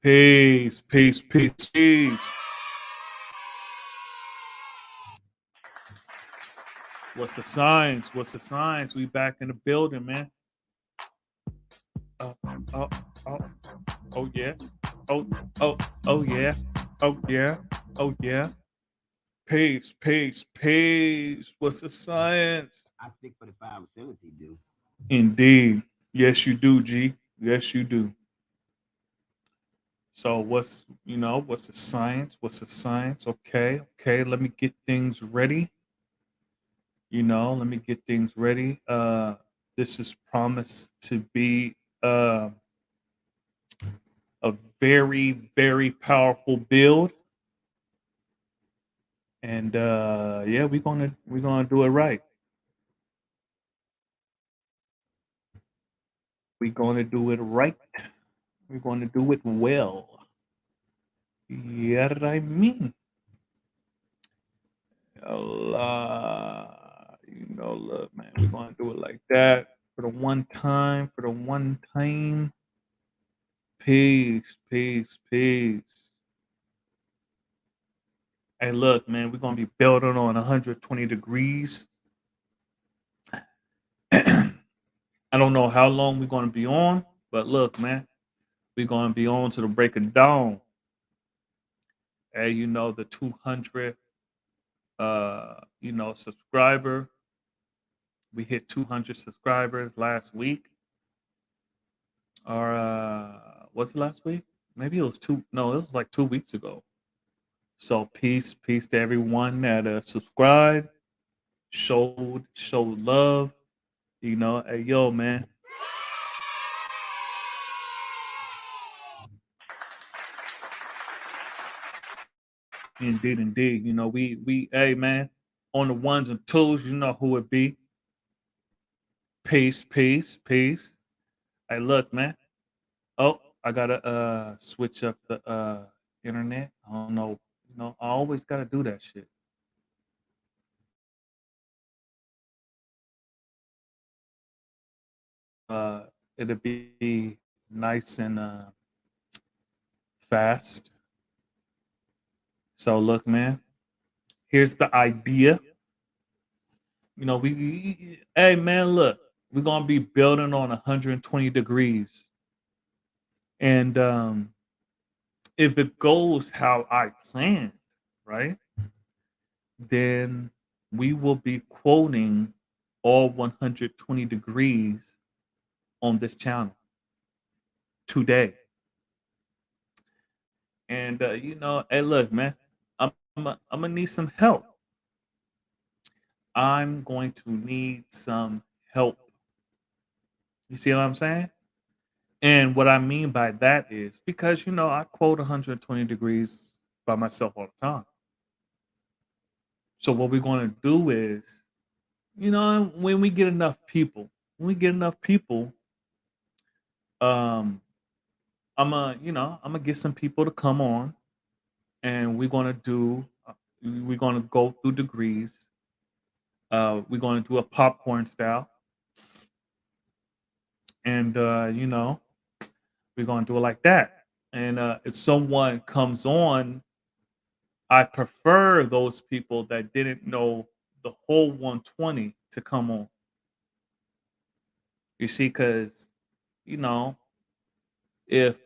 Peace, peace, peace, peace. What's the signs? What's the signs? We back in the building, man. Oh, oh, oh, oh yeah. Oh, oh, oh yeah. Oh yeah. Oh yeah. Peace, peace, peace. What's the science? I speak for the 5 percenters. He do. Indeed. Yes, you do, G. Yes, you do. So what's the science? What's the science? Okay, okay. Let me get things ready. Let me get things ready. This is promised to be a very, very powerful build, and yeah, we're gonna do it right. We're gonna do it right. We're gonna do it well. Yeah, what I mean. Look, man, we're gonna do it like that for the one time. For the one time. Peace, peace, peace. Hey, look, man, we're gonna be building on 120 degrees. I don't know how long we're gonna be on, but look, man, we're gonna be on to the break of dawn. Hey, the 200 subscriber. We hit 200 subscribers last week. Or was it last week? Maybe it was two. No, it was like 2 weeks ago. So peace to everyone that subscribed, showed love. Hey yo, man. Indeed, indeed. Hey man, on the ones and twos, you know who it be. Peace, peace, peace. Hey, look, man. Oh, I gotta switch up the internet. I don't know. I always gotta do that shit. It'll be nice and fast. So look, man. Here's the idea. Hey man, look, we're gonna be building on 120 degrees. And if it goes how I planned, right, then we will be quoting all 120 degrees on this channel today. And hey, look, man, I'm gonna need some help. I'm going to need some help. You see what I'm saying? And what I mean by that is because I quote 120 degrees by myself all the time. So what we're going to do is, when we get enough people, um, I'm gonna get some people to come on, and we're gonna go through degrees. We're gonna do a popcorn style, and we're gonna do it like that. And if someone comes on, I prefer those people that didn't know the whole 120 to come on. You see, because you know, if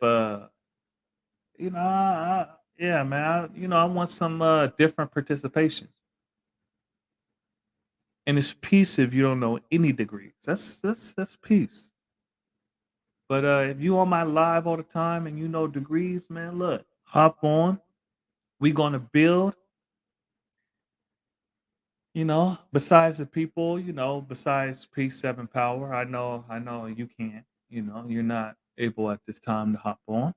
yeah, man, I want some different participation, and it's peace if you don't know any degrees. That's peace. But if you on my live all the time and you know degrees, man, look, hop on. We gonna build. Besides the people, besides Peace Seven Power, I know you can't. You're not able at this time to hop on.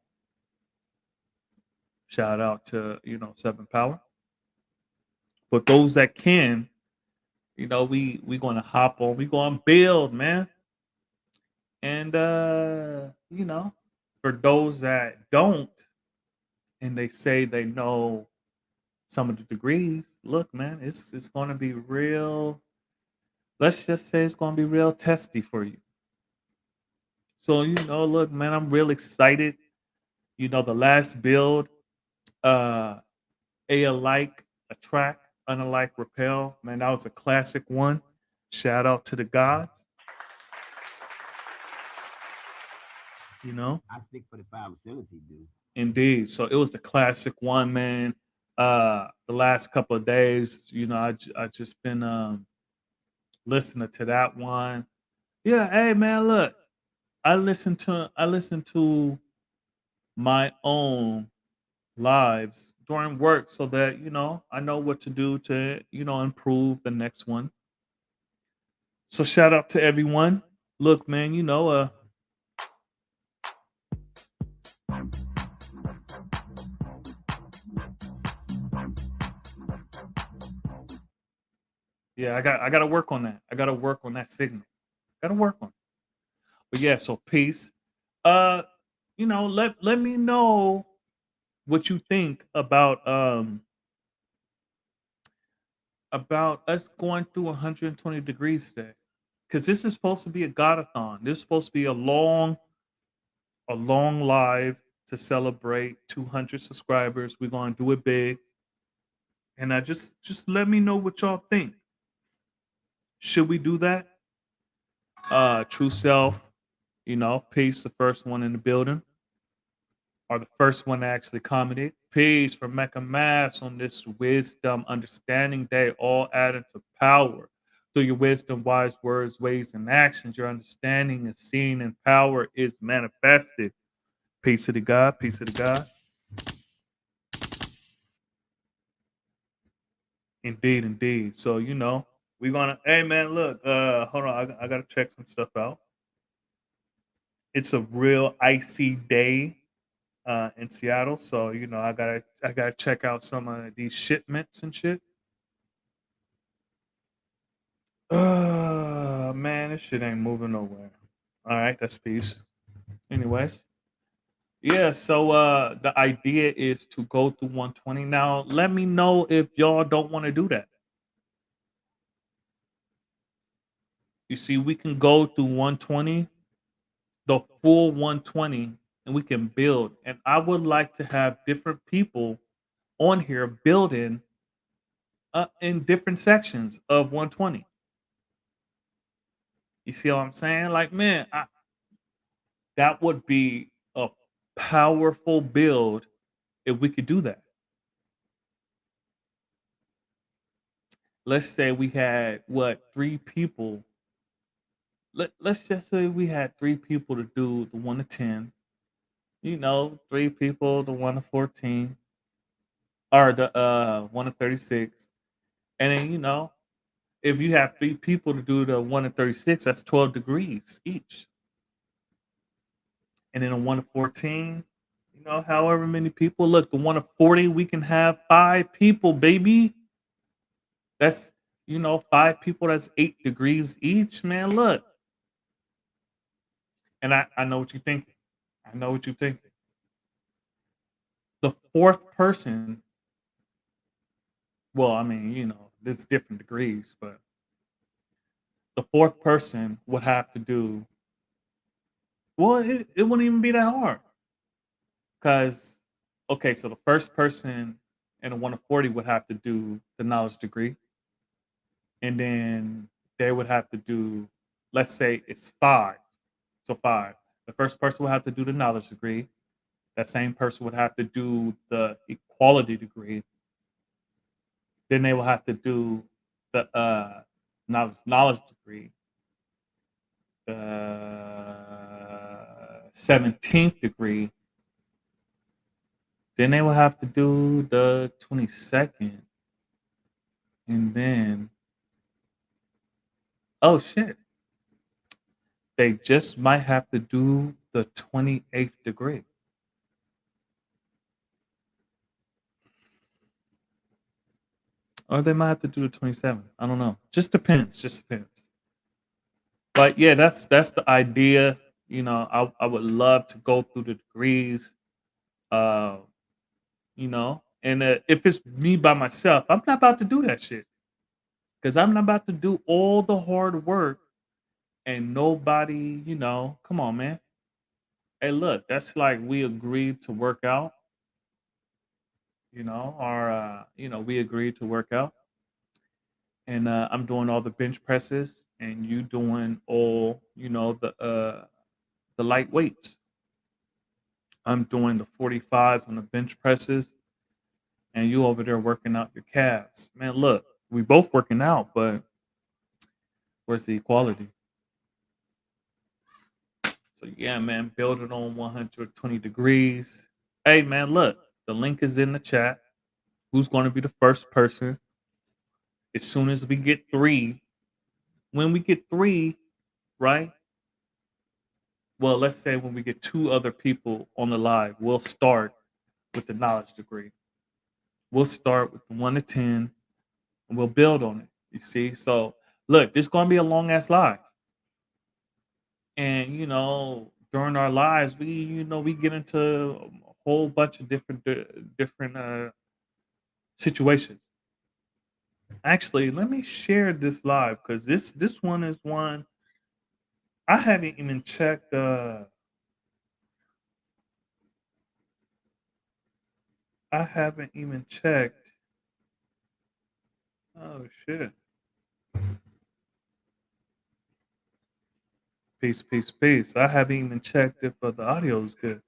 Shout out to Seven Power. But those that can, we gonna hop on. We gonna build, man. And for those that don't, and they say they know some of the degrees, look, man, it's gonna be real. Let's just say it's gonna be real testy for you. So look, man, I'm real excited. The last build, uh, a alike, attract, unalike, repel. Man, that was a classic one. Shout out to the gods, you know. I speak for the 5 he do. Indeed. So it was the classic one, man. The last couple of days, I just been listening to that one. Yeah, hey man, look, I listen to my own lives during work so that I know what to do to improve the next one. So shout out to everyone. Look, man, yeah, I got to work on that. I got to work on that signal. Got to work on it. But yeah, so peace. Uh, let me know what you think about us going through 120 degrees today. Because this is supposed to be a Godathon. This is supposed to be a long live to celebrate 200 subscribers. We're gonna do it big, and I just let me know what y'all think. Should we do that? True self, peace. The first one in the building, or the first one to actually commented. Peace from Mecca Mass on this wisdom, understanding day, all added to power. Through your wisdom, wise words, ways, and actions, your understanding is seen and power is manifested. Peace to the God, peace to the God. Indeed, indeed. So, we're gonna hey man, look, hold on, I gotta check some stuff out. It's a real icy day in Seattle. So, I gotta check out some of these shipments and shit. Man, this shit ain't moving nowhere. All right, that's peace. Anyways, yeah. So the idea is to go through 120. Now, let me know if y'all don't want to do that. You see, we can go through 120, the full 120, and we can build. And I would like to have different people on here building in different sections of 120. You see what I'm saying? Like, man, that would be a powerful build if we could do that. Let's say we had what, three people. Let's just say we had three people to do the 1 to 10. Three people the 1 to 14, or the 1 to 36. And then if you have three people to do the 1 to 36, that's 12 degrees each. And then a 1 to 14, however many people. Look, the 1 to 40, we can have 5 people, baby. That's 5 people. That's 8 degrees each, man. Look, and I know what you're thinking. I know what you're thinking. The fourth person, well, I mean, there's different degrees, but the fourth person would have to do. Well, it wouldn't even be that hard because, okay, so the first person in a 1 to 40 would have to do the knowledge degree, and then they would have to do, let's say it's five. So five. The first person would have to do the knowledge degree. That same person would have to do the equality degree. Then they will have to do the knowledge degree, the 17th degree. Then they will have to do the 22nd. And then, oh shit, they just might have to do the 28th degree. Or they might have to do the 27th. I don't know. Just depends. But yeah, that's the idea. I would love to go through the degrees. Uh, and if it's me by myself, I'm not about to do that shit because I'm not about to do all the hard work and nobody. Come on, man. Hey, look, that's like we agreed to work out, we agreed to work out, and I'm doing all the bench presses, and you doing all, the light weights. I'm doing the 45s on the bench presses, and you over there working out your calves. Man, look, we both working out, but where's the equality? So yeah, man, build it on 120 degrees. Hey, man, look, the link is in the chat. Who's going to be the first person as soon as we get three? When we get three, right? Well, let's say when we get two other people on the live, we'll start with the knowledge degree. We'll start with the 1 to 10, and we'll build on it. You see? So look, this is gonna be a long ass live. And during our lives, we get into a whole bunch of different situations. Actually, let me share this live because this one is one I haven't even checked. I haven't even checked. Oh shit! Peace, peace, peace. I haven't even checked if the audio is good.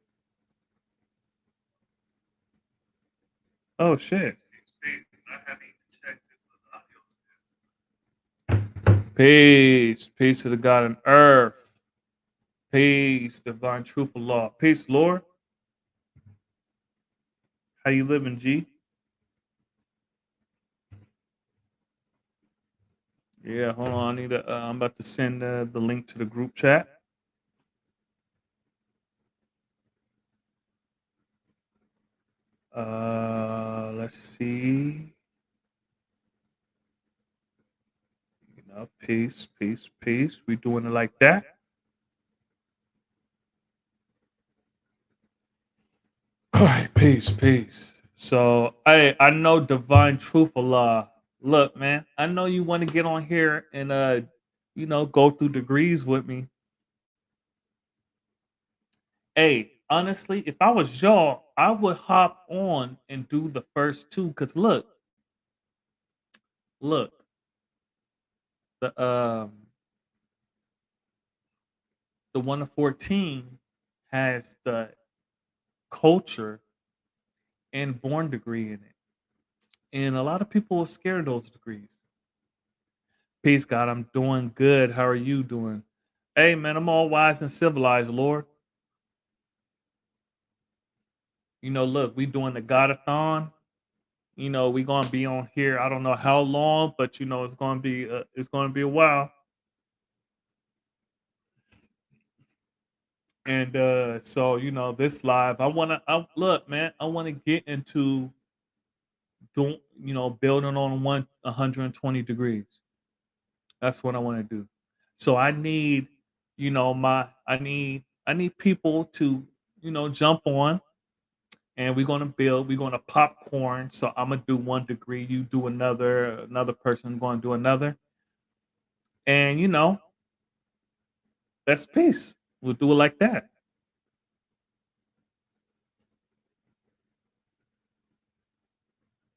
Oh shit! Peace, peace to the God on earth. Peace, divine truthful law. Peace, Lord. How you living, G? Yeah, hold on. I need to. I'm about to send the link to the group chat. Let's see. Peace, peace, peace. We doing it like that. All right, peace, peace. So, I know divine truthful law. Look, man, I know you want to get on here and go through degrees with me. Hey, honestly, if I was y'all, I would hop on and do the first two. Cause look, the the 1 to 14 has the culture and born degree in it. And a lot of people are scared of those degrees. Peace, God. I'm doing good. How are you doing? Hey, man, I'm all wise and civilized, Lord. Look, we doing the Godathon. We gonna be on here. I don't know how long, but it's gonna be a while. And so this live, I look, man. I want to get into doing, building on 120 degrees. That's what I want to do. So I need, I need people to, jump on, and we're gonna build. We're gonna popcorn. So I'm gonna do 1 degree. You do another. Another person going to do another, and that's peace. We'll do it like that.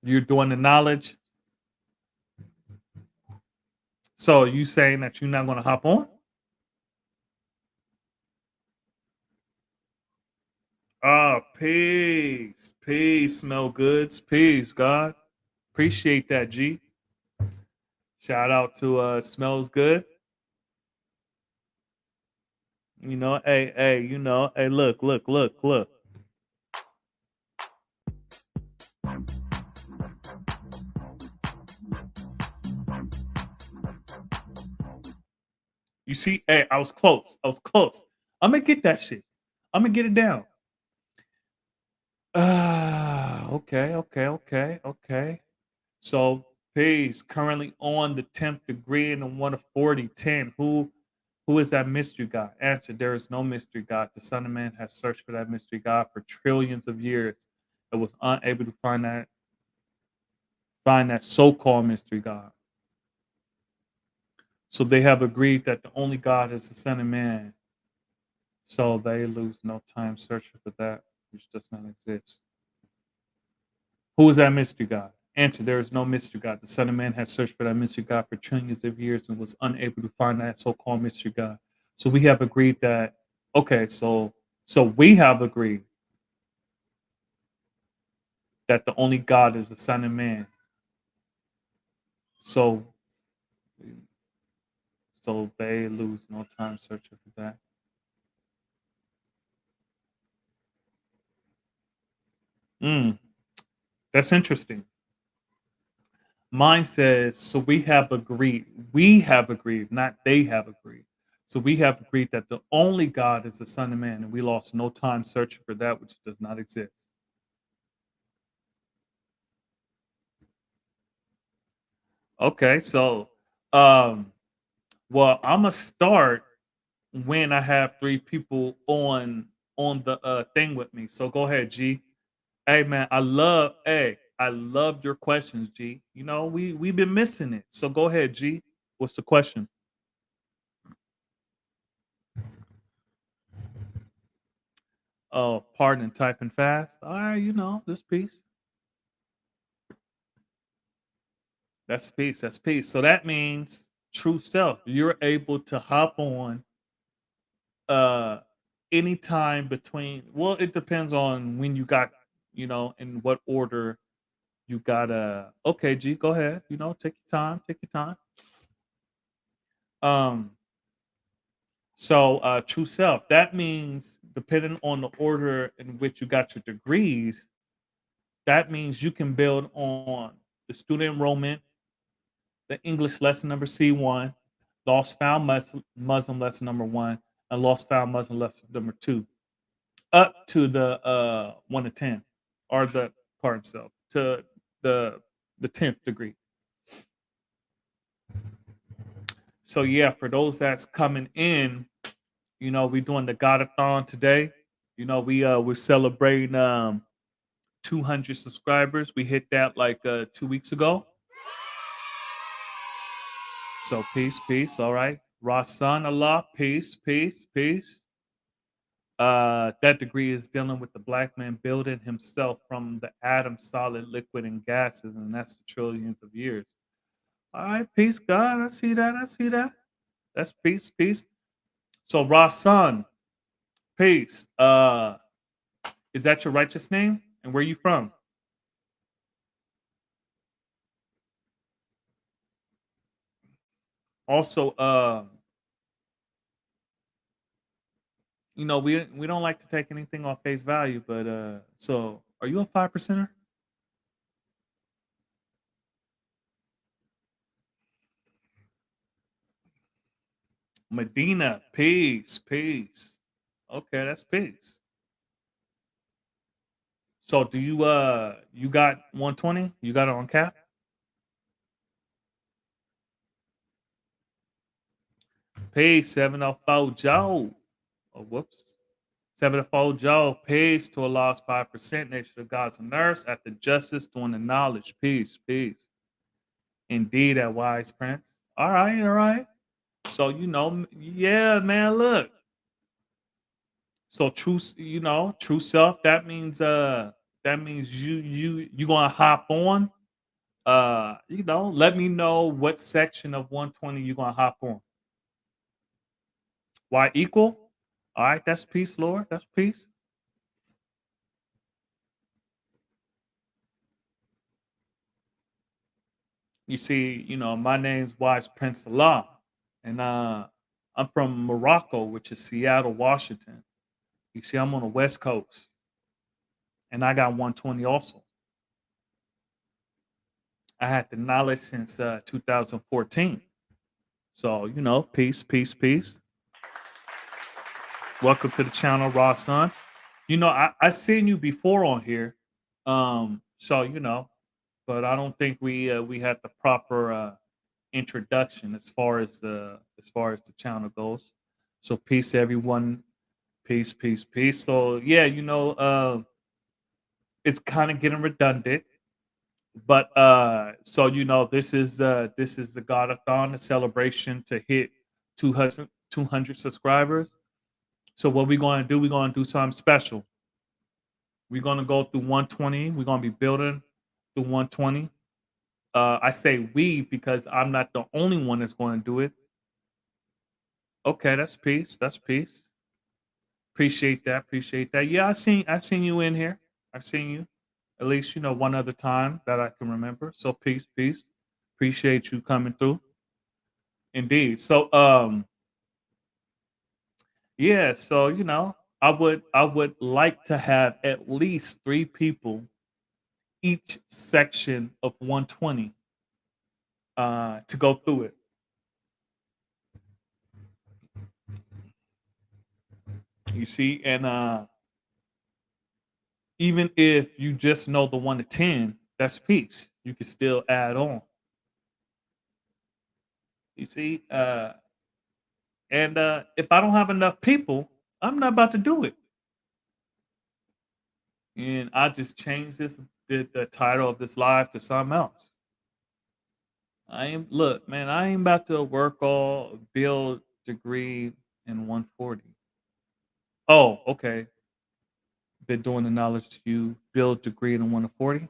You're doing the knowledge. So you saying that you're not gonna hop on? Ah, peace, peace, smell goods, peace, God. Appreciate that, G. Shout out to smells good. Hey, hey, look, look, look, look. You see, hey, I was close. I was close. I'm gonna get that shit. I'm gonna get it down. Okay, okay, okay, okay. So peace. Currently on the 10th degree and in 1 to 40, 10. Who is that mystery God? Answer: there is no mystery God. The Son of Man has searched for that mystery God for trillions of years. It was unable to find that so-called mystery God. So they have agreed that the only God is the Son of Man. So they lose no time searching for that which does not exist. Who is that mystery God? Answer: there is no mystery God. The Son of Man has searched for that mystery God for trillions of years and was unable to find that so-called mystery God. So we have agreed that okay, so we have agreed that the only God is the Son of Man. So so they lose no time searching for that. Mm, that's interesting. Mine says, so we have agreed, not they have agreed. So we have agreed that the only God is the Son of Man, and we lost no time searching for that which does not exist. Okay, so um well, I'ma start when I have three people on the thing with me. So go ahead, G. Hey man, I loved your questions, G. You know, we've been missing it. So go ahead, G. What's the question? Oh, pardon typing fast. All right, you know, this piece. That's peace. That's peace. So that means true self. You're able to hop on uh anytime between, well, it depends on when you got, you know, in what order you gotta okay, G, go ahead. You know, take your time, take your time. Um so true self. That means depending on the order in which you got your degrees, that means you can build on the student enrollment, the English lesson number C1, Lost Found Muslim lesson number one, and Lost Found Muslim lesson number two, up to the 1 to 10, or the pardon self to the the 10th degree. So yeah, for those that's coming in, you know, we're doing the Godathon today. You know, we're celebrating 200 subscribers. We hit that like 2 weeks ago. So peace, peace. All right. Rasan Allah, peace, peace, peace. That degree is dealing with the black man building himself from the atom, solid, liquid, and gases, and that's the trillions of years. All right, peace, God. I see that. I see that. That's peace, peace. So Rasan, peace. Is that your righteous name? And where you from? Also, you know, we don't like to take anything off face value, but so are you a 5 percenter? Medina, peace, peace. Okay, that's peace. So do you you got 120? You got it on cap? Peace 704 Joe. Oh whoops. 704 Joe. Peace to a lost 5% nation of God's nurse at the justice doing the knowledge. Peace, peace. Indeed, that wise prince. All right, all right. So you know, yeah, man. Look, so you know, true self. That means you gonna hop on. You know, let me know what section of 120 you gonna hop on. Why equal? All right, that's peace, Lord. That's peace. You see, you know, my name's Wise Prince Allah, and I'm from Morocco, which is Seattle, Washington. You see, I'm on the West Coast, and I got 120 also. I had the knowledge since 2014. So, you know, peace, peace, peace. Welcome to the channel, Raw Son. You know, I seen you before on here. So you know, but I don't think we had the proper introduction as far as the channel goes. So peace everyone. Peace, peace, peace. So yeah, you know, it's kind of getting redundant. But so you know, this is the Godathon, the celebration to hit 200 200 subscribers. So what we gonna do? We're gonna do something special. We're gonna go through 120. We're gonna be building through 120. I say we because I'm not the only one that's going to do it. Okay, that's peace. That's peace. Appreciate that. Appreciate that. Yeah, I seen you in here. I seen you. At least one other time that I can remember. So peace, peace. Appreciate you coming through. Indeed. So yeah, so I would like to have at least 3 people each section of 120 to go through it. You see, and even if you just know the 1 to 10, that's peace. You can still add on. You see, and if I don't have enough people, I'm not about to do it. And I just changed the title of this live to something else. I am look, man. I ain't about to work all build degree in 140. Oh, okay. Been doing the knowledge to you build degree in 140.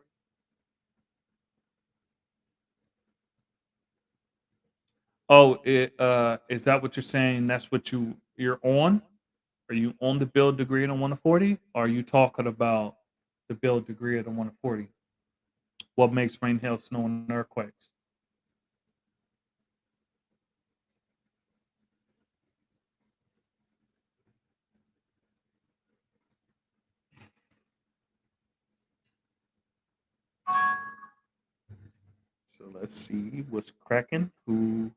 Oh, is that what you're saying? That's what you're on? Are you on the build degree at a 140? Or are you talking about the build degree at a 140? What makes rain, hail, snow, and earthquakes? So let's see what's cracking. Who?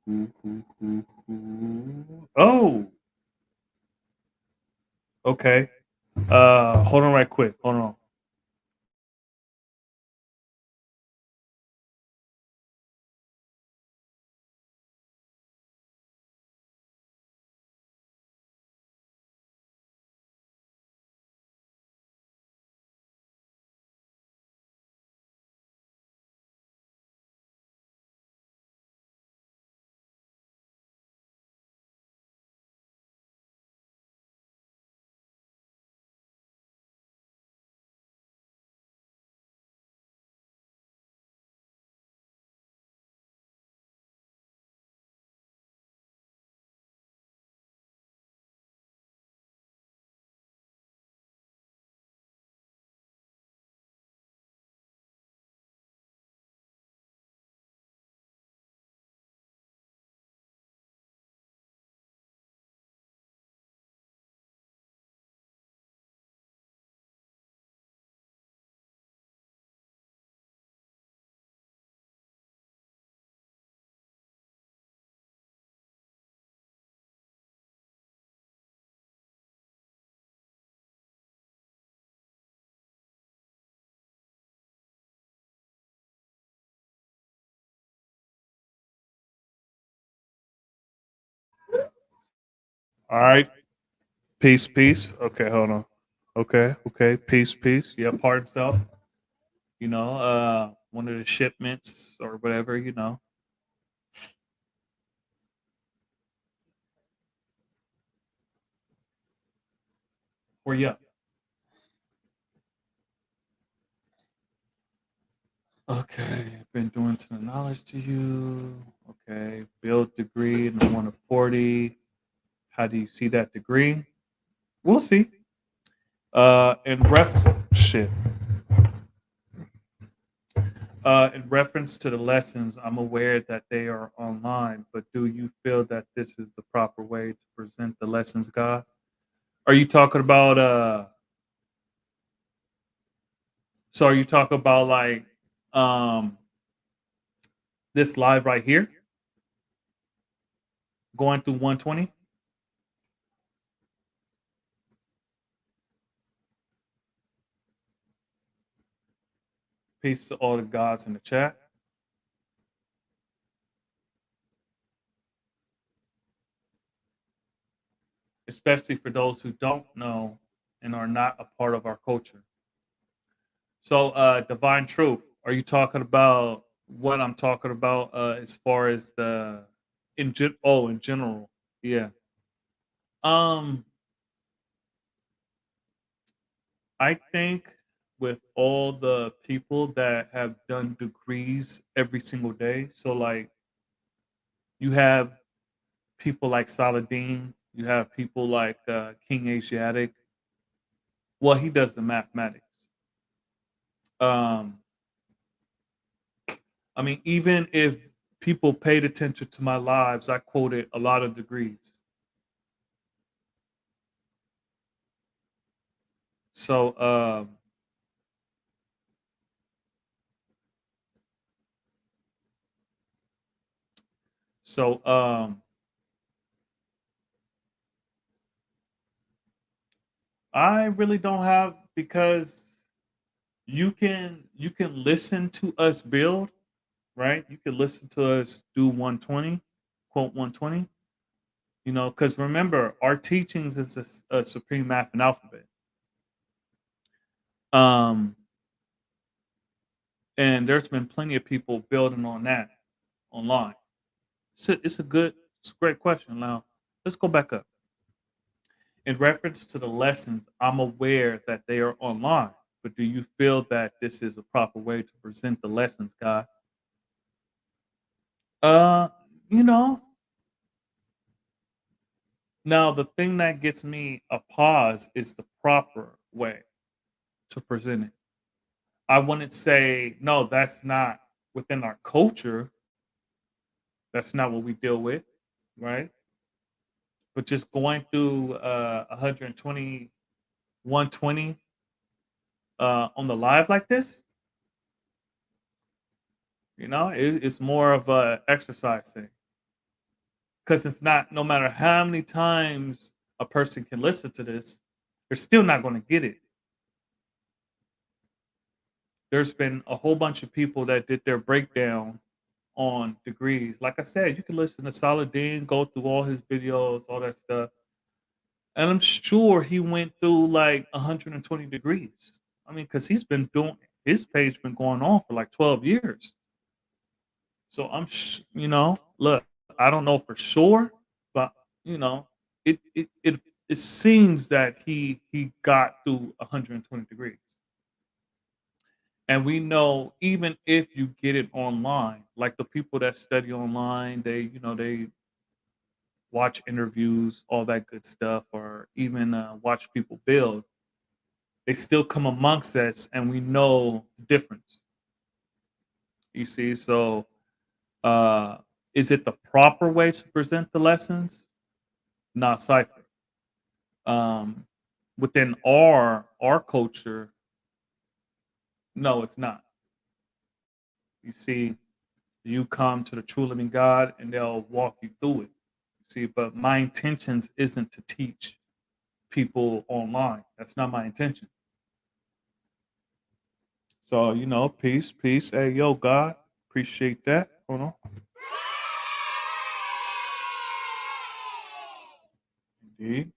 Oh, okay. Hold on right quick. Hold on. All right. Peace, peace. Okay, hold on. Okay, okay. Peace, peace. Yeah, pardon self. One of the shipments or whatever. For you. Okay, been doing to the knowledge to you. Okay, build degree in the 140. How do you see that degree? We'll see. In shit. In reference to the lessons, I'm aware that they are online, but do you feel that this is the proper way to present the lessons, God? Are you talking about so are you talking about like um this live right here going through 120? Peace to all the gods in the chat, especially for those who don't know and are not a part of our culture. So, divine truth. Are you talking about what I'm talking about as far as in general? Yeah. Um, I think with all the people that have done degrees every single day, so like you have people like Saladin, you have people like King Asiatic. Well, he does the mathematics. Um, I mean, even if people paid attention to my lives, I quoted a lot of degrees. So, so I really don't have because you can listen to us build, right? You can listen to us do 120, quote 120. Because remember, our teachings is a supreme math and alphabet. Um, and there's been plenty of people building on that online. It's a great question. Now, let's go back up. In reference to the lessons, I'm aware that they are online, but do you feel that this is a proper way to present the lessons, God? Uh, you know, now the thing that gets me a pause is the proper way to present it. I wouldn't say no, that's not within our culture. That's not what we deal with, right? But just going through 120, 120 on the live like this, it's more of a exercise thing because it's not. No matter how many times a person can listen to this, they're still not going to get it. There's been a whole bunch of people that did their breakdown on degrees. Like I said, you can listen to Saladin, go through all his videos, all that stuff, and I'm sure he went through like 120 degrees. I mean, because he's been doing his page been going on for like 12 years. So look, I don't know for sure, but you know, it seems that he got through 120 degrees. And we know even if you get it online, like the people that study online, they watch interviews, all that good stuff, or even watch people build. They still come amongst us, and we know the difference. You see, so uh, is it the proper way to present the lessons? Not cipher. Um, Within our culture, no, it's not. You see, you come to the true living God, and they'll walk you through it. See, but my intentions isn't to teach people online. That's not my intention. So, peace, peace. Hey, yo, God, appreciate that. Hold on. Indeed.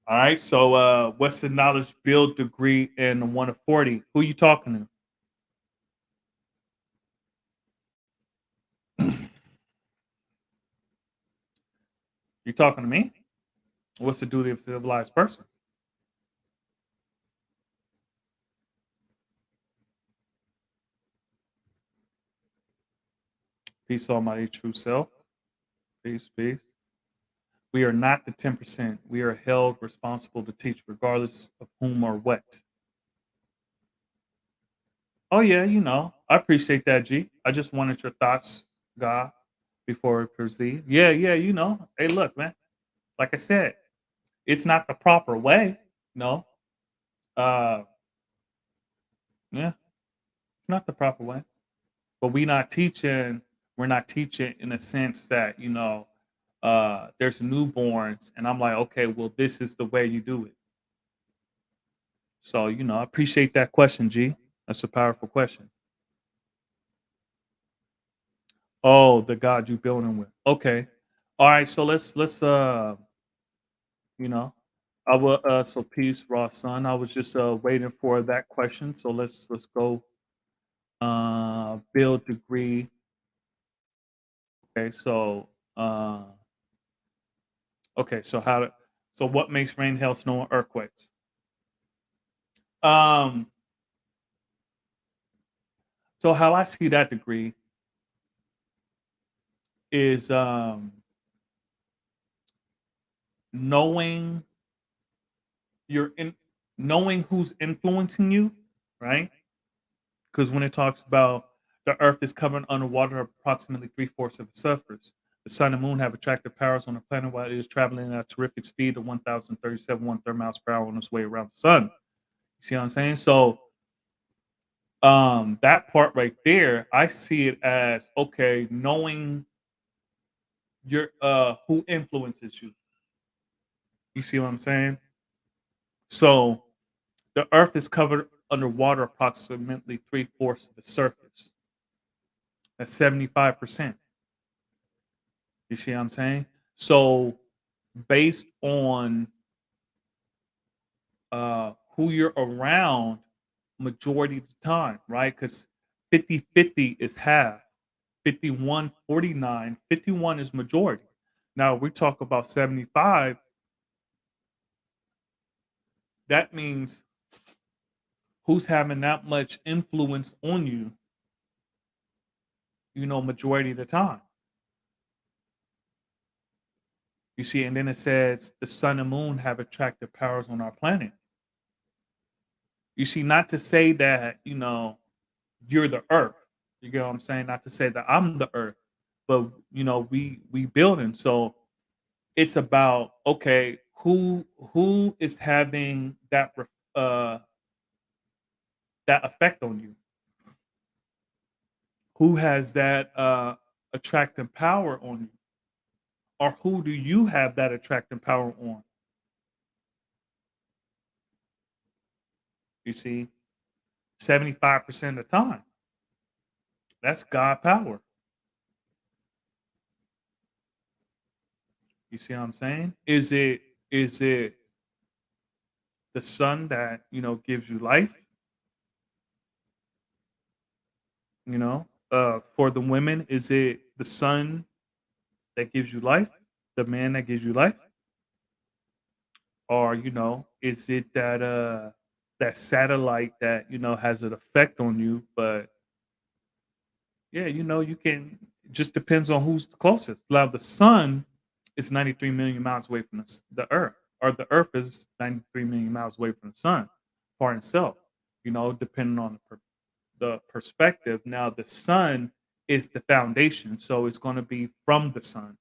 All right. So, what's the knowledge build degree in 1 of 40? Who you talking to? You talking to me? What's the duty of a civilized person? Peace, Almighty, true self. Peace, peace. We are not the 10%. We are held responsible to teach, regardless of whom or what. Oh yeah, I appreciate that, G. I just wanted your thoughts, God, before we proceed. Yeah, yeah, Hey, look, man. Like I said, it's not the proper way. No. Uh yeah, it's not the proper way. But we're not teaching in a sense that, there's newborns and I'm like, okay, well, this is the way you do it. So, I appreciate that question, G. That's a powerful question. Oh, the God you building with. Okay. All right, so let's you know, I will so peace, raw son. I was just waiting for that question. So let's go build degree. Okay, so uh okay, so what makes rain, hail, snow, and earthquakes? Um, so how I see that degree is knowing your in knowing who's influencing you, right? Because when it talks about the earth is covered underwater approximately three-fourths of its surface. The sun and moon have attractive powers on the planet while it is traveling at a terrific speed of 1,037 one-third miles per hour on its way around the sun. You see what I'm saying? So that part right there, I see it as okay, knowing your who influences you. You see what I'm saying? So the earth is covered underwater approximately three-fourths of the surface. That's 75%. You see what I'm saying? So based on who you're around majority of the time, right? Because 50-50 is half. 51-49, 51 is majority. Now we talk about 75, that means who's having that much influence on you, majority of the time. You see, and then it says the sun and moon have attractive powers on our planet. You see, not to say that, you're the earth. You get what I'm saying? Not to say that I'm the earth, but we building. So it's about okay, who is having uh that effect on you? Who has that attracting power on you? Or who do you have that attracting power on? You see, 75% of the time. That's God power. You see what I'm saying? Is it the sun that gives you life? For the women, is it the sun that gives you life? The man that gives you life? Or, is it that satellite that, has an effect on you, but yeah, you can just depends on who's the closest. Now the sun is 93 million miles away from the earth, or the earth is 93 million miles away from the sun for itself, depending on the perspective. Now the sun is the foundation, so it's going to be from the sun,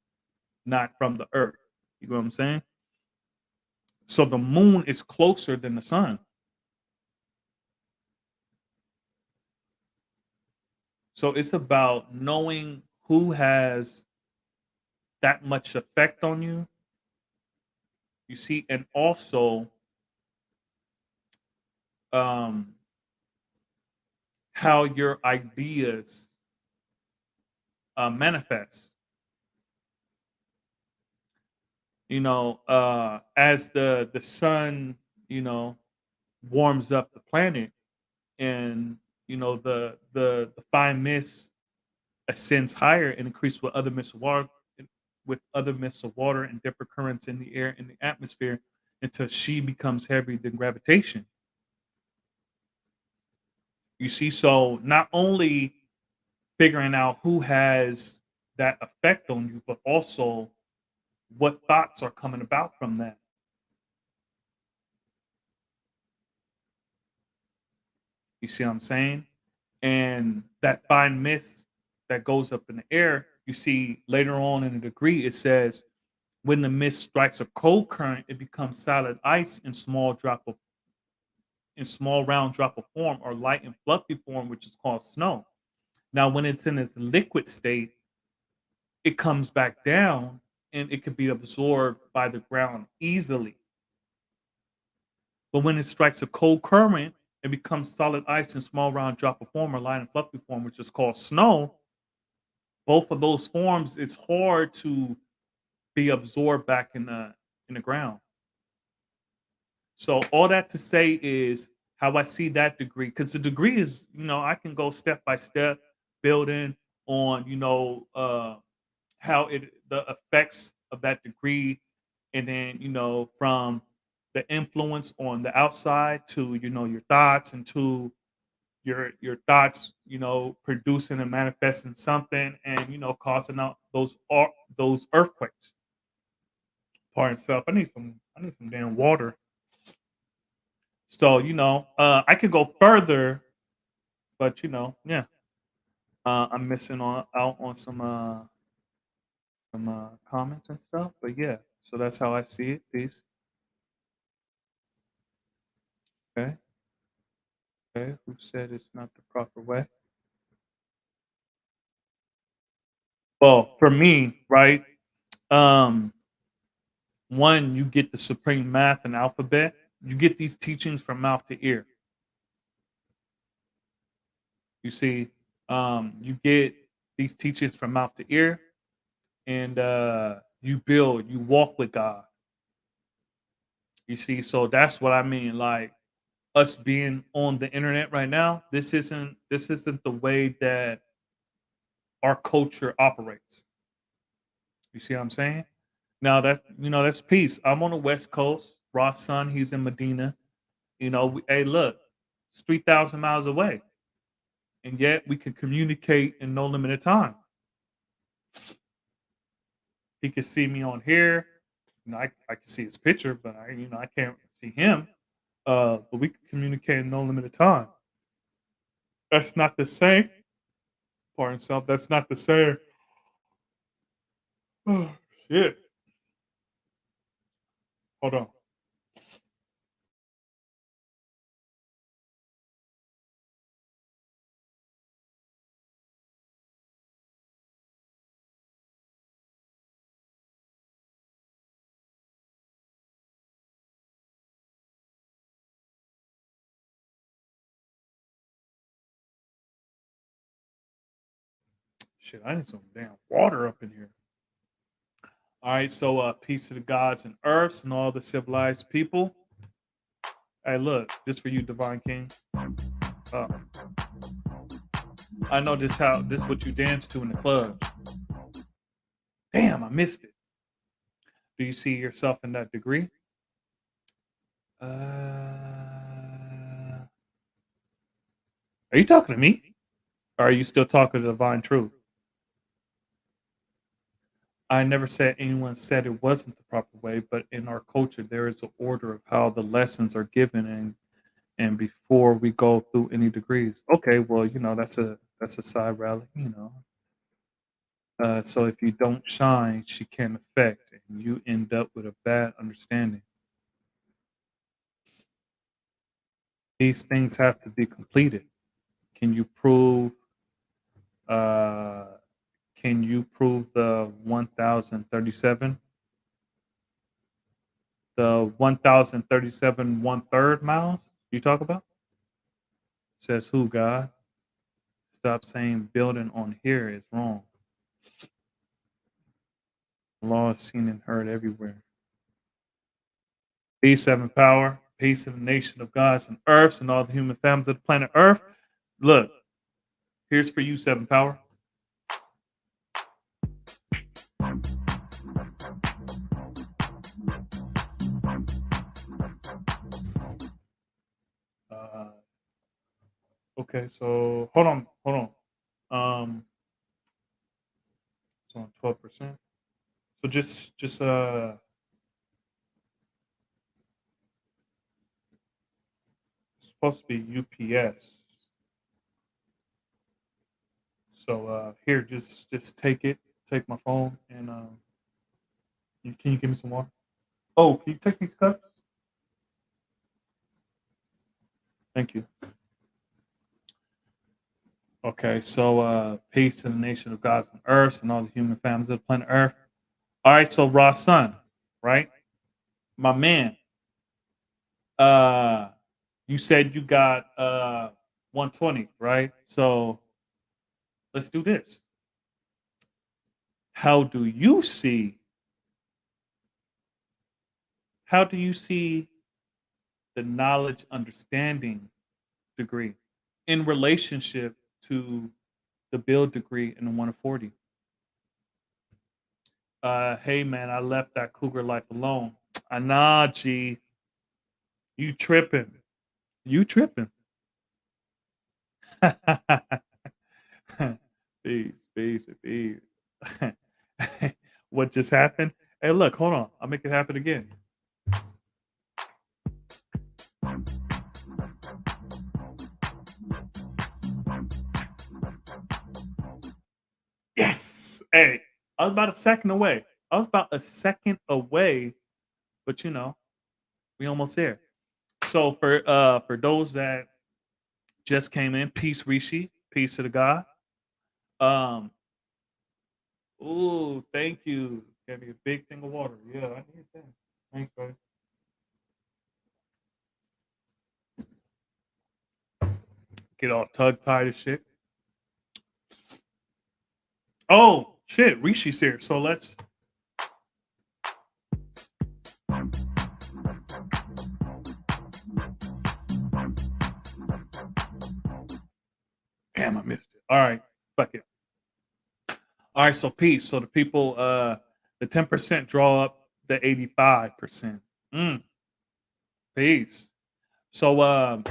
not from the earth. You know what I'm saying? So the moon is closer than the sun. So it's about knowing who has that much effect on you, you see, and also um, how your ideas manifest. As the sun, you know, warms up the planet, and the fine mist ascends higher and increases with other mists of water and different currents in the air and the atmosphere until she becomes heavier than gravitation. You see, so not only figuring out who has that effect on you, but also what thoughts are coming about from that. You see what I'm saying? And that fine mist that goes up in the air, you see later on in the degree, it says when the mist strikes a cold current, it becomes solid ice in small round drop of form or light and fluffy form, which is called snow. Now, when it's in its liquid state, it comes back down and it can be absorbed by the ground easily. But when it strikes a cold current, it becomes solid ice in small round drop of form or light and fluffy form, which is called snow. Both of those forms, it's hard to be absorbed back in the ground. So all that to say is how I see that degree, because the degree is, I can go step by step building on, how the effects of that degree, and then from the influence on the outside to your thoughts and to your thoughts producing and manifesting something and causing out those earthquakes. Part itself. I need some damn water. So I could go further, but yeah, I'm missing out on some comments and stuff. But yeah, so that's how I see it. Peace. Okay. Okay. Who said it's not the proper way? Well, for me, right? Um, One, you get the supreme math and alphabet. You get these teachings from mouth to ear. You see, you get these teachings from mouth to ear, and you walk with God. You see, so that's what I mean. Like us being on the internet right now, this isn't the way that our culture operates. You see what I'm saying? Now that's peace. I'm on the West Coast. Ross' son, he's in Medina. Hey, look, it's 3,000 miles away, and yet we can communicate in no limited time. He can see me on here. I can see his picture, but I can't see him. But we can communicate in no limited time. That's not the same for himself. That's not the same. Oh, shit. Hold on. Shit, I need some damn water up in here. All right, so peace to the gods and earths and all the civilized people. Hey, look, just for you, Divine King. Uh, I know this what you dance to in the club. Damn, I missed it. Do you see yourself in that degree? Are you talking to me? Or are you still talking to Divine Truth? I never said anyone said it wasn't the proper way, but in our culture, there is an order of how the lessons are given, and before we go through any degrees. Okay, well, that's a side rally. So if you don't shine, she can affect, and you end up with a bad understanding. These things have to be completed. Can you prove? Uh, can you prove the 1,037? The 1,037 1/3 miles you talk about? Says who, God? Stop saying building on here is wrong. The law is seen and heard everywhere. Peace, seven power, peace in the nation of gods and earths and all the human families of the planet Earth. Look, here's for you, seven power. Uh, okay, so hold on. Um, it's on 12%. So just it's supposed to be UPS. So here, just take it. Take my phone and can you give me some water? Oh, can you take these cups? Thank you. Okay, so peace to the nation of gods and earths and all the human families of the planet Earth. All right, so Ross son, right? My man. Uh you said you got 120, right? So let's do this. How do you see how do you see the knowledge understanding degree in relationship to the build degree in the 140? Hey man, I left that cougar life alone. Nah, G. You tripping. You tripping. Peace, peace, and peace. What just happened? Hey, look, hold on. I'll make it happen again. Yes. Hey, I was about a second away. I was about a second away, but we almost there. So for those that just came in, peace Rishi, peace to the God. Um, ooh, thank you. Gave me a big thing of water. Yeah, I need that. Thanks, buddy. Get all tug tied and shit. Oh shit, Rishi's here. So let's damn I missed it. All right, fuck it. All right, so peace. So the people the 10% draw up the 85%. Mm, peace. So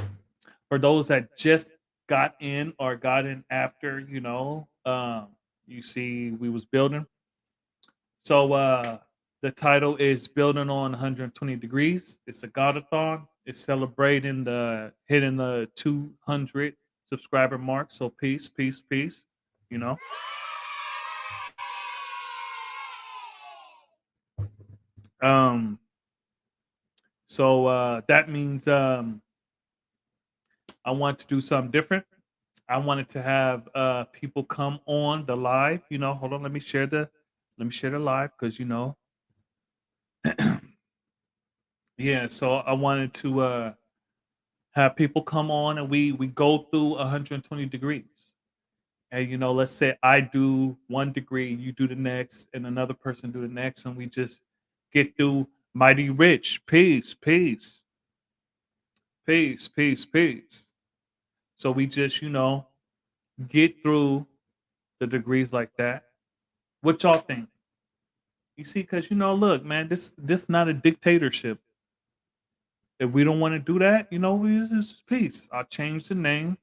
for those that just got in or got in after, you see we was building. So the title is Building on 120 Degrees. It's a Godathon. It's celebrating the hitting the 200 subscriber mark. So peace, peace, peace. You know. Um so that means I want to do something different. I wanted to have people come on the live. Hold on, let me share the live because yeah. So I wanted to have people come on and we go through 120 degrees. And let's say I do one degree, you do the next, and another person do the next, and we just get through mighty rich. Peace, peace, peace, peace, peace. So we just get through the degrees like that. What y'all think? You see, because look, man, this not a dictatorship. If we don't want to do that, it's just peace. I changed the name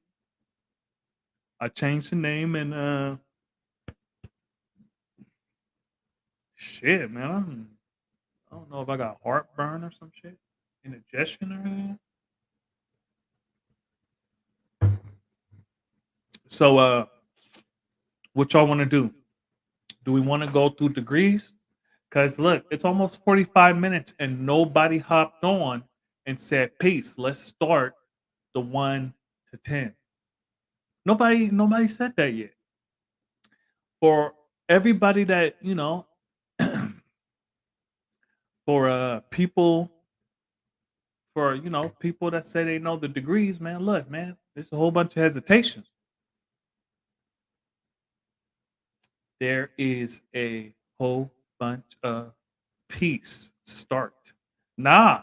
and shit, man. I don't know if I got heartburn or some shit, indigestion or anything. So what y'all want to do? Do we want to go through degrees? Cause look, it's almost 45 minutes and nobody hopped on and said, peace, let's start the 1 to 10. Nobody said that yet. For everybody that, for people for people that say they know the degrees, man, look, man, there's a whole bunch of hesitation. There is a whole bunch of peace start. Nah.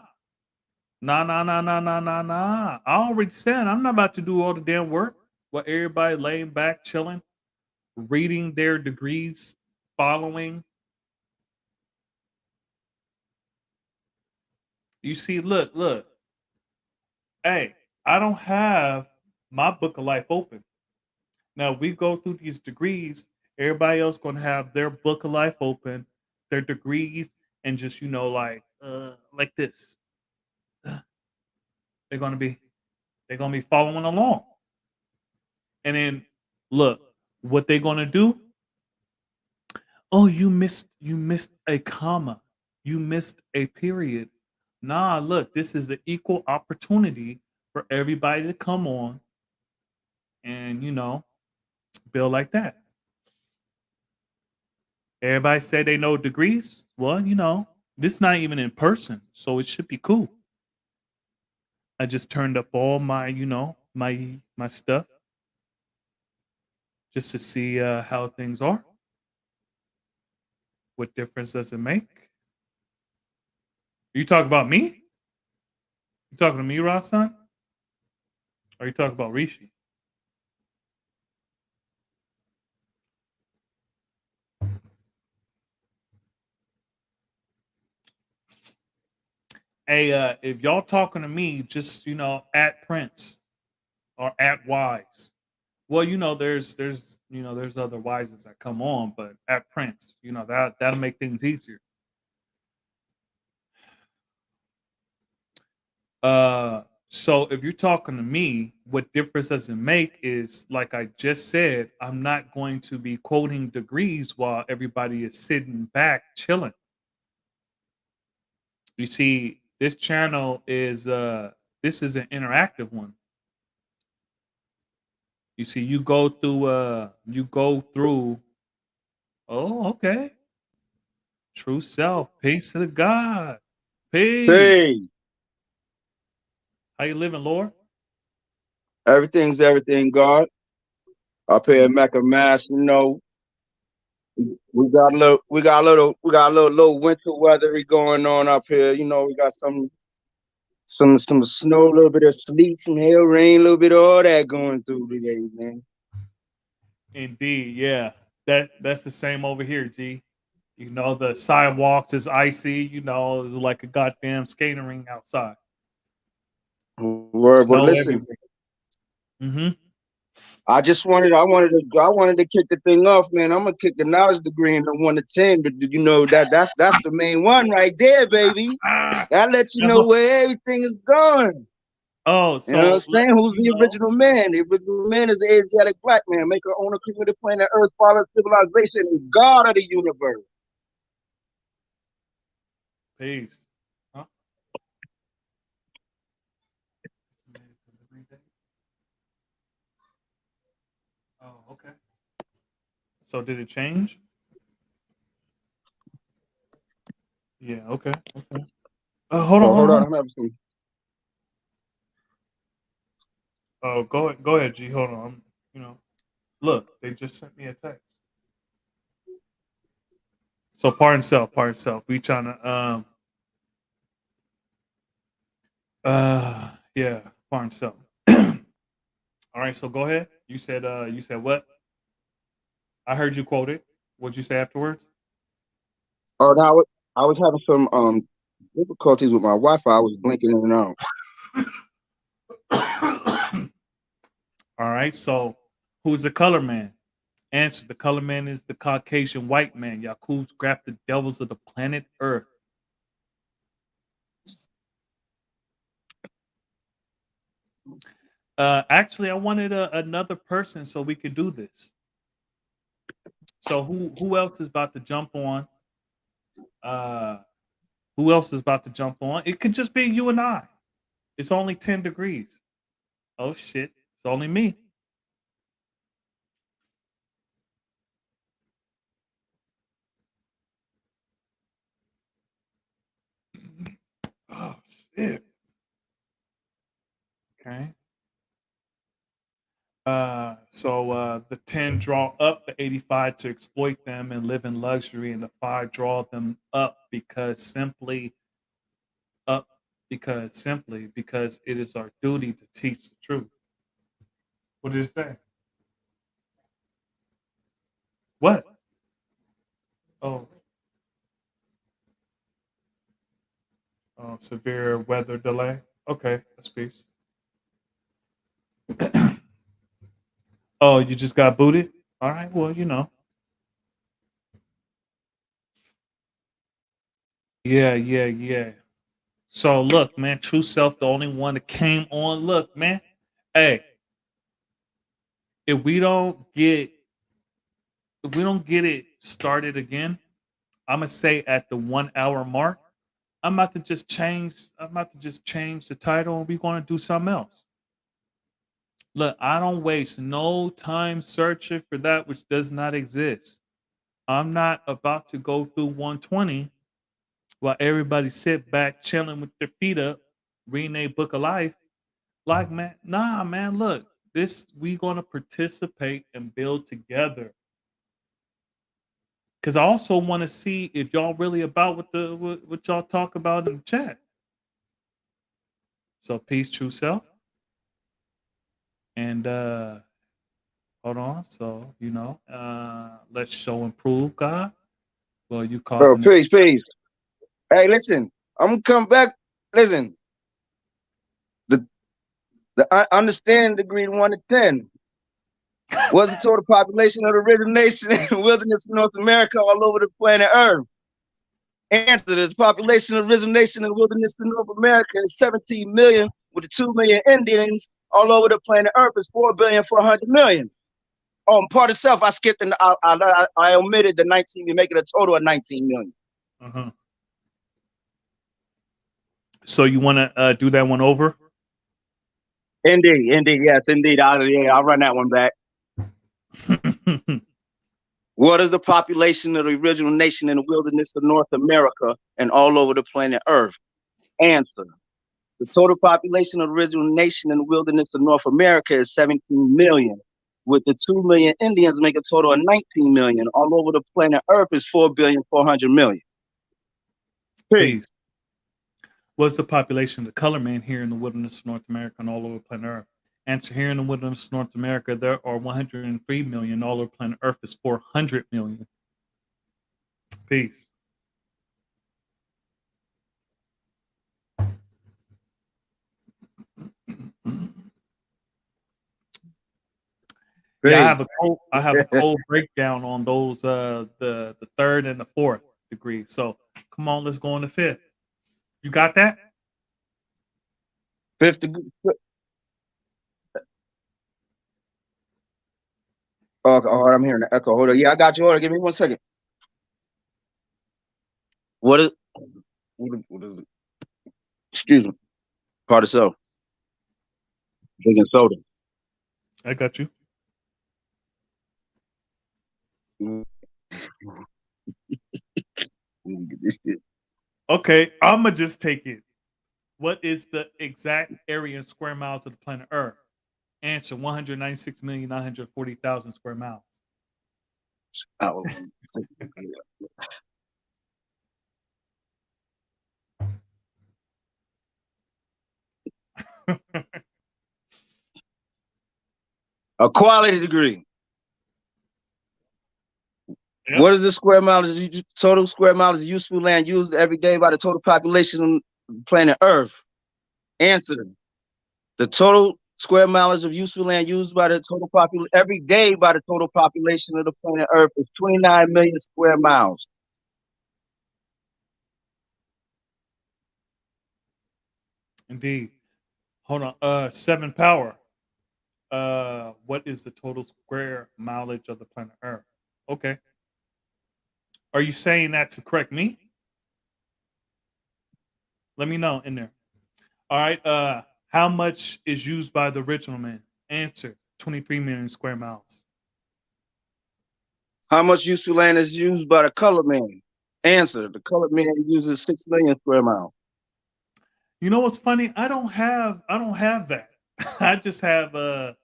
Nah, nah, nah, nah, nah, nah, nah. I already said I'm not about to do all the damn work. While everybody laying back, chilling, reading their degrees, following. You see, look. Hey, I don't have my book of life open. Now we go through these degrees. Everybody else gonna have their book of life open, their degrees, and just like this. They're gonna be they're gonna be following along. And then look, what they gonna do? Oh, you missed a comma. You missed a period. Nah, look, this is the equal opportunity for everybody to come on and build like that. Everybody say they know degrees. Well, this not even in person, so it should be cool. I just turned up all my, my stuff just to see how things are. What difference does it make? You talk about me? You talking to me, Rasan? Or you talking about Rishi? Hey, if y'all talking to me, just at Prince or at Wise. Well, there's other Wises that come on, but at Prince, that'll make things easier. So if you're talking to me, what difference does it make is like I just said, I'm not going to be quoting degrees while everybody is sitting back chilling. You see, this channel is this is an interactive one. You see, you go through. Oh, okay. True self. Peace to the God. Peace. Hey, How you living, Lord? everything's everything, God. Up here in Mecca, Mass, we got a little winter weather going on up here. We got some snow, a little bit of sleet, some hail, rain, a little bit of all that going through today, man. Indeed, yeah. That's the same over here, G. The sidewalks is icy, it's like a goddamn skating ring outside. Word, but Snow listen, everywhere. Hmm. I wanted to kick the thing off, man. I'm gonna kick the knowledge degree into 1 to 10, but that's the main one right there, baby. Ah, That lets you now know where everything is going. oh, You know what I'm so saying? Who's the original man? The original man is the Asiatic black man, maker, owner, king of the planet Earth, father of civilization, and God of the universe. peace. Huh? Oh, okay. So did it change? Yeah, okay. Okay. Hold on, Oh, hold on, hold hold on, on. I'm having some. Oh, go ahead, G. Hold on. Look, they just sent me a text. So pardon self, pardon self. We trying to yeah, pardon self. All right, so go ahead. You said what? I heard you quote it. What'd you say afterwards? Oh, now I was having some difficulties with my Wi-Fi. I was blinking in and out. All right, so who's the color man? Answer: the color man is the Caucasian white man. Yakub's grabbed the devils of the planet Earth. Actually, I wanted another person so we could do this. So who else is about to jump on? Uh, who else is about to jump on? It could just be you and I. It's only 10 degrees. Oh shit! It's only me. Oh shit! Okay. So the 10 draw up the 85 to exploit them and live in luxury, and the 5 draw them up because it is our duty to teach the truth. What did it say? What? Oh, severe weather delay. Okay, that's peace. Oh, you just got booted? All right, well. Yeah, yeah, yeah. So look, man, True Self, the only one that came on. Look, man. Hey, if we don't get if we don't get it started again, I'm gonna say at the 1 hour mark, I'm about to just change the title and we're gonna do something else. Look, I don't waste no time searching for that which does not exist. I'm not about to go through 120 while everybody sit back chilling with their feet up, reading a book of life. Like, man, nah, man, look, this we gonna participate and build together. Cause I also want to see if y'all really about what y'all talk about in the chat. So peace, true self. And hold on. So, let's show and prove God. Well, you Oh, causing it. peace, peace. Hey, listen, I'm gonna come back. listen. The understanding degree 1 to 10. What's the total population of the original nation and wilderness of North America all over the planet Earth? Answer: the population of the original nation and wilderness of North America is 17 million, with the 2 million Indians all over the planet Earth is 4,400,000,000. Part of self, I skipped and I omitted the 19 to make it a total of 19 million. Uh-huh. So you want to do that one over? Indeed, yes, indeed. I'll run that one back. What is the population of the original nation in the wilderness of North America and all over the planet Earth? Answer: the total population of the original nation in the wilderness of North America is 17 million, with the 2 million Indians make a total of 19 million. All over the planet Earth is 4,400,000,000. Peace. What's the population of the color man here in the wilderness of North America and all over planet Earth? Answer: here in the wilderness of North America, there are 103 million. All over planet Earth is 400 million. Peace. Yeah, I have a cold breakdown on those the third and the fourth degree. So come on, let's go on the fifth. You got that? Fifth degree. Oh, I'm hearing the echo. Hold on. Yeah, I got you. Hold on. Give me 1 second. What is it? Excuse me. Part of self. Drinking soda. I got you. Okay, I'ma just take it. What is the exact area in square miles of the planet Earth? Answer: 196,940,000 square miles. Oh. A quality degree. Yep. What is the square mileage? Total square mileage of useful land used every day by the total population on planet Earth? Answer: the total square mileage of useful land used by the total population every day by the total population of the planet Earth is 29 million square miles. Indeed. Hold on. 7 power. What is the total square mileage of the planet Earth? Okay. Are you saying that to correct me? Let me know in there. All right. How much is used by the original man? Answer: 23 million square miles. How much useful land is used by the colored man? Answer: the colored man uses 6 million square miles. You know what's funny? I don't have that. I just have the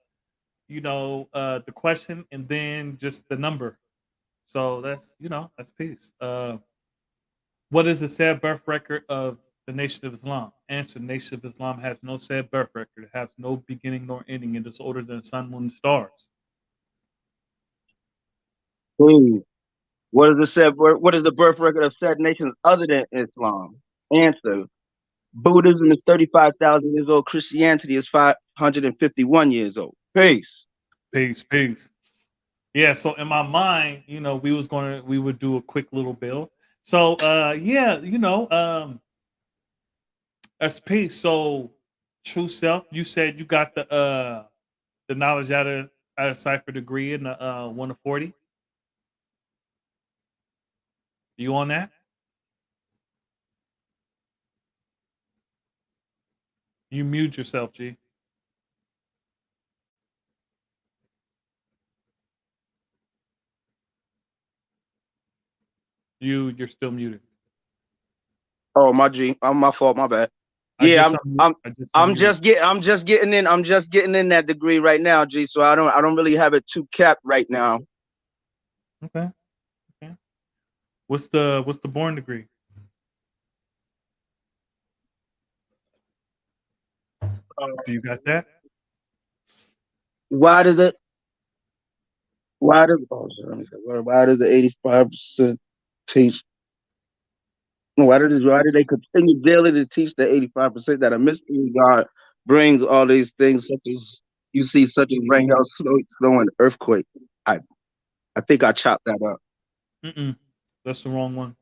question and then just the number. So that's peace. What is the said birth record of the Nation of Islam? Answer: Nation of Islam has no said birth record. It has no beginning nor ending. It is older than the sun, moon, and stars. Please. What is the birth record of said nations other than Islam? Answer: Buddhism is 35,000 years old. Christianity is 551 years old. Peace. Peace. Yeah, so in my mind, we would do a quick little build. So that's peace. So true self, you said you got the knowledge out of cipher degree in the 1 to 40. You on that? You mute yourself, G. You're still muted. Oh, my G. My fault. My bad. Yeah, I'm just getting in that degree right now, G. So I don't really have it too capped right now. Okay. What's the born degree? Do you got that? Why does the 85% teach? Why did they continue daily to teach the 85% that a mystery God brings all these things such as you see, such as rain, hail, snow, and earthquake? I I think I chopped that up. Mm-mm. That's the wrong one.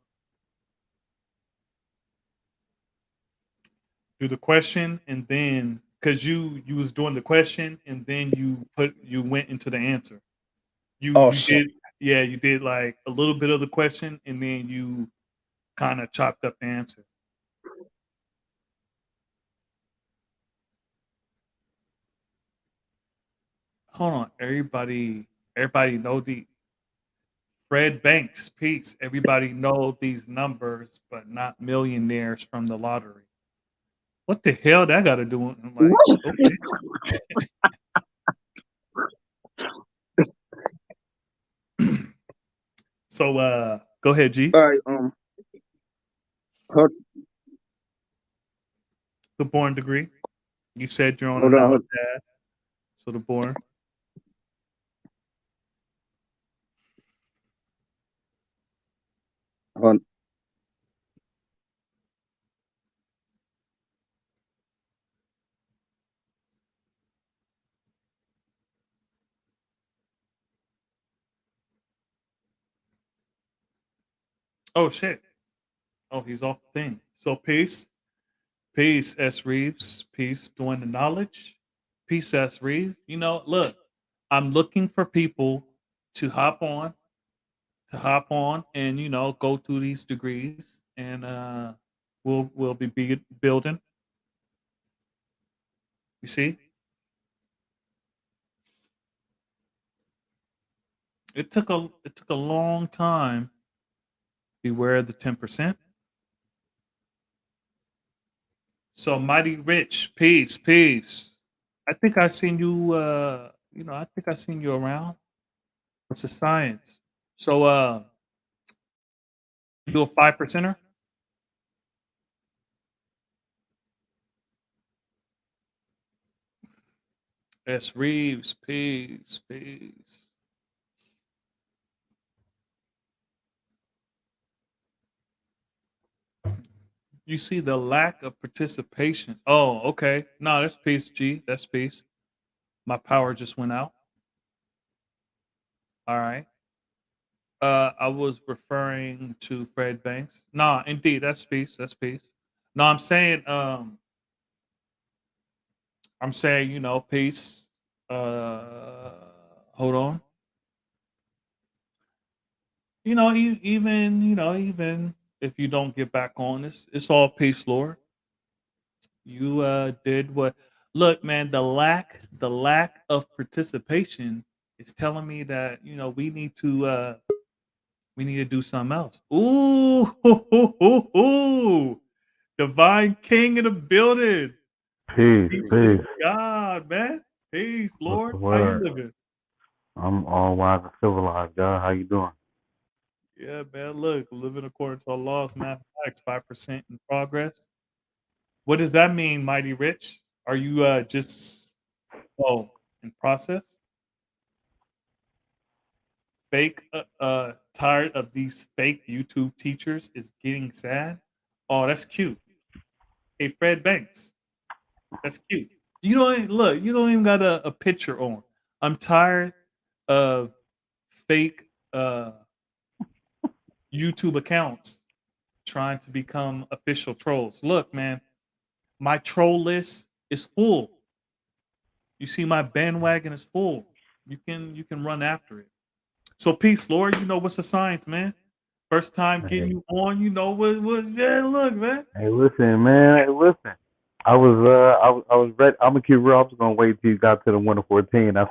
Do the question and then because you was doing the question and then you went into the answer. Oh You shit. did yeah, you did like a little bit of the question and then you kind of chopped up the answer. Hold on, everybody know the Fred Banks peace. Everybody know these numbers, but not millionaires from the lottery. What the hell that got to do with like okay. So go ahead, G. All right, hold, The born degree. You said you're on hold an on, hour hold, dad. So the born. hold. Oh shit. Oh, he's off the thing. So peace. Peace, S. Reeves. Peace, doing the knowledge. Peace, S. Reeves. You know, look, I'm looking for people to hop on and go through these degrees and we'll be building. You see, it took a long time. Beware the 10%. So mighty rich, peace. I think I seen you. I think I seen you around. What's the science? So you do a 5%er. S. Reeves, peace. You see the lack of participation. Oh, okay. No, that's peace, G. That's peace. My power just went out. All right. I was referring to Fred Banks. Nah, indeed, that's peace. That's peace. No, I'm saying, peace. Uh, hold on. Even if you don't get back on this, it's all peace, Lord. You did what? Look, man, the lack of participation is telling me that we need to do something else. Ooh, divine king in the building. Peace, Peace to the peace. God, man. Peace, What's Lord. the How you word? living? I'm all wise and civilized, God. How you doing? Yeah, man. Look, living according to laws, mathematics, 5% in progress. What does that mean, mighty rich? Are you just in process? Fake tired of these fake YouTube teachers is getting sad. Oh, that's cute. Hey, Fred Banks. That's cute. You don't look. You don't even got a picture on. I'm tired of fake YouTube accounts trying to become official trolls. Look, man, my troll list is full. You see, my bandwagon is full. You can run after it. So peace, Lord. What's the science, man? First time getting Hey, you on. What? Yeah, look, man. hey, listen, man. Hey, listen. I was ready. I'm gonna keep real. I was gonna wait till you got to the 1 to 14. I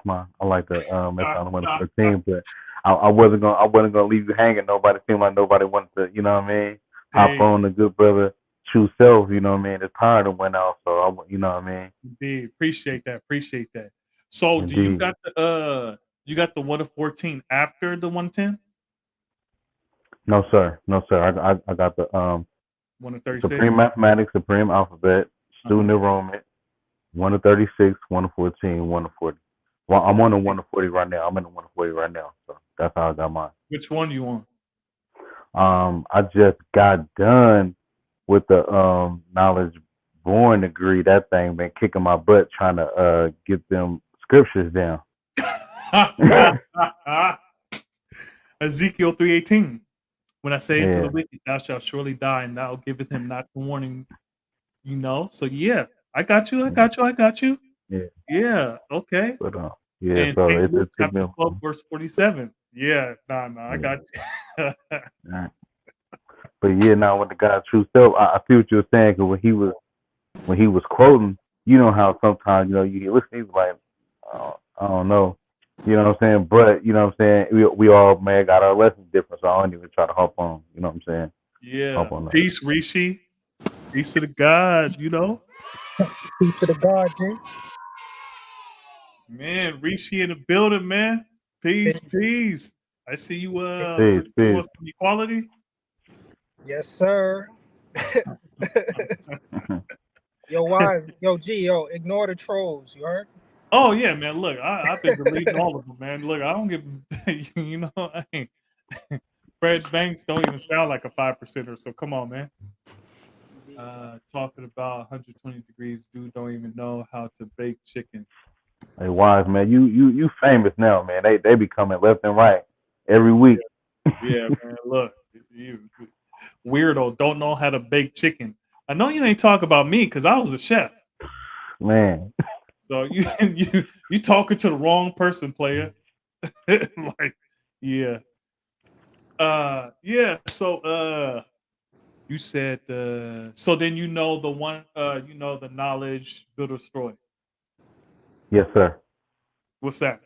like the mess on the 1 to 14, but I wasn't gonna leave you hanging. Nobody seemed like nobody wanted to, hop Hey, on the good brother true self. You know what I mean? The tire that went out, so you know what I mean? indeed. Appreciate that. Appreciate that. So, do you Indeed. got the 1 to 14 after the 110? No, sir. No, sir. I got the 1 to 36? Supreme Mathematics, Supreme Alphabet, Uh-huh. Student Enrollment, 1 to 36, 1 to 14, 1 to 40. Well, I'm on the 1 to 40 right now. I'm in the 1 to 40 right now. So that's how I got mine. Which one you want? I just got done. with the knowledge born degree, that thing been kicking my butt trying to get them scriptures down. Ezekiel 3:18. When I say to the Yeah, wicked, thou shalt surely die, and thou giveth him not the warning, you know. So yeah, I got you, I yeah, got you, I got you. yeah. Yeah, okay. But yeah, And so St. it Luke took me. chapter 12, verse 47. Yeah, nah, I Yeah, got you. right. But yeah, now when the God's true self, I see what you were saying. Cause when he was quoting, you know how sometimes you listen, he's like, I don't know, you know what I'm saying. But you know what I'm saying. We all man got our lessons different, so I don't even try to hop on. You know what I'm saying? Yeah. Hop on that. Peace, Rishi. Peace to the God, you know. Peace to the God, G. Man, Rishi in the building, man. Peace, Peace. peace. I see you Peace, you peace. want some equality. Yes, sir. Yo, why? Yo, G, yo, ignore the trolls. You heard? Oh yeah, man. Look, I've been deleting all of them, man. Look, I don't give you know, I ain't Fred Banks don't even sound like a 5%er, so come on, man. Talking about 120 degrees, dude don't even know how to bake chicken. Hey, Wise man, you famous now, man. They be coming left and right every week. Yeah, man. Look, you weirdo don't know how to bake chicken. I know you ain't talking about me because I was a chef. Man, So you you talking to the wrong person, player. Like, yeah. Yeah. So you said so then you know the one you know the knowledge build or destroy. yes, sir. What's that?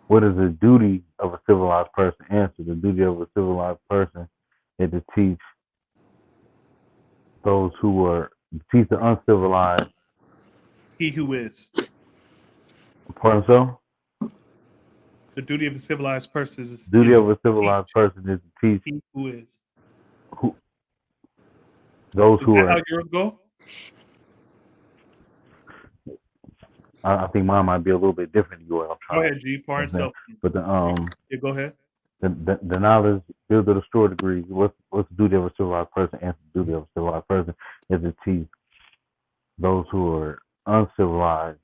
What is the duty of a civilized person? Answer: the duty of a civilized person is to teach those who are teach the uncivilized. He who is. Pardon, so? The duty of a civilized person is, Duty is of to a teach civilized person is to teach he who is. who, those Is who that how are. yours go? I think mine might be a little bit different than yours. I'm Go trying to ahead, G. Pardon understand. self. But Yeah, go ahead. the knowledge, build or destroy degrees. What's the duty of a civilized person? Answer: the duty of a civilized person is to teach those who are uncivilized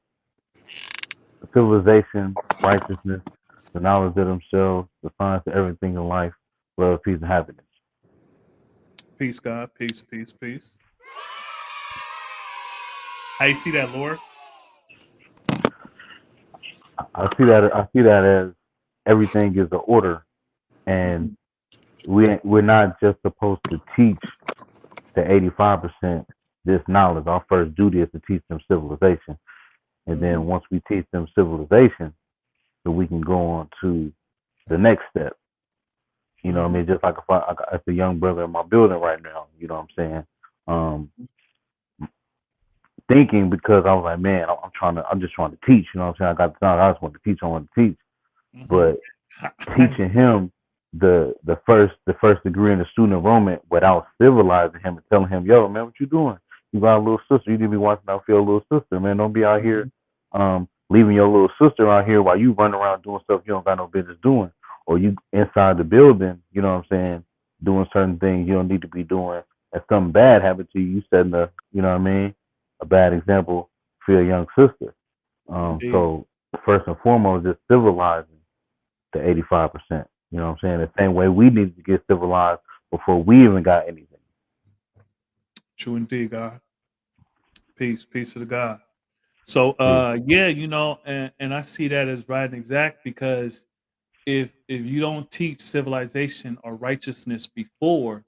civilization, righteousness, the knowledge of themselves, the science of everything in life, love, peace, and happiness. Peace, God. Peace, peace, peace. How you see that, Lord? I see that as everything is an order, and Mhm. we're not just supposed to teach the 85% this knowledge. Our first duty is to teach them civilization, and Mhm. then once we teach them civilization, then we can go on to the next step. You know what I Mhm. mean? Just like if a young brother in my building right now, you know what I'm saying? Um, thinking because I was like, man, I'm just trying to teach. You know what I'm saying? I got the knowledge. I just want to teach. I want to teach. Mhm. But teaching him the first degree in the student enrollment without civilizing him and telling him, yo, man, what you doing? You got a little sister. You need to be watching out for your little sister, man. Don't be out here Mhm. leaving your little sister out here while you run around doing stuff you don't got no business doing. Or you inside the building, you know what I'm saying, doing certain things you don't need to be doing. And something bad happened to you, you setting you know what I mean, a bad example for your young sister. Indeed. So first and foremost, just civilizing the 85%. You know what I'm saying? The same way we needed to get civilized before we even got anything. True indeed, God. Peace. Peace to the God. So Peace. yeah, you know, and I see that as right and exact because if you don't teach civilization or righteousness before,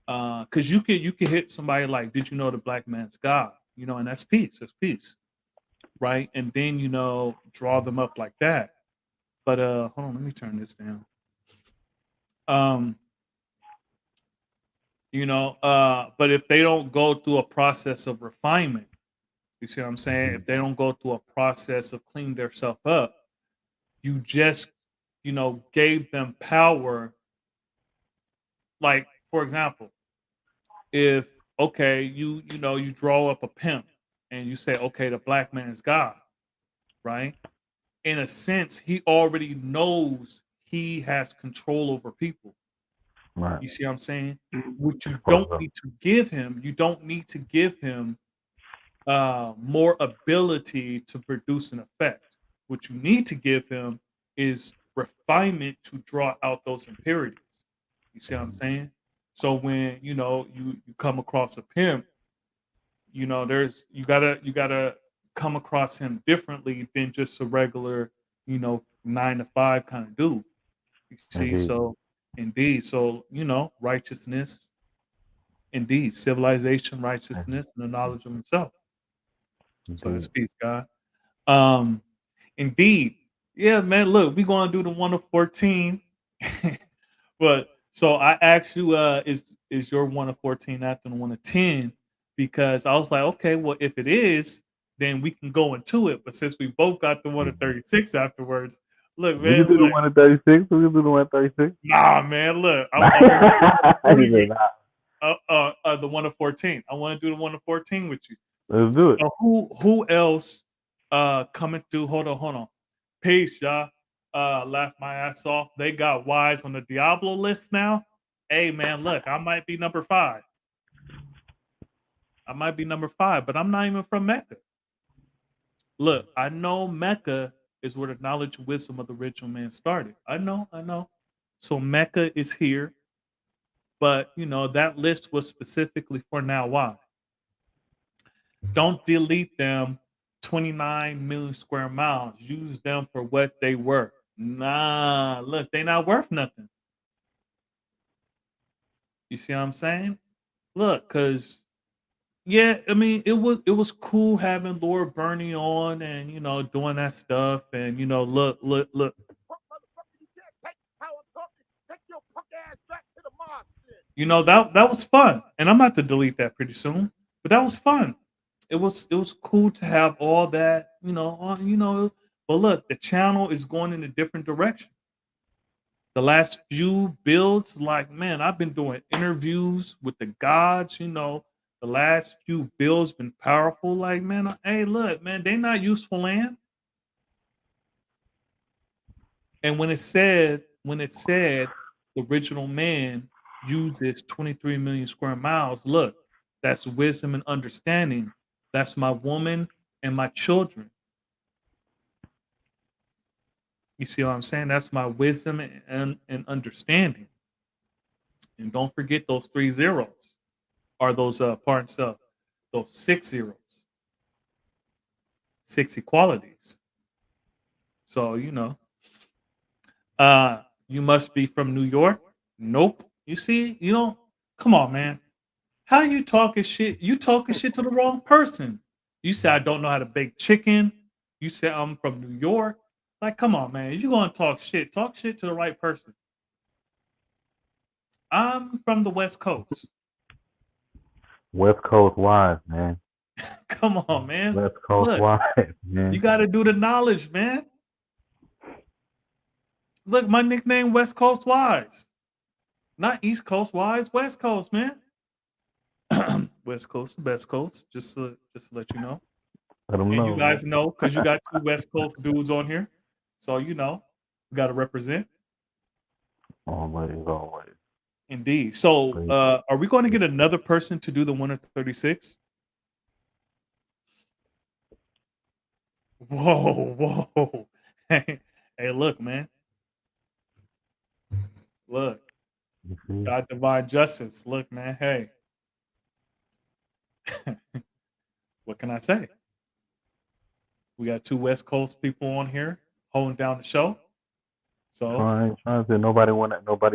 because you could hit somebody like, did you know the black man's God? You know, and that's peace. That's peace. Right. And then, you know, draw them up like that. But hold on, let me turn this down. Um, you know, but if they don't go through a process of refinement, you see what I'm saying? If they don't go through a process of cleaning themselves up, you just, you know, gave them power. Like, for example, if okay, you know, you draw up a pimp and you say, okay, the black man is God, right? In a sense, he already knows he has control over people. Right. You see what I'm saying? What you For don't sure. need to give him, you don't need to give him more ability to produce an effect. What you need to give him is refinement to draw out those impurities. You see what I'm Mhm. saying? So when you come across a pimp, there's you gotta come across him differently than just a regular, 9 to 5 kind of dude. You see, Indeed. so indeed, so righteousness, indeed, civilization, Mhm. righteousness, and the knowledge of himself. So that's Indeed. peace, God. Um, indeed. Yeah, man. Look, we gonna do the 1 of 14. But so I asked you, is your 1 of 14 after the 1 of 10? Because I was like, okay, well, if it is, then we can go into it. But since we both got the 1 of 36 afterwards, look, We can man, do the look, 1 of 36. We can do the 1 of 36. nah, man, look, I want to He agree said, with nah, the 1 of 14. I want to do the 1 of 14 with you. let's do it. So who else coming through? Hold on. Peace, y'all. Laugh my ass off. They got Wise on the Diablo list now. Hey man, look, I might be number 5. I might be number 5, but I'm not even from Mecca. Look, I know Mecca is where the knowledge and wisdom of the original man started. I know. So Mecca is here, but that list was specifically for now. Why? Don't delete them 29 million square miles. Use them for what they worth. Nah, look, they not worth nothing. You see what I'm saying? Look, cause yeah, I mean it was cool having Lord Bernie on and doing that stuff and look. That was fun. And I'm about to delete that pretty soon. But that was fun. It was cool to have all that, but look, the channel is going in a different direction. The last few builds, like man, I've been doing interviews with the gods, the last few builds been powerful. Like, man, hey, look, man, they not useful land. And when it said the original man uses 23 million square miles, look, that's wisdom and understanding. That's my woman and my children. You see what I'm saying? That's my wisdom and understanding. And don't forget those 3 zeros are those parts of those 6 zeros, 6 equalities. So, you must be from New York. Nope. You see, come on, man. How you talking shit? You talking shit to the wrong person. You say I don't know how to bake chicken. You say I'm from New York. Like, come on, man. If you gonna talk shit to the right person. I'm from the West Coast. West Coast wise, man. Come on, man. West Coast Look, wise, you man. got to do the knowledge, man. Look, my nickname West Coast Wise, not East Coast Wise. West Coast, man. West Coast, best coast. Just to let you know, Let them and you know, guys know because you got 2 West Coast dudes on here, so we got to represent. man. Always, always. Indeed. So, Please. are we going to get another person to do the 1 of 36? Whoa. Hey, look, man. Look, You see? God divine justice. Look, man. Hey, what can I say? We got 2 West Coast people on here holding down the show. So Trying to nobody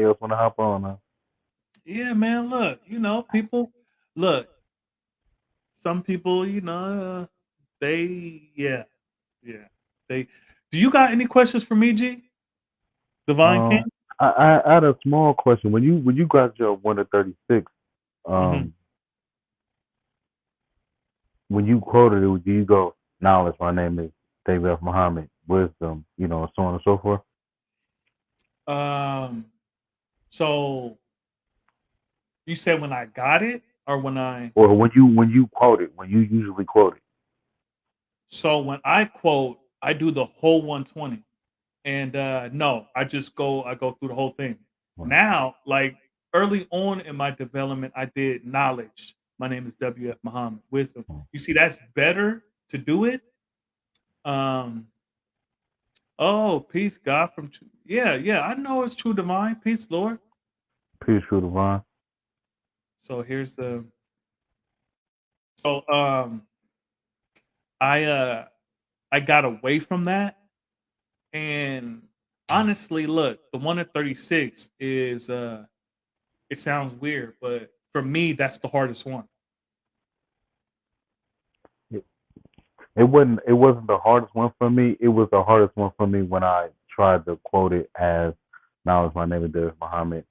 else wanna hop on, huh? yeah, man. Look, people. Look, some people, they, yeah. They. Do you got any questions for me, G? Divine King? Um, I had a small question. When you got your 1 of 36, Hmm. um, when you quoted it, do you go knowledge? My name is David F. Muhammad. Wisdom, so on and so forth. Um. So you said when I got it, or when I? Or when you quote it, when you usually quote it. So when I quote, I do the whole 120. And no, I go through the whole thing. Right. Now, like early on in my development, I did knowledge. My name is WF Muhammad. Wisdom. You see, that's better to do it. Um, oh, peace, God from yeah, I know it's true divine. Peace, Lord. Peace, true divine. So here's the so I I got away from that, and honestly, look, the one at 36 is it sounds weird, but for me that's the hardest one. It wasn't the hardest one for me. It was the hardest one for me when I tried to quote it as now is my name is Muhammad,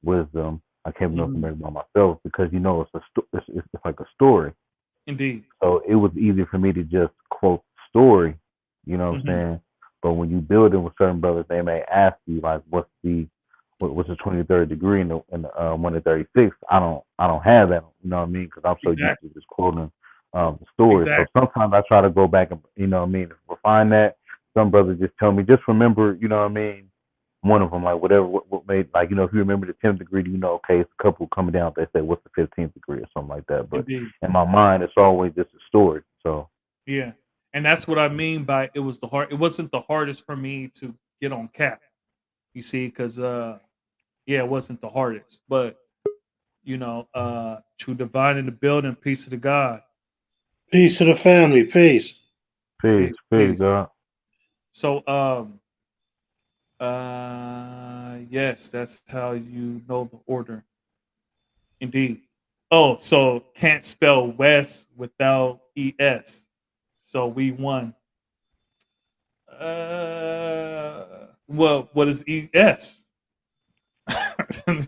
wisdom. I came to North Mhm. America by myself because it's like a story. Indeed. So it was easy for me to just quote story, you know what I'm Mhm. saying? But when you build it with certain brothers, they may ask you like, what's the 23rd degree in the 1 to 36? I don't have that, you know what I mean? Because I'm so used Exactly. to just quoting the story. So Exactly. sometimes I try to go back and you know what I mean, refine that. Some brothers just tell me, just remember, you know what I mean. One of them, like whatever, what made, like if you remember the 10th degree, okay, it's a couple coming down. They say, what's the 15th degree or something like that. But Indeed. in my mind, it's always just a story. So Yeah. And that's what I mean by it was the hard it wasn't the hardest for me to get on cap. You see, because yeah, it wasn't the hardest. But true divine in the building, peace of the God. Peace to the family. Peace. peace, Peace, peace, peace. God. So yes, that's how you know the order. Indeed. Oh, so can't spell West without ES. So we won. Well, what is ES?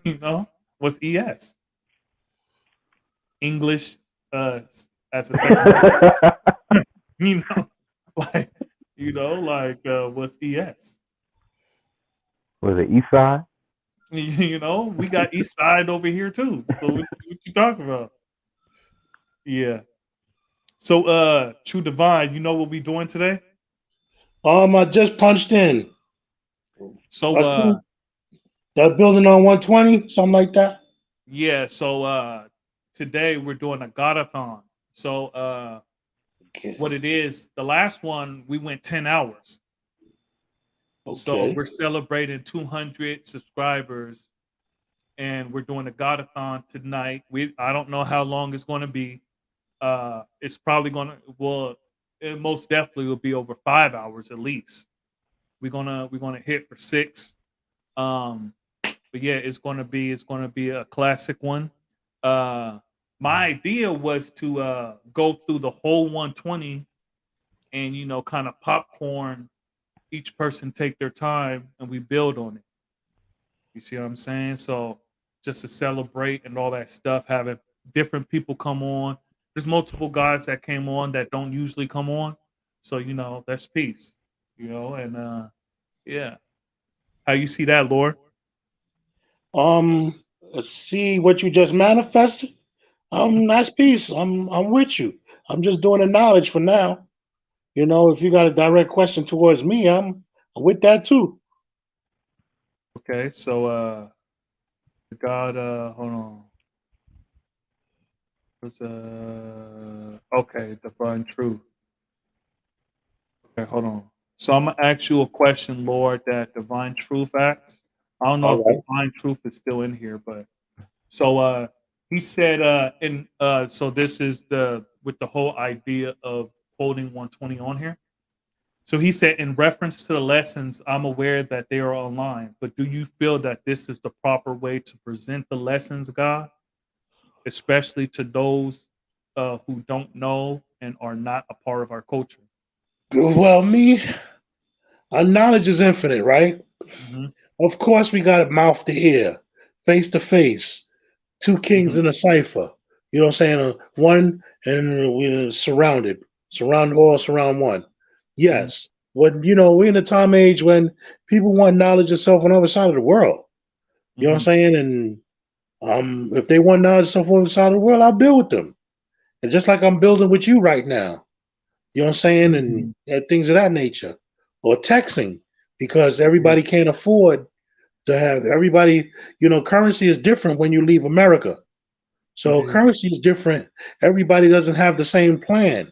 you know, what's ES? English as a second language. you know, like what's ES? Was it East Side? We got East Side over here too. So what you talking about? Yeah. So True Divine, you know what we doing today? I just punched in. So I think that building on 120, something like that. yeah, so today we're doing a Godathon. So Okay. what it is, the last one we went 10 hours. So Okay. we're celebrating 200 subscribers and we're doing a Godathon tonight. I don't know how long it's going to be. It's probably going to it most definitely will be over 5 hours at least. We're gonna hit for 6. Um, but yeah, it's gonna be a classic one. Uh, my idea was to go through the whole 120 and kind of popcorn. Each person take their time and we build on it. You see what I'm saying? So just to celebrate and all that stuff, having different people come on. There's multiple guys that came on that don't usually come on. So, that's peace. And yeah. How you see that, Lord? Um, see what you just manifested. Nice piece. I'm with you. I'm just doing the knowledge for now. If you got a direct question towards me, I'm with that too. Okay, so God hold on. Was okay, divine truth. Okay, hold on. So I'm gonna ask you a question, Lord, that divine truth asks. I don't know All if right. divine truth is still in here, but so he said in so this is the with the whole idea of quoting 120 on here. So he said, in reference to the lessons, I'm aware that they are online, but do you feel that this is the proper way to present the lessons, God, especially to those who don't know and are not a part of our culture? Well, our knowledge is infinite, right? Hmm. Of course, we got it mouth to ear, face to face, two kings Hmm. in a cipher. You know what I'm saying? One and we're surrounded all, surround one. Hmm. Yes. When we're in a time age when people want knowledge of self on the other side of the world. You know what Hmm. I'm saying? And if they want knowledge of self on the other side of the world, I'll build with them. And just like I'm building with you right now. You know what I'm saying? And Hmm. things of that nature. Or texting, because Yeah. everybody can't afford to have everybody, currency is different when you leave America. So Indeed. currency is different. Everybody doesn't have the same plan.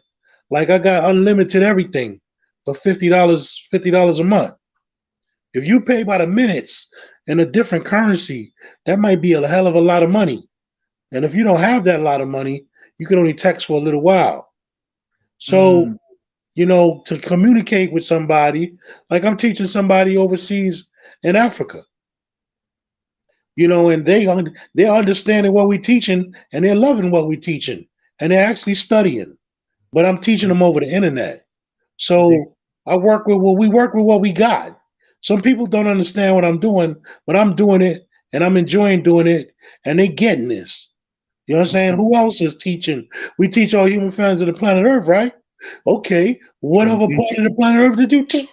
Like I got unlimited everything for $50 a month. If you pay by the minutes in a different currency, that might be a hell of a lot of money. And if you don't have that lot of money, you can only text for a little while. So, Mm, to communicate with somebody, like I'm teaching somebody overseas in Africa, and they're understanding what we're teaching and they're loving what we're teaching and they're actually studying. But I'm teaching mm, them over the internet. indeed. So we work with what we got. Some people don't understand what I'm doing, but I'm doing it and I'm enjoying doing it and they getting this. You know what I'm saying? Who else is teaching? We teach all human fans of the planet Earth, right? Okay, what Sure other indeed. part of the planet Earth did you teach?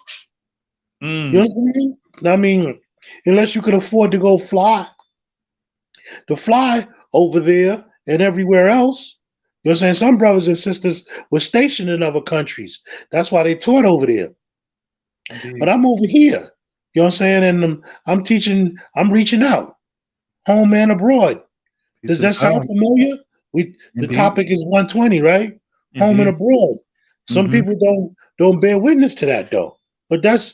You know Mm, what I'm saying? I mean, unless you could afford to fly over there and everywhere else. You know what I'm saying? Some brothers and sisters were stationed in other countries. That's why they taught over there. But indeed. I'm over here. You know what I'm saying? And I'm teaching, I'm reaching out, home and abroad. Peace Does to the that sound God. familiar? The Indeed. topic is 120, right? Home and Indeed. abroad. Some Hmm. people don't bear witness to that though. But that's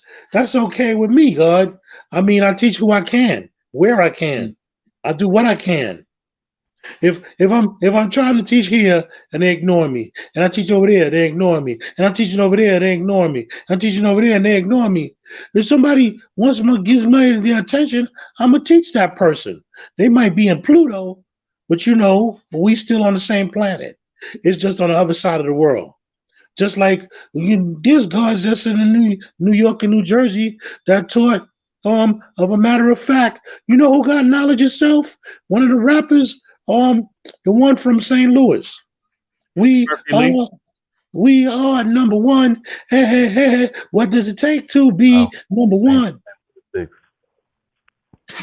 okay with me, God. I mean, I teach who I can, where I can. I do what I can. If I'm trying to teach here and they ignore me, and I teach over there, they ignore me, and I'm teaching over there, they ignore me, I'm teaching over there, and they ignore me. If somebody wants me gives me their attention, I'm gonna teach that person. They might be in Pluto, but we still on the same planet. It's just on the other side of the world. Just like there's gods just in the New York and New Jersey that taught of a matter of fact. You know who got knowledge itself? One of the rappers, the one from St. Louis. We Murphy are Lee. we are number one. Hey, hey, hey, hey. What does it take to Oh, be number man, one? 6.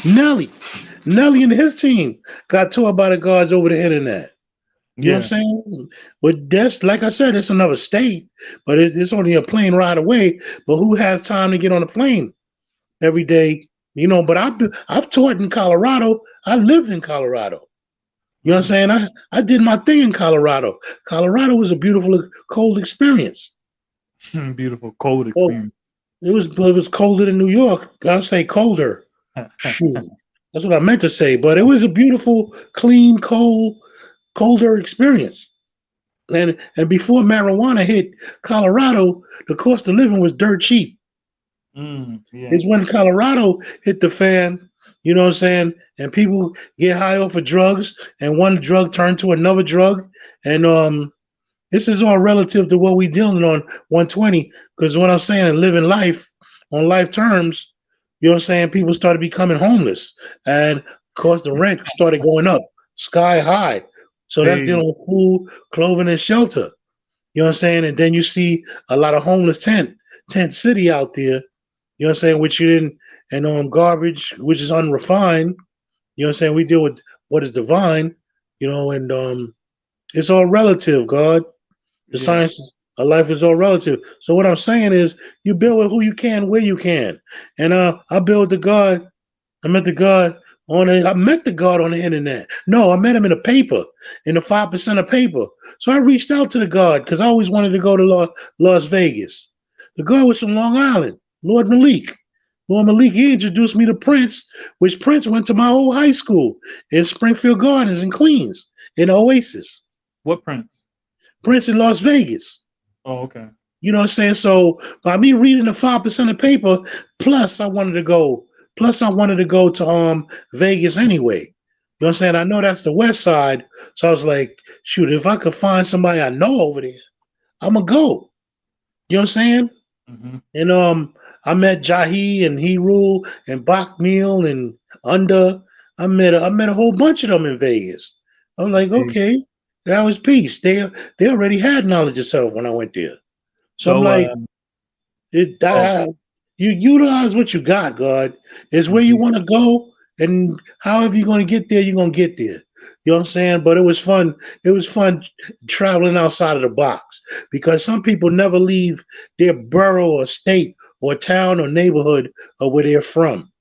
Nelly. Nelly and his team got taught by the gods over the internet. You know what Yeah. I'm saying? But that's like I said, it's another state, but it's only a plane ride away. But who has time to get on a plane every day? But I've taught in Colorado. I lived in Colorado. You know what I'm saying? I did my thing in Colorado. Colorado was a beautiful cold experience. Mm. Beautiful cold Well, experience. it was colder than New York. I'll say colder. Shoot. That's what I meant to say. But it was a beautiful, clean, colder experience. And before marijuana hit Colorado, the cost of living was dirt cheap. Yeah. It's when Colorado hit the fan, you know what I'm saying, and people get high off of drugs, and one drug turned to another drug, and this is all relative to what we dealing on 120. Because what I'm saying, living life on life terms, you know what I'm saying, people started becoming homeless, and cost of rent started going up sky high. So that's Hey. dealing with food, clothing, and shelter. You know what I'm saying? And then you see a lot of homeless tent city out there. You know what I'm saying? Which you didn't, and garbage, which is unrefined. You know what I'm saying? We deal with what is divine. And it's all relative. God, the Yeah. science of life is all relative. So what I'm saying is, you build with who you can, where you can. And I build the God. I met the God I met the God on the internet. No, I met him in a paper, in the 5% of paper. So I reached out to the God because I always wanted to go to Las Vegas. The God was from Long Island, Lord Malik. Lord Malik, he introduced me to Prince, which Prince went to my old high school in Springfield Gardens in Queens, in Oasis. What prince? Prince in Las Vegas. Oh, okay. You know what I'm saying? So by me reading the 5% of paper, plus I wanted to go, to Vegas anyway. You know what I'm saying? I know that's the west side. So I was like, shoot, if I could find somebody I know over there, I'ma go. You know what I'm saying? Hmm. And I met Jahi and Rule and Bachmiel and Under. I met a whole bunch of them in Vegas. I was like, Indeed. okay, that was peace. They already had knowledge of self when I went there. So I'm So, like, oh, you utilize what you got, God. It's where you indeed. want to go, and however you're going to get there, you're going to get there. You know what I'm saying? But it was fun. It was fun traveling outside of the box because some people never leave their borough or state or town or neighborhood or where they're from.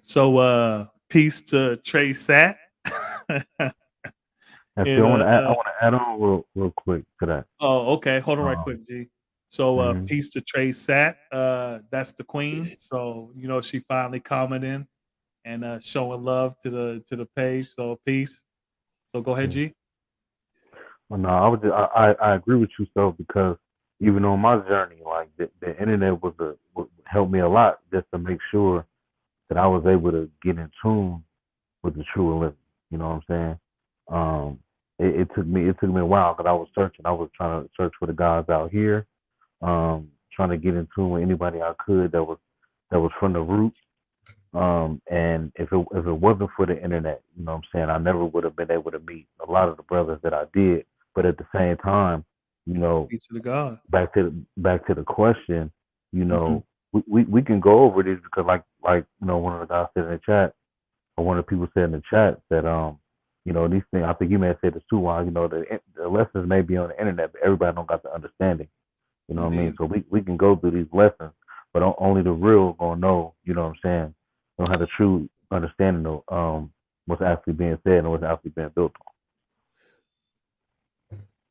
So peace to Trey Sat. And see, and I want to add on real quick to that. Oh, okay. Hold on right Um, quick, G. So mhm. peace to Trey Sat. That's the queen. So, she finally commenting and showing love to the page. So peace. So go ahead, Yeah. G. Well, no, I would I agree with you, so because even on my journey, like the internet helped me a lot just to make sure that I was able to get in tune with the true religion. You know what I'm saying? Um, it took me a while because I was searching. I was trying to search for the gods out here, trying to get in tune with anybody I could that was from the root. And if it wasn't for the internet, you know what I'm saying, I never would have been able to meet a lot of the brothers that I did. But at the same time, you know, Peace to the God. back to the question, you Hmm. know, we can go over this because one of the guys said in the chat, or one of the people said in the chat that these things, I think you may have said this too, while the lessons may be on the internet, but everybody don't got the understanding. You know what I mean? Indeed. So we can go through these lessons, but only the real gonna know, you know what I'm saying, know how the true understanding of what's actually being said and what's actually being built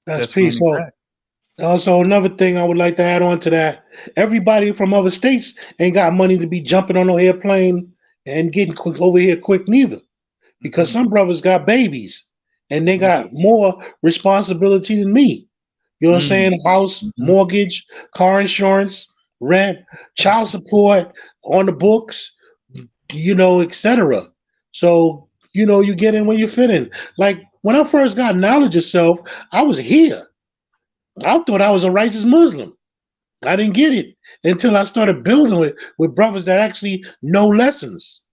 That's That's peace. many So facts. also another thing I would like to add on to that: everybody from other states ain't got money to be jumping on an airplane and getting quick over here quick neither, because Hmm. some brothers got babies and they got Indeed. more responsibility than me. You know what I'm Mm. saying? House, Hmm. mortgage, car insurance, rent, child support on the books, etc. So, you get in where you fit in. Like when I first got knowledge of self, I was here. I thought I was a righteous Muslim. I didn't get it until I started building with brothers that actually know lessons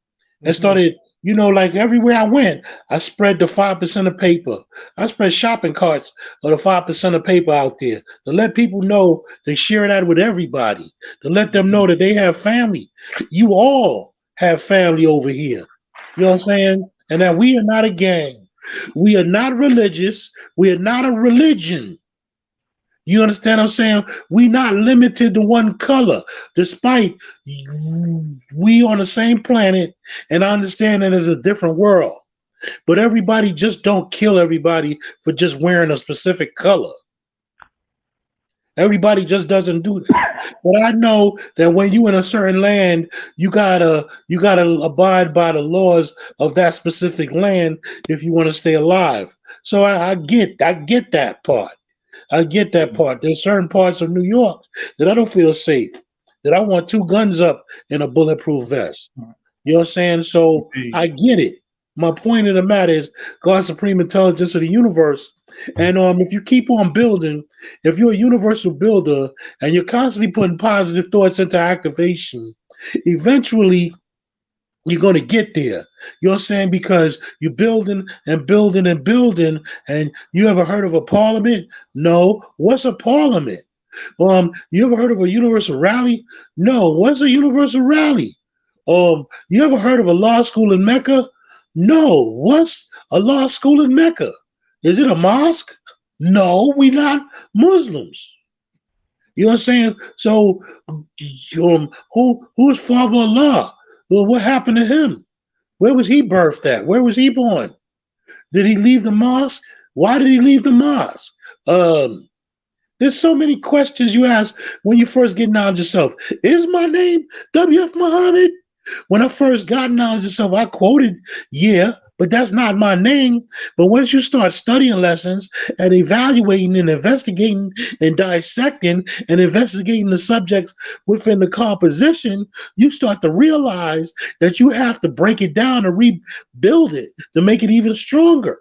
and Hmm. started, like everywhere I went, I spread the 5% of paper. I spread shopping carts of the 5% of paper out there to let people know, to share that with everybody, to let them Hmm. know that they have family. You all have family over here. You know what I'm saying? And that we are not a gang. We are not religious. We are not a religion. You understand what I'm saying? We not limited to one color, despite we on the same planet, and I understand that it's a different world. But everybody just don't kill everybody for just wearing a specific color. Everybody just doesn't do that. But I know that when you in a certain land, you gotta abide by the laws of that specific land if you want to stay alive. So I get that part. I get that Yeah. part. There's certain parts of New York that I don't feel safe, that I want two guns up in a bulletproof vest. You know what I'm saying? So Indeed. I get it. My point of the matter is God's supreme intelligence of the universe. And if you keep on building, if you're a universal builder and you're constantly putting positive thoughts into activation, eventually you're going to get there. You know what I'm saying? Because you're building and building and building. And you ever heard of a parliament? No. What's a parliament? You ever heard of a universal rally? No. What's a universal rally? You ever heard of a law school in Mecca? No. What's a law school in Mecca? Is it a mosque? No, we not Muslims. You know what I'm saying? So, who is Father Allah? Well, what happened to him? Where was he birthed at? Where was he born? Did he leave the mosque? Why did he leave the mosque? Um, there's so many questions you ask when you first get knowledge of yourself. Is my name W.F. Muhammad? When I first got knowledge of self, I quoted, yeah, but that's not my name. But once you start studying lessons and evaluating and investigating and dissecting and investigating the subjects within the composition, you start to realize that you have to break it down and rebuild it to make it even stronger.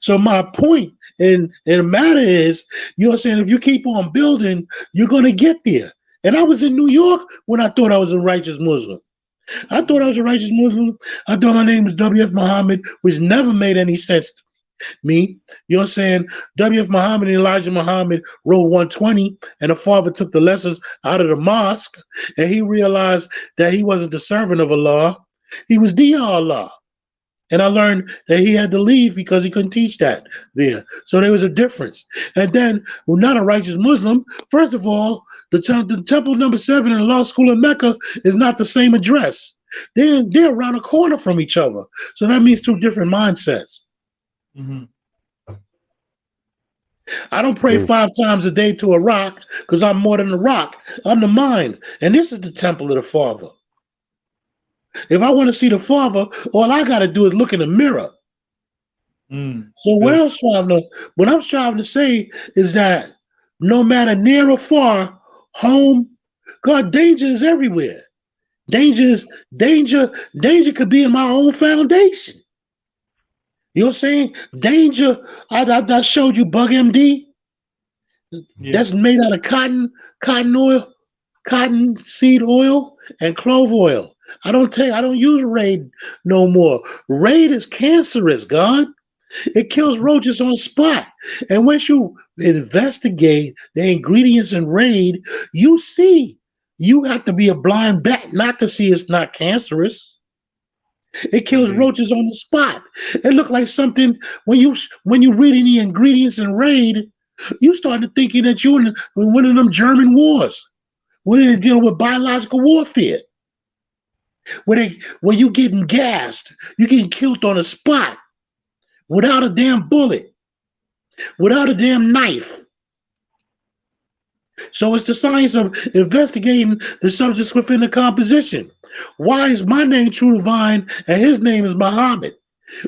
So my point in the matter is, you know what I'm saying, if you keep on building, you're gonna get there. And I was in New York when I thought I was a righteous Muslim. I thought I was a righteous Muslim. I thought my name was W.F. Muhammad, which never made any sense to me. You know what I'm saying? W.F. Muhammad and Elijah Muhammad wrote 120, and the father took the lessons out of the mosque, and he realized that he wasn't the servant of Allah. He was the Allah. And I learned that he had to leave because he couldn't teach that there. So there was a difference. And then, well, not a righteous Muslim. First of all, the temple number 7 in the law school in Mecca is not the same address. they're around a corner from each other. So that means two different mindsets. Mm-hmm. I don't pray 5 times a day to a rock because I'm more than a rock. I'm the mind. And this is the temple of the Father. If I want to see the Father, all I got to do is look in the mirror. So what I'm striving to say is that no matter near or far, home, God, danger is everywhere. Danger could be in my own foundation. You know what I'm saying? Danger, I showed you Bug MD. Yeah. That's made out of cotton oil, cotton seed oil, and clove oil. I don't use Raid no more. Raid is cancerous, God. It kills roaches on spot. And once you investigate the ingredients in Raid, you see you have to be a blind bat not to see it's not cancerous. It kills Indeed. roaches on the spot. It looked like something when you read the ingredients in Raid, you started thinking that you're in one of them German wars, where they're dealing with biological warfare, where you getting gassed, you getting killed on the spot without a damn bullet, without a damn knife. So it's the science of investigating the subjects within the composition. Why is my name True Divine and his name is Muhammad?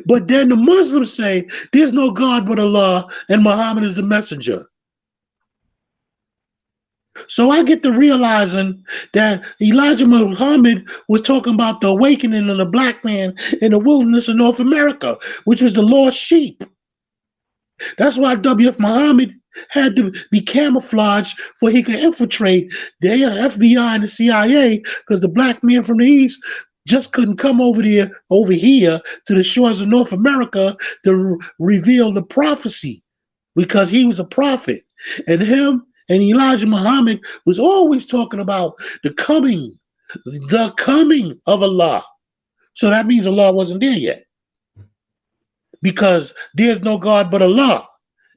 But then the Muslims say there's no God but Allah and Muhammad is the messenger. So I get to realizing that Elijah Muhammad was talking about the awakening of the black man in the wilderness of North America, which was the lost sheep. That's why W.F. Muhammad had to be camouflaged so he could infiltrate the FBI and the CIA, because the black men from the East just couldn't come over here to the shores of North America to reveal the prophecy, because he was a prophet. And him and Elijah Muhammad was always talking about the coming of Allah. So that means Allah wasn't there yet, because there's no God but Allah.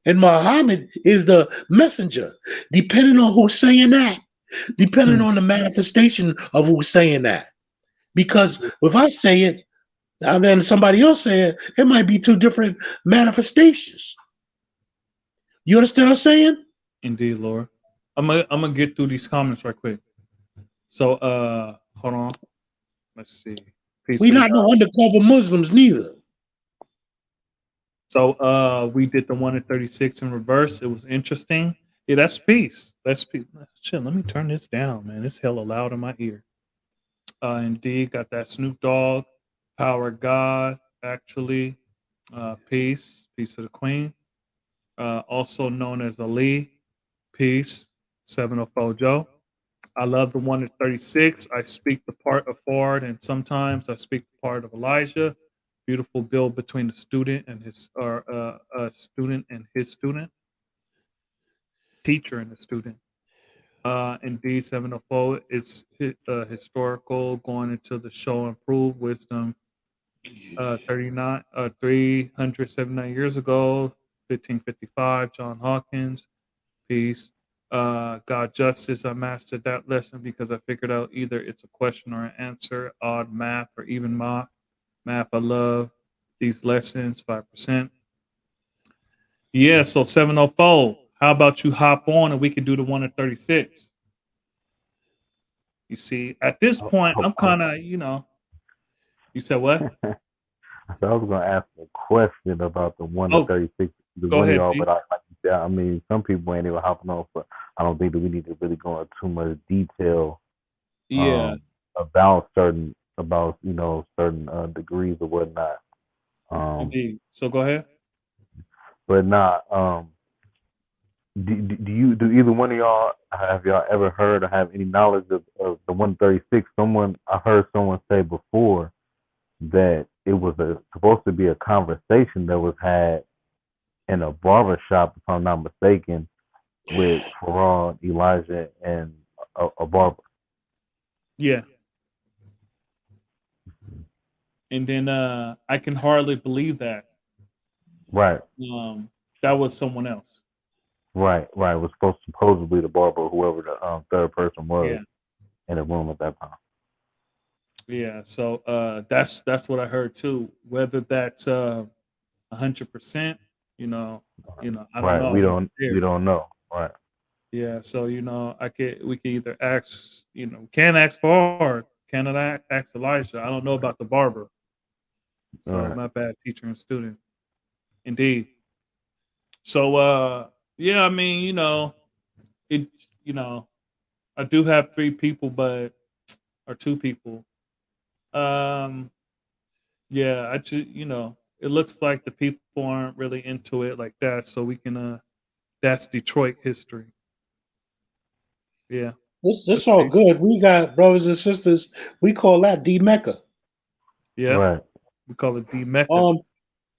And Muhammad is the messenger. Depending on who's saying that, depending on the manifestation of who's saying that. Because if I say it, and then somebody else say it, it might be two different manifestations. You understand what I'm saying? Indeed, Lord. I'm gonna get through these comments right quick. So hold on. Let's see. Peace We to the not no God. undercover Muslims neither. So we did the 1 at 36 in reverse. It was interesting. Yeah, that's peace. That's peace. Shit, let me turn this down, man. It's hella loud in my ear. Indeed, got that Snoop Dogg, Power of God, actually. Peace. Peace to the Queen. Also known as Ali. Peace. 704 Joe. I love the 1 at 36. I speak the part of Fard, and sometimes I speak the part of Elijah. Beautiful build between the student and his, or student and his student, teacher and the student. Indeed, 704 is historical, going into the show and prove wisdom. 379 years ago, 1555, John Hawkins. Peace. God justice. I mastered that lesson because I figured out either it's a question or an answer, odd math or even math. Math, I love these lessons, 5%. Yeah, so 704. How about you hop on and we can do the 1 at 36? You see, at this point, I'm kind of, you said what? So I was gonna ask a question about the 1 to Oh, 36. The go one of ahead, y'all, D. but I mean, some people ain't even hopping on. But I don't think that we need to really go into too much detail Yeah, about certain degrees or whatnot. indeed. So go ahead. But not. Do either one of y'all have y'all ever heard or have any knowledge of the 136? I heard someone say before that it was supposed to be a conversation that was had in a barber shop, if I'm not mistaken, with Farad, Elijah, and a barber. Yeah. And then I can hardly believe that. Right, That was someone else. right. It was supposedly the barber, whoever the third person was Yeah. in the room at that time. Yeah, so that's what I heard too. Whether that's 100%, I don't Right. know. I wasn't We there. don't know. Right. Yeah, so we can either ask, can ask for, cannot ask Elijah. I don't know about the barber. So Right. my bad, teacher and student. Indeed. So yeah, I mean, it you know, I do have three people, but or two people. Um yeah, it looks like the people aren't really into it like that, so we can that's Detroit history. Yeah. This Let's all see. good. We got brothers and sisters. We call that D Mecca. Yeah. Right. We call it D Mecca. Um,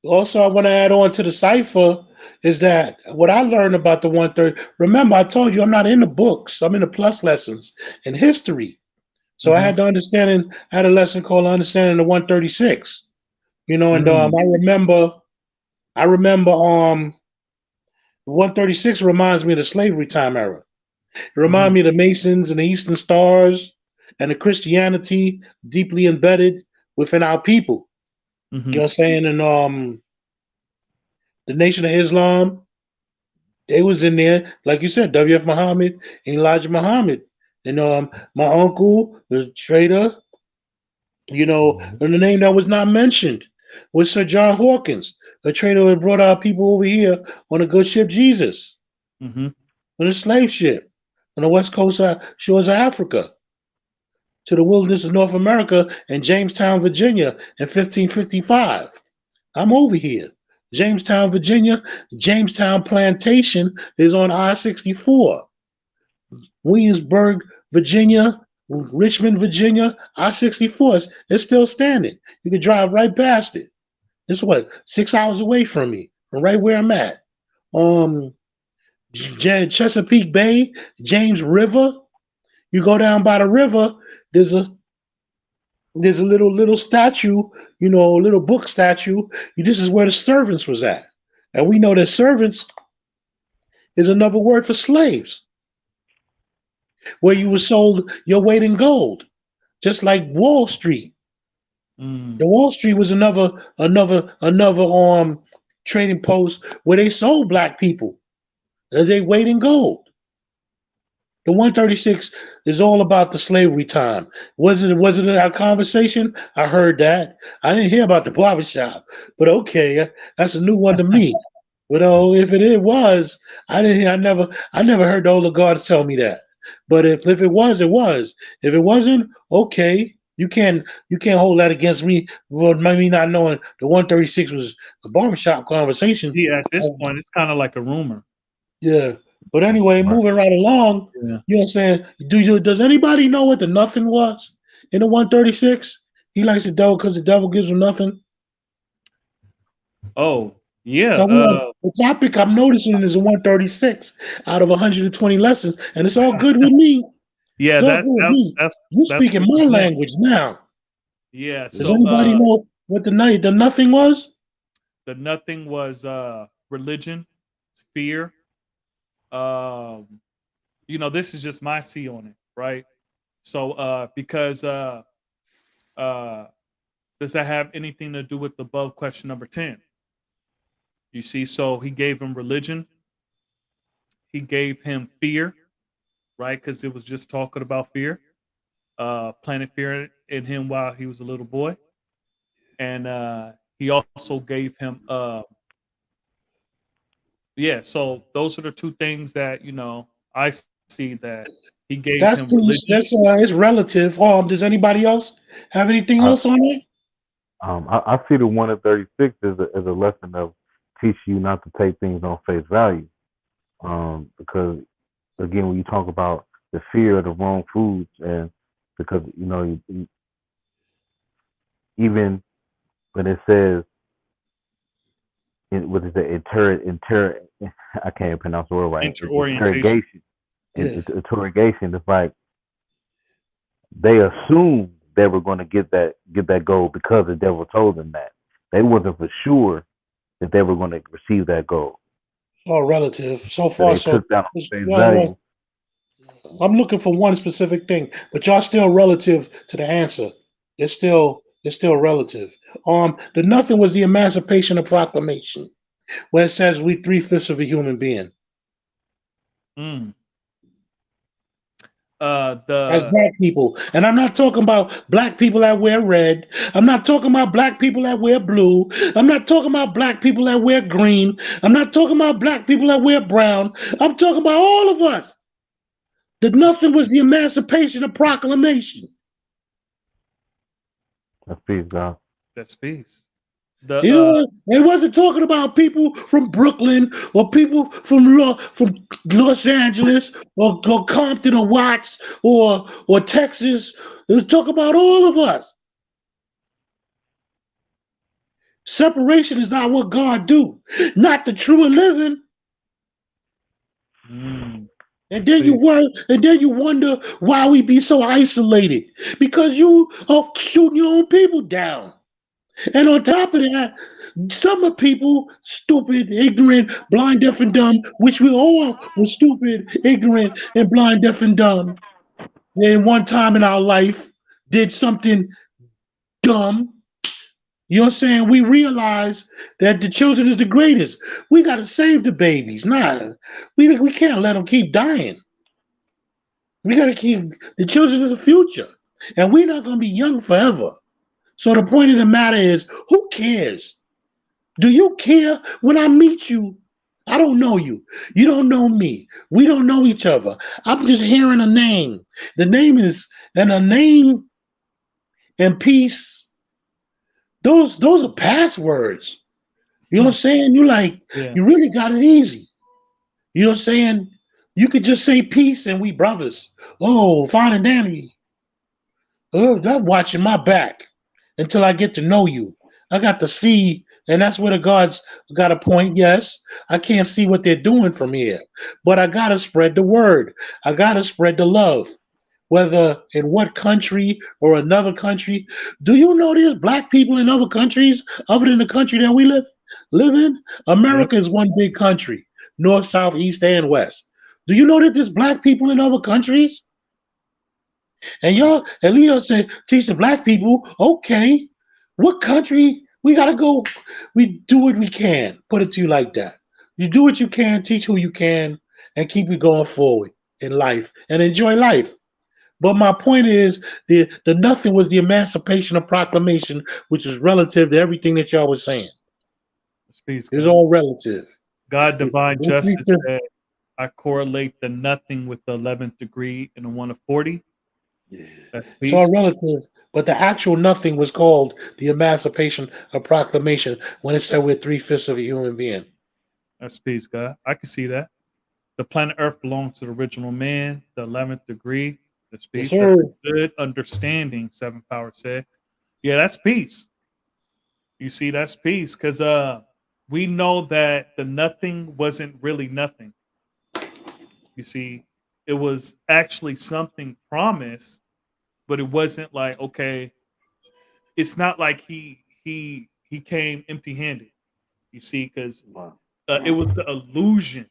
Also, I want to add on to the cipher is that what I learned about the 130. Remember, I told you I'm not in the books. I'm in the plus lessons in history. So I Mm-hmm. had to understanding. I had a lesson called understanding the 136. And Mm, I remember 136 reminds me of the slavery time era. It reminds mhm, me of the Masons and the Eastern Stars and the Christianity deeply embedded within our people. You know mhm, what I'm saying? And the Nation of Islam, they was in there, like you said, W.F. Muhammad and Elijah Muhammad. And my uncle, the trader, Mhm. and the name that was not mentioned was Sir John Hawkins, a trader who brought our people over here on a good ship Jesus, mhm, on a slave ship on the west coast shores of Africa to the wilderness of North America in Jamestown, Virginia in 1555. I'm over here. Jamestown, Virginia. Jamestown Plantation is on I-64. Williamsburg, Virginia, Richmond, Virginia, I-64. It's still standing. You can drive right past it. It's what, 6 hours away from me, from right where I'm at. Um, Chesapeake Bay, James River. You go down by the river. There's a there's a little statue, a little book statue. This is where the servants was at, and we know that servants is another word for slaves, where you were sold your weight in gold, just like Wall Street. mm, The Wall Street was another trading post where they sold black people. They weight in gold. The 136 is all about the slavery time. Was it in our conversation? I heard that. I didn't hear about the barbershop, but okay, that's a new one to me. But if it was, I didn't hear. I never heard the older guards tell me that. But if it was, it was. If it wasn't, okay. You can't hold that against me for me not knowing the 136 was a barbershop conversation. yeah, at this Uh, point, it's kinda like a rumor. yeah. But anyway, Right. moving right along, Yeah. you know what I'm saying? Does anybody know what the nothing was in the 136? He likes the devil because the devil gives him nothing. Oh, yeah, So the topic I'm noticing is a 136 out of 120 lessons, and it's all good with me. yeah, It's all good with me. You that's speaking what my was next. language now. Yeah, Does so, anybody know what the nothing was? the nothing was, religion, fear, um, this is just my C on it, right? So, because, uh, does that have anything to do with the above question number 10? You see, so he gave him religion, he gave him fear, right? Because it was just talking about fear, planted fear in him while he was a little boy. And he also gave him, yeah, so those are the two things that, I see that he gave That's him religion. that's it's relative. Does anybody else have anything I else on it? I see the 136 as a lesson of teach you not to take things on face value. Because again, when you talk about the fear of the wrong foods, and because even when it says what is it I can't pronounce the word right. Interorientation. Interrogation. Yeah. Interrogation. It's like they assumed they were going to get that gold because the devil told them that. They wasn't for sure that they were going to receive that gold. All relative. So So far, they so took that on it's face one, one. value. I'm looking for one specific thing, but y'all still relative to the answer. it's still relative. The nothing was the Emancipation of Proclamation, where it says we 3/5 of a human being. Mm. As The black people. And I'm not talking about black people that wear red. I'm not talking about black people that wear blue. I'm not talking about black people that wear green. I'm not talking about black people that wear brown. I'm talking about all of us. The nothing was the Emancipation of Proclamation. That's peace, God. That's peace. The You know, it wasn't talking about people from Brooklyn or people from Los Angeles or Compton or Watts or Texas. It was talking about all of us. Separation is not what God do, not the true and living. And then you wonder why we be so isolated, because you are shooting your own people down. And on top of that, some of people stupid, ignorant, blind, deaf, and dumb, which we all were stupid, ignorant, and blind, deaf, and dumb. And one time in our life did something dumb. You know what I'm saying? We realize that the children is the greatest. We got to save the babies. Nah, we can't let them keep dying. We got to keep the children of the future. And we're not going to be young forever. So the point of the matter is, who cares? Do you care when I meet you? I don't know you. You don't know me. We don't know each other. I'm just hearing a name. The name is, and a name and peace, those are passwords. You know what I'm saying? You really got it easy. You know what I'm saying? You could just say peace and we brothers. Oh, fine and dandy. Oh, I'm watching my back until I get to know you. I got to see, and that's where the gods got a point. Yes, I can't see what they're doing from here, but I got to spread the word. I got to spread the love, whether in what country or another country. Do you know there's black people in other countries other than the country that we live in? America is one big country, north, south, east, and west. Do you know that there's black people in other countries? And y'all, and Leo said, teach the black people, okay, what country we gotta go? We do what we can. Put it to you like that. You do what you can, teach who you can, and keep it going forward in life and enjoy life. But my point is, the nothing was the Emancipation of Proclamation, which is relative to everything that y'all was saying. peace, It's God. all relative. God, divine justice said, I correlate the nothing with the 11th degree and the 1 of 40. Yeah. That's It's all peace. relative. But the actual nothing was called the Emancipation of Proclamation when it said we're 3/5 of a human being. That's peace, God. I can see that. The planet Earth belongs to the original man, the 11th degree. That's Yes, peace. That's sir. a good understanding, Seven Power said. Yeah, that's peace. You see, that's peace. Because we know that the nothing wasn't really nothing. You see, it was actually something promised, but it wasn't like, okay, it's not like he came empty-handed. You see, because it was the illusion.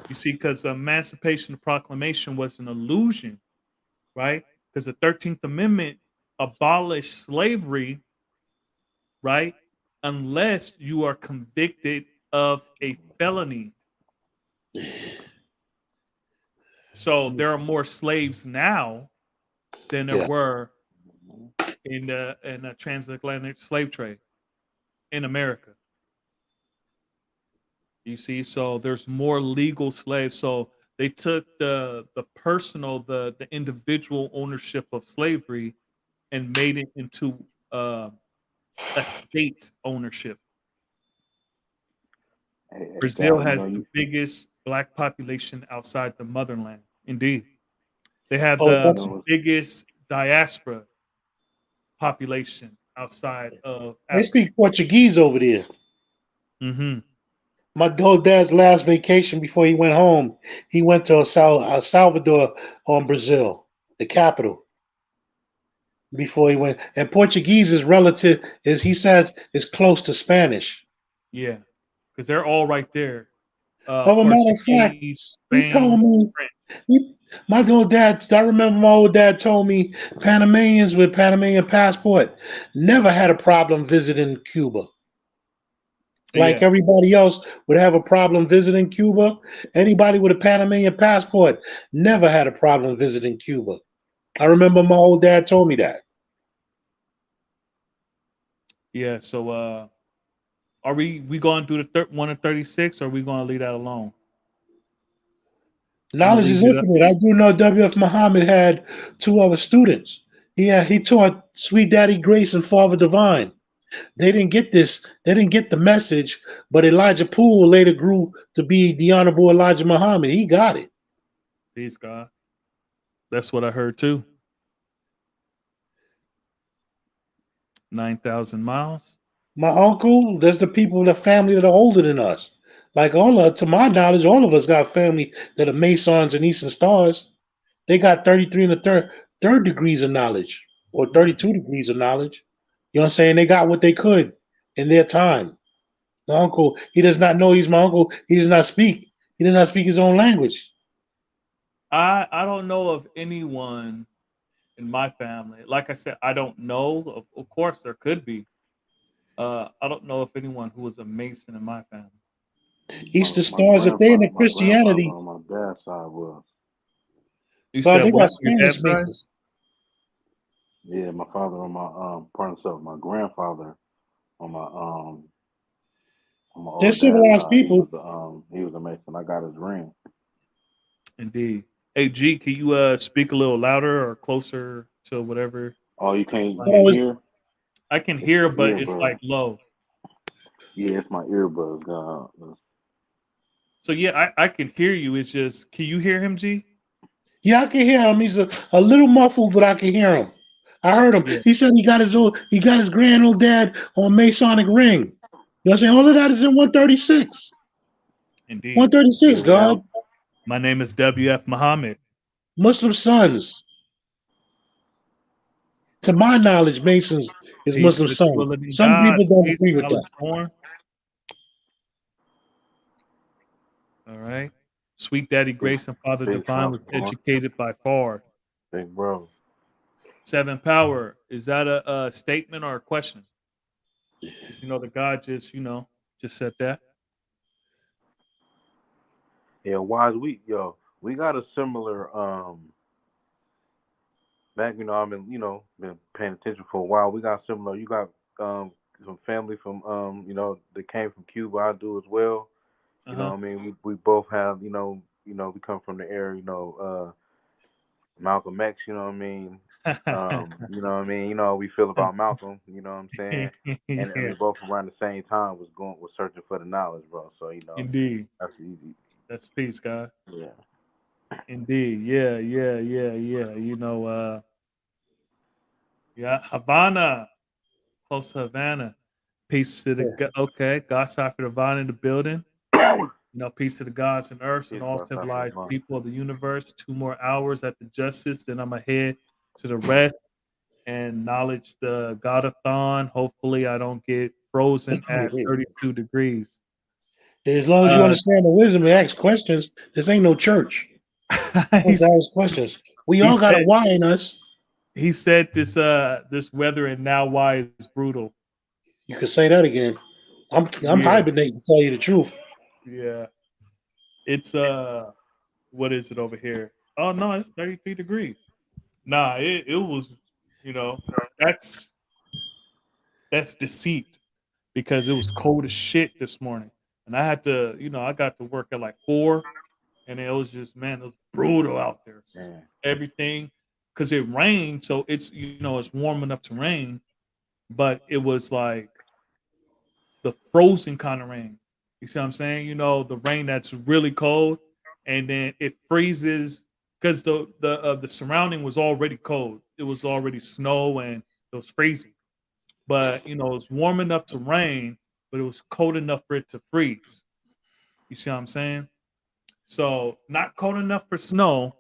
You see, because the Emancipation Proclamation was an illusion, right? Because the 13th Amendment abolished slavery, right? Unless you are convicted of a felony. So there are more slaves now than there Yeah. were in the transatlantic slave trade in America. You see, so there's more legal slaves. So they took the personal, the individual ownership of slavery and made it into a state ownership. Hey, Brazil God, has the biggest black population outside the motherland. Indeed, they have Oh, the that's, biggest diaspora population outside of they Africa. speak Portuguese over there. Hmm. My dad's last vacation before he went home, he went to El Salvador on Brazil, the capital, before he went. And Portuguese is relative, is he says, is close to Spanish. Yeah, because they're all right there. Of a matter of fact, Portuguese, he told Spain, me French. My old dad, I remember my old dad told me Panamanians with Panamanian passport never had a problem visiting Cuba. Like Yeah, everybody else would have a problem visiting Cuba. Anybody with a Panamanian passport never had a problem visiting Cuba. I remember my old dad told me that. yeah. So, are we going to do the 1 to 36, or are we going to leave that alone? I'm gonna Knowledge leave is it up. infinite. I do know W.F. Muhammad had two other students. He taught Sweet Daddy Grace and Father Divine. They didn't get this. They didn't get the message. But Elijah Poole later grew to be the Honorable Elijah Muhammad. He got it. Peace, God. That's what I heard too. 9,000 miles. My uncle, there's the people in the family that are older than us. Like to my knowledge, all of us got family that are Masons and Eastern Stars. They got 33 and the third degrees of knowledge, or Mm. 32 degrees of knowledge. You know what I'm saying? They got what they could in their time. My uncle, he does not know he's my uncle. He does not speak. He does not speak his own language. I don't know of anyone in my family. Like I said, I don't know. Of course, there could be. I don't know if anyone who was a Mason in my family. Eastern My Stars, if they into my grandfather Christianity, on my dad's side was. You but said they got what? Your Spanish dad's side? Masons. Yeah, my father on my pardon self, my grandfather on my They're old dad's civilized side, people. he was a Mason. I got his ring. Indeed. Hey G, can you speak a little louder or closer to whatever Oh, you can't But I mic? was hear? I can It's hear, the but it's like earbuds. low. Yeah, it's my earbuds. God. So yeah, I can hear you. It's just, can you hear him, G? yeah, I can hear him. He's a little muffled, but I can hear him. I heard him. Yeah, He said he got his grand old dad on Masonic ring. You know what I'm saying? All of that is in 136. indeed. 136, Yeah, God. My name is W.F. Muhammad. Muslim sons. To my knowledge, Masons is Peace Muslim to the true sons. living Some God. people don't Peace, agree with that. knowledge born. All right. Sweet Daddy big, Grace and Father big Divine house, was boy. educated by far. Big bro. Seven Power. Is that a statement or a question? Because you know the God just just said that. Yeah, wise we got a similar back, I've been, been paying attention for a while. We got similar. You got some family from that came from Cuba. I do as well. Uh huh. We both have, we come from the area, Malcolm X, you know how we feel about Malcolm, you know what I'm saying? And we Yeah, both around the same time was searching for the knowledge, bro. So, indeed. that's easy. That's peace, God. Yeah. Indeed. Yeah, yeah, yeah, yeah. Yeah, Havana, close to Havana. Peace to the okay. God side for Havana in the building. Peace to the gods and earths and Peace, all bro. Stop for the civilized money. people of the universe. 2 more hours at the justice, then I'm ahead to the rest and knowledge the Godathon. Hopefully, I don't get frozen at 32 degrees. As long as you Uh, understand the wisdom and ask questions, this ain't no church. You he, have to ask questions. We he all got a said why in us. he said this weather and now why is brutal. You can say that again. I'm Yeah, hibernating, to tell you the truth. yeah. It's what is it over here? Oh no, it's 33 degrees. Nah, it was, you know, that's that's deceit because it was cold as shit this morning. And I had to, I got to work at like 4 and it was just, man, it was brutal out there. Man. Everything because it rained, so it's warm enough to rain, but it was like the frozen kind of rain. You see what I'm saying? The rain that's really cold and then it freezes because the surrounding was already cold. It was already snow and it was freezing. But it was warm enough to rain, but it was cold enough for it to freeze. You see what I'm saying? So not cold enough for snow,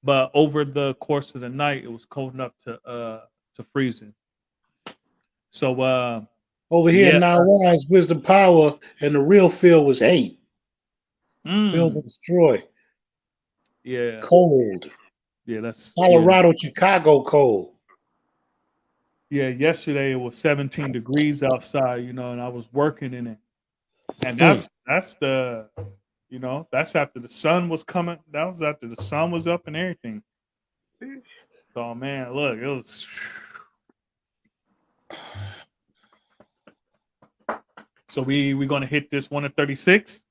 but over the course of the night, it was cold enough to freezing. So Over here, yeah, now wise, wisdom, power, and the real feel was hate. Build mm, and destroy. Yeah, Cold. yeah, that's Colorado, Chicago cold. yeah. Yesterday it was 17 degrees outside, you know, and I was working in it, and Mm. that's the, you know, that's after the sun was coming. That was after the sun was up and everything. So man, look, it was. So we gonna hit this 1 at 36.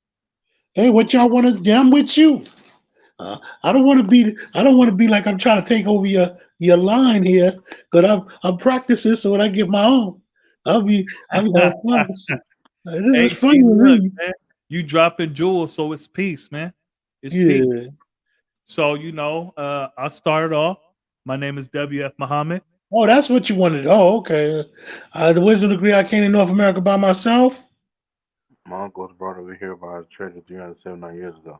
Hey, what y'all want to? Yeah, I'm with you. I don't want to be. I don't want to be like I'm trying to take over your line here. But I'm practicing, so when I get my own, I'll be on flex. This is Hey funny G, to look, me. man, you dropping jewels, so it's peace, man. It's peace. Yeah. So you know, I started off. My name is WF Muhammad. Oh, that's what you wanted. Oh, okay. The wisdom degree I came to North America by myself. My uncle was brought over here by his treasure 379 years ago.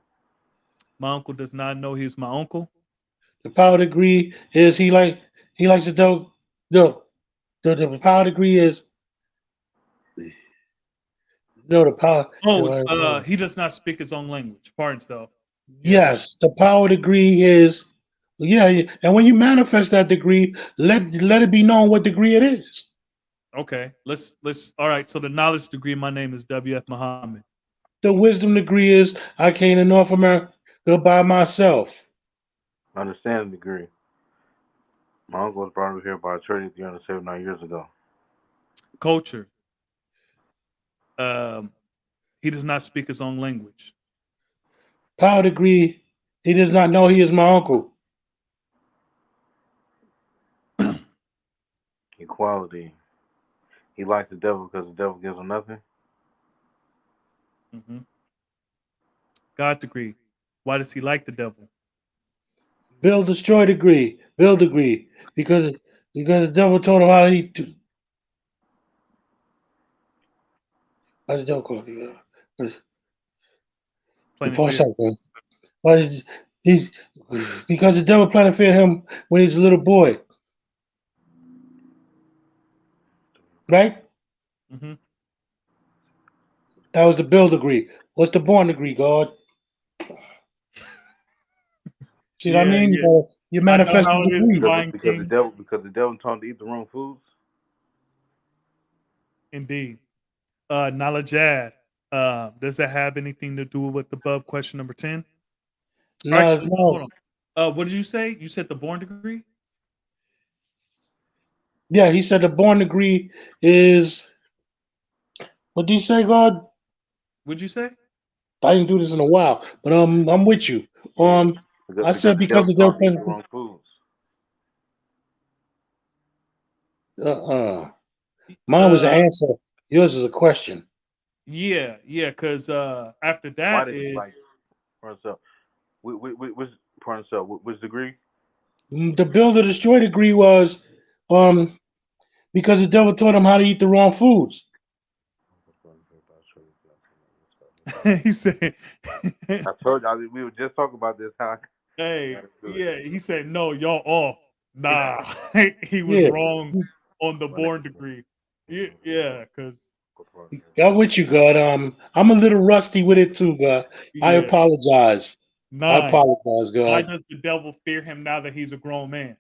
My uncle does not know he's my uncle. The power degree is he likes to do the power degree is no the power. He does not speak his own language. Pardon self. Yeah. Yes, the power degree is yeah, and when you manifest that degree, let it be known what degree it is. Okay. Let's. All right. So the knowledge degree. My name is WF Muhammad. The wisdom degree is I came to North America by myself. Understanding degree. My uncle was brought over here by his treasure 379 years ago. Culture. Um, he does not speak his own language. Power degree, he does not know he is my uncle. Equality. He likes the devil because the devil gives him nothing. Mm-hmm. God degree. Why does he like the devil? Build destroy degree, build degree, because the devil told him how to eat. What's the devil called? The Plain and poor fear. man. Why did he? Because the devil planted fear him when he was a little boy, right? Mm-hmm. That was the build degree. What's the born degree, God? See what I Yeah, mean? yeah. You I know manifest how the it is, degree. Divine King. Because the devil told him to eat the wrong foods. Indeed. Knowledge add. Does that have anything to do with the above question number 10? No, Actually, no, hold no. on. What did you say? You said the born degree? Yeah, he said the born degree is. What did you say, God? What'd you say? I didn't do this in a while, but I'm with you. Yeah. I Because said the because devil the devil told him to eat the planted. wrong foods. Mine was an Uh, answer. Yours is a question. yeah, yeah. Because after Why that did he like is himself? Which degree? The build or destroy degree was um because the devil taught him how to eat the wrong foods. he said, I told you we were just talking about this. How I "Hey, gotta do it. yeah." He said, "No, y'all off." Nah, he was Yeah, wrong on the born degree. Yeah, yeah. Because I'm with you, God. I'm a little rusty with it too, God. I yeah, apologize. I 9. apologize, Why God. does the devil fear him now that he's a grown man?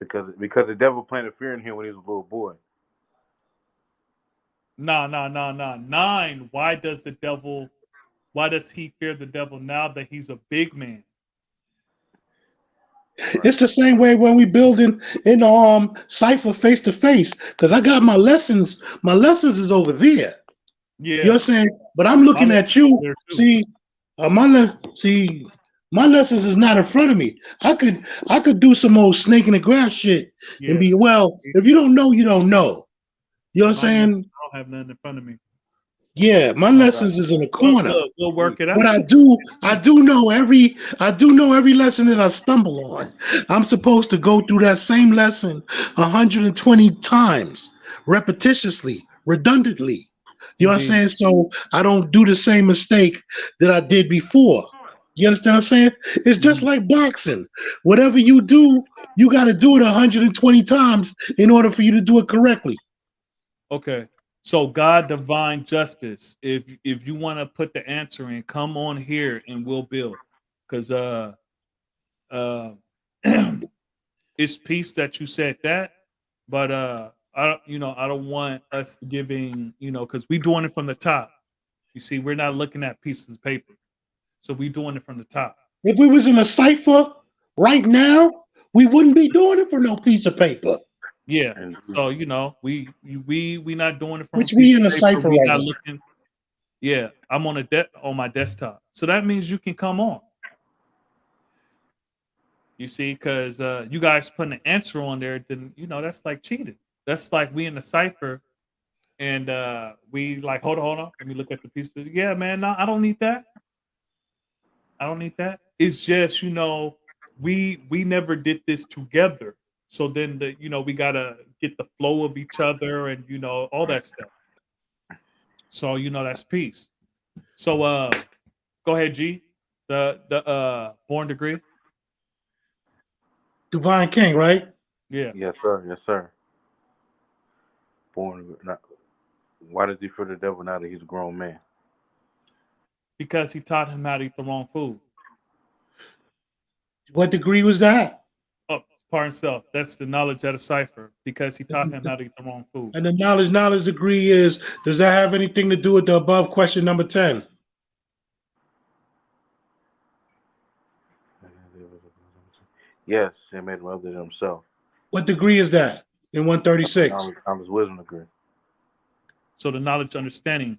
Because the devil planted fear in him when he was a little boy. Nah, nah, nah, nah. 9. Why does he fear the devil now that he's a big man? Right. It's the same way when we build in cipher face to face. Because I got my lessons. My lessons is over there. You know Yeah. what I'm saying? But I'm My looking lessons at you. there too. See, my lessons is not in front of me. I could do some old snake in the grass shit and Yeah. be well. If you don't know, you don't know. You know what I'm I saying? don't have nothing in front of me. Yeah, my Oh God. lessons is in the corner. We'll work it But out. I do know every lesson that I stumble on. I'm supposed to go through that same lesson 120 times, repetitiously, redundantly. You know what I'm Indeed. saying? So I don't do the same mistake that I did before. You understand what I'm saying? It's just Mhm. like boxing. Whatever you do, you got to do it 120 times in order for you to do it correctly. Okay. So God divine justice. If you want to put the answer in, come on here and we'll build. Cause uh, it's peace that you said that, but I don't want us giving, because we doing it from the top. You see, we're not looking at pieces of paper, so we doing it from the top. If we was in a cipher right now, we wouldn't be doing it for no piece of paper. Yeah. And So we not doing it from a Which we piece of in a paper. cipher We right not now. looking. Yeah, I'm on my desktop, so that means you can come on. You see, because you guys putting an answer on there, then that's like cheating. That's like we in the cipher, and we like hold on. Let me look at the pieces. Yeah, man, no, I don't need that. I don't need that. It's just we never did this together. So then we gotta get the flow of each other and all that stuff. So that's peace. So go ahead, G. The born degree. Divine King, right? Yeah. yes, sir. Yes, sir. Born. Not, why does he fear the devil now that he's a grown man? Because he taught him how to eat the wrong food. What degree was that? Oh, pardon self. That's the knowledge at a cipher. Because he taught him how to eat the wrong food. And the knowledge degree is, does that have anything to do with the above question number 10? Yes, he made him other than himself. What degree is that in 136? Knowledge, wisdom degree. So the knowledge, understanding.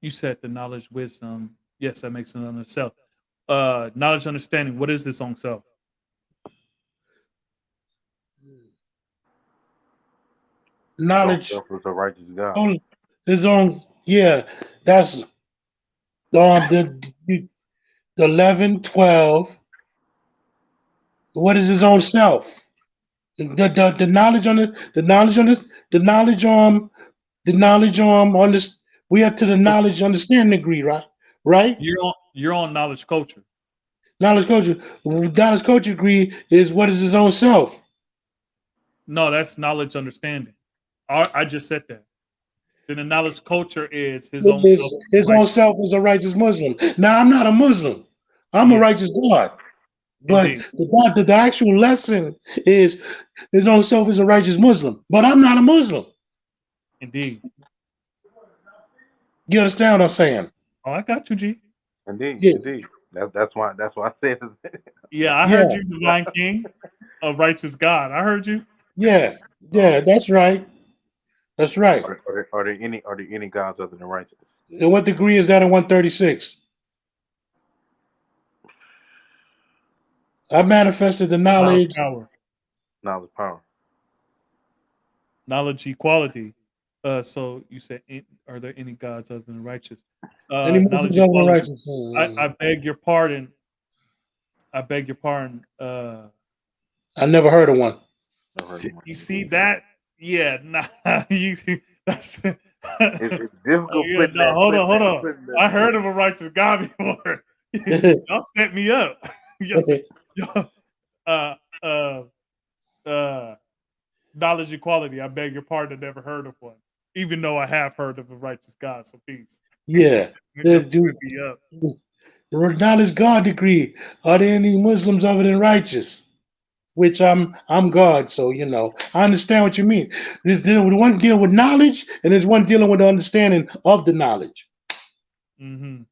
You said the knowledge, wisdom. Yes, that makes it on itself. Knowledge, understanding. What is this on self? Knowledge. Self is a righteous God. On his own, yeah, that's the 11, 12. What is his own self? The knowledge on it, the knowledge on this, the knowledge on this. We have to the knowledge understanding degree, right? Right? You're on knowledge culture. Knowledge culture degree is what is his own self. No, that's knowledge understanding. I just said that. Then the knowledge culture is his own self. His own self is a righteous Muslim. Now I'm not a Muslim. I'm a Yeah. righteous God. But Indeed. the actual lesson is his own self is a righteous Muslim. But I'm not a Muslim. Indeed. You understand what I'm saying? Oh, I got you, G. Indeed, Yeah. indeed. That's why I said Yeah, I heard you, Divine King, a righteous God. I heard you. Yeah, that's right. That's right. Are there any gods other than righteous? And what degree is that in 136? I manifested the knowledge. Power. Knowledge, power. Knowledge, equality. So you said, are there any gods other than righteous? Any Knowledge, Muslims other than equality. righteous? I beg your pardon. I beg your pardon. I never heard of one. You see that? Yeah, nah. That's It's difficult. yeah, no, hold on. I heard of a righteous God before. Y'all set me up. Knowledge equality. I beg your pardon. I never heard of one, even though I have heard of a righteous God. So peace. Yeah. Y'all set me up. The knowledge God degree. Are there any Muslims other than righteous? Which I'm God, so I understand what you mean. There's one dealing with knowledge, and there's one dealing with the understanding of the knowledge. Mm-hmm.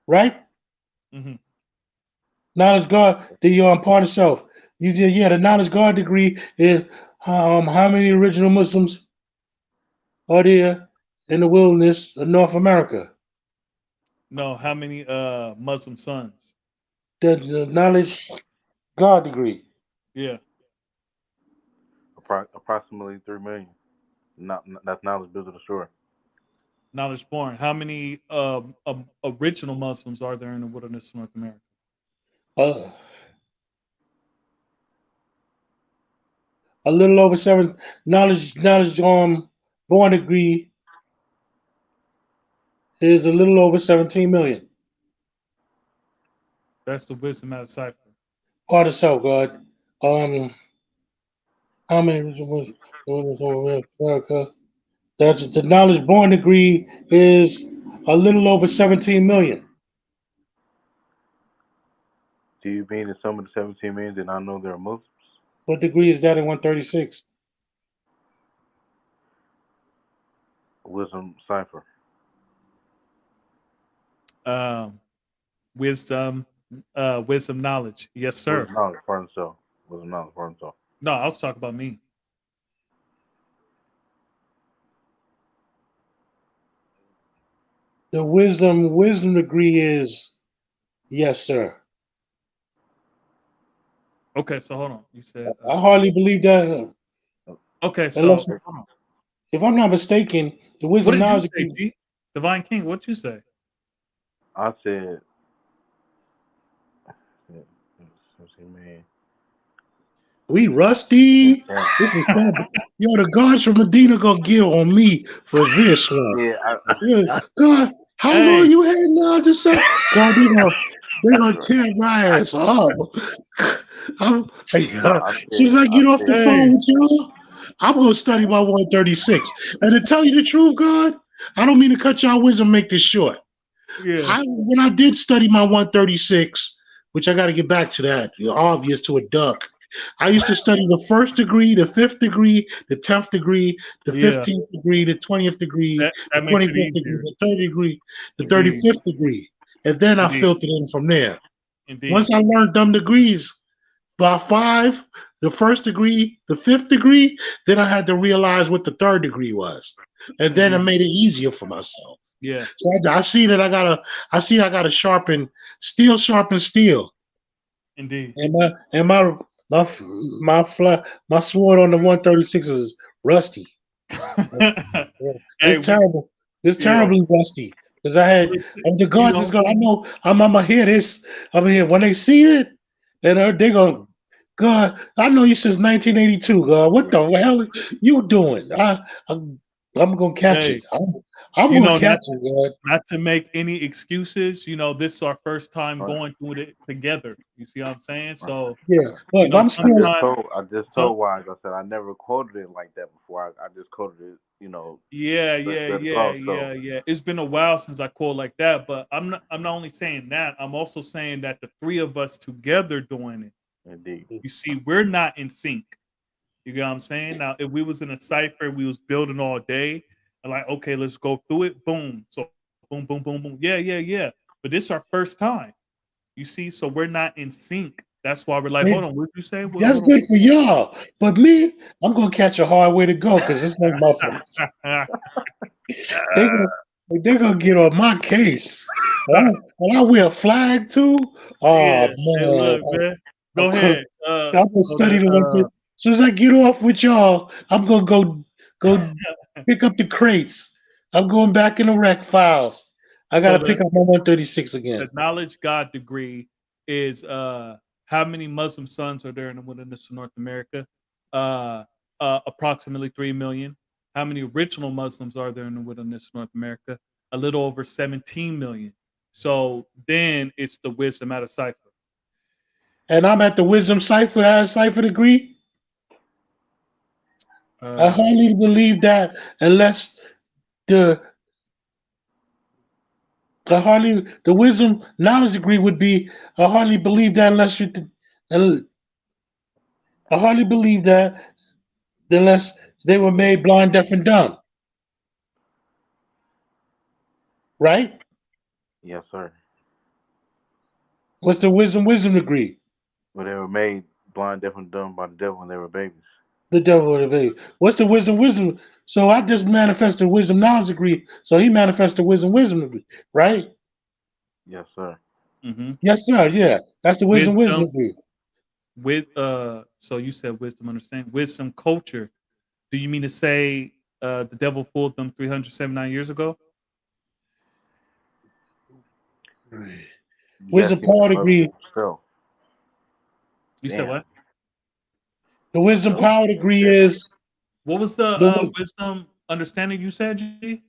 Right? Mm-hmm. Knowledge God, the part of self. The knowledge God degree is how many original Muslims are there in the wilderness of North America? No, how many Muslim sons? The knowledge God degree. Yeah. Approximately 3 million. That's knowledge built of the shore. Knowledge born. How many original Muslims are there in the wilderness of North America? A little over 7 knowledge born degree is a little over 17 million. That's the wisdom out of Cipher. Part of self, God. How many original America? That's the knowledge born degree is a little over 17 million. Do you mean that some of the 17 million did not know they were Muslims? What degree is that in 136? Wisdom cipher. Wisdom, wisdom knowledge. Yes, sir. Wisdom knowledge, pardon so. Wisdom knowledge, pardon so. No, I was talking about me. The wisdom degree is yes, sir. Okay, so hold on. You said I hardly believe that. okay. So Unless, hold on. if I'm not mistaken, the What wisdom did you knowledge say, degree. G? Divine King? What'd you say? I said, 17 million. We rusty. This is terrible. Yo, the guards from Medina gonna get on me for this one. Yeah, Yo, God, how Hey. long you had now to say? God, they gonna tear my ass up. As soon as I get off the phone with y'all, I'm gonna study my 136. And to tell you the truth, God, I don't mean to cut y'all wisdom, make this short. Yeah. When I did study my 136, which I got to get back to that, obvious to a duck. I used to study the first degree, the fifth degree, the 10th degree, the Yeah. 15th degree, the 20th degree, That the makes it 25th degree, easier. the 30th degree, the Indeed. 35th degree. And then I Indeed. filtered in from there. Indeed. Once I learned them degrees, by 5, the first degree, the 5th degree, then I had to realize what the 3rd degree was. And then it made it easier for myself. Yeah. So I see that I gotta sharpen steel. Indeed. And my sword on the 136 is rusty. Hey, It's terrible. It's yeah. terribly rusty. Because the guards is gonna. I know I'm gonna hear this. I'm gonna hear when they see it, and they gonna. God, I know you since 1982. God, what the hell you doing? I'm gonna catch Hey, it. I'm you gonna know, catch it, God. not to make any excuses, this is our first time going through it together. You see what I'm saying? So, Yeah, but I'm still. I just told Wise. I said I never quoted it like that before. I just quoted it, Yeah. So. It's been a while since I called like that, but I'm not only saying that, I'm also saying that the three of us together doing it. Indeed. You see, we're not in sync. You get what I'm saying? Now, if we was in a cipher, we was building all day, and like, okay, let's go through it. Boom. So boom, boom, boom, boom. Yeah. But this is our first time. You see, so we're not in sync. That's why we're like, hold on, what did you say? Well, That's hold good for y'all. But me, I'm gonna catch a hard way to go because this ain't motherfuckers. on. They're gonna get on my case. When I wear a flag too. Oh Yeah. Hey, man, look, man. Go I'm gonna, ahead. I'm gonna So study the one thing. As soon as I get off with y'all, I'm gonna go pick up the crates. I'm going back in the rec files. I So gotta pick up my 136 again. the knowledge God degree is how many Muslim sons are there in the wilderness of North America? Approximately 3 million. How many original Muslims are there in the wilderness of North America? A little over 17 million. So then it's the wisdom out of cipher. And I'm at the wisdom cipher degree. I hardly believe that unless the wisdom knowledge degree would be. I hardly believe that unless you. I hardly believe that unless they were made blind, deaf, and dumb. Right? Yes, sir. What's the wisdom degree? But they were made blind, deaf, and dumb by the devil when they were babies. The devil or the baby. What's the wisdom? So I just manifested wisdom knowledge degree. So he manifested wisdom degree, right? Yes, sir. Mm-hmm. Yes, sir. Yeah, that's the wisdom degree. With so you said wisdom, understand wisdom culture. Do you mean to say the devil fooled them 379 years ago? Wisdom power degree. You said what? The wisdom power degree is. What was the wisdom understanding you said, G?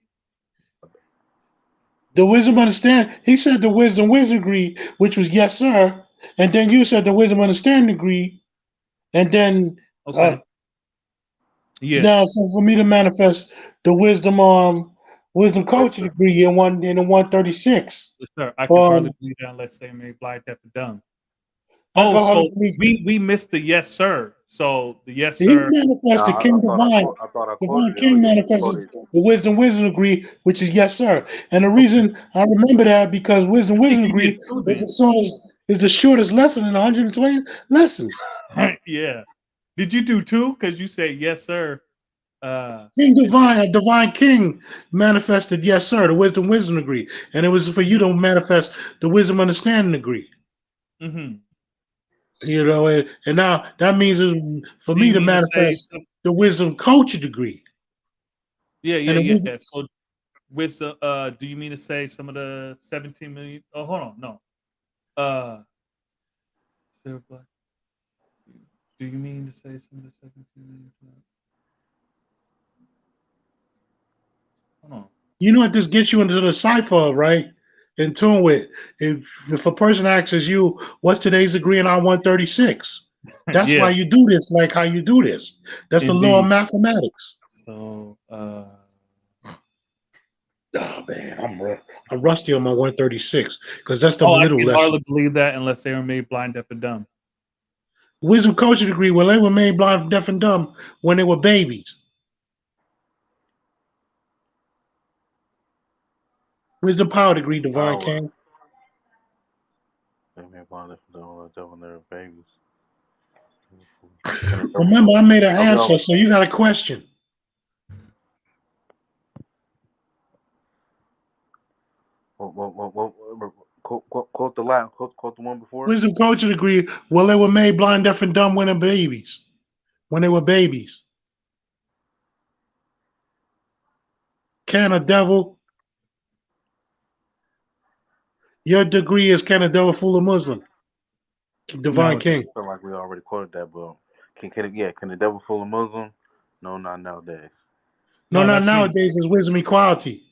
The wisdom understand. He said the wisdom degree, which was yes, sir. And then you said the wisdom understand degree. And then Okay. Yeah. now, so for me to manifest the wisdom culture degree in the 136. Yes, sir. I can hardly believe that unless they made blind, deaf, and dumb. Oh, so Alcoholic belief. we missed the yes, sir. So the yes, He sir. manifested King Divine. I thought I Divine quoted it. King Oh, yeah, you manifested quoted. the wisdom degree, which is yes, sir. And the Okay. reason I remember that because wisdom I think you degree did too is the shortest lesson in 120 lessons. then. Yeah. Did you do two? Because you said yes, sir. King And then, Divine, a divine king manifested yes, sir, the wisdom degree. And it was for you to manifest the wisdom understanding degree. mhm. You know, and now that means it's for Do you me to mean to say manifest some? the wisdom culture degree. Yeah, yeah, And the yeah, wisdom, yeah. So with the do you mean to say some of the 17 million? Oh, hold on, no. Silver Black. Do you mean to say some of the 17 million? Hold on. you know what this gets you into the cipher, right? In tune with if a person asks you, what's today's degree in R136? That's why Yeah, you do this, like how you do this. That's the law of indeed. mathematics. So Oh man, I'm rusty on my 136 because that's the oh, I little can lesson. hardly believe that unless they were made blind, deaf, and dumb. Wisdom culture degree, well, they were made blind, deaf, and dumb when they were babies. Wisdom power degree, divine Power. king. They made one of them when they were babies. Remember, I made an Oh, answer, so you got a question. Quote the line. Quote the one before. Wisdom culture degree, well, they were made blind, deaf, and dumb when they were babies. When they were babies. Can a devil? Your degree is can a devil fool a Muslim? Divine Nowadays. king. I feel like we already quoted that, but can the devil fool a Muslim? No, not nowadays. No, No, not that's me. nowadays. It's wisdom equality.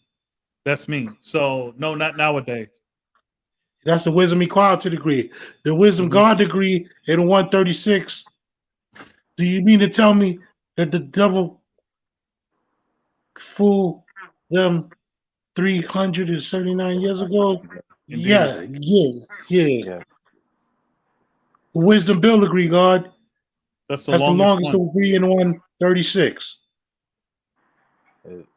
That's me. So no, not nowadays. That's the wisdom equality degree. The wisdom Mhm. God degree in 136. Do you mean to tell me that the devil fooled them 379 years ago? Indeed. Yeah. Yeah, The wisdom bill degree, God. That's the That's the longest longest one. degree in 136.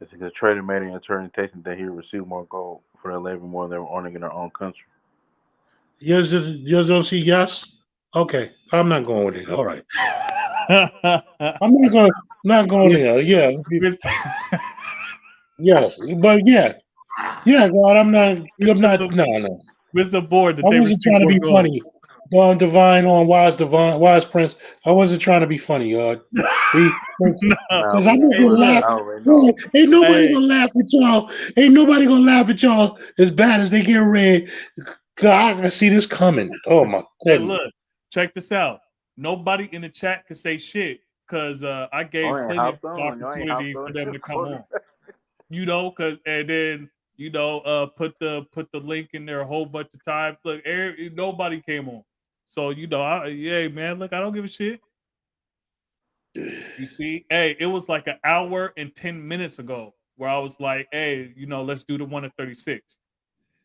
it's a trader made an interpretation that he received more gold for their labor more than they were earning in their own country. Yours don't see yes? Okay. I'm not going with it. All right. I'm not going with, there. Yeah. with, Yes. But yeah. Yeah, God, I'm with not the no. with the board that I they wasn't receive trying to more be gold. funny. Don Divine on Wise Prince. I wasn't trying to be funny, We No. Now because we I'm not Hey, gonna look. laugh. I already Well, know. ain't nobody Hey, gonna laugh at y'all. Ain't nobody gonna laugh at y'all as bad as they get read. God, I see this coming. Oh my hey, goodness. look. Check this out. Nobody in the chat can say shit because I Oh, gave I ain't plenty of hopped on. Y'all ain't hopped opportunity for on. them to come on. Cause and then put the link in there a whole bunch of times. Look, nobody came on. So yeah, man. Look, I don't give a shit. You see, hey, it was like an hour and 10 minutes ago where I was like, hey, let's do the one at 36.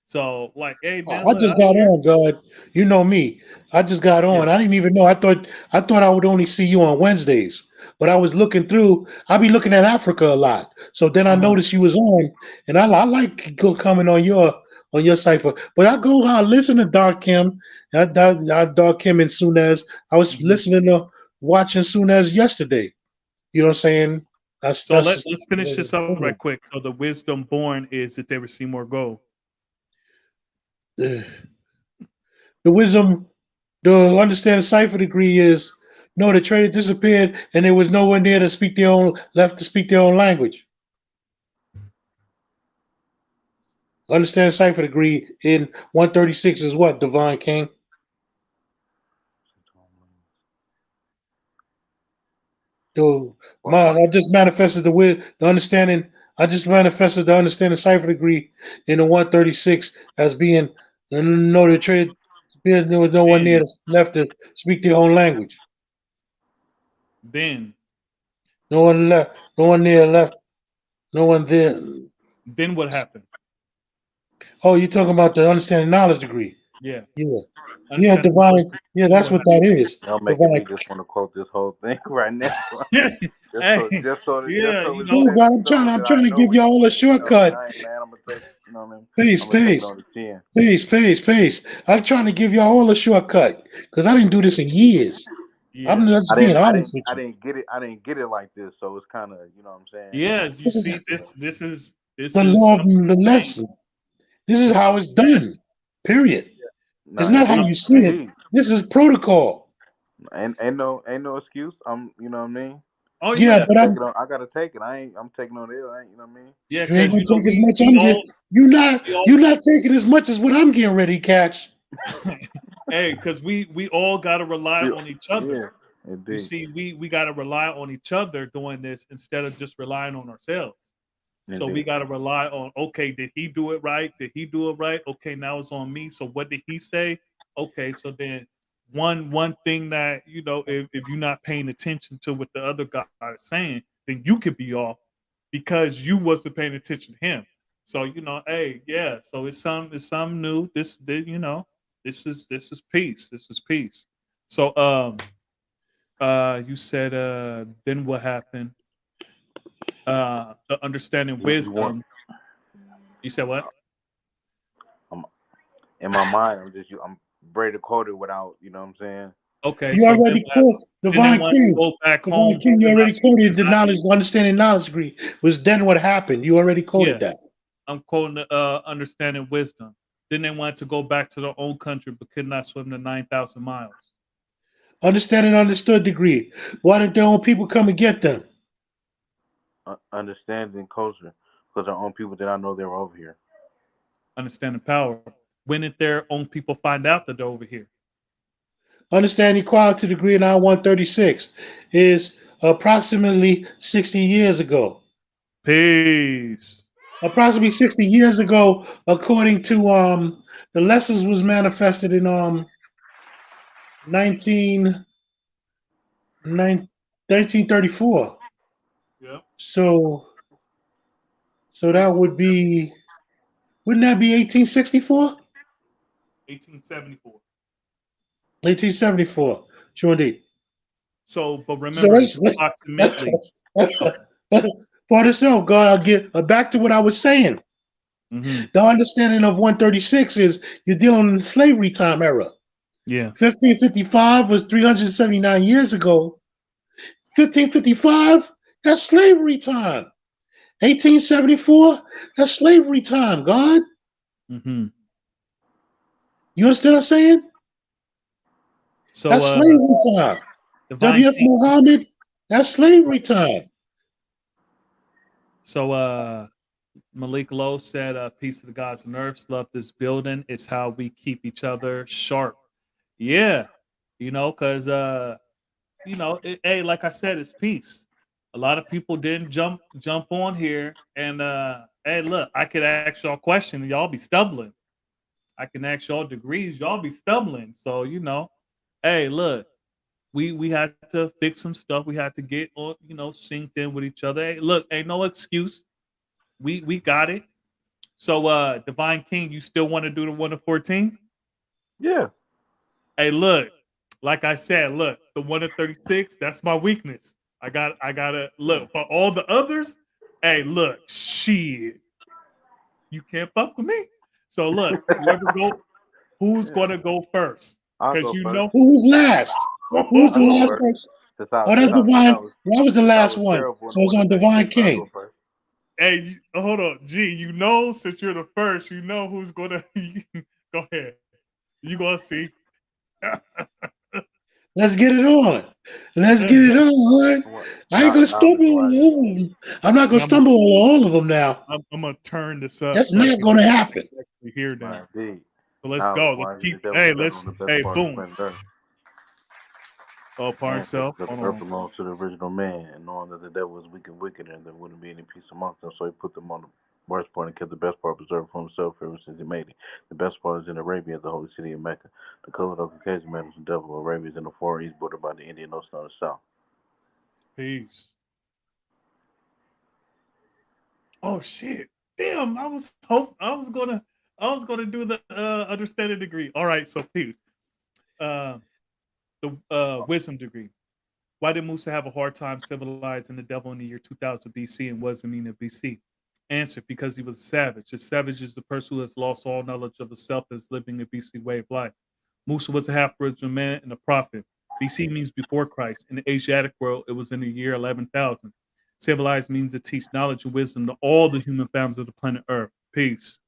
So like, hey, man, I look, I just don't got care. on, God. You know me. I just got Yeah. on. I didn't even know. I thought I would only see you on Wednesdays. But I was looking through. I be looking at Africa a lot. So then I Uh-huh. noticed you was on, and I like coming on your cipher. But I listen to Dark Kim, Dark Kim and Sunez. I was Hmm. listening to watching Sunez yesterday. You know what I'm saying? So That's let's finish this up right quick. So the wisdom born is that they receive more gold. the wisdom. The understand cipher degree is no, the trader disappeared and there was no one there to speak their own left to speak their own language. Understand cipher degree in 136 is what, Divine King? So I just manifested the understanding. I just manifested the understanding cipher degree in the 136 as being no the trader there was no one there Then left to speak their own language. then No one left. No one there left. No one there. then what happened? Oh, you're talking about the understanding knowledge degree. Yeah. Yeah. Yeah, Understanding divine. Yeah, wisdom, that's what what that is. Y'all making me Divine. just want to quote this whole thing right now. happened. just Hey, so, just so, just yeah, so you it's know, Cool, set God. in stone I'm that I trying to know give what y'all you a mean. You know what I mean? shortcut. I ain't man. I'm gonna take. You know what I mean? Peace, I'm gonna take it peace, on the chin. peace. I'm trying to give y'all all a shortcut because I didn't do this in years. I'm yeah, just I being didn't. I honest didn't. with I you. didn't get it. I didn't get it like this. So it's kind of. You know what I'm saying? yeah. You This is see, this the is law of something the thing. lesson. This is This is how it's done. Period. It's Nah, not how so you see it. indeed. This is protocol. Ain't no excuse. You know what I mean? oh Yeah, I yeah, gotta but take it on. I gotta take it. I'm taking on the L. You know what I mean? yeah, you ain't because gonna you know take as much we I'm all getting. we all You're not taking as much as what I'm getting ready to catch. hey, because we all got to rely Yeah. on each other. Yeah. You Indeed. see, we got to rely on each other doing this instead of just relying on ourselves. So we Indeed. got to rely on, okay, did he do it right? Did he do it right? Okay, now it's on me. So what did he say? Okay, so then one thing that, if you're not paying attention to what the other guy is saying, then you could be off because you wasn't paying attention to him. So, hey, yeah, so it's some new. This is peace. This is peace. So you said then what happened? The understanding You want? wisdom. You said what? I'm in my mind. I'm ready to quote it without. You know what I'm saying? Okay, You so then already what happened? quote Then they Divine want to King. go back Divine home King, you because I already sleep quoted the tonight. knowledge, understanding knowledge degree was then what happened. You already quoted Yeah, that. I'm quoting the understanding wisdom. Then they wanted to go back to their own country but could not swim the 9,000 miles. Understanding understood degree. Why didn't their own people come and get them? Understanding culture because our own people did not know they were over here. Understanding power. When did their own people find out that they're over here? Understand equality degree in I-136 is approximately 60 years ago. Peace. Approximately 60 years ago, according to the lessons was manifested in 19, 1934. Yep. So that would be, wouldn't that be 1864? 1874. 1874. Sure indeed. So, but So remember, it's approximately. for itself, God, I'll get back to what I was saying. Hmm. The understanding of 136 is you're dealing in the slavery time era. Yeah. 1555 was 379 years ago. 1555, that's slavery time. 1874, that's slavery time, God. Hmm. You understand what I'm saying? So, That's slavery time. Divine W.F. King. Muhammad, that's slavery time. So, Malik Lowe said, "Peace to the gods and earths. Love this building. It's how we keep each other sharp." Yeah, because hey, like I said, it's peace. A lot of people didn't jump on here, and hey, look, I could ask y'all a question, and y'all be stumbling. I can ask y'all degrees, y'all be stumbling. So hey, look, we had to fix some stuff. We had to get on, synced in with each other. Hey, look, ain't no excuse. We got it. So, Divine King, you still want to do the 1 to 14? Yeah. Hey, look, like I said, look, the 1 to 36, that's my weakness. I gotta look. But all the others, hey, look, shit, you can't fuck with me. So look, who's gonna go first? I'll Because go first. Who was last? Who was I'll the go last first. person? Since I Oh, that's since I since I Divine. was That was the since I last was one. terrible in the So it's one to on Divine 36, I'll go King. first. hey, hold on, G. Since you're the first, who's gonna go ahead. You gonna see. Let's get it on. Let's get it on. I ain't gonna Knowledge stumble on wise. all of them. I'm not gonna I'm stumble on all of them now. gonna turn this up That's so I not can gonna happen. actually hear My them. indeed. So let's Knowledge go. Let's wise, the keep. devil Hey, sat on let's. the best Hey, part of boom. planet Earth. Oh, pardon Man said self. that Hold the earth on. belongs to the original man, and knowing that the devil is weak and wicked, and there wouldn't be any peace amongst them, so he put them on the worst part and kept the best part preserved for himself ever since he made it. The best part is in Arabia, the holy city of Mecca. The color of Caucasian man is the devil. Arabia is in the far east, bordered by the Indian Ocean on the south. Peace. Oh shit. Damn. I was gonna do the understanding degree. All right. So peace. Uh, the wisdom degree. Why did Musa have a hard time civilizing the devil in the year 2000 BC and wasn't mean of BC? Answer: because he was a savage. A savage is the person who has lost all knowledge of the self that's living a BC way of life. Musa was a half original man and a prophet. BC means before Christ. In the Asiatic world, it was in the year 11,000. Civilized means to teach knowledge and wisdom to all the human families of the planet Earth. Peace.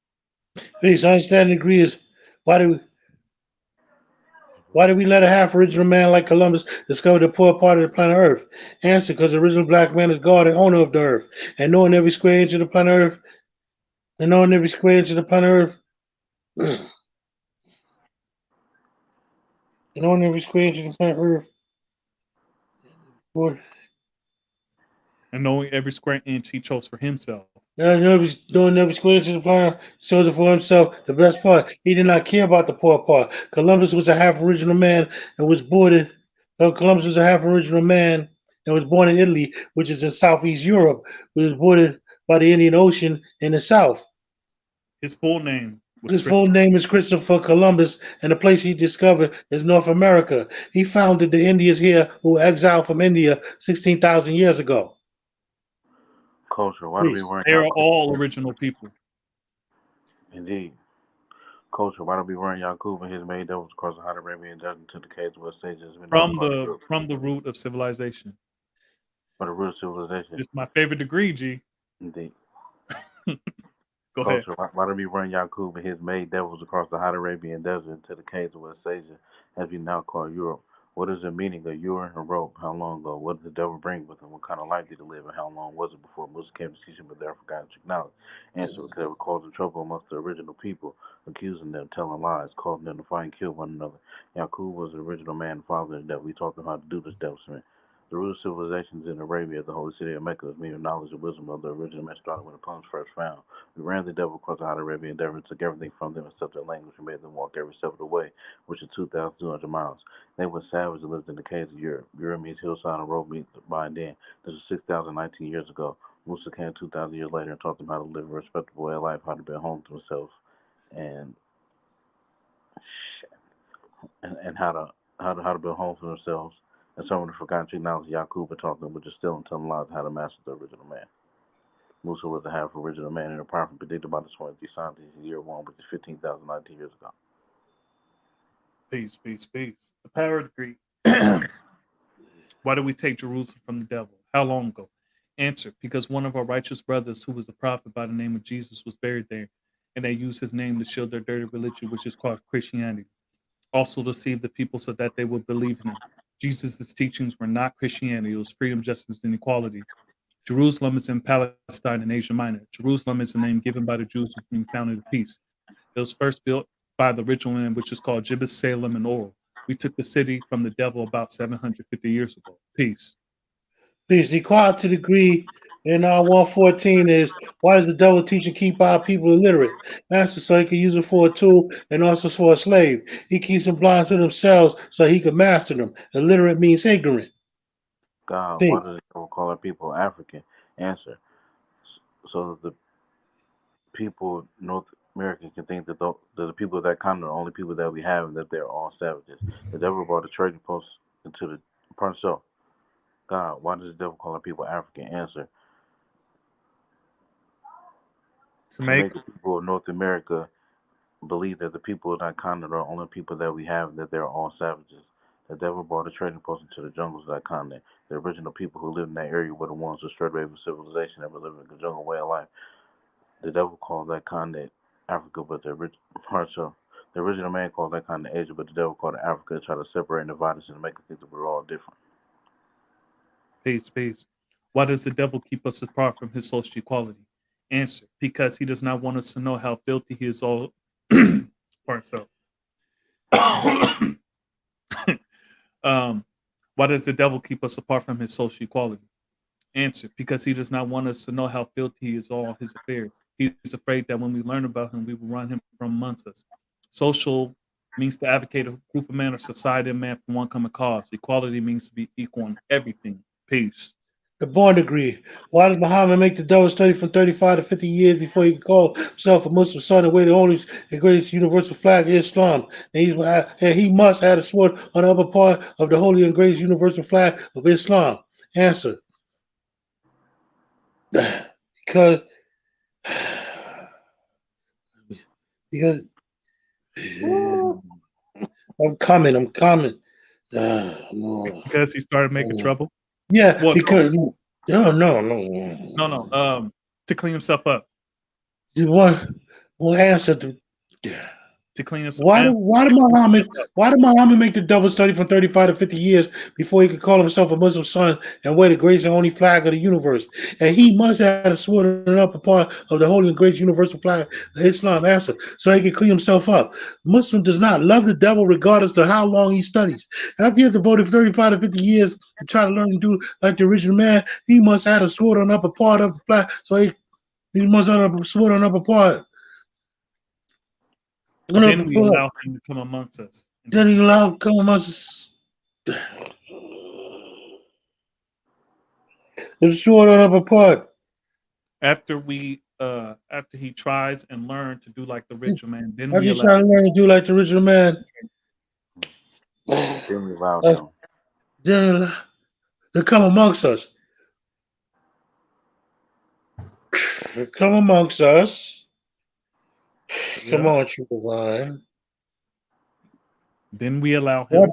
Peace. Understand and agree is why do we why did we let a half original man like Columbus discover the poor part of the planet Earth? Answer: because the original black man is God and owner of the earth. And knowing every square inch of the planet Earth, and knowing every square inch of the planet Earth, and knowing every square inch of the planet Earth, for And knowing every square inch he chose for himself. doing every square inch of the planet shows it for himself. The best part, he did not care about the poor part. Columbus was a half original man and was born. Columbus was a half original man and was born in Italy, which is in southeast Europe. He was bordered by the Indian Ocean in the south. His full name was His full Christopher. name is Christopher Columbus, and the place he discovered is North America. He founded the Indians here who were exiled from India 16,000 years ago. Culture. Why do we Please. run They are Yakub? all original people. Indeed. Culture. Why do we run Yakub and his maid devils across the hot Arabian desert to the caves where sages we know From the root of civilization. for the root of civilization? It's my favorite degree, G. Indeed. Go ahead. Culture. Why do we run Yakub and his maid devils across the hot Arabian desert to the caves of West Asia, as we now call Europe? What is the meaning of Ur and rope? How long ago? What did the devil bring with him? What kind of life did he live? And how long was it before Musa came to teach him of their forgotten knowledge? Answer: because it was causing trouble amongst the original people, accusing them, telling lies, causing them to fight and kill one another. Yakub was the original man, father of the devil. We taught them how to do this devilment. The root of civilizations in Arabia, the holy city of Mecca, is meaning knowledge and wisdom of the original man started when the poems first found. We ran the devil across the hot Arabian endeavor and took everything from them except their language and made them walk every step of the way, which is 2,200 miles. They were savages and lived in the caves of Europe. Europe means hillside and road means by and then. This was 6,019 years ago. Musa came 2,000 years later and taught them how to live a respectable way of life, how to build homes to themselves, and and how to build homes for themselves. And some of the forgotten technology Yakuba taught them, which is still and telling lies how to master the original man. Musa was a half original man and a prophet predicted by the 23 scientists in year one, which is 15,019 years ago. Peace, peace, peace. The power degree. Why did we take Jerusalem from the devil? How long ago? Answer: because one of our righteous brothers, who was a prophet by the name of Jesus, was buried there, and they used his name to shield their dirty religion, which is called Christianity. Also deceive the people so that they would believe in him. Jesus' teachings were not Christianity, it was freedom, justice, and equality. Jerusalem is in Palestine in Asia Minor. Jerusalem is a name given by the Jews who founded the peace. It was first built by the original man, which is called Jebus Salem and Oral. We took the city from the devil about 750 years ago. Peace. Please, the equality degree in 114 is why does the devil teach and keep our people illiterate? Answer: so he can use it for a tool and also for a slave. He keeps them blind to themselves so he can master them. Illiterate means ignorant. God, why Peace. does the devil call our people African? Answer: so that the people North Americans can think that the people of that continent are the only people that we have and that they're all savages. The devil brought the trading post into the part so. God, why does the devil call our people African? Answer: To to make make the people of North America believe that the people of that continent are the only people that we have and that they're all savages. The devil brought a trading post into the jungles of that continent. The original people who lived in that area were the ones who strayed away from civilization and were living a jungle way of life. The devil called that continent Africa, but the original man called that continent Asia, but the devil called it Africa to try to separate and divide us and make us think that we're all different. peace, peace. Why does the devil keep us apart from his social equality? Answer: because he does not want us to know how filthy he is all part so. um, why does the devil keep us apart from his social equality? Answer: because he does not want us to know how filthy he is all his affairs. He is afraid that when we learn about him, we will run him from amongst us. Social means to advocate a group of men or society of men for one common cause. Equality means to be equal in everything. Peace. The born degree. Why did Muhammad make the devil study from 35 to 50 years before he could call himself a Muslim son and wear the only and greatest universal flag of Islam? And he must have a sword on the upper part of the holy and greatest universal flag of Islam. Answer. Because because I'm coming. No. Because he started making trouble. Yeah, Well, because no. no. To clean himself up. The one answer to To clean himself. To clean himself up. why did Muhammad make the double study from 35 to 50 years before he could call himself a Muslim son and wear the greatest and only flag of the universe? And he must have a sword in the upper part of the holy and greatest universal flag of Islam. Answer. So he could clean himself up. Muslim does not love the devil regardless of how long he studies. After he has devoted 35 to 50 years to try to learn to do like the original man, he must have a sword on the upper part of the flag. So he must have a sword on the upper part. Then we allow him to come amongst us. Then he allowed come amongst us. The sword on the upper part. After he tries and learns to do like the original man, then After we he allow trying to learn to do like the original man. Then we allowed him. Then they come amongst us. They come amongst us. Come on, True Divine. Then we allow him.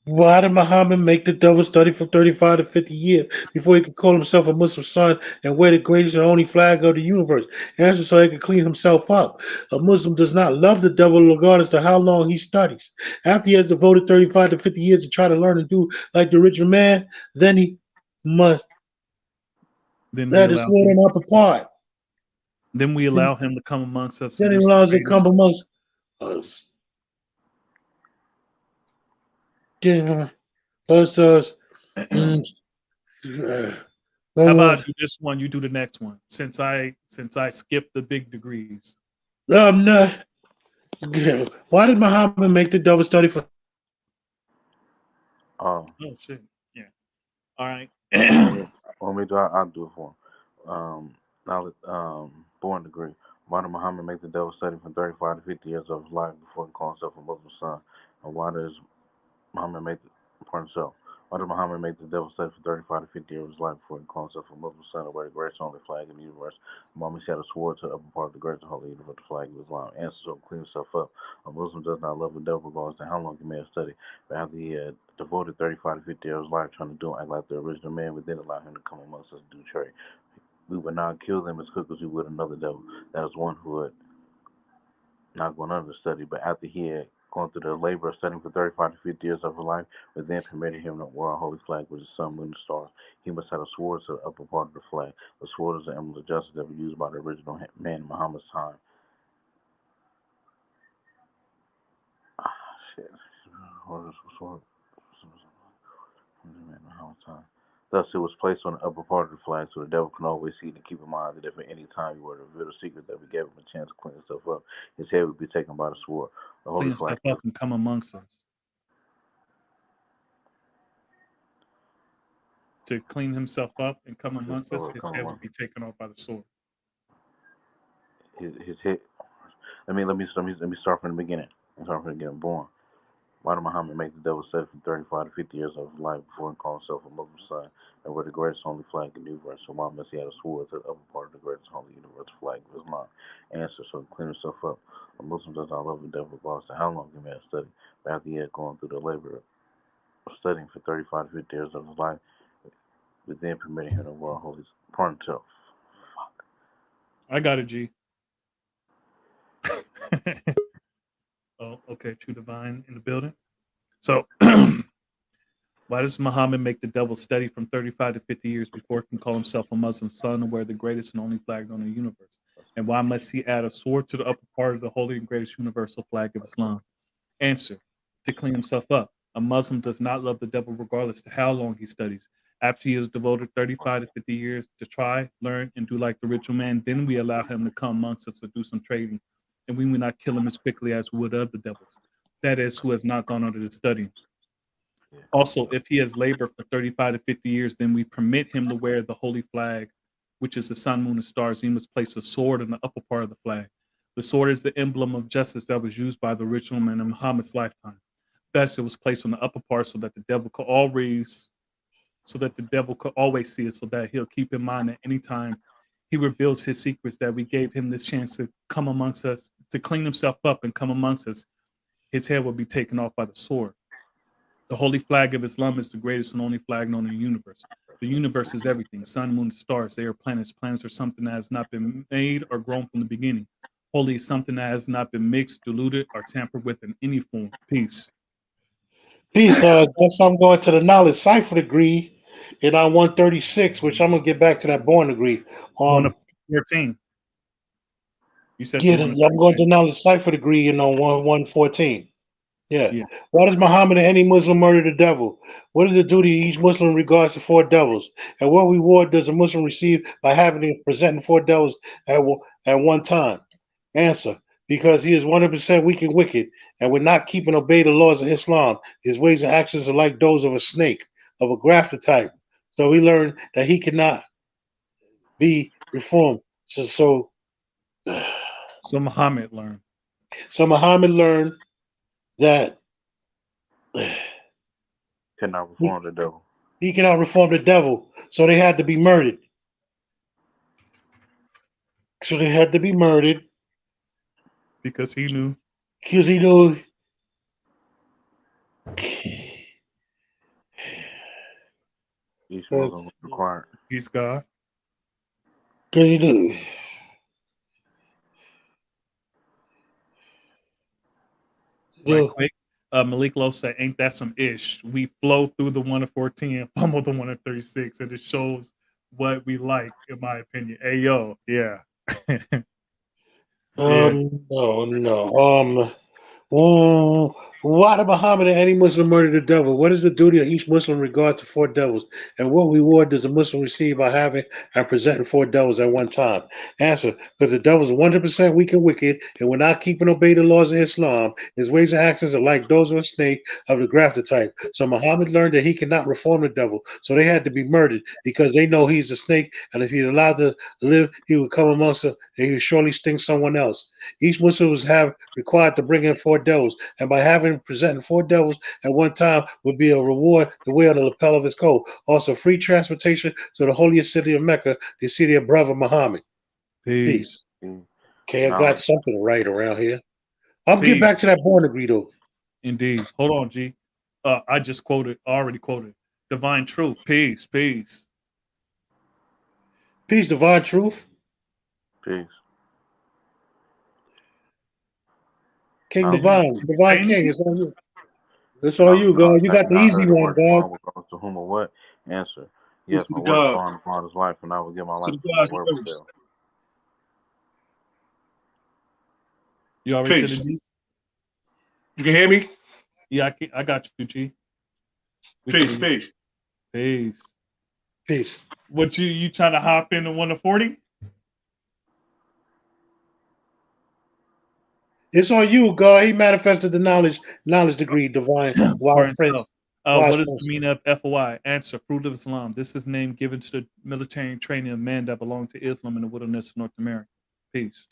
Why did Muhammad make the devil study for 35 to 50 years before he could call himself a Muslim son and wear the greatest and only flag of the universe? Answer, so he could clean himself up. A Muslim does not love the devil regardless of how long he studies. After he has devoted 35 to 50 years to try to learn and do like the original man, then he must let his sword on the upper part. Then we allow him to come amongst us. Then he allows it to come amongst us. How about you this one? You do the next one. Since I skipped the big degrees. No. Why did Muhammad make the double study for? Oh shit! Yeah. All right. Want me to? I'll do it for him. Born degree. Why did Muhammad make the devil study from 35 to 50 years of his life before he called himself a Muslim son? And why does Muhammad make the pardon himself? Why did Muhammad make the devil study for 35 to 50 years of his life before he called himself a Muslim son and wear the greatest only flag in the universe? Muhammad had a sword to the upper part of the greatest holy universe, the flag of Islam. Answer, so clean himself up. A Muslim does not love the devil regardless of how long he may have studied. But after he had devoted 35 to 50 years of his life trying to do and act like the original man, we then allow him to come amongst us and do trade. We would not kill them as quick as we would another devil. That is one who had not gone under study, but after he had gone through the labor of studying for 35 to 50 years of his life, we then permitted him to wear a holy flag with the sun, moon, and stars. He must have a sword to the upper part of the flag. The sword is the emblem of justice that was used by the original man in Muhammad's time. Shit. Sword. Thus, it was placed on the upper part of the flag so the devil can always see and keep in mind that if at any time you were to reveal the secret that we gave him a chance to clean himself up, his head would be taken by the sword. The holy Clean flag himself up and come amongst us. To clean himself up and come amongst us, his head would be taken off by the sword. His head. Let me start from the beginning. Born. Why did Muhammad make the devil study from 35 to 50 years of his life before he called himself a Muslim son and wear the greatest holy flag in the universe? So why must he have a sword to the upper part of the greatest holy universe flag of Islam? Answer, so he clean himself up. A Muslim does not love the devil regardless of how long he may have studied. But after he had gone through the labor of studying for 35 to 50 years of his life, we then permitted him to wear a holy pardon himself. Fuck. I got it, G. Oh, okay. True Divine in the building. So, why does Muhammad make the devil study from 35 to 50 years before he can call himself a Muslim son and wear the greatest and only flag on the universe? And why must he add a sword to the upper part of the holy and greatest universal flag of Islam? Answer, to clean himself up. A Muslim does not love the devil regardless of how long he studies. After he has devoted 35 to 50 years to try, learn, and do like the ritual man, then we allow him to come amongst us to do some trading. And we will not kill him as quickly as we would other devils. That is, who has not gone under the study. Also, if he has labored for 35 to 50 years, then we permit him to wear the holy flag, which is the sun, moon, and stars. He must place a sword in the upper part of the flag. The sword is the emblem of justice that was used by the original man in Muhammad's lifetime. Thus, it was placed on the upper part so that the devil could always see it, so that he'll keep in mind at any time he reveals his secrets that we gave him this chance to come amongst us, to clean himself up and come amongst us. His head will be taken off by the sword. The holy flag of Islam is the greatest and only flag known in the universe. The universe is everything: sun, moon, stars. They are planets. Planets are something that has not been made or grown from the beginning. Holy is something that has not been mixed, diluted, or tampered with in any form. Peace. Peace. Guess I'm going to the knowledge cipher degree in our 136, which I'm gonna get back to that born degree. One of 14. You said the Yeah, one of I'm going 36. to knowledge cipher degree in on 114. Yeah. Yeah. Why does Muhammad and any Muslim murder the devil? What is the duty each Muslim in regards to four devils? And what reward does a Muslim receive by having and presenting four devils at one time? Answer: because he is 100% weak and wicked, and would not keep and obey the laws of Islam. His ways and actions are like those of a snake, of a grafter type. So we learn that he cannot be reformed. So So Muhammad learned. Muhammad learned that Cannot reform the devil. he cannot reform the devil, so they had to be murdered. So they had to be murdered Because he knew. because he knew. Each Muslim was required. He's God. Because he knew. Right quick. Malik Lowe said, "Ain't that some ish? We flow through the one of 14 and fumble the one of 36, and it shows what we like, in my opinion." Hey yo, yeah. No. Why did Muhammad and any Muslim murder the devil? What is the duty of each Muslim in regard to four devils? And what reward does a Muslim receive by having and presenting four devils at one time? Answer: because the devil is 100% weak and wicked and will not keep and obey the laws of Islam. His ways and actions are like those of a snake of the grafter type. So Muhammad learned that he cannot reform the devil. So they had to be murdered because they know he's a snake, and if he's allowed to live, he would come amongst them and he would surely sting someone else. Each Muslim was required to bring in four devils, and by having presenting four devils at one time would be a reward to wear on the lapel of his coat. Also, free transportation to the holiest city of Mecca, the city of brother Muhammad. Peace. Okay, I got something right around here. I'll get back to that born degree though. Indeed. Hold on, G. I just already quoted. Divine truth. Peace. Peace, divine truth. Peace. King Divine King, it's on you. It's on you, God. You got the easy one, God. To whom or what? Answer: yes, I work upon the Father's life, and I will give my life to the word of God. You already said it, G? You can hear me? Yeah, I got you, G. Peace. What you trying to hop into 1 to 40? It's on you, God. He manifested the knowledge degree, divine, wise prince. What is the meaning of FOI? Answer: fruit of Islam. This is the name given to the military training of men that belong to Islam in the wilderness of North America. Peace.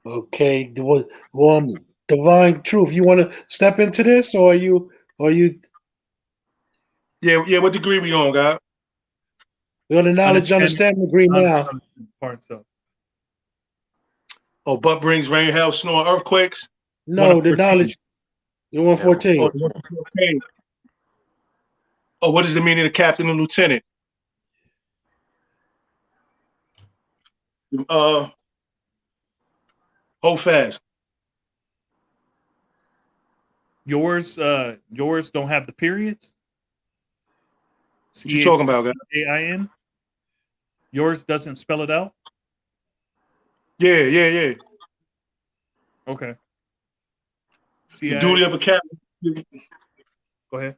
Okay, divine truth. You want to step into this, or are you? Yeah. What degree we on, God? We're on the knowledge understanding degree now. Parts of. Oh, but brings rain, hail, snow, and earthquakes. No, the knowledge. The 114. Oh, 114. Oh, what is the meaning of captain and lieutenant? Hold fast. Yours don't have the periods. What you talking about, guys? CAIN. Yours doesn't spell it out. Yeah. Okay. The duty of a captain. Go ahead.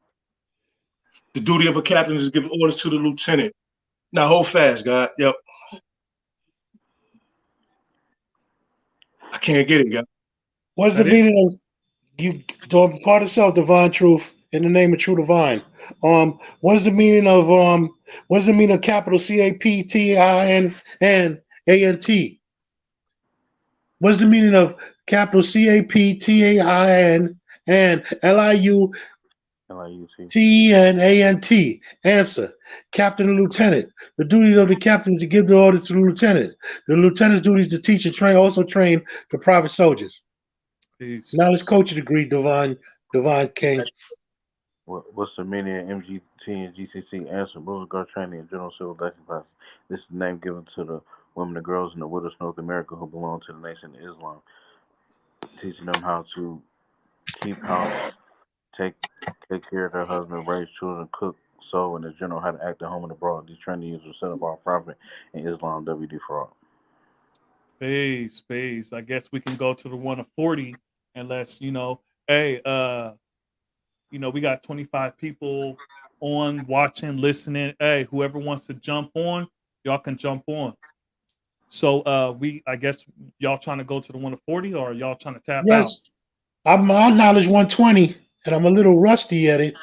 The duty of a captain is to give orders to the lieutenant. Now hold fast, God. Yep. I can't get it, God. What's the meaning of you part of self, divine truth, in the name of true divine. What's the meaning of what's the meaning of capital CAPTAINANT? What's the meaning of capital CAPTAIN and LIUTENANT? Answer. Captain and lieutenant. The duty of the captain is to give the orders to the lieutenant. The lieutenant's duty is to teach and train, also train the private soldiers. Peace. Knowledge coach degree, divine king. What's the meaning of MGT and GCC? Answer. Rules of guard training and general civil lesson classes. This is the name given to the women and girls in the wilderness North America who belong to the nation of Islam, teaching them how to keep house, take care of their husband, raise children, cook, sew, and in general how to act at home and abroad. These training will set up our prophet in Islam WD for all. Peace. I guess we can go to the 1 of 40 unless, hey, we got 25 people on, watching, listening. Hey, whoever wants to jump on, y'all can jump on. So I guess y'all trying to go to the 1 of 40 or y'all trying to tap out? Yes, my knowledge 120, and I'm a little rusty at it,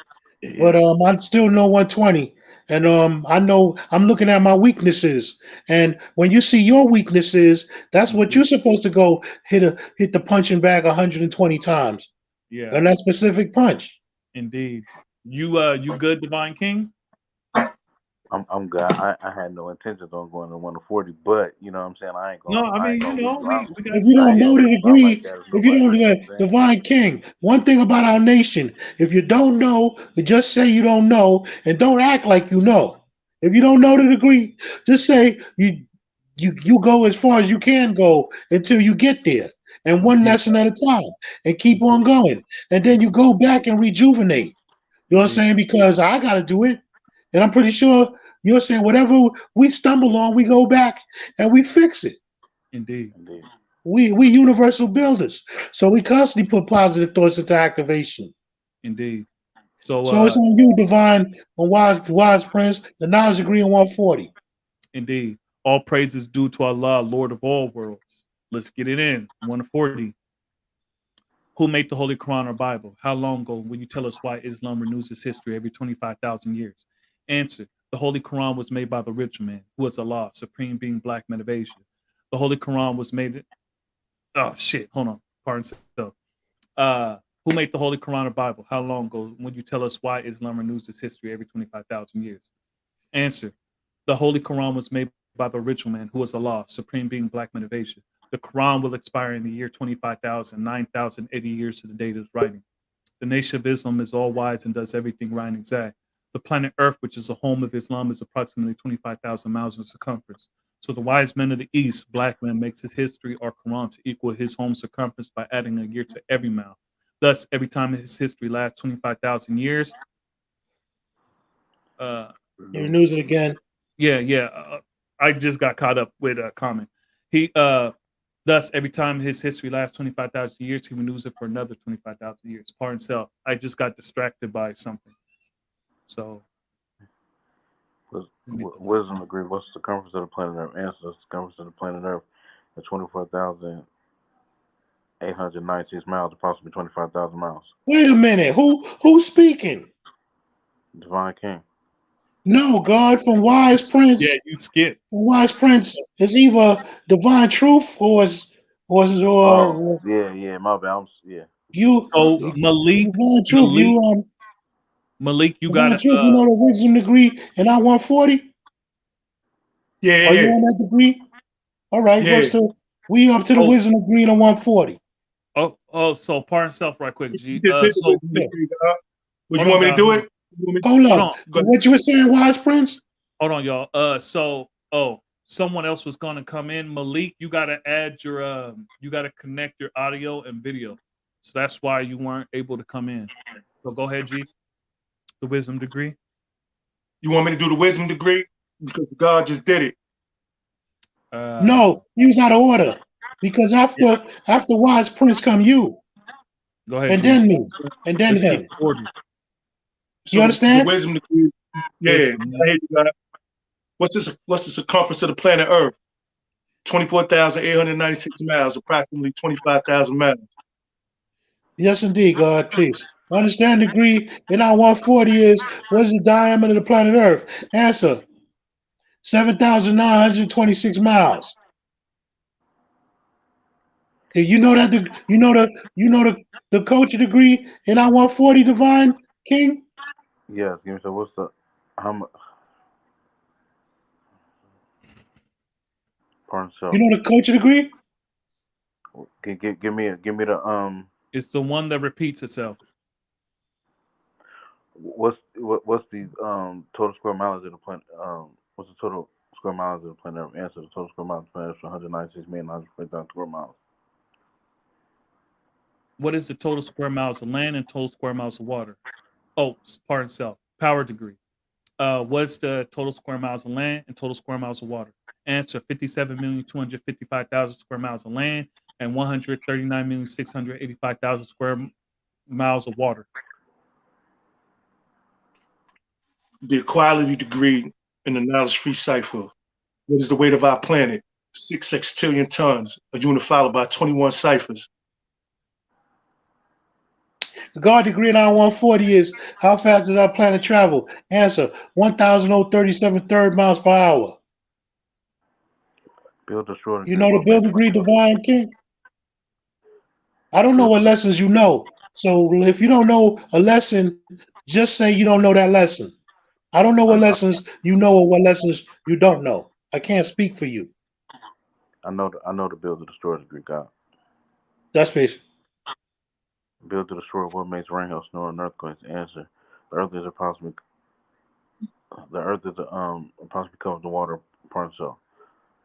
but I still know 120. And I know I'm looking at my weaknesses. And when you see your weaknesses, that's what you're supposed to go hit the punching bag 120 times. Yeah. And that specific punch. Indeed. You good, Divine King? I'm good. I had no intentions on going to 1 to 40, but you know what I'm saying, I ain't going. No, I mean, we got. If you don't know the degree, if you don't know Divine King, one thing about our nation, if you don't know, just say you don't know and don't act like you know. If you don't know the degree, just say you go as far as you can go until you get there, and one lesson at a time, and keep on going, and then you go back and rejuvenate. You know what I'm saying? Because I got to do it, and I'm pretty sure you're saying whatever we stumble on, we go back and we fix it. Indeed. We universal builders, so we constantly put positive thoughts into activation. Indeed. So it's on you, Divine, and wise Prince. The knowledge degree in 140. Indeed. All praises due to Allah, Lord of all worlds. Let's get it in. 140. Who made the Holy Quran or Bible? How long ago? Will you tell us why Islam renews its history every 25,000 years? Answer. The Holy Quran was made by the original man, who is Allah, supreme being, black man of Asia. The Holy Quran was made. Oh shit! Hold on. Pardon self. Who made the Holy Quran or Bible? How long ago? When you tell us why Islam renews its history every 25,000 years? Answer. The Holy Quran was made by the original man, who is Allah, supreme being, black man of Asia. The Quran will expire in the year 25,000, 9,080 years to the date of its writing. The nation of Islam is all wise and does everything right and exact. The planet Earth, which is the home of Islam, is approximately 25,000 miles in circumference. So the wise men of the East, black man, makes his history or Quran to equal his home circumference by adding a year to every mile. Thus, every time his history lasts 25,000 years. He renews it again. Yeah. I just got caught up with a comment. Thus, every time his history lasts 25,000 years, he renews it for another 25,000 years. Pardon self. I just got distracted by something. So, wisdom degree. What's the circumference of the planet Earth? Answer. The circumference of the planet Earth is 24,896 miles, approximately 25,000 miles. Wait a minute. Who's speaking? Divine King. No, God from Wise Prince. Yeah, you skipped. Wise Prince is either Divine Truth or yeah, my bad. You. So Malik, Divine Truth. Malik, you Divine got Truth. You know the wisdom degree, and I 140. Yeah. Are you on that degree? All right. Yeah. We up to the wisdom degree in 140. So pardon self right quick, G. Would you want me to do it? Hold up. What you were saying, Wise Prince? Hold on, y'all. Someone else was gonna come in. Malik, you gotta add your you gotta connect your audio and video. So that's why you weren't able to come in. So go ahead, G. The wisdom degree. You want me to do the wisdom degree? Because God just did it. No, he was out of order. Because after Wise Prince come you. Go ahead. And G. then me. And then him. You understand? The wisdom degree. Yeah. What's the circumference of the planet Earth? 24,896 miles, approximately 25,000 miles. Yes, indeed, God, please. Understand degree in our 140 is what is the diameter of the planet Earth? Answer 7,926 miles. Okay, you know that the culture degree in our 140 divine king? Yes. Give me so. What's the how much? Pardon, You so. know the culture degree? Give me the. It's the one that repeats itself. What's the total square miles of the planet? What's the total square miles of the planet Earth? Answer: the total square miles of the planet Earth is 196,940,000 square miles. What is the total square miles of land and total square miles of water? Oh, pardon self. Power degree. What's the total square miles of land and total square miles of water? Answer: 57,255,000 square miles of land and 139,685,000 square miles of water. The equality degree in the knowledge-free cipher. What is the weight of our planet? 6 sextillion tons. A unit followed by 21 ciphers. The God degree in our 140 is how fast does our planet travel? Answer 1,037 third miles per hour. Build destroy You degree. know the What build makes degree divine king? I don't know build what lessons you know. So if you don't know a lesson, just say you don't know that lesson. I don't know I, what lessons you know or what lessons you don't know. I can't speak for you. I know the build to destroy degree. God. That's basic. Build to destroy. What makes rain, hail, snow, and earthquakes? Answer: the earth is approximately covered in water. Pardon, so.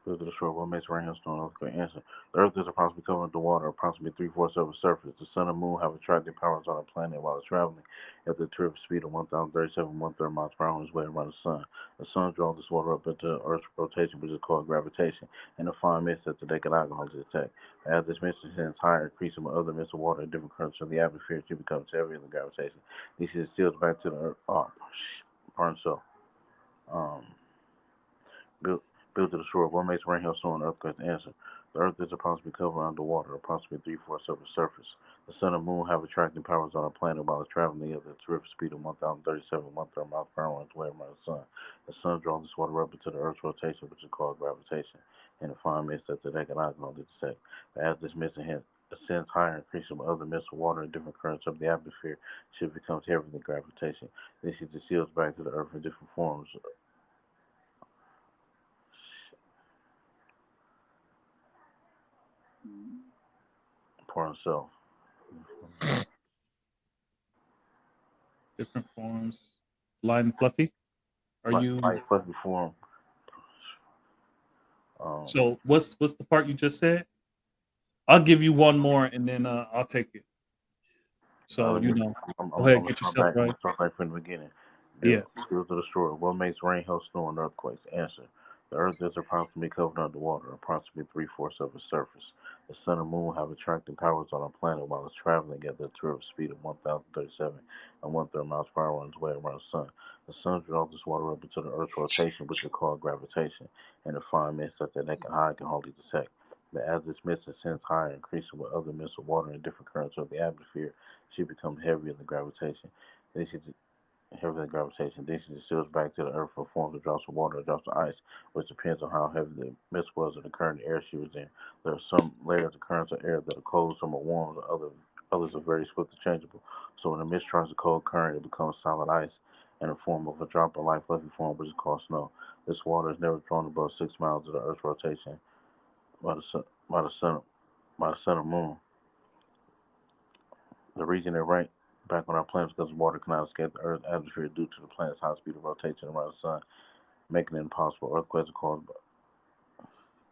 Build to destroy. What makes rain, hail, snow, and earthquakes? Answer: the earth is approximately covered with water, approximately 3/4 of its surface. The sun and moon have attractive powers on our planet while it's traveling at the terrific speed of 1,037 1/3 miles per hour on its way around the sun. The sun draws this water up into Earth's rotation, which is called gravitation, and the fine mist that the naked eye can hardly detect. As this mist ascends higher, increasing with other mists of water in different currents of the atmosphere, it becomes heavier than gravitation. This is still back to the Earth. Oh, pardon, so. Um, Built, built to the shore. What makes rain, hail, snow, and earthquakes? Answer: the earth is approximately covered underwater, approximately 3/4 of its surface. The sun and moon have attracting powers on our planet while it's traveling at the terrific speed of 1,037 1/3 miles per hour on its way around the sun. The sun draws this water up into the earth's rotation, which is called gravitation, and the fine mist that the naked eye can only detect. But as this mist ascends higher, increasing with other mists of water in different currents of the atmosphere, it becomes heavier than gravitation. This is the seals back to the earth in different forms. For himself. Different forms. Light and fluffy. Are Like you light fuzzy form. so what's the part you just said? I'll give you one more and then I'll take it. So Let me. go ahead, I'm get gonna start yourself back. I'm right. gonna start back from the beginning. Yeah. Build to the story. What makes rain, hail, snow, and earthquakes? Answer: the earth is approximately covered underwater, approximately 3/4 of its surface. The sun and moon have attracting powers on our planet while it's traveling at the terrific speed of 1,037 and 1/3 miles per hour on its way around the sun. The sun draws this water up into the earth's rotation, which is called gravitation, and the fine mist that the naked eye can hardly detect. But as this mist ascends higher, increasing with other mists of water in different currents of the atmosphere, she becomes heavier than gravitation. Then she heavier than gravitation. Then she distills back to the earth and forms the drops of water or drops of ice, which depends on how heavy the mist was and the current of air she was in. There are some layers of currents of air that are cold, some are warm, and others are very swift interchangeable. So when the mist tries a cold current, it becomes solid ice in the form of a drop of light fluffy form, which is called snow. This water is never drawn above 6 miles of the Earth's rotation by the sun, by the sun, by the sun and moon. The reason they're right back on our planet is because water cannot escape the Earth's atmosphere due to the planet's high speed of rotation around the sun, making it impossible. Earthquakes are caused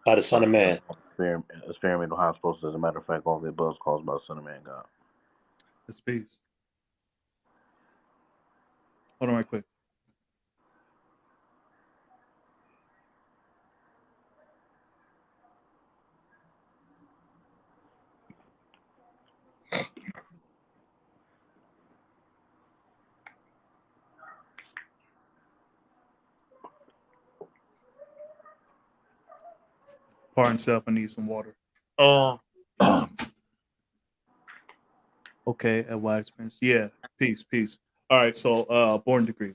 By the Son of by Man. experimental high explosives. As a matter of fact, all the above is caused by the Son of Man God. The space. Hold on right quick. Pardon self, I need some water. Oh, Okay, a wide experience. Yeah, peace, peace. All right, so born degree.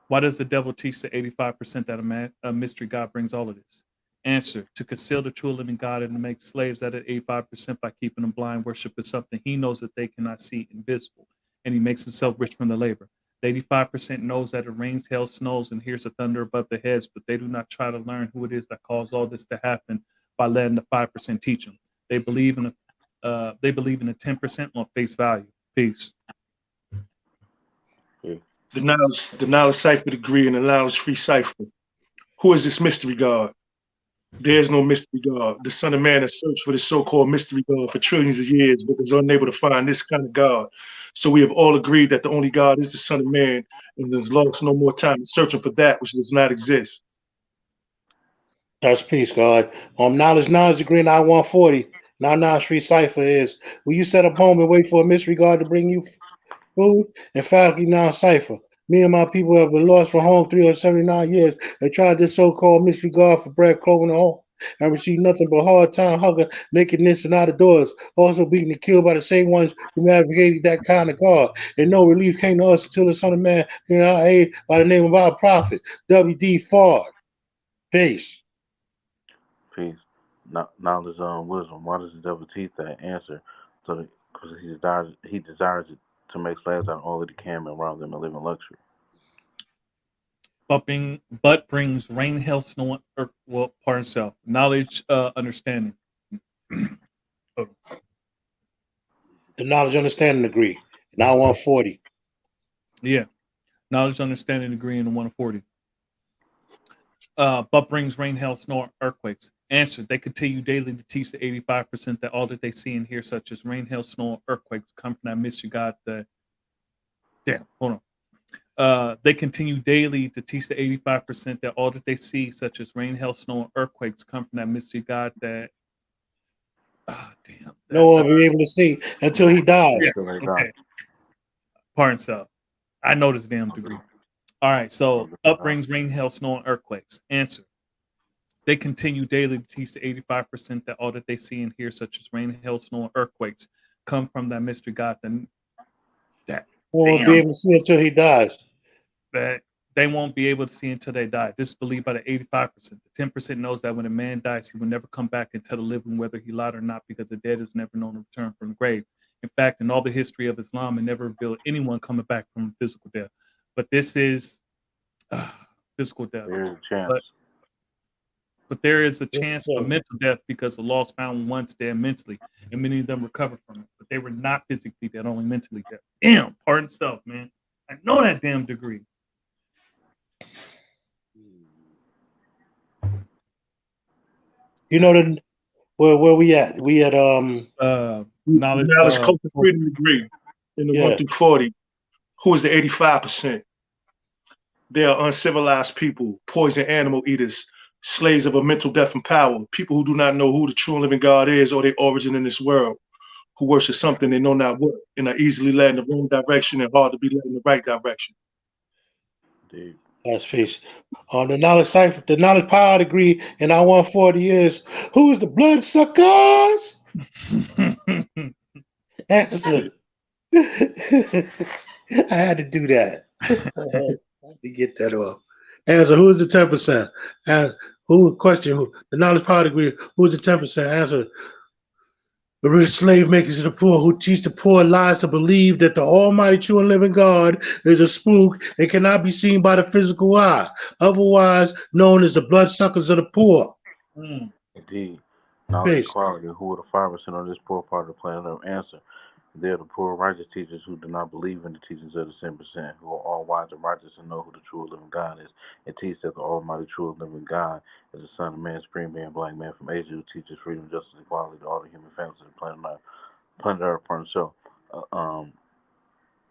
Why does the devil teach the 85% that a mystery God brings all of this? Answer: to conceal the true living God and to make slaves out of 85% by keeping them blind. Worship is something he knows that they cannot see, invisible, and he makes himself rich from the labor. The 85% knows that it rains, hail, snows, and hears the thunder above their heads, but they do not try to learn who it is that caused all this to happen by letting the 5% teach them. They believe in the 10% on face value. Peace. The knowledge cipher degree and the knowledge free cipher. Who is this mystery God? There is no mystery God. The Son of Man has searched for the so-called mystery God for trillions of years, but was unable to find this kind of God. So we have all agreed that the only God is the Son of Man, and has lost no more time in searching for that which does not exist. That's peace, God. Knowledge degree in I-140. Now Street Cipher is, will you set up home and wait for a mystery God to bring you food? Emphatically now Cipher. Me and my people have been lost from home 379 years and tried this so-called mystery God for bread, clothing, and home. And received nothing but hard time, hunger, nakedness, and out of doors. Also beaten and killed by the same ones who navigated that kind of God. And no relief came to us until the Son of Man came to our aid by the name of our prophet, W.D. Fard. Peace. Peace. Knowledge wisdom. Why does the devil teach that? Answer: so because he desires it to make slaves out of all that he can and rob them and live in luxury. But brings rain, hail, snow, or well, pardon self, knowledge, understanding. Oh, The knowledge understanding degree. Now 140. yeah, knowledge, understanding degree in the 140. But brings rain, hail, snow, earthquakes. Answer: they continue daily to teach the 85% that all that they see and hear, such as rain, hail, snow, earthquakes, come from that mystery God. Hold on. They continue daily to teach the 85% that all that they see, such as rain, hail, snow, and earthquakes, come from that mystery God that. Damn. No one will be able to see until he dies. Yeah. Okay. Pardon self. I know this damn degree. All right. So up brings rain, hail, snow, and earthquakes. Answer: they continue daily to teach the 85% that all that they see and hear, such as rain, hail, snow, and earthquakes, come from that mystery God that No one will be able to see until he dies. that they won't be able to see until they die. This is believed by the 85%. The 10% knows that when a man dies, he will never come back and tell the living whether he lied or not, because the dead is never known to return from the grave. In fact, in all the history of Islam, it never revealed anyone coming back from physical death. But this is physical death. There's a chance. But there is a chance of mental death because the lost found once dead mentally, and many of them recovered from it. But they were not physically dead, only mentally dead. Damn, pardon self, man. I know that damn degree. You know where we at? We at knowledge culture freedom degree in the 1 through 40. Who is the 85%? They are uncivilized people, poison animal eaters, slaves of a mental death and power, people who do not know who the true and living God is or their origin in this world, who worship something they know not what, and are easily led in the wrong direction and hard to be led in the right direction. Dude. That's peace. The knowledge cipher, the knowledge power degree in our 140 is, who is the blood suckers? Answer. I had to do that. I had to get that off. Answer, who is the 10%? Question, the knowledge power degree, who is the 10%? Answer, the rich slave makers of the poor who teach the poor lies to believe that the almighty true and living God is a spook and cannot be seen by the physical eye, otherwise known as the bloodsuckers of the poor. Indeed. Knowledge equality. Who are the 5% on this poor part of the planet? Answer. They are the poor righteous teachers who do not believe in the teachings of the 10%, who are all wise and righteous and know who the true living God is, and teach that the almighty true living God is the Son of Man, supreme being, black man from Asia, who teaches freedom, justice, and equality to all the human families of the planet Earth for himself.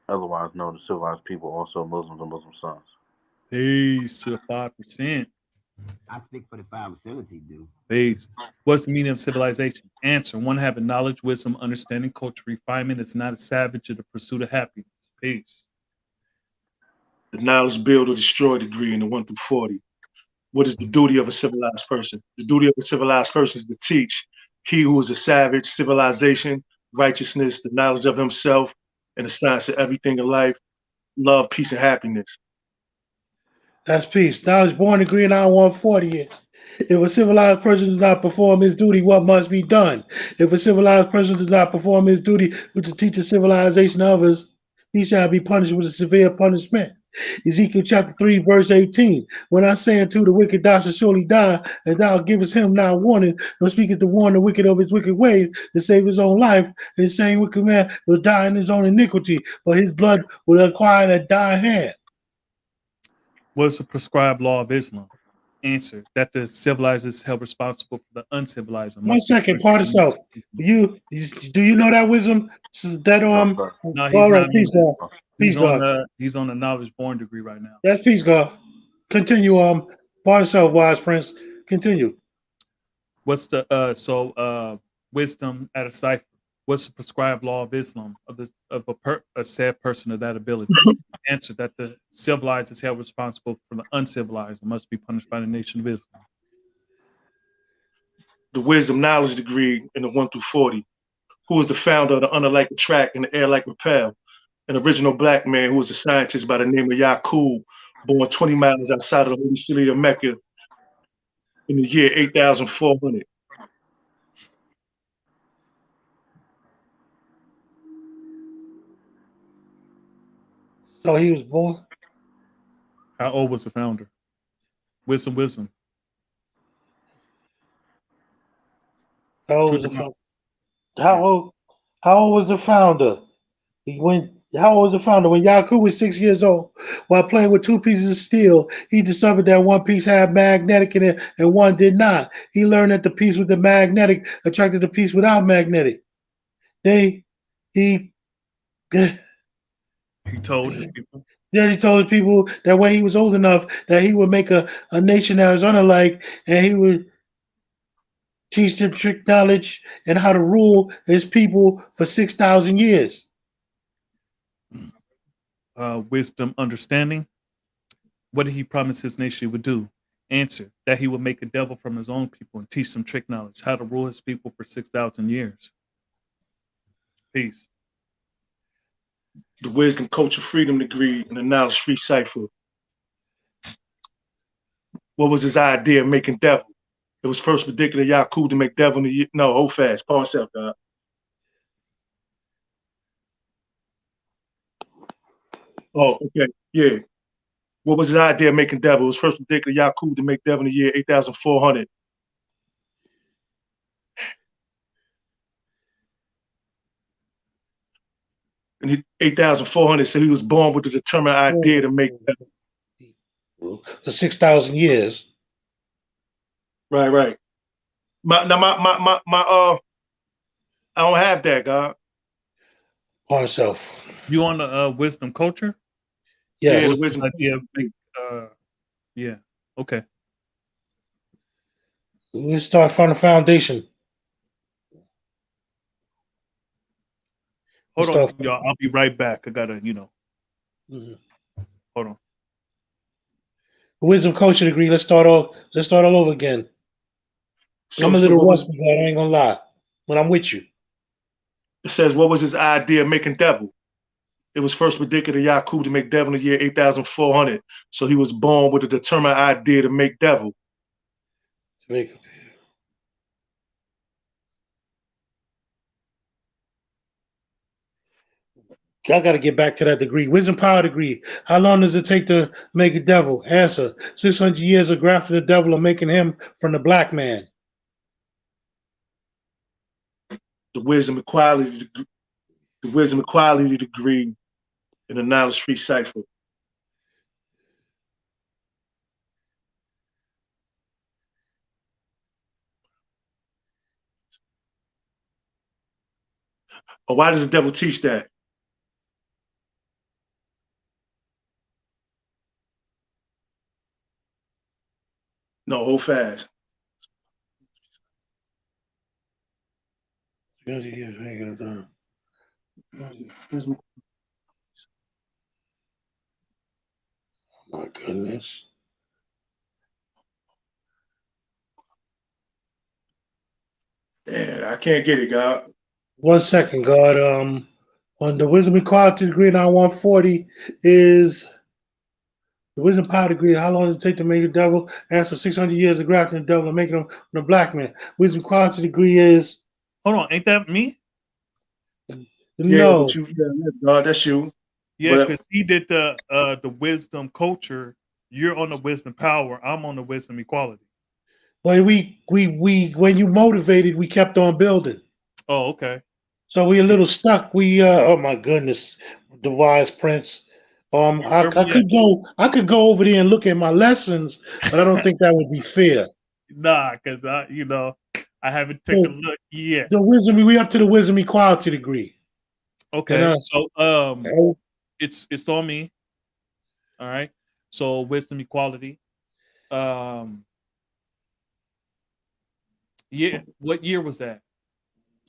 Otherwise known as civilized people, also Muslims and Muslim sons. Peace to the 5%. I speak for the 5% he do. Peace. What's the meaning of civilization? Answer: one having knowledge, wisdom, understanding, culture, refinement, is not a savage in the pursuit of happiness. Peace. The knowledge build or destroy degree in the 1 through 40. What is the duty of a civilized person? The duty of a civilized person is to teach He who is a savage, civilization, righteousness, the knowledge of himself, and the science of everything in life, love, peace, and happiness. That's peace. Knowledge born to green I 140 is. If a civilized person does not perform his duty, what must be done? If a civilized person does not perform his duty, which is to teach the civilization of others, he shall be punished with a severe punishment. Ezekiel chapter 3, verse 18. When I say unto the wicked, thou shalt surely die, and thou givest him not warning, nor speakest to warn the wicked of his wicked ways, to save his own life, the same wicked man will die in his own iniquity, for his blood will acquire that die hand. What is the prescribed law of Islam? Answer: that the civilized is held responsible for the uncivilized. And 1 must be second, punished part by of the self. nation. Do you know that wisdom? That No, he's all right, not on peace that. God. Peace God. He's on the knowledge born degree right now. That's peace God. Continue, part of self, wise prince. Continue. What's the wisdom at a cipher? What's the prescribed law of Islam of a said person of that ability? Answer: that the civilized is held responsible for the uncivilized and must be punished by the nation of Islam. The wisdom knowledge degree in the 1 through 40. Who was the founder of the under like attract and the air like repel? An original black man who was a scientist by the name of Yaqub, born 20 miles outside of the holy city of Mecca in the year 8400. So he was born. How old was the founder? Wisdom. How old was the founder? How old was the founder? How old was the founder? When Yaqub was 6 years old, while playing with two pieces of steel, he discovered that one piece had magnetic in it and one did not. He learned that the piece with the magnetic attracted the piece without magnetic. He told his people. Then he told his people that when he was old enough, that he would make a nation that was unlike, and he would teach them trick knowledge and how to rule his people for 6,000 years. Wisdom, understanding. What did he promise his nation he would do? Answer: that he would make a devil from his own people and teach them trick knowledge, how to rule his people for 6,000 years. Peace. The wisdom, culture, freedom degree in the knowledge free cipher. What was his idea of making devil? It was first predicted to Yaqub to make devil in the year. No, hold fast. Pause yourself, God. Oh, okay. Yeah. What was his idea of making devil? It was first predicted to Yaqub to make devil in the year 8400. And 8,400, so he was born with the determined idea to make devil. For 6,000 years. Right. I don't have that, God. On self. You on the wisdom culture? Yes. Yeah, the wisdom idea of yeah. Okay. Let's start from the foundation. Hold on, y'all. I'll be right back. I gotta, Mm-hmm. Hold on. Wisdom culture degree. Let's start all over again. So, I'm a little rusty, I ain't gonna lie. But I'm with you. It says, what was his idea of making devil? It was first predicted to Yaqub to make devil in the year 8,400. So he was born with a determined idea to make devil. I got to get back to that degree. Wisdom power degree. How long does it take to make a devil? Answer: 600 years of grafting the devil and making him from the black man. The wisdom equality degree in the knowledge free cipher. Or why does the devil teach that? No, hold fast. My goodness. Man, I can't get it, God. 1 second, God. On the wisdom equality degree, now 140 is the wisdom power degree. How long does it take to make a devil? Answer: 600 years of grafting the devil and making him a black man. Wisdom equality degree is Hold on, ain't that me? Yeah, no. but God, that's you. Yeah, But because he did the wisdom culture. You're on the wisdom power. I'm on the wisdom equality. But we when you motivated, we kept on building. Oh, okay. So we a little stuck. We oh my goodness, the wise prince. I Where we at? could go over there and look at my lessons, but I don't think that would be fair. Nah, because I haven't taken a look yet. The wisdom, we up to the wisdom equality degree. Okay, And, so it's on me. All right. So wisdom equality. Yeah. What year was that?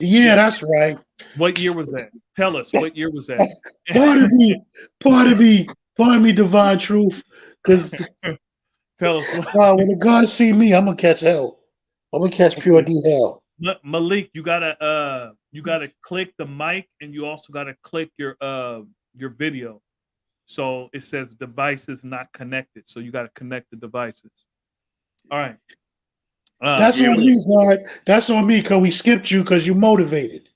yeah, that's right. What year was that? Tell us. What year was that? Pardon me, divine truth. Because Tell us what. when the gods see me, I'm gonna catch hell. I'm gonna catch pure D hell. Malik, you gotta click the mic, and you also gotta click your video. So it says devices not connected. So you gotta connect the devices. All right. That's on me, God. That's on me because we skipped you because you motivated.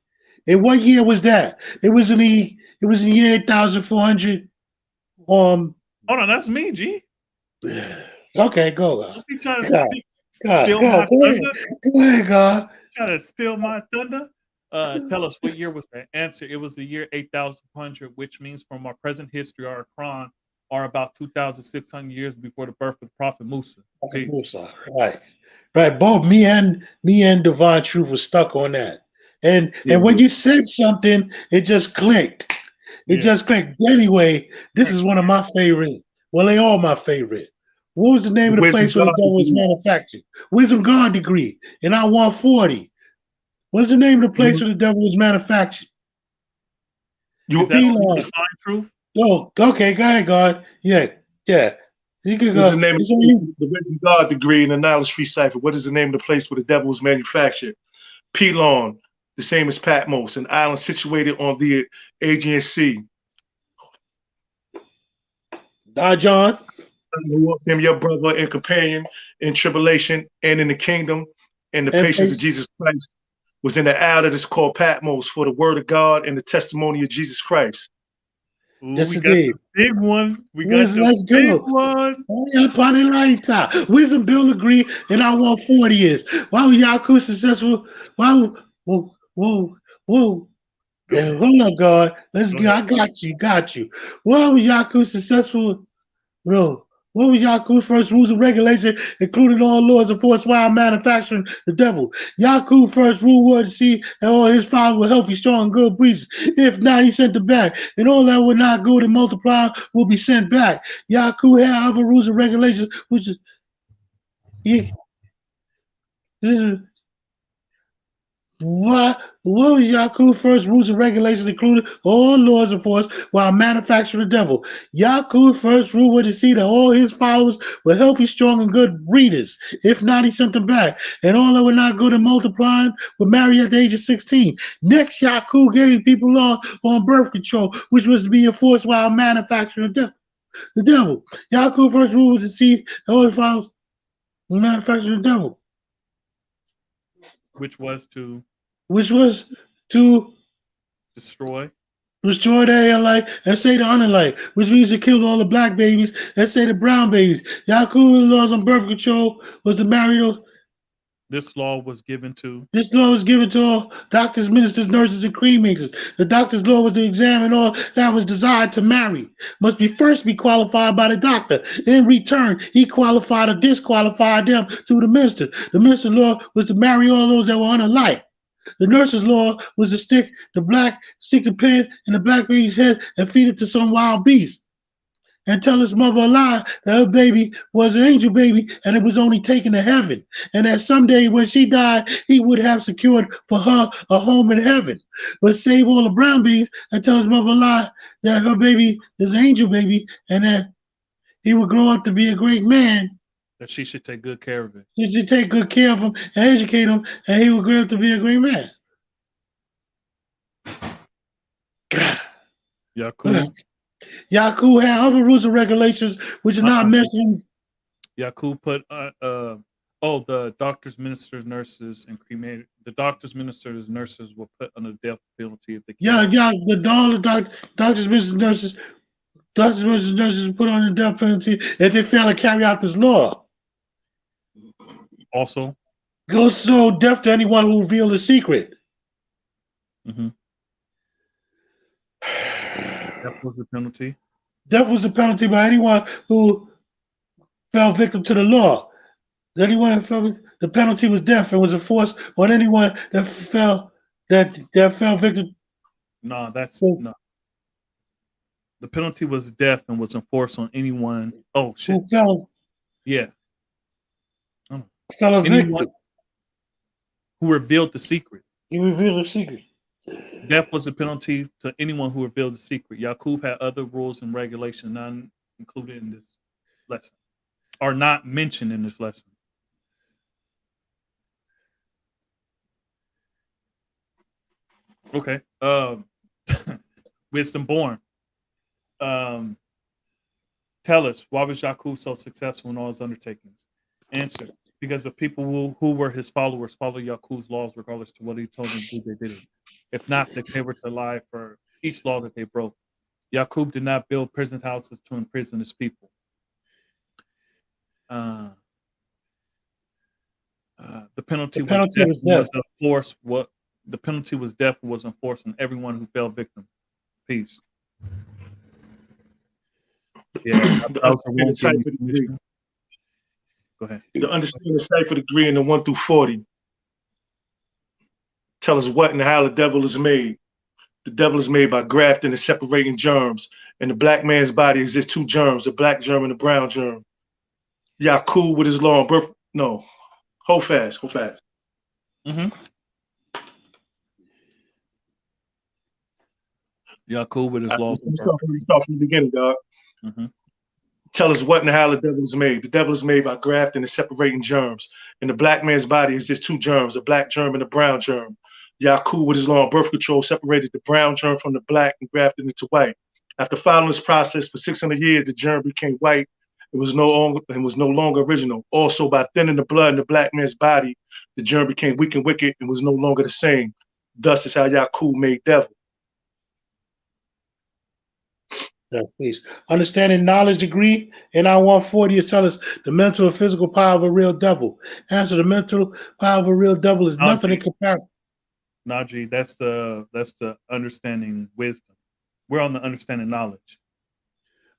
And what year was that? It was in the year 8400. Hold on, that's me, G. Okay, go. Don't be trying to God, steal God, my thunder. go ahead, God. Trying to steal my thunder. Tell us what year was that? Answer: it was the year 8,100, which means from our present history, our Quran are about 2,600 years before the birth of the Prophet Musa. Musa, right. Both me and Divine Truth was stuck on that. And when you said something, it just clicked. It just clicked. Anyway, this is one of my favorite. Well, they all my favorite. What was the name of the place where the devil was manufactured? Wisdom God degree. And I 140. What's the name of the place where the devil was manufactured? Is that Divine Truth? Oh, okay, go ahead, God. Yeah. You can go. What's the name of the Wisdom God degree in the knowledge free cipher? What is the name of the place where the devil was manufactured? Pelon, the same as Patmos, an island situated on the Aegean Sea. John. Him, your brother and companion in tribulation and in the kingdom, and the patience of Jesus Christ was in the isle that is called Patmos for the word of God and the testimony of Jesus Christ. Ooh, yes, we got the big one. Let's go. One. Wisdom Bill agree, and I 140 is. Why were Yaku successful? Whoa. Yeah, hold up, God. Let's go. I got you. Why were Yaku successful? Bro, what was Yaku's first rules and regulations, including all laws enforced while manufacturing the devil? Yaku's first rule was to see that all his followers were healthy, strong, and good breeds. If not, he sent them back. And all that were not good and multiply will be sent back. Yaku had other rules and regulations, which is what was Yaku's first rules and regulations included all laws enforced while manufacturing the devil? Yaku's first rule was to see that all his followers were healthy, strong, and good breeders. If not, he sent them back. And all that were not good and multiplying were married at the age of 16. Next, Yaku gave people law on birth control, which was to be enforced while manufacturing the devil. Yaku's first rule was to see that all his followers were manufacturing the devil. Which was to destroy their life and say the unlife, which means to kill all the black babies and say the brown babies. Yaku's laws on birth control was to marry those. This law was given to all doctors, ministers, nurses, and cream makers. The doctor's law was to examine all that was desired to marry. Must first be qualified by the doctor. In return, he qualified or disqualified them to the minister. The minister's law was to marry all those that were unalike. The nurse's law was to stick the pin in the black baby's head and feed it to some wild beast. And tell his mother a lie that her baby was an angel baby and it was only taken to heaven. And that someday when she died, he would have secured for her a home in heaven. But save all the brown babies and tell his mother a lie that her baby is an angel baby and that he would grow up to be a great man That she should take good care of it. She should take good care of him and educate him, and he will grow up to be a great man. God. Yakub. Yaku had other rules and regulations which are not mentioned. Yakub put the doctors, ministers, nurses, and cremated. The doctors, ministers, nurses were put under the death penalty if they doctors, ministers, nurses were put on the death penalty if they fail to carry out this law. Also, goes so death to anyone who revealed the secret. Mm-hmm. Death was the penalty. Death was the penalty by anyone who fell victim to the law. Anyone that fell, the penalty was death and was enforced on anyone that fell victim. No, no. The penalty was death and was enforced on anyone. Oh shit! Who fell? Yeah. Fell a victim. Who revealed the secret. He revealed the secret. Death was a penalty to anyone who revealed the secret. Yakub had other rules and regulations not included in this lesson, or not mentioned in this lesson. Okay. Wisdom born. Tell us, why was Yakub so successful in all his undertakings? Answer: because the people who were his followers followed Yakub's laws regardless to what he told them to do, they did it. If not, they were to lie for each law that they broke. Yakub did not build prison houses to imprison his people. The penalty was death. The penalty was death was enforced on everyone who fell victim. Peace. Yeah, Go ahead. The understanding cipher degree in the 1 through 40. Tell us what and how the devil is made. The devil is made by grafting and separating germs. In the black man's body exists two germs, the black germ and the brown germ. Yakub with his law on birth. No, hold fast. Mm-hmm. Yakub with his law. Start from the beginning, dog. Mm-hmm. Tell us what and how the devil is made. The devil is made by grafting and separating germs. In the black man's body exists two germs, the black germ and the brown germ. Yakub with his law on birth control separated the brown germ from the black and grafted it into white. After following this process for 600 years, the germ became white. It was no longer original. Also, by thinning the blood in the black man's body, the germ became weak and wicked and was no longer the same. Thus is how Yakub made devil. Yeah, please. Understanding knowledge degree in our 140 is tell us the mental and physical power of a real devil. Answer: the mental power of a real devil is nothing in comparison. Najee, that's the understanding wisdom. We're on the understanding knowledge.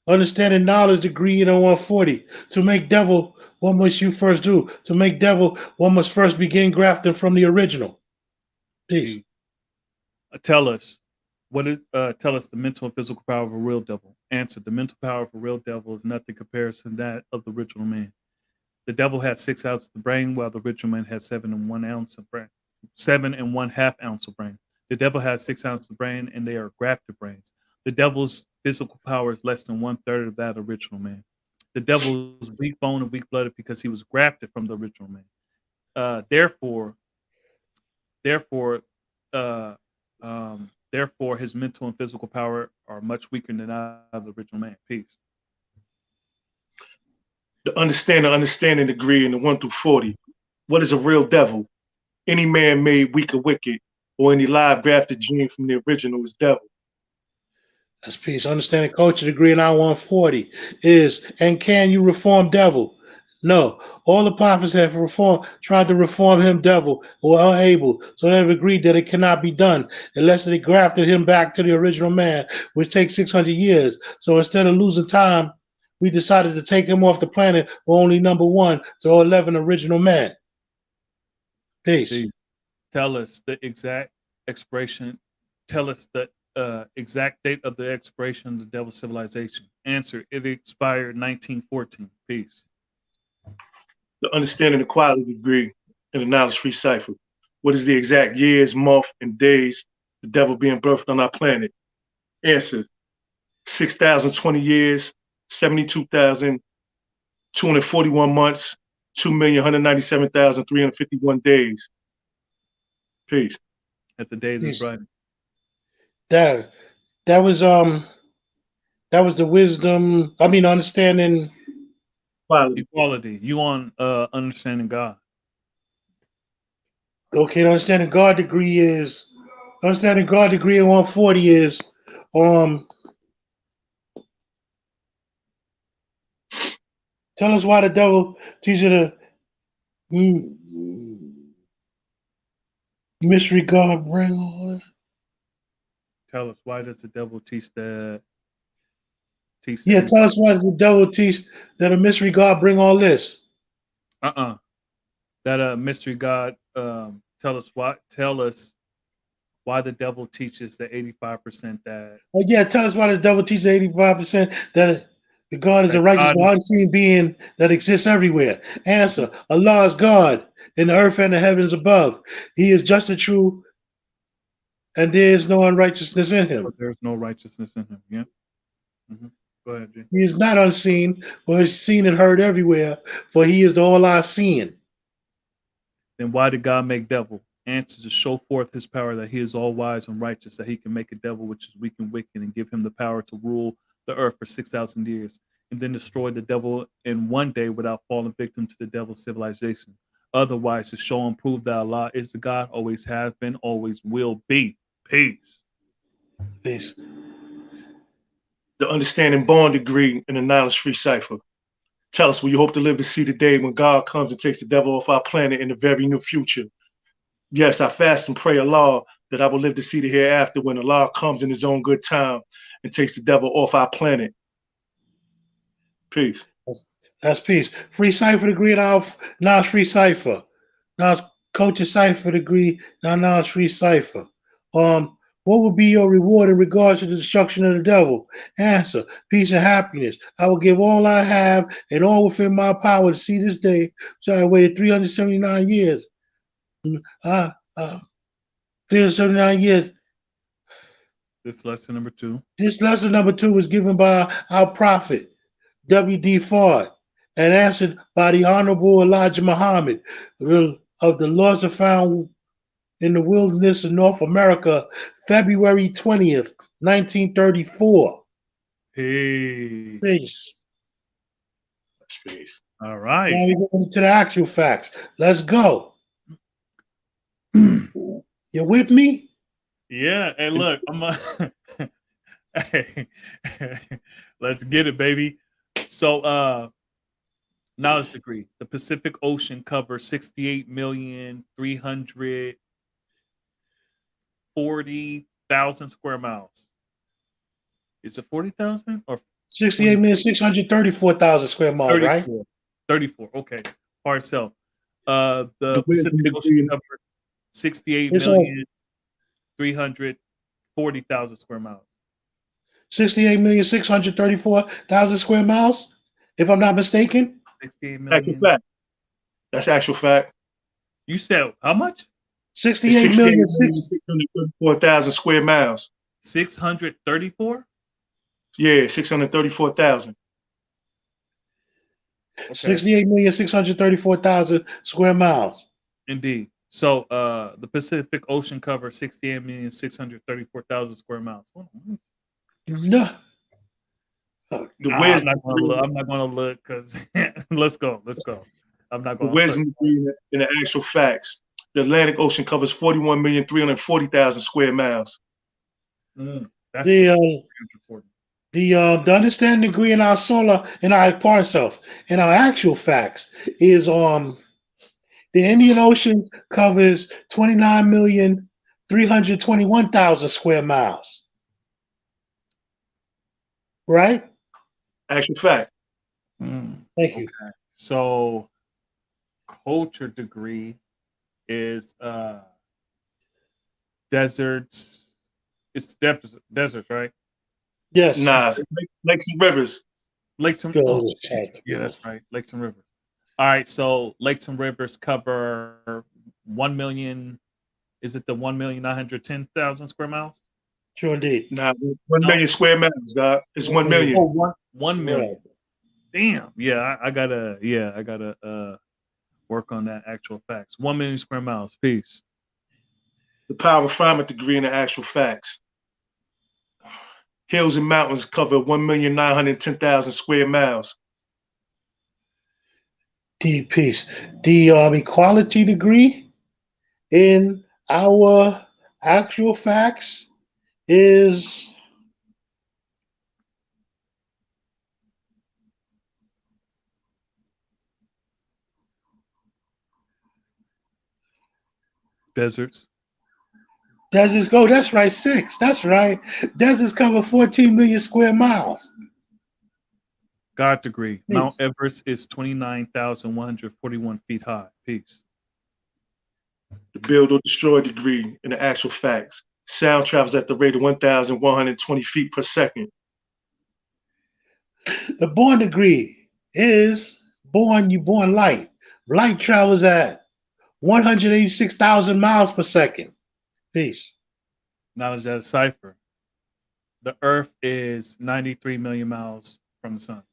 Understanding knowledge degree in 140. To make devil, what must you first do? To make devil, one must first begin grafting from the original. Peace. Tell us the mental and physical power of a real devil. Answer: the mental power of a real devil is nothing comparison to that of the original man. The devil had 6 ounces of brain, while the original man had 7 1/2 ounce of brain. 7 1/2 ounce of brain. The devil has 6 ounces of brain, and they are grafted brains. The devil's physical power is less than 1/3 of that original man. The devil is weak bone and weak blooded because he was grafted from the original man. Therefore, his mental and physical power are much weaker than that of the original man. Peace. The understanding degree in the 1 through 40. What is a real devil? Any man made weak or wicked, or any live grafted gene from the original is devil. That's peace. Understanding culture degree in our 140 is, and can you reform devil? No. All the prophets have tried to reform him devil, or unable, so they have agreed that it cannot be done unless they grafted him back to the original man, which takes 600 years. So instead of losing time, we decided to take him off the planet with only number 1 to 11 original men. Peace. Tell us the exact expiration. Tell us the exact date of the expiration of the devil's civilization. Answer: it expired 1914. Peace. The understanding equality degree in the knowledge-free cipher. What is the exact years, month, and days the devil being birthed on our planet? Answer: 6,020 years, 72,000 241 months, 2,197,351 days. Peace. At the day of this Peace. writing. That was the wisdom. I mean, understanding. Equality. You on understanding God. Okay, the understanding God degree is understanding God degree in 140 is tell us why the devil teaches you the mystery God bring all that. Tell us, why does the devil teach that? Yeah, tell us why the devil teach that a mystery God bring all this. That mystery God tell us why the devil teaches the 85% that. Oh yeah, tell us why the devil teaches 85% that the God is a That righteous God but unseen being that exists everywhere. Answer: Allah is God in the earth and the heavens above. He is just and true, and there is no unrighteousness in him. there's no righteousness in him. Yeah. Go ahead, Jay. He is not unseen, but is seen and heard everywhere, for he is the all-eye seeing. Then why did God make devil? Answer: to show forth his power, that he is all wise and righteous, that he can make a devil which is weak and wicked, and give him the power to rule the earth for 6,000 years, and then destroy the devil in one day without falling victim to the devil's civilization. Otherwise, to show and prove that Allah is the God, always has been, always will be. Peace. Peace. The understanding bond degree in the knowledge-free cipher. Tell us, will you hope to live to see the day when God comes and takes the devil off our planet in the very near future? Yes, I fast and pray Allah that I will live to see the hereafter when Allah comes in his own good time and takes the devil off our planet. Peace. That's peace. Free cipher degree now. Now it's free cipher. Now it's coach's cipher degree. Now it's free cipher. What would be your reward in regards to the destruction of the devil? Answer: peace and happiness. I will give all I have and all within my power to see this day. So I waited 379 years. 379 years. This lesson number 2. This lesson number 2 was given by our prophet, W.D. Fard, and answered by the Honorable Elijah Muhammad of the Laws are found in the wilderness of North America, February 20th, 1934. Peace. Peace. Peace. All right. Now we go into the actual facts. Let's go. You with me? Yeah. And look, hey, let's get it, baby. So, knowledge degree. The Pacific Ocean covers 68,340,000 square miles. Is it 40,000 or 68,634,000 square miles, 34? right? 34. Okay. Hard sell. The The wisdom Pacific Ocean degree. covers 68,340,000 square miles. 68,634,000 square miles, if I'm not mistaken. 68 Actual million. fact. That's actual fact. You said how much? 68,634,000 square miles. 634? Yeah, 634,000. Okay. 68,634,000 square miles. Indeed. So the Pacific Ocean covers 68,634,000 square miles. No. The I'm wisdom not gonna look because let's go. I'm not the gonna wisdom degree in the actual facts. The Atlantic Ocean covers 41,340,000 square miles. That's the important. the understanding degree in our solar in our part self in our actual facts is the Indian Ocean covers 29,321,000 square miles. Right? Actual fact. Thank you. Okay. So culture degree is deserts. It's deserts, right? Yes. Nah, lakes and rivers. Lakes and yeah, that's right. Lakes and rivers. All right, so lakes and rivers cover 1 million. Is it the 1,910,000 square miles? True indeed. Nah, 1 million square miles, God. It's 1 million. Oh, 1 million. Damn. Yeah, I gotta work on that actual facts. 1 million square miles. Peace. The power refinement degree in the actual facts. Hills and mountains cover 1,910,000 square miles. D piece. The equality degree in our actual facts is Deserts. deserts go. That's right, 6. That's right. Deserts cover 14 million square miles. God degree. Mount Peace. Everest is 29,141 feet high. Peace. The build or destroy degree in the actual facts. Sound travels at the rate of 1,120 feet per second. The born degree is born. You born light. Light travels at 186,000 miles per second. Peace. Knowledge at a cipher. The Earth is 93 million miles from the sun.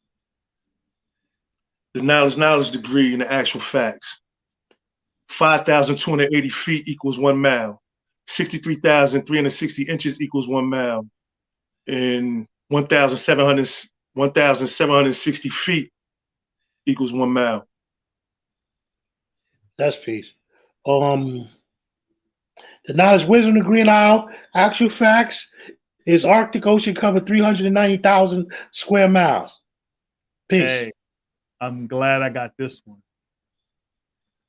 The knowledge degree in the actual facts. 5,280 feet equals 1 mile. 63,360 inches equals 1 mile. And 1,760 feet equals 1 mile. That's peace. The knowledge wisdom degree in our actual facts is Arctic Ocean cover 390,000 square miles. Peace. Hey, I'm glad I got this one.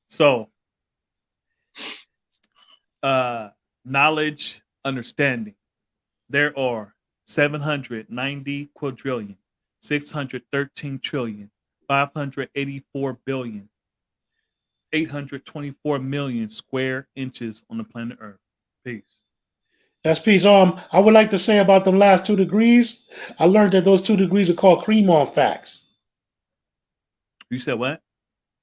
So, knowledge, understanding. There are 790 quadrillion, 613 trillion, 584 billion, 824 million square inches on the planet Earth. Peace. That's peace. I would like to say about the last 2 degrees. I learned that those 2 degrees are called cream on facts. You said what?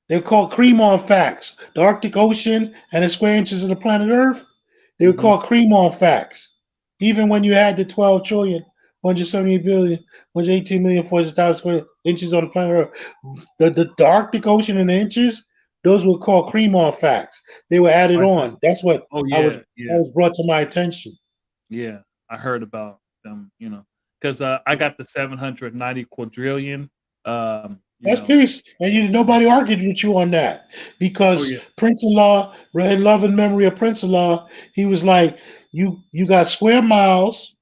They're called cream on facts. The Arctic Ocean and the square inches of the planet Earth, they were Mhm. called cream on facts. Even when you had the 12 trillion, 178 billion, 118 million, 400,000 square inches on the planet Earth, the Arctic Ocean and the inches, those were called cream on facts. They were added I on. That's what Oh I was yeah, that yeah, was brought to my attention. yeah. I heard about them. Because I got the 790 quadrillion. That's peace. And nobody argued with you on that Oh because yeah. Prince of Law, in love and memory of Prince of Law, he was like, you got square miles,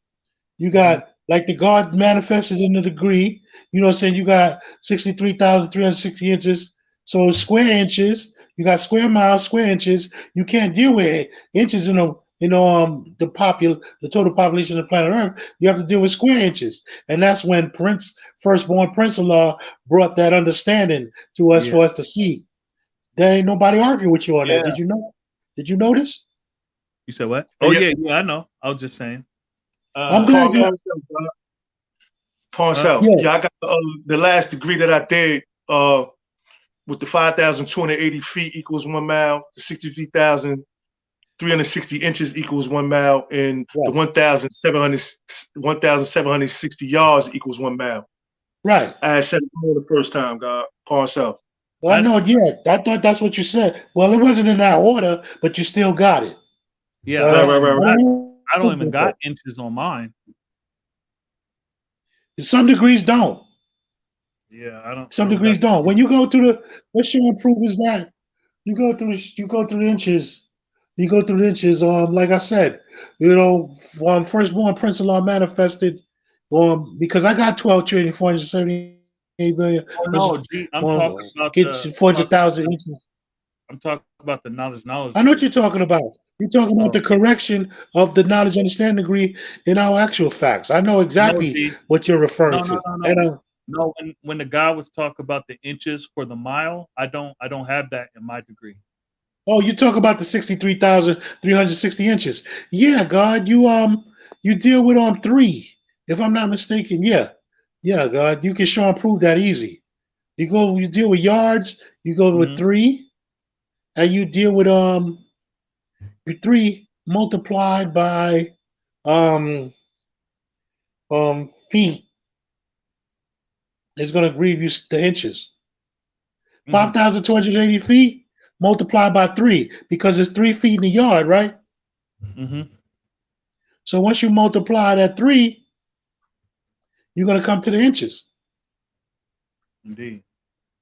you Mhm. got like the God manifested in the degree, you know what I'm saying? You got 63,360 inches. So square inches, you got square miles, square inches. You can't deal with inches the total population of the planet Earth. You have to deal with square inches. And that's when firstborn Prince of Law brought that understanding to us Yeah. for us to see. There ain't nobody arguing with you on that. Yeah. Did you know? Did you notice? You said what? Hey, Oh yeah, yeah, yeah. I know. I was just saying. I'm Uh, glad pawn, you. pawn, pawn huh? south. Yeah, Yeah, I got the last degree that I did with the 5,280 feet equals 1 mile, the 63,360 inches equals 1 mile, and the right, 1,760 yards equals 1 mile. right. I had said it wrong the first time, God. Pawn south. Well, I I know. Yeah, I thought that's what you said. Well, it wasn't in that order, but you still got it. yeah. But Right, right, right, I right. don't I don't even know. got inches on mine. Some degrees don't. Yeah, I don't. I Some don't got degrees don't. When you go through what you improve is that you go through the inches. You go through the inches. Like I said, firstborn Prince of Law manifested. Because I got 12,478,000,000,000 Oh no, G. I'm talking about the. inches, 400,000 inches. I'm talking about the knowledge I know what degree. you're talking about. You're talking about Oh the correction of the knowledge understanding degree in our actual facts. I know no, exactly G. what you're referring No, no, to. no, And no. No, when the guy was talking about the inches for the mile, I don't have that in my degree. oh, you talk about the 63,360 inches. Yeah, God, you deal with 3, if I'm not mistaken. Yeah. Yeah, God, you can show and prove that easy. You deal with yards, you go with Hmm. 3, and you deal with your 3 multiplied by um feet. It's going to give you the inches. Mhm. 5,280 feet multiplied by 3 because it's 3 feet in the yard, right? Mhm. So once you multiply that 3, you're going to come to the inches. Indeed.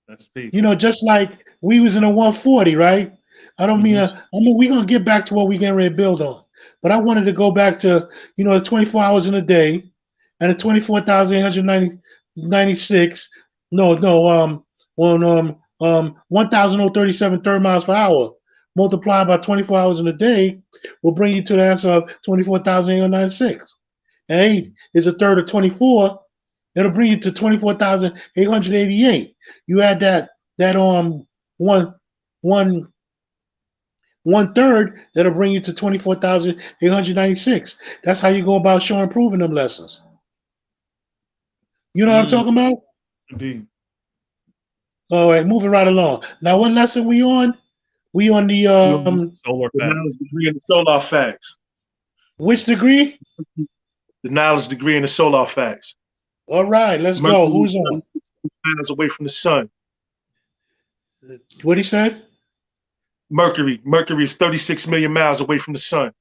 That's peace. You know, just like we was in a 140, right? I don't mean Mhm. I mean we're gonna get back to what we getting ready to build on. But I wanted to go back to, you know, the 24 hours in a day and the 24,896. No, no, on 1,037 third miles per hour multiplied by 24 hours in a day will bring you to the answer of 24,896. And 8 is a third of 24. It'll bring you to 24,888. You add that one one one third, that'll bring you to 24,896. That's how you go about showing proving them lessons. You know what I'm Mm. talking about? Indeed. All right, moving right along. Now, what lesson we on? We on the Solar The facts. knowledge degree in the solar facts. which degree? The knowledge degree in the solar facts. All right, let's go. Mercury Who's is on? 36 miles away from the sun. What he said? Mercury is 36 million miles away from the sun.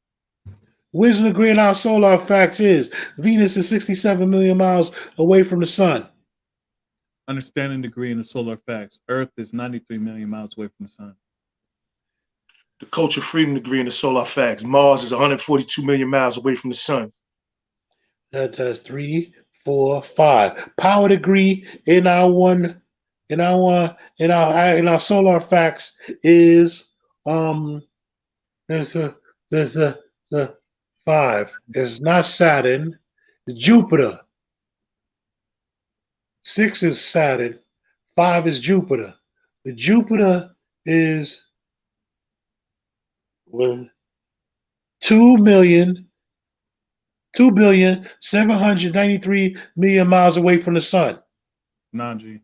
Wisdom degree in our solar facts is Venus is 67 million miles away from the sun. Understanding degree in the solar facts. Earth is 93 million miles away from the sun. The culture freedom degree in the solar facts. Mars is 142 million miles away from the sun. That's 3, 4, 5. Power degree in our solar facts is there's the 5. It's not Saturn. It's Jupiter. 6 is Saturn. 5 is Jupiter. The Jupiter is 2,793,000,000 miles away from the sun. Naji.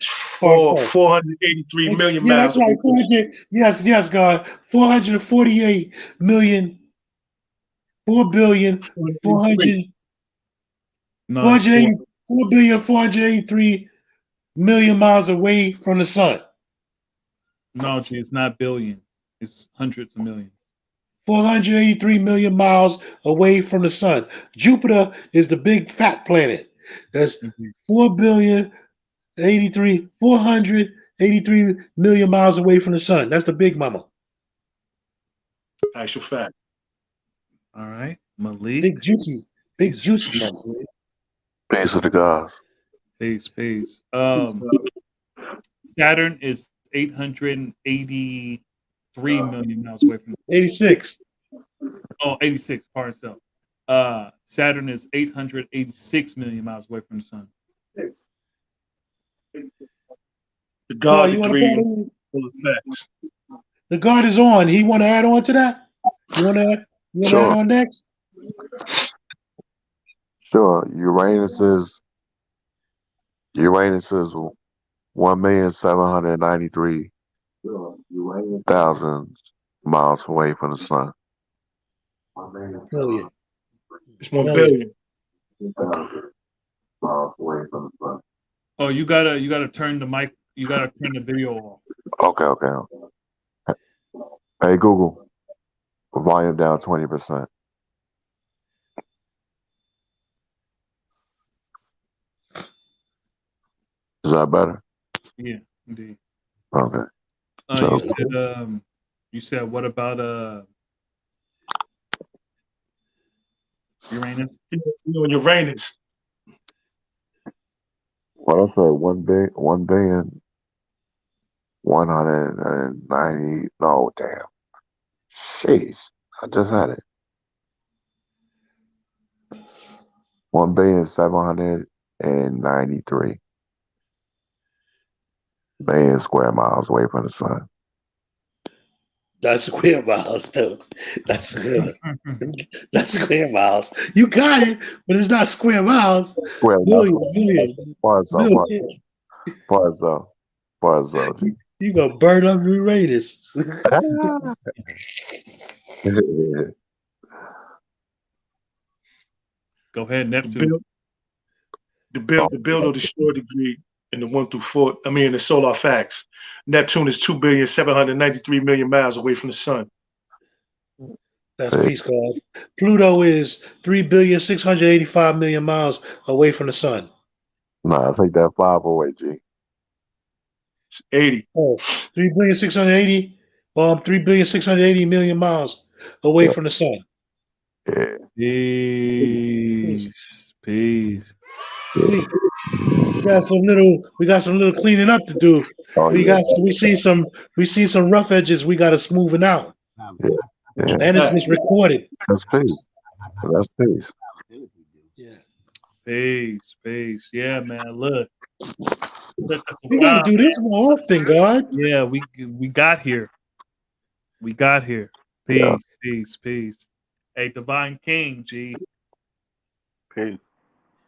Far, far. 483 million Yeah, that's miles right. away from the sun. 400. Yes, yes, God. 448 million. 4 billion. 400. No, it's 480. 4,483,000,000 miles away from the sun. no, G, it's not billion. It's hundreds of millions. 483 million miles away from the sun. Jupiter is the big fat planet. That's Mhm. 483 million miles away from the sun. That's the big mama. Actual fact. All right. Malik. Big juicy Peace, mama. Malik. Peace to the gods. Peace. Saturn is 883 million miles away from 86. 86, pardon self. Saturn is 886 million miles away from the sun. The God, God you want degree in to solar facts. The God is on. He want to add on to that? You want to add Sure, on next? sure. Uranus is 1,793,000 miles away from the sun. Billion. It's 1 Million. billion. Oh, you gotta turn the mic. You gotta turn the video off. Okay. Hey Google, volume down 20%. Is that better? Yeah, indeed. Okay. You So said what about Uranus? You know, Uranus. what I said, 1,190,000. No, damn. Sheesh. I just had it. 1,793,000,000 square miles away from the sun. That's square miles, though. That's square. That's square miles. You got it, but it's not square miles. Well, that's Million. Parts though. You gonna burn up Uranus. Go ahead, Neptune. Bill, the build or destroy degree in the 1 through 4. I mean, in the solar facts, Neptune is 2,793,000,000 miles away from the sun. That's peace, God. Pluto is 3,685,000,000 miles away from the sun. Nah, I take that 5 away, G. It's 80. Oh, 3,680, 3,680,000,000 miles away from the sun. Yeah. Peace. Peace. We got some little cleaning up to do. Oh yeah. We see some rough edges we gotta smoothen out. Yeah. And it's recorded. That's peace. That's peace. Yeah. Peace. Peace. Yeah, man. Look. We gotta do this more often, God. Yeah, we got here. We got here. Peace, Yeah. peace, peace. Hey, Divine King, G. Peace.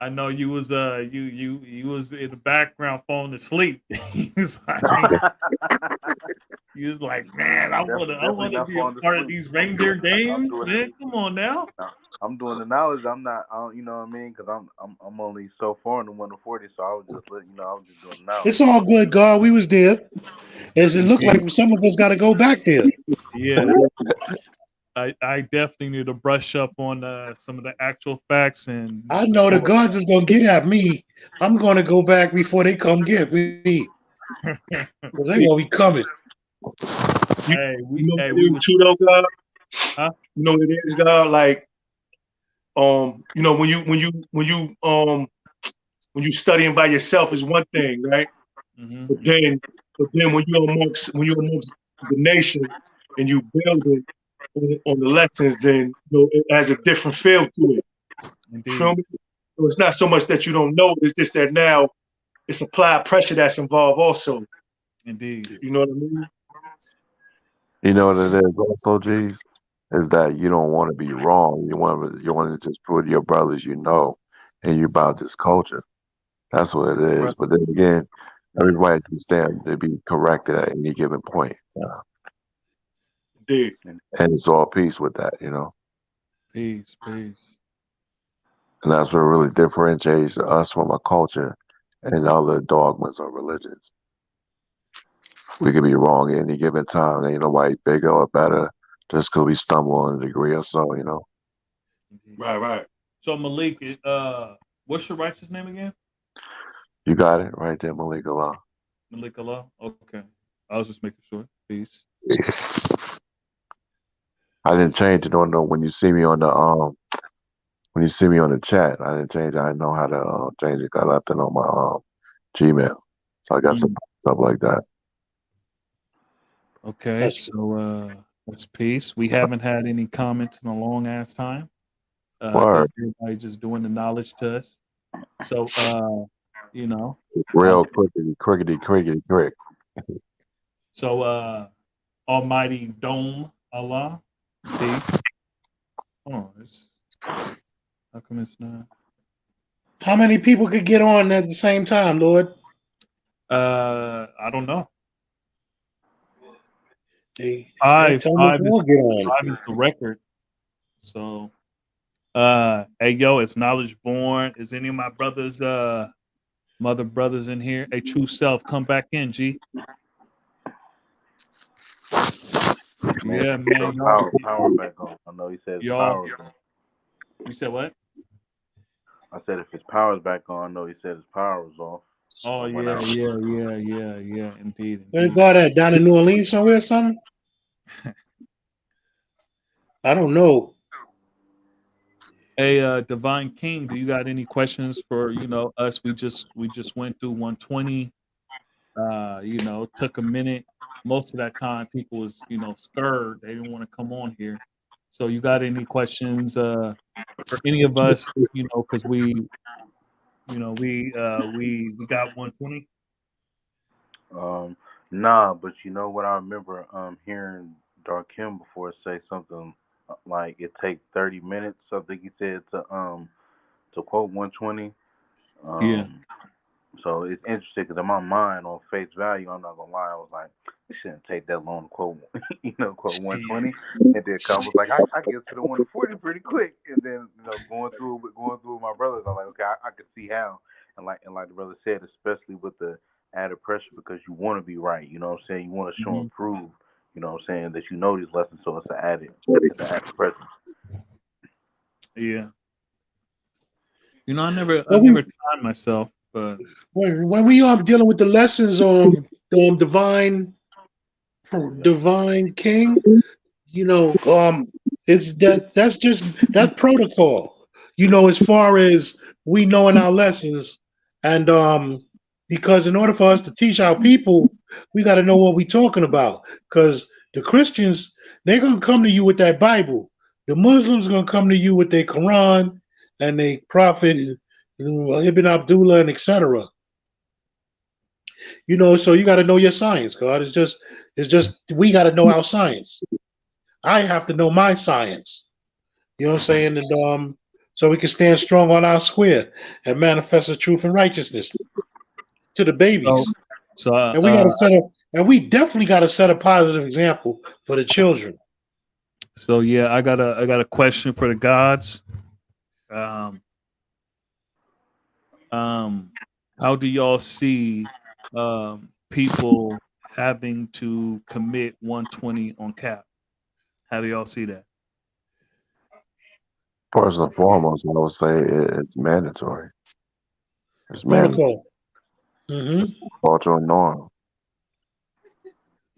I know you was you was in the background falling asleep. he was like, man, I wanna be a part of these reindeer games, man. Come on now. I'm doing the knowledge. I'm not. You know what I mean? Because I'm only so far in the 1 to 40, so I was just I was just doing the knowledge. It's all good, God. We was there. As it looked like some of us gotta go back there. Yeah. I definitely need to brush up on some of the actual facts and I know the gods is gonna get at me. I'm gonna go back before they come get me. Because they gonna be coming. Hey, You know what it is too, though, God? Huh? You know what it is, God? Like, you know, when you studying by yourself is one thing, right? Mm-hmm. But then when you're amongst the nation and you building on the lessons, then it has a different feel to it. Indeed. Feel me? So it's not so much that you don't know; it's just that now it's applied pressure that's involved also. Indeed. You know what I mean? You know what it is also, G's? Is that you don't want to be wrong. You want to just put your brothers you know and you about this culture. That's what it is. Right. But then again, everybody can stand to be corrected at any given point. Indeed. And it's all peace with that, you know. Peace, peace. And that's what really differentiates us from a culture and other dogmas or religions. We could be wrong at any given time. Ain't nobody bigger or better just because we stumble on a degree or so, you know. Right. So Malik, what's your righteous name again? You got it right there, Malik Allah. Malik Allah. Okay, I was just making sure. Peace. I didn't change it on the when you see me on the chat. I didn't change it. I didn't know how to change it. I left it on my Gmail, so I got some stuff like that. Okay, so that's peace. We haven't had any comments in a long ass time. Word. Everybody just doing the knowledge to us. So you know, Real crickety crick. So Almighty Dome Allah. Peace. Oh, how come it's not? How many people could get on at the same time, Lord? I don't know. Five Five is the record. So hey yo, it's Knowledge Born. Is any of my brothers mother brothers in here? A true self, come back in, G. Yeah, man. Power back on. I know he said his power. You said what? I said if his power's back on, I know he said his power was off. Oh yeah. Indeed. Where's God at? Down in New Orleans somewhere or something? I don't know. Hey, Divine King, do you got any questions for us? We just went through 120. Took a minute. Most of that time, people was scared. They didn't want to come on here. So, you got any questions for any of us? Because we got 120. Nah, but you know what? I remember hearing Darkim before say something like it takes 30 minutes. I think he said to quote 120. Yeah. So it's interesting because in my mind, on face value, I'm not gonna lie, I was like, it shouldn't take that long to quote, quote 120, and then I was like, I get to the 140 pretty quick, and then going through with my brothers, I'm like, okay, I could see how, and like the brother said, especially with the added pressure because you want to be right. You know what I'm saying? You want to show Mhm. and prove. You know what I'm saying, that you know these lessons, so it's an added pressure. Yeah. You know, I When we never timed myself, but when we are dealing with the lessons on divine king, you know, it's that's protocol. You know, as far as we knowing our lessons, and because in order for us to teach our people, we got to know what we're talking about. Because the Christians, they're gonna come to you with that Bible. The Muslims gonna come to you with their Quran and their Prophet Ibn Abdullah and etc. You know, so you got to know your science. God, it's just we got to know our science. I have to know my science. You know what I'm saying? And so we can stand strong on our square and manifest the truth and righteousness to the so babies. so And we got to we definitely got to set a positive example for the children. so yeah, I got a question for the gods. Um um how do y'all see people having to commit 120 on cap? How do y'all see that? First and foremost, I would say it's mandatory. It's mandatory. Protocol. Hmm. Cultural norm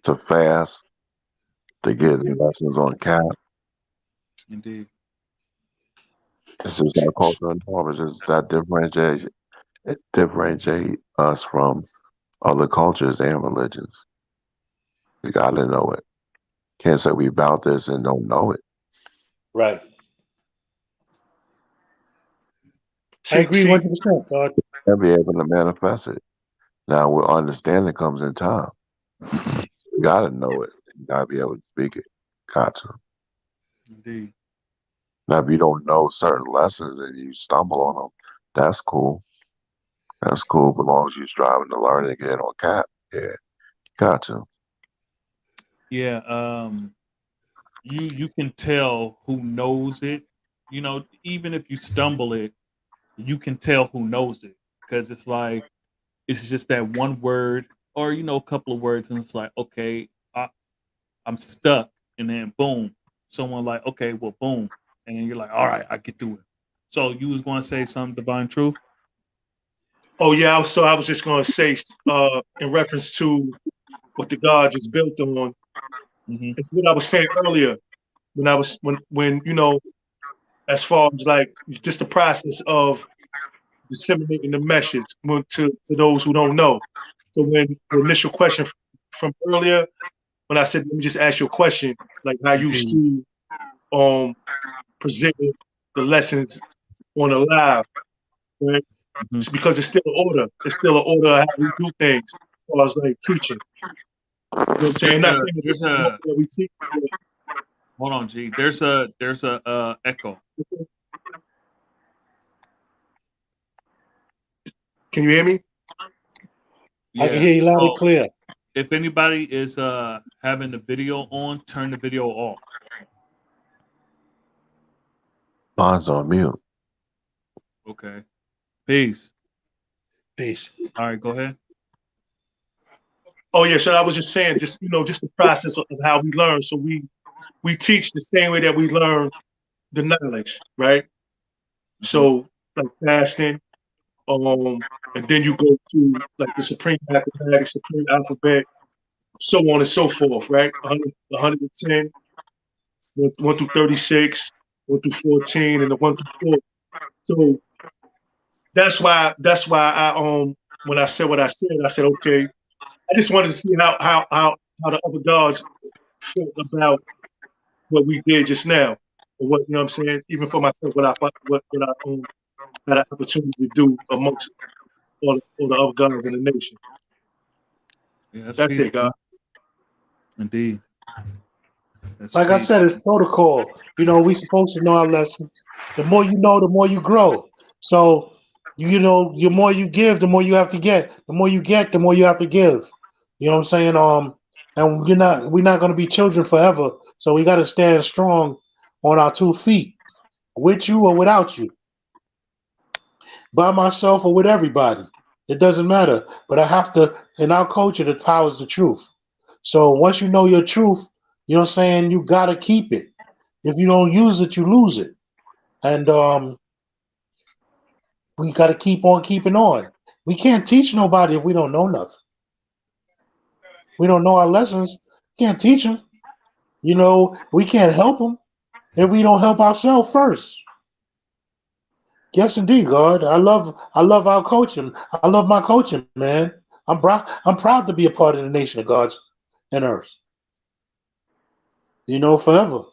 to fast, to get lessons on cap. Indeed. It's just our cultural norm. It's just that differentiate us from other cultures and religions. We gotta know it. Can't say we about this and don't know it. Right. I See, agree see, 100%, God. And be able to manifest it. Now, where understanding comes in time. You gotta know it. You gotta be able to speak it. Got to. Indeed. Now, if you don't know certain lessons and you stumble on them, that's cool. That's cool, but as long as you're striving to learn and get on cap, yeah, got to. Yeah, you can tell who knows it. You know, even if you stumble it, you can tell who knows it because it's like it's just that one word or a couple of words, and it's like, okay, I'm stuck, and then boom, someone like, okay, well, boom, and then you're like, all right, I get through it. So you was going to say some divine truth? oh yeah. So I was just gonna say, in reference to what the God just built on, Hmm. it's what I was saying earlier when I was when as far as like just the process of disseminating the message to those who don't know. So when the initial question from earlier, when I said, let me just ask you a question, like how you Indeed. see um presenting the lessons on a live, right? Hmm. It's because it's still an order. It's still an order of how we do things as far as like teaching. You know what I'm saying? There's Not a saying that this there's is the a way we teach. hold on, G. There's a echo. Can you hear me? I can Yeah. hear you loud and So clear. if anybody is having the video on, turn the video off. Mine's on mute. Okay. Peace. Peace. All right, go ahead. Oh yeah, so I was just saying, just just the process of how we learn. So we teach the same way that we learn the knowledge, right? Hmm. So like fasting, and then you go to like the supreme mathematics, supreme alphabet, so on and so forth, right? 100, 110, 1 through 36, 1 through 14, and the 1 through 4. So that's why I when I said what I said, okay, I just wanted to see how the other gods felt about what we did just now. Or what I'm saying, even for myself, what I had an opportunity to do amongst all the other gods in the nation. Yeah, that's That's peace, it, God. bro. Indeed. That's Like I peace. said, it's protocol. You know, we supposed to know our lessons. The more you know, the more you grow. So, you know, the more you give, the more you have to get. The more you get, the more you have to give. You know what I'm saying? And we're not gonna be children forever. So we gotta stand strong on our 2 feet, with you or without you. by myself or with everybody. It doesn't matter. But I have to, in our culture, the power is the truth. So once you know your truth, you know what I'm saying, you gotta keep it. If you don't use it, you lose it. And we gotta keep on keeping on. We can't teach nobody if we don't know nothing. We don't know our lessons. Can't teach them. You know, we can't help them if we don't help ourselves first. Yes, indeed, God. I love our coaching. I love my coaching, man. I'm proud to be a part of the nation of God's and earth. You know, forever.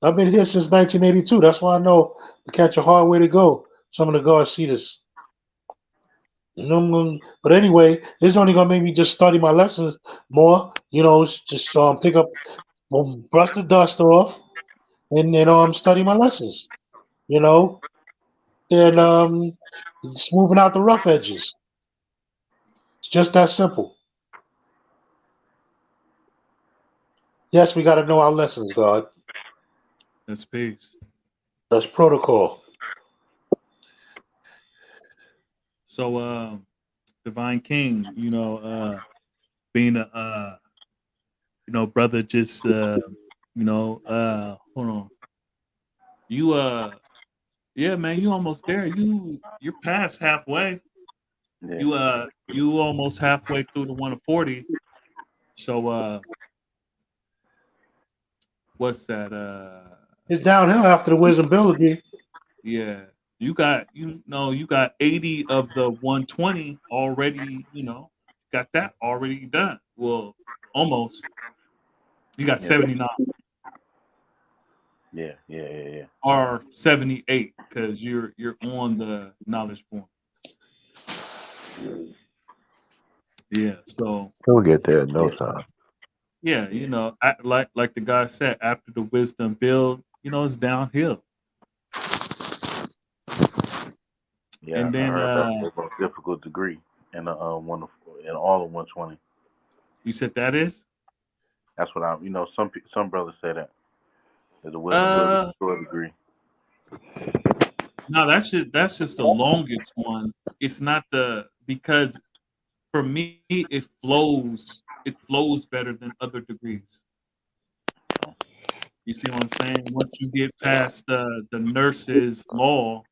I've been here since 1982. That's why I know to catch a hard way to go. Some of the guards see this. You know, but anyway, it's only gonna make me just study my lessons more. You know, just pick up, brush the dust off, and then study my lessons. You know, and smoothing out the rough edges. It's just that simple. Yes, we got to know our lessons, God. That's peace. That's protocol. So, Divine King, being a brother, just hold on. You yeah, man, you almost there. You're past halfway. Yeah. You almost halfway through the 140. So what's that? It's downhill after the wisdom ability. Yeah. You got 80 of the 120 already, got that already done. Well, almost. You got Yeah. 79 Yeah. or 78 because you're on the knowledge point. Yeah. So We'll get there in no time. yeah, like the guy said, after the wisdom build, it's downhill. Yeah, And I then heard that's the most difficult degree in the in all of 120. you said that is? That's what some brothers say that is a wisdom building short degree. No, that's just the longest one. It's not because for me it flows better than other degrees. You see what I'm saying? Once you get past the nurse's law,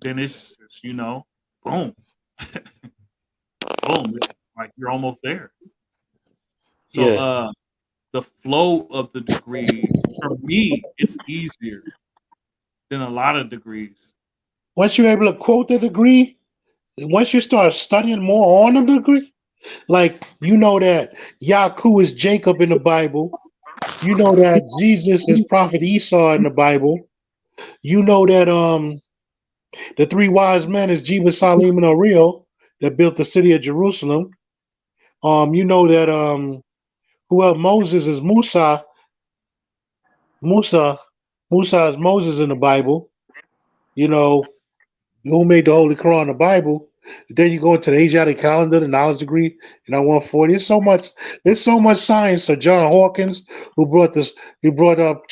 then it's just, boom. Boom. It's like you're almost there. So Yeah. the flow of the degree, for me, it's easier than a lot of degrees. Once you're able to quote the degree, once you start studying more on the degree, like you know that Yaku is Jacob in the Bible. You know that Jesus is Prophet Esau in the Bible. You know that the three wise men is Jeba, Salim, and Ariel that built the city of Jerusalem. You know that who else? Moses is Musa. Musa. Musa is Moses in the Bible. You know, who made the Holy Quran the Bible. Then you go into the Asiatic calendar, the knowledge degree, 140. There's so much science. So John Hawkins, who brought this, he brought up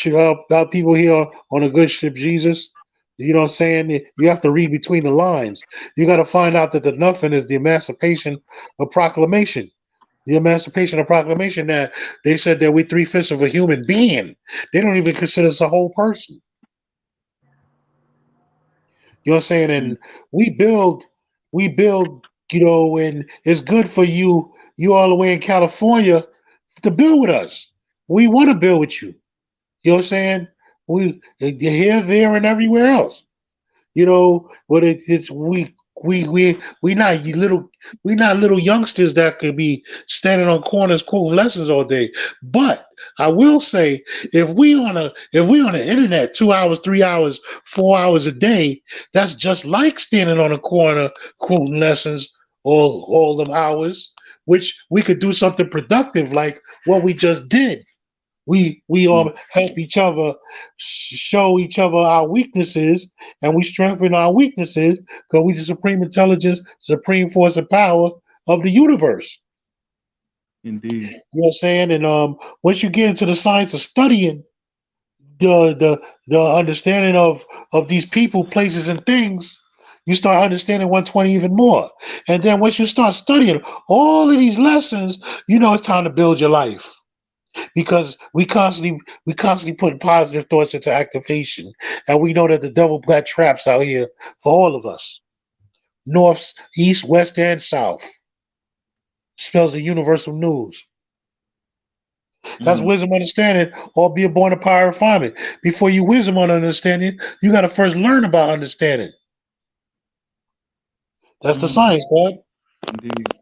people here on a good ship, Jesus. You know what I'm saying? You have to read between the lines. You got to find out that the nothing is the emancipation of proclamation. The emancipation of proclamation that they said that we're 3/5 of a human being. They don't even consider us a whole person. You know what I'm saying? Mm. And we build, and it's good for you all the way in California to build with us. We want to build with you. You know what I'm saying? You're here, there, and everywhere else. But it's we not little youngsters that could be standing on corners quoting lessons all day. But I will say, if we on the internet 2 hours, 3 hours, 4 hours a day, that's just like standing on a corner quoting lessons all them hours, which we could do something productive like what we just did. We Mm. all help each other, show each other our weaknesses, and we strengthen our weaknesses because we the supreme intelligence, supreme force and power of the universe. Indeed. You know what I'm saying? And once you get into the science of studying the understanding of these people, places, and things, you start understanding 120 even more. And then once you start studying all of these lessons, you know it's time to build your life. Because we constantly put positive thoughts into activation. And we know that the devil got traps out here for all of us. North, east, west, and south. Spells the universal news. That's wisdom understanding, or be born of power refinement. Before you wisdom on understanding, you got to first learn about understanding. That's the science, God. Indeed.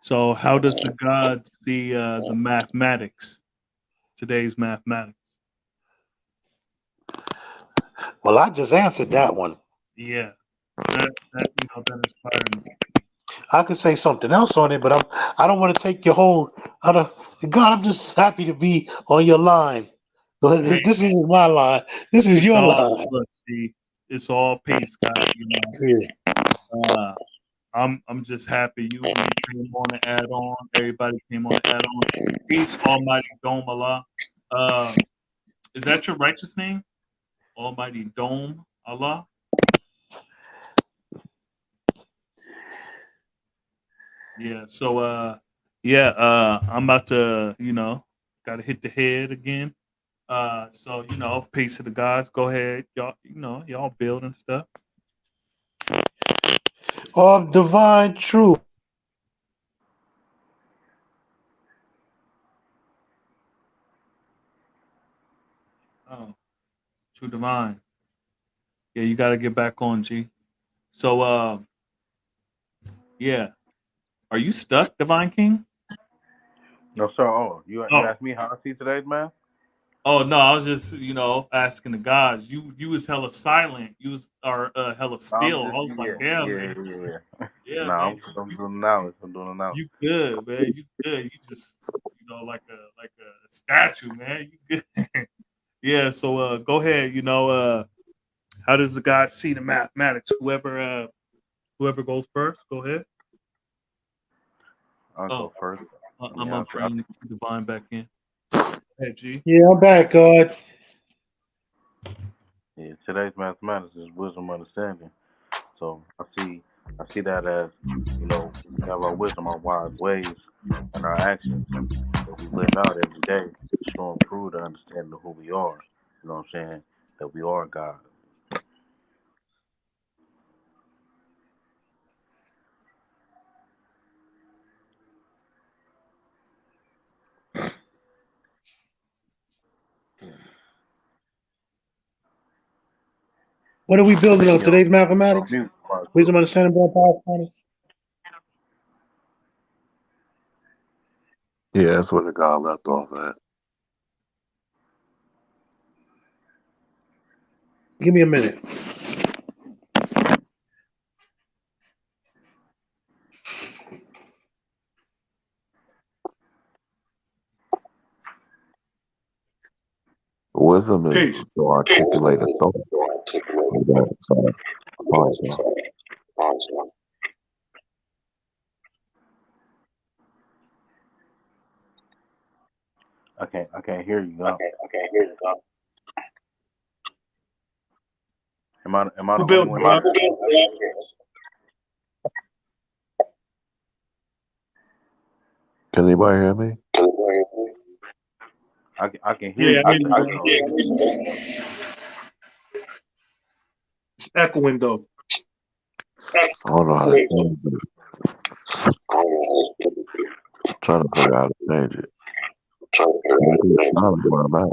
So how does the God see the mathematics? Today's mathematics. Well, I just answered that one. Yeah, that that inspired me. I could say something else on it, but I don't want to take your whole. God, I'm just happy to be on your line. Hey, This isn't my line. This is it's your all line. look. See, it's all peace, God. You know, Yeah. I'm just happy you came on and add on. Everybody came on and add on. Peace, Almighty Dome Allah. Is that your righteous name? Almighty Dome Allah. Yeah. So yeah. I'm about to gotta hit the head again. So peace to the gods. Go ahead, y'all. Y'all build and stuff. Of divine truth. Oh, true divine. Yeah, you got to get back on, G. So, yeah, are you stuck, Divine King? No, sir. Oh, you Oh, asked me how I see today's man? oh no, I was just asking the gods. You was hella silent. You was hella I'm still. I just was like, damn, man. Yeah, No, man. I'm doing analysis. I'm doing analysis. You good, man. You good. You just like a statue, man. You good. Yeah. So go ahead. How does the god see the mathematics? Whoever goes first, go ahead. I'll Oh, go first. I'm Yeah, gonna bring Divine back in. Hey, G. Yeah, I'm back, God. yeah. Today's mathematics is wisdom understanding. So I see that as we have our wisdom, our wise ways, and our actions that we live out every day, showing through the understanding of who we are. You know what I'm saying? That we are God. What are we building on? Yo, Today's mathematics? mute. Wisdom, understanding, born of power refinement. Yeah, that's where the guy left off at. Give me a minute. Wisdom is Peace. to articulate a thought. So, pause, I can't hear you. God. Am I Who the only built one God? here? Can anybody hear me? I can hear Yeah, you, I but hear you. It's echoing though. I don't know how to change it. I'm trying to figure out how to change it. It's silent where I'm at.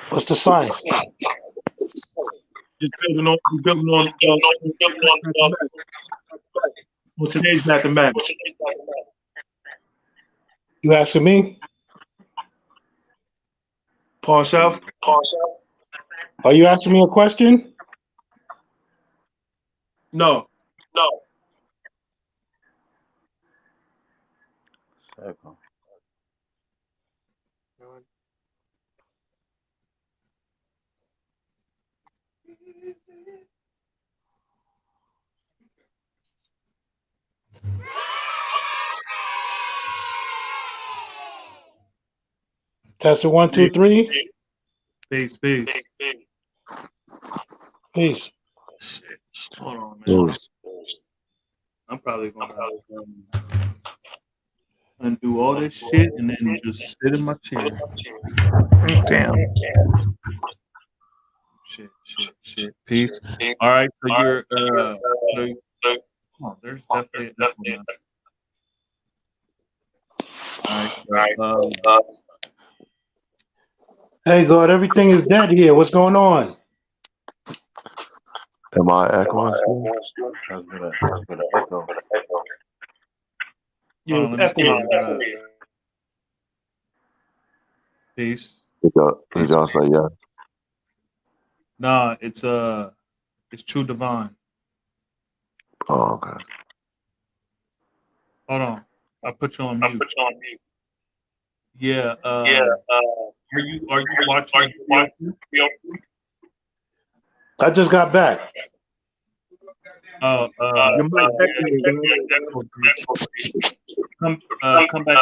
What's the science? Just building on today's mathematics. You asking me? Paul South. Are you asking me a question? No. Second. Testing 1, 2, 3. Peace, peace. Peace. Shit. Hold on, man. Yes. I'm probably gonna undo all this shit and then just sit in my chair. Damn. Shit. Peace. All right, so you're there's definitely an echo now. All right, Hey, God, everything is dead here. What's going on? Am I echoing? That's gonna echo. Yeah, it's let me see. echoing. Peace. Did y'all say yeah? Nah, it's True Divine. Oh, okay. Hold on. I put you on mute. Yeah, are you watching the video? I just got back. Oh, Your mic echoing, come back.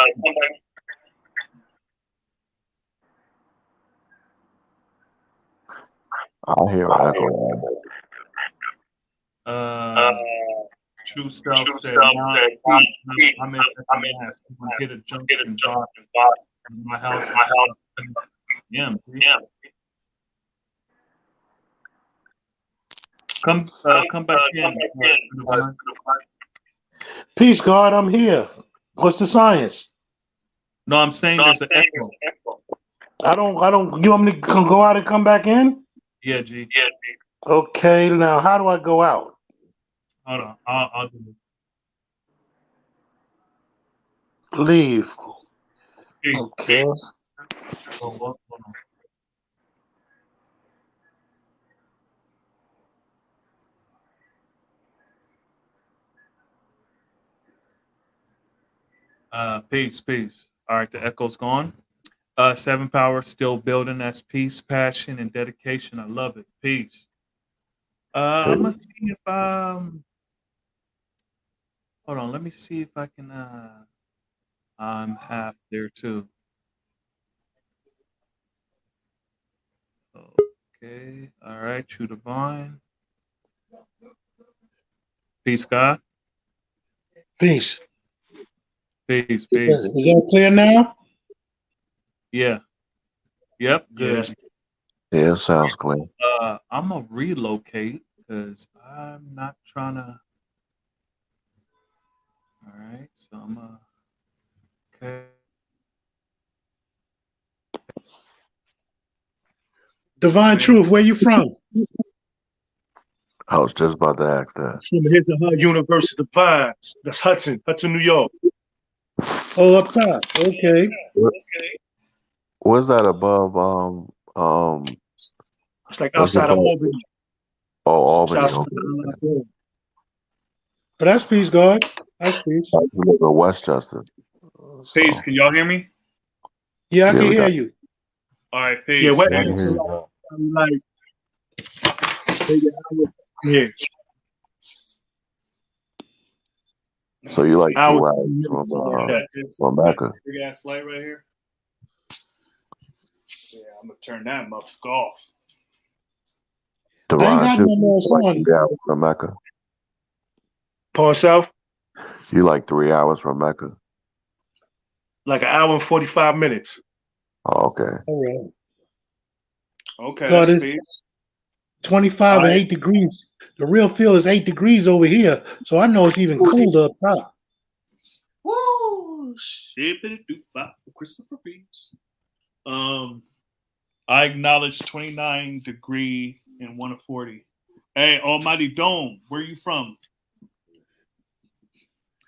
I hear an echo. True Self said, "Nah, I'm in mask. I'm gonna hit a junction box in my house. Yeah, come back in. Peace, God, I'm here. What's the science? No, I'm saying there's an echo. I don't. You want me to go out and come back in? Yeah, G. Okay, now how do I go out? Hold on, I'll do it. Leave. G. Okay. Hold on. Peace. All right, the echo's gone. 7 Power still building. That's peace, passion, and dedication. I love it. Peace. I'm gonna see if hold on. Let me see if I can. I'm half there too. Okay. All right. True Divine. Peace, God. Peace. Peace. Is that clear now? Yeah. Yep. Yeah, Good. Yeah, it sounds clean. I'm gonna relocate because I'm not trying to. All right. So I'm okay. Divine Truth, where you from? I was just about to ask that. from the University of Pines. That's Hudson, New York. Oh, up top. Okay. Where's that above? It's like What's it outside of called? Albany. Oh, Albany. South Okay. Carolina. Oh, that's peace, God. That's peace. I used to live in Westchester. So, Peace. Can y'all hear me? Yeah, I yeah, can we hear got. you. All right. Yeah, Peace. Yeah, I can hear Westchester, you. like maybe an hour. Yeah, So you like 2 hour. hours Minutes, something like that. from Mecca? Big ass light right here. Yeah, I'm gonna turn that motherfucker off. I ain't Divine got too. no more You like sun. 3 hours from Mecca? Paul South, You like 3 hours from Mecca? like an hour and 45 minutes. Oh, okay. All right. Okay, God, that's it's peace. 25 All and right. 8 degrees. The real feel is 8 degrees over here, so I know it's even colder up top. Woo! Shippity doo bop for Christopher Reeves. I acknowledge 29 and 1 of 40. Hey, Almighty Dome, where you from?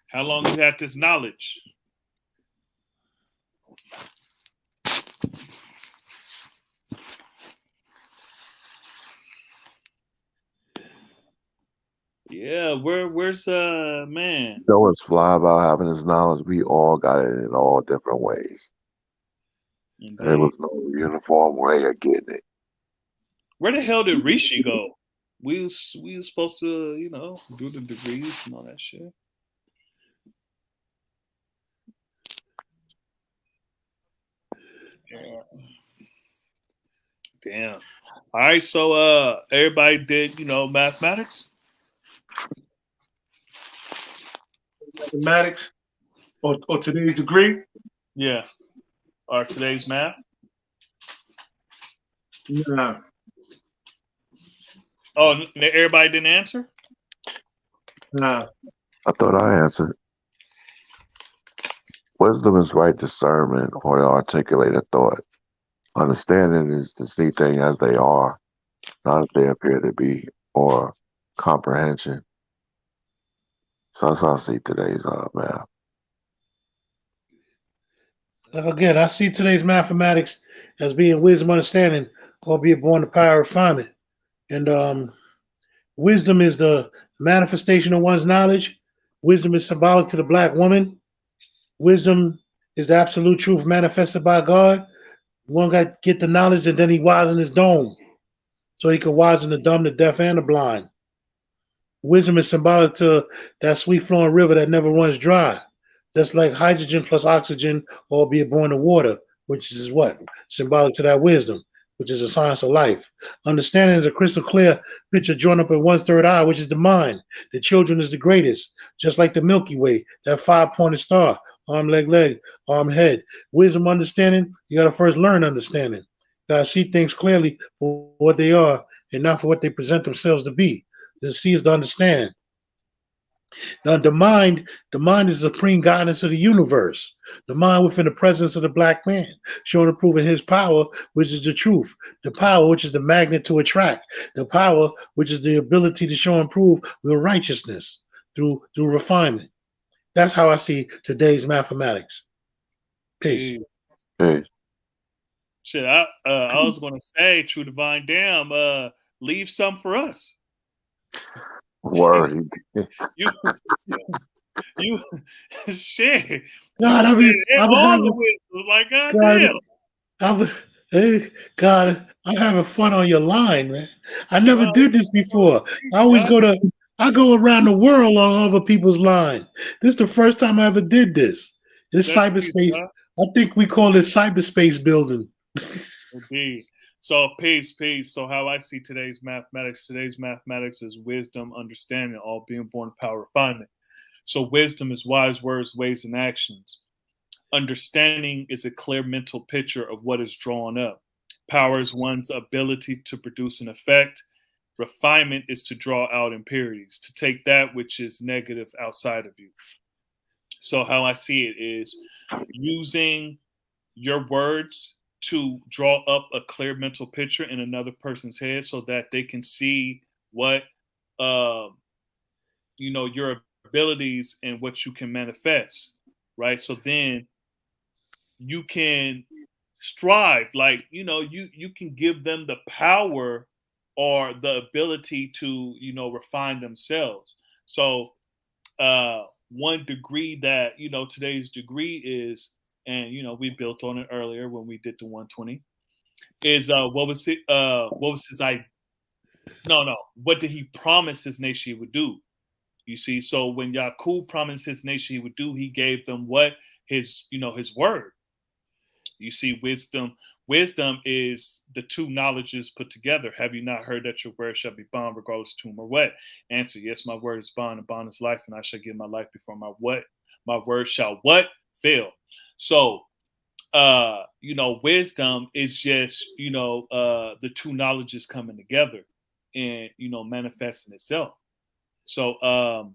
How long you had this knowledge? Yeah, where's man? You know what's fly about having this knowledge? We all got it in all different ways. Indeed. There was no uniform way of getting it. Where the hell did Rishi go? we was supposed to, you know, do the degrees and all that shit. Yeah. Damn. All right, so everybody did, you know, mathematics? Mathematics or today's degree? Yeah. Or today's math? Nah. Oh, everybody didn't answer? Nah. I thought I answered. Wisdom is right discernment or to articulate a thought. Understanding is to see things as they are, not as they appear to be, or comprehension. So that's how I see today's math. Again, I see today's mathematics as being wisdom, understanding, albeit born of power, refinement. And wisdom is the manifestation of one's knowledge. Wisdom is symbolic to the black woman. Wisdom is the absolute truth manifested by God. One got to get the knowledge, and then he wisen his dome, so he could wisen the dumb, the deaf, and the blind. Wisdom is symbolic to that sweet flowing river that never runs dry. That's like hydrogen plus oxygen, albeit born of water, which is what? Symbolic to that wisdom, which is the science of life. Understanding is a crystal clear picture drawn up in one's third eye, which is the mind. The children is the greatest, just like the Milky Way, that five-pointed star, leg, arm, head. Wisdom, understanding, you got to first learn understanding. You got to see things clearly for what they are and not for what they present themselves to be. The see is to understand. Now, the mind is the supreme guidance of the universe. The mind within the presence of the black man, showing and proving his power, which is the truth. The power, which is the magnet to attract. The power, which is the ability to show and prove with righteousness through refinement. That's how I see today's mathematics. Peace. Hey, Shit, I was gonna say, True Divine, damn, leave some for us. word. You shit. God, You I said mean, I'm all having the wisdom. Like, God, I'm having fun on your line, man. I never Well, did this before. I go around the world on other people's line. This is the first time I ever did this. This that's peace, cyberspace. bro. I think we call it cyberspace building. Indeed. So peace. So how I see today's mathematics is wisdom, understanding, all being born of power, refinement. So wisdom is wise words, ways, and actions. Understanding is a clear mental picture of what is drawn up. Power is one's ability to produce an effect. Refinement is to draw out impurities, to take that which is negative outside of you. So how I see it is using your words to draw up a clear mental picture in another person's head so that they can see what your abilities and what you can manifest, right? So then you can strive, like you can give them the power or the ability to refine themselves. So one degree that today's degree is, and we built on it earlier when we did the 120, is what was it what was his what did he promise his nation he would do? You see, so when Yaqub promised his nation he would do, he gave them what? His word. You see, wisdom is the two knowledges put together. Have you not heard that your word shall be bond regardless to whom or what? Answer, yes, my word is bond, and bond is life, and I shall give my life before my word shall what? Fail. So wisdom is just the two knowledges coming together and manifesting itself. So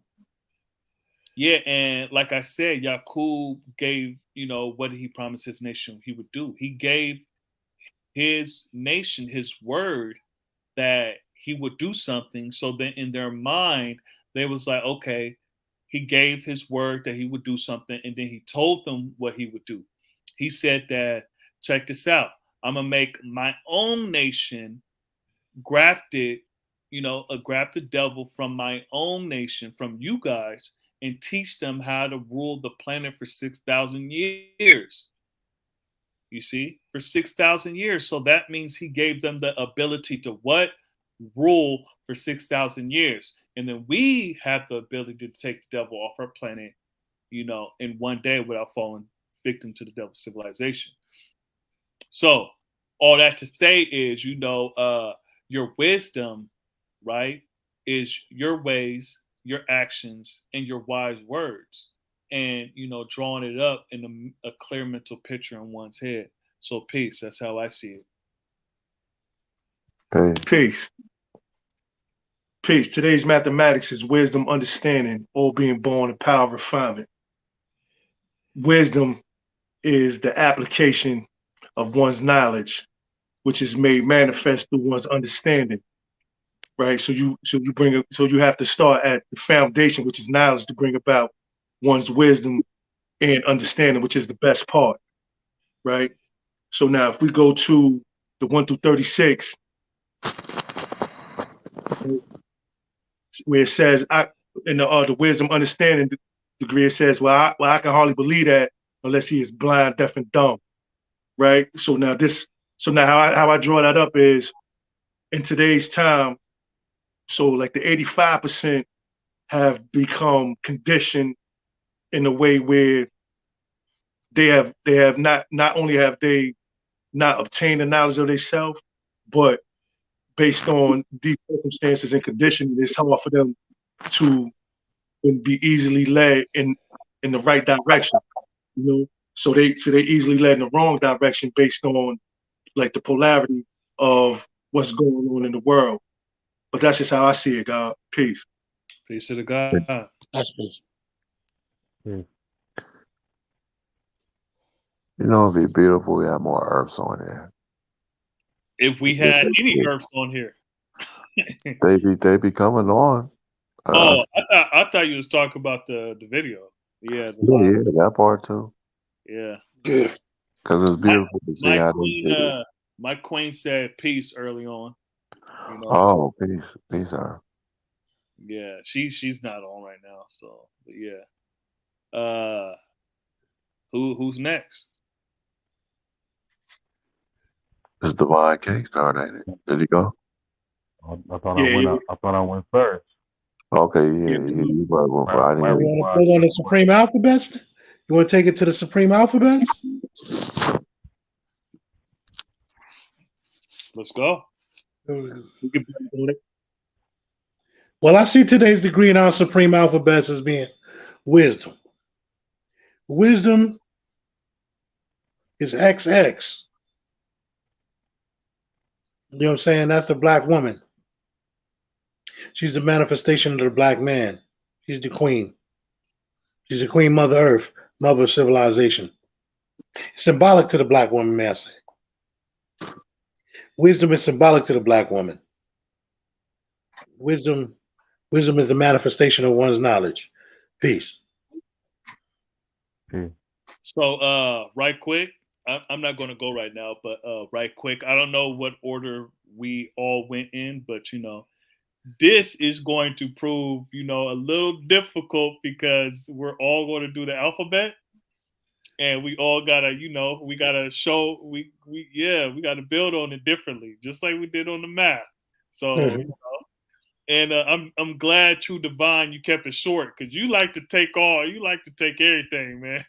yeah, and like I said, Yaqub gave, what did he promise his nation he would do? He gave his nation his word that he would do something. So then in their mind, they was like, okay, he gave his word that he would do something, and then he told them what he would do. He said that, check this out, I'm gonna make my own nation grafted, a grafted devil from my own nation, from you guys, and teach them how to rule the planet for 6,000 years. You see, for 6,000 years. So that means he gave them the ability to what? rule for 6,000 years. And then we have the ability to take the devil off our planet, in one day without falling victim to the devil's civilization. So all that to say is, your wisdom, right, is your ways, your actions, and your wise words. And, drawing it up in a clear mental picture in one's head. So peace. That's how I see it. Peace. Peace. Today's mathematics is wisdom, understanding, all being born, and power of refinement. Wisdom is the application of one's knowledge, which is made manifest through one's understanding. Right. So you have to start at the foundation, which is knowledge, to bring about one's wisdom and understanding, which is the best part. Right. So now if we go to the 1 through 36, where it says in the wisdom understanding degree, it says, well, I can hardly believe that unless he is blind, deaf, and dumb. Right. So now how I draw that up is in today's time. So like the 85% have become conditioned in a way where they have not only have they not obtained the knowledge of themselves, but based on these circumstances and conditions, it's hard for them to be easily led in the right direction. So they easily led in the wrong direction based on like the polarity of what's going on in the world. But that's just how I see it, God. Peace. Peace to the God. That's peace. It'd be beautiful. We have more Earths on there. If we had any Earths on here. they be coming on. I thought you was talking about the video. Yeah. Yeah, that part too. Yeah. Because it's beautiful to see how they see it. My queen said peace early on. Peace, her. Yeah, she's not on right now. So, but yeah. Who's next? It's Divine King started, ain't it? Did he go? I thought I went first. Okay, yeah, you better go. You want to pull on the Supreme Alphabets? You want to take it to the Supreme Alphabets? Let's go. Well, I see today's degree in our Supreme Alphabets as being wisdom. Wisdom is XX. You know what I'm saying? That's the black woman. She's the manifestation of the black man. She's the queen. She's the queen, Mother Earth, mother of civilization. Symbolic to the black woman, may I say. Wisdom is symbolic to the black woman. Wisdom is the manifestation of one's knowledge. Peace. So, right quick, I'm not going to go right now, but right quick, I don't know what order we all went in, but this is going to prove, a little difficult because we're all going to do the alphabet. And we all gotta, we gotta show we gotta build on it differently, just like we did on the math. So, and I'm glad, True Divine, you kept it short because you like to take everything, man.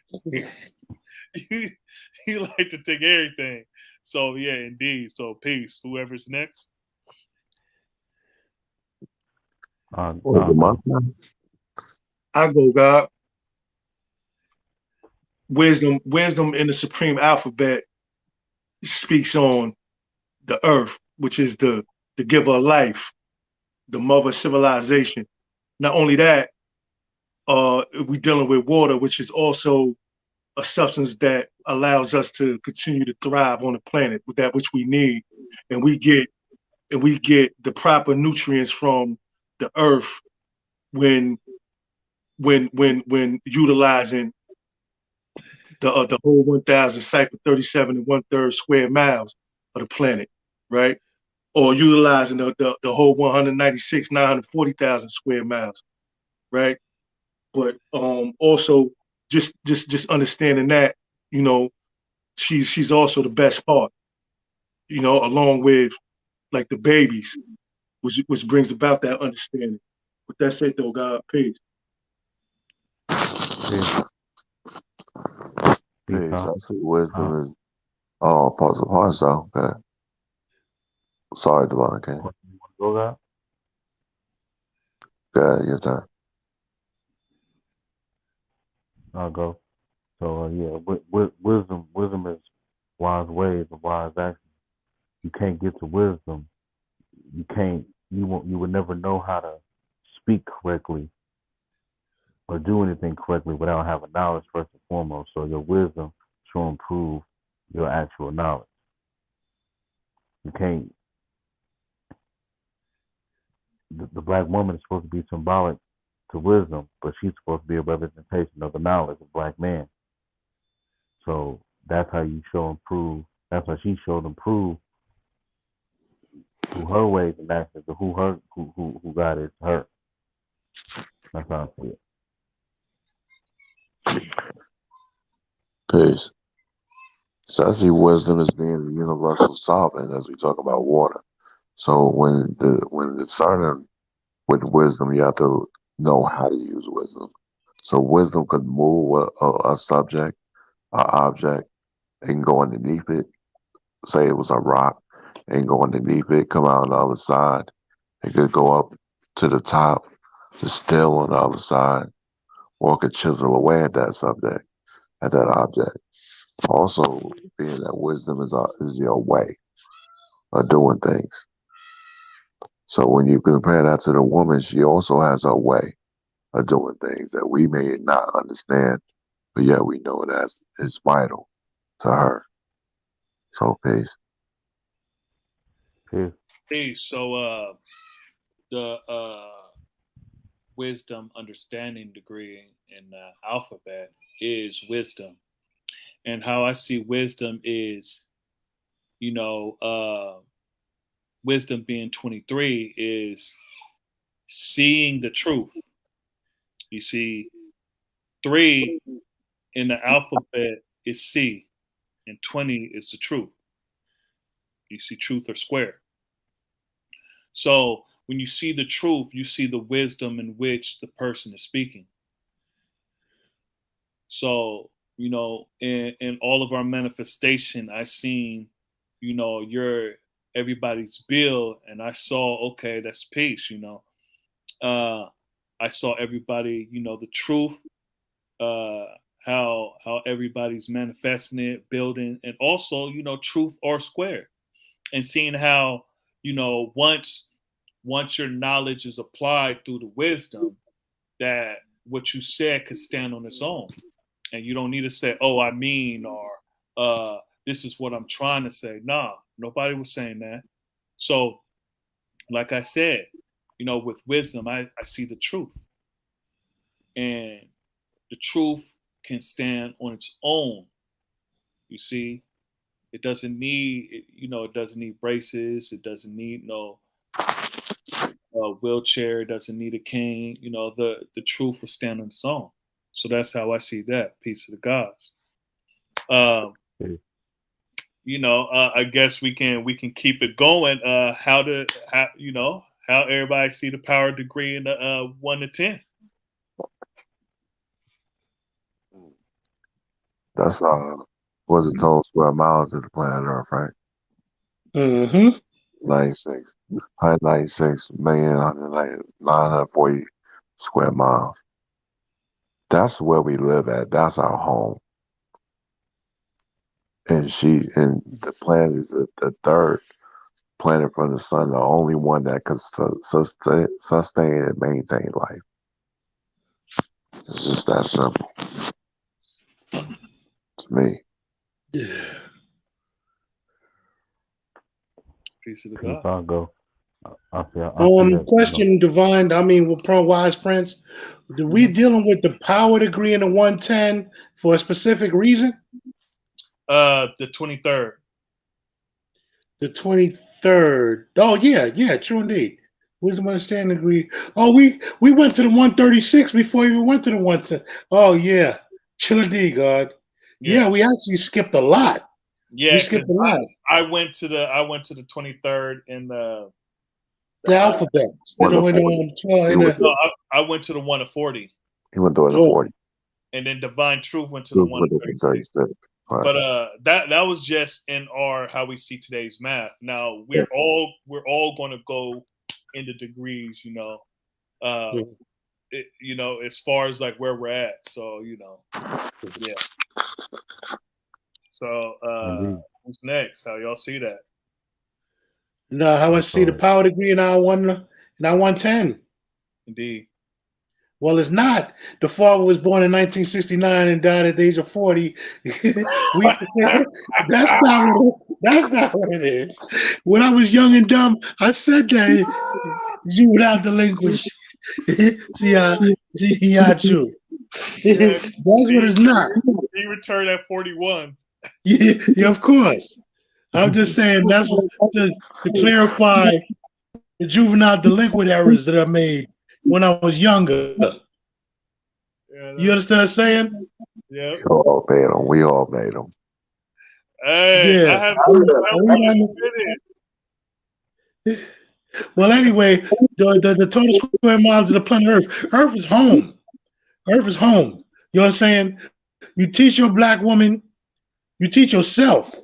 you like to take everything. So yeah, indeed. So peace. Whoever's next. I go, God. Wisdom in the Supreme Alphabet speaks on the earth, which is the giver of life, the mother of civilization. Not only that, we're dealing with water, which is also a substance that allows us to continue to thrive on the planet with that which we need, and we get the proper nutrients from the earth when utilizing the whole 1,000 Cipher 37 and 1/3 square miles of the planet, right? Or utilizing the whole 196,940,000 square miles, right? But also just understanding that, she's also the best part, along with like the babies, which brings about that understanding. With that said, though, God, peace. Peace. Peace. I see wisdom is parts of heart. So, okay. Sorry, Devon. Okay. Go that. Yeah, your turn. I'll go. So wisdom is wise ways and wise actions. You can't get to wisdom. You would never know how to speak correctly or do anything correctly without having knowledge first and foremost. So your wisdom should improve your actual knowledge. You can't. The black woman is supposed to be symbolic to wisdom, but she's supposed to be a representation of the knowledge of black man. So that's how you show and prove. That's how she showed and proved through her ways and actions of who God is to her. That's how I see it. Peace. So I see wisdom as being the universal solvent as we talk about water. So when discerning with wisdom, you have to know how to use wisdom. So wisdom could move a subject, an object, and go underneath it. Say it was a rock, and go underneath it, come out on the other side. It could go up to the top, to still on the other side, or it could chisel away at that subject, at that object. Also, being that wisdom is your way of doing things. So when you compare that to the woman, she also has her way of doing things that we may not understand, but yet we know that is vital to her. So peace. Peace. Peace. So the wisdom understanding degree in the alphabet is wisdom. And how I see wisdom is, wisdom being 23 is seeing the truth. You see, 3 in the alphabet is C, and 20 is the truth. You see truth or square. So when you see the truth, you see the wisdom in which the person is speaking. So, in all of our manifestation, I seen, your everybody's bill, and I saw, okay, that's peace, I saw everybody, the truth, how everybody's manifesting it, building, and also, truth or square, and seeing how, once your knowledge is applied through the wisdom, that what you said could stand on its own, and you don't need to say, "Oh, I mean," or "This is what I'm trying to say." Nah, nobody was saying that. So, like I said, with wisdom, I see the truth, and the truth can stand on its own. You see, it doesn't need, it doesn't need braces. It doesn't need no wheelchair. It doesn't need a cane. The truth will stand on its own. So that's how I see that. Peace of the gods. I guess we can keep it going. How everybody see the power degree in the 1 to 10? That's was it total square miles of the planet Earth, right? Mm-hmm. 96,940 square miles. That's where we live at. That's our home. And the planet is the third planet from the sun, the only one that can sustain and maintain life. It's just that simple to me. Yeah. Peace of the Peace. God. I'll go. I'll Question, Divine. I mean, with Wise Prince, are we dealing with the power degree in the 110 for a specific reason? The 23rd. The 23rd. Oh yeah, true indeed. Wisdom understanding degree. Oh, we went to the 136 before we went to the 110. Oh yeah, true indeed, God. Yeah, we actually skipped a lot. Yeah, we skipped a lot. I went to the 23rd in the The alphabet. One In to 40. the 12, He in went, the, I went to the 1 to 40, he went to the 12. 40. and then Divine Truth went to the Truth 1 went to to the 36. 36. Right. But that was just in our how we see today's math. Now we're all going to go into degrees, as far as like where we're at. So yeah. So who's next? How y'all see that? No, how I see the power degree in our 110. Indeed. Well, it's not. The father was born in 1969 and died at the age of 40. That's not what it is. When I was young and dumb, I said that juvenile delinquency. see how true. Yeah, That's what it's not. He returned at 41. Yeah, of course. I'm just saying that's to clarify the juvenile delinquent errors that I made when I was younger. Yeah, You understand what I'm saying? Yeah. We all made them. Hey, Yeah. I have Well, anyway, the total square miles of the planet Earth. Earth is home. Earth is home. You know what I'm saying? You teach your black woman, you teach yourself,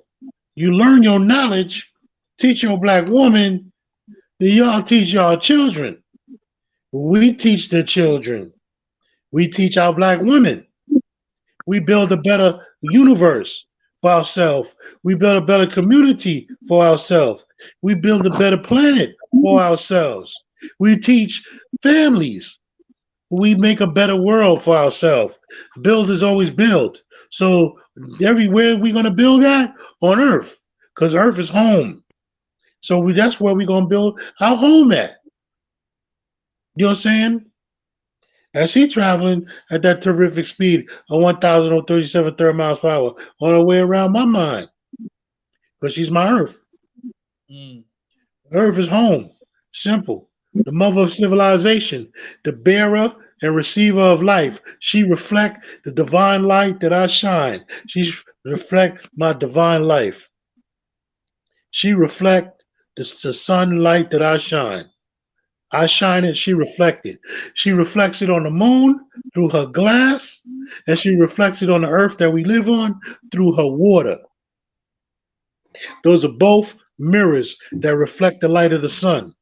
you learn your knowledge, teach your black woman, then y'all teach y'all children. We teach the children. We teach our black women. We build a better universe for ourselves. We build a better community for ourselves. We build a better planet for ourselves. We teach families. We make a better world for ourselves. Build is always build. So everywhere we're going to build at on Earth, because Earth is home. So that's where we're going to build our home at. You know what I'm saying? As she traveling at that terrific speed of 1,037 third miles per hour on her way around my mind, because she's my Earth. Earth is home. Simple. The mother of civilization, the bearer and receiver of life. She reflect the divine light that I shine. She reflect my divine life. She reflect the sunlight that I shine. I shine it, she reflects it. She reflects it on the moon through her glass, and she reflects it on the earth that we live on through her water. Those are both mirrors that reflect the light of the sun.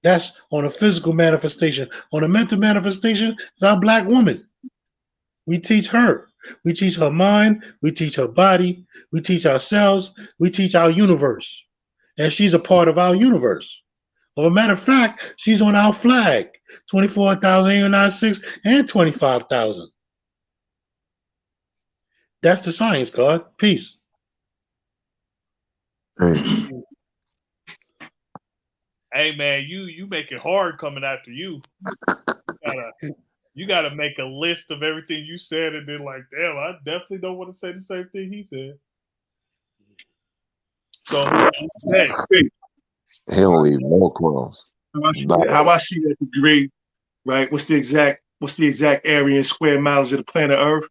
That's on a physical manifestation. On a mental manifestation, it's our black woman. We teach her. We teach her mind. We teach her body. We teach ourselves. We teach our universe. And she's a part of our universe. Well, a matter of fact, she's on our flag, 24,896 and 25,000. That's the science, God. Peace. Hey man, you make it hard coming after you. You gotta make a list of everything you said, and then like, damn, I definitely don't want to say the same thing he said. So He'll leave no crumbs. How I see that degree, right? What's the exact area in square miles of the planet Earth?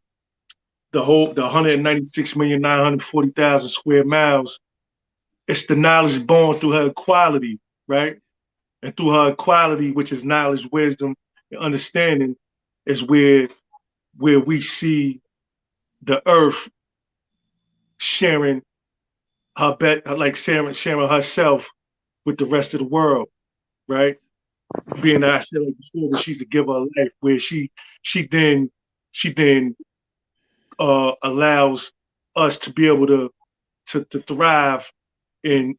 The 196,940,000 square miles. It's the knowledge born through her equality, right? And through her equality, which is knowledge, wisdom, and understanding, is where we see the Earth sharing her like sharing herself with the rest of the world, right? Being that I said like before, where she's the giver of life, where she then allows us to be able to thrive in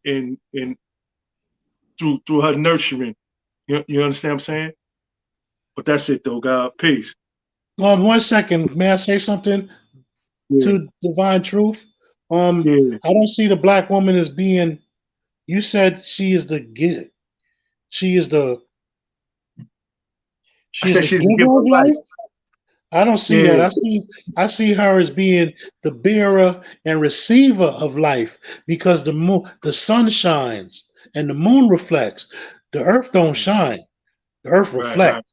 through her nurturing. You understand what I'm saying? But that's it though, God. Peace. 1 second. May I say something to Divine Truth? I don't see the black woman as being. You said she is the gift. She is the. She's the giver of life. I don't see that. I see her as being the bearer and receiver of life, because the sun shines and the moon reflects. The earth don't shine. The earth reflects. Right.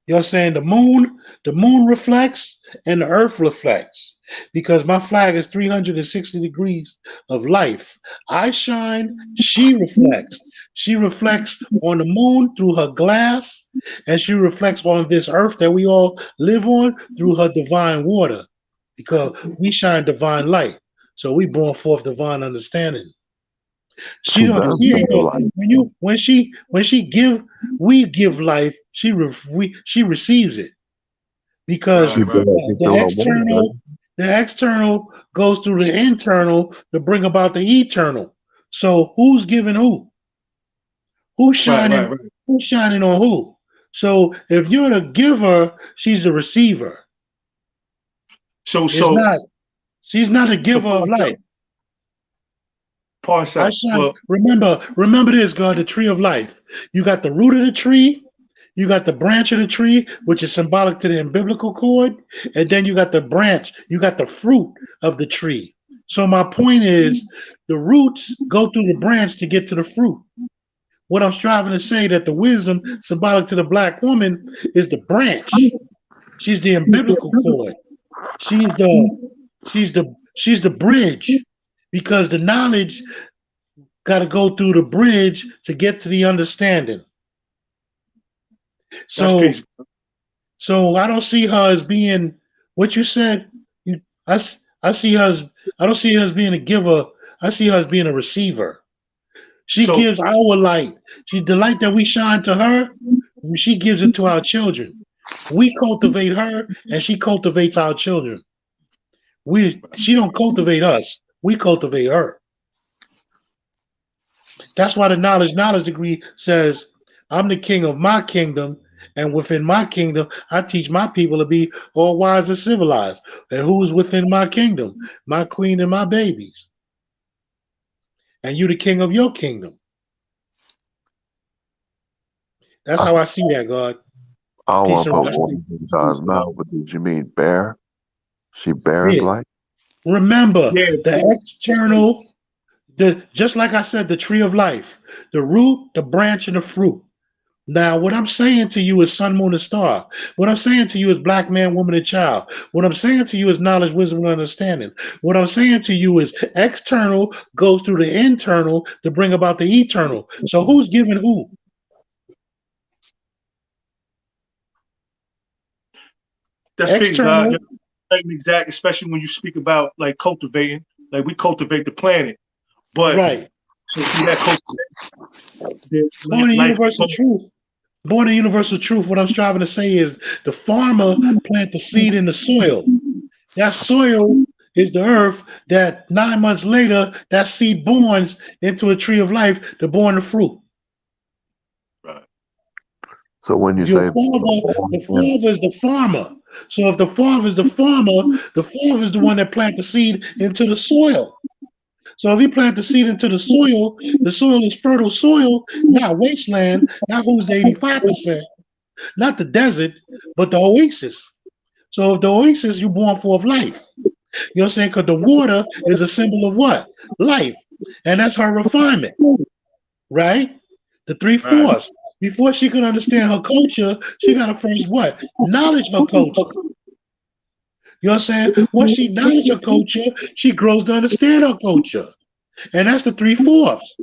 You know what I'm saying? The moon reflects and the earth reflects, because my flag is 360 degrees of life. I shine, she reflects. She reflects on the moon through her glass, and she reflects on this earth that we all live on through her divine water, because we shine divine light. So we born forth divine understanding. She She don't. does She bring ain't the no. light. When she give, we give life. She receives it, because She Right, right. does it the through her word, external, doesn't the external goes through the internal to bring about the eternal. So who's giving who? Who's Right, right, shining? right. Who's shining on who? So if you're the giver, she's the receiver. So, It's so, not. She's not a so, giver of life. parse I out. shine. Well, Remember this, God, the tree of life. You got the root of the tree, you got the branch of the tree, which is symbolic to the umbilical cord, and then you got the branch, you got the fruit of the tree. So my point is, the roots go through the branch to get to the fruit. What I'm striving to say, that the wisdom symbolic to the black woman is the branch. She's the umbilical cord. She's the bridge, because the knowledge got to go through the bridge to get to the understanding. that's So peace. so I don't see her as being what you said. You, I see her as, I don't see her as being a giver. I see her as being a receiver. She So, gives our light. The light that we shine to her, she gives it to our children. We cultivate her, and she cultivates our children. She don't cultivate us. We cultivate her. That's why the knowledge degree says, I'm the king of my kingdom, and within my kingdom, I teach my people to be all wise and civilized. And who's within my kingdom? My queen and my babies. And you the king of your kingdom. That's I, how I see that, God. I don't Peace want to and put respect. words in God's mouth, but did you mean bear? She bears Yeah. light? Remember, yeah, the it's like, external, just like I said, the tree of life, the root, the branch, and the fruit. Now, what I'm saying to you is sun, moon, and star. What I'm saying to you is black man, woman, and child. What I'm saying to you is knowledge, wisdom, and understanding. What I'm saying to you is external goes through the internal to bring about the eternal. So who's giving who? that's peace, God. External, Yeah, like exact, especially when you speak about like cultivating, like we cultivate the planet, but right. so through that cultivation, Born in life universal comes. truth. Born in universal truth, what I'm striving to say is the farmer plant the seed in the soil. That soil is the earth that 9 months later, that seed borns into a tree of life to born the fruit. Right. So when you Your say father, born the again, father is the farmer. So if the father is the farmer, the father is the one that plant the seed into the soil. So if he plant the seed into the soil is fertile soil, not wasteland, not who's the 85%, not the desert, but the oasis. So if the oasis, you're born forth life. You know what I'm saying? Because the water is a symbol of what? Life. And that's her refinement, right? The three Right. fourths. Before she could understand her culture, she got to first what? Knowledge her culture. You know what I'm saying? Once she knowledge her culture, she grows to understand her culture. And that's the three fourths.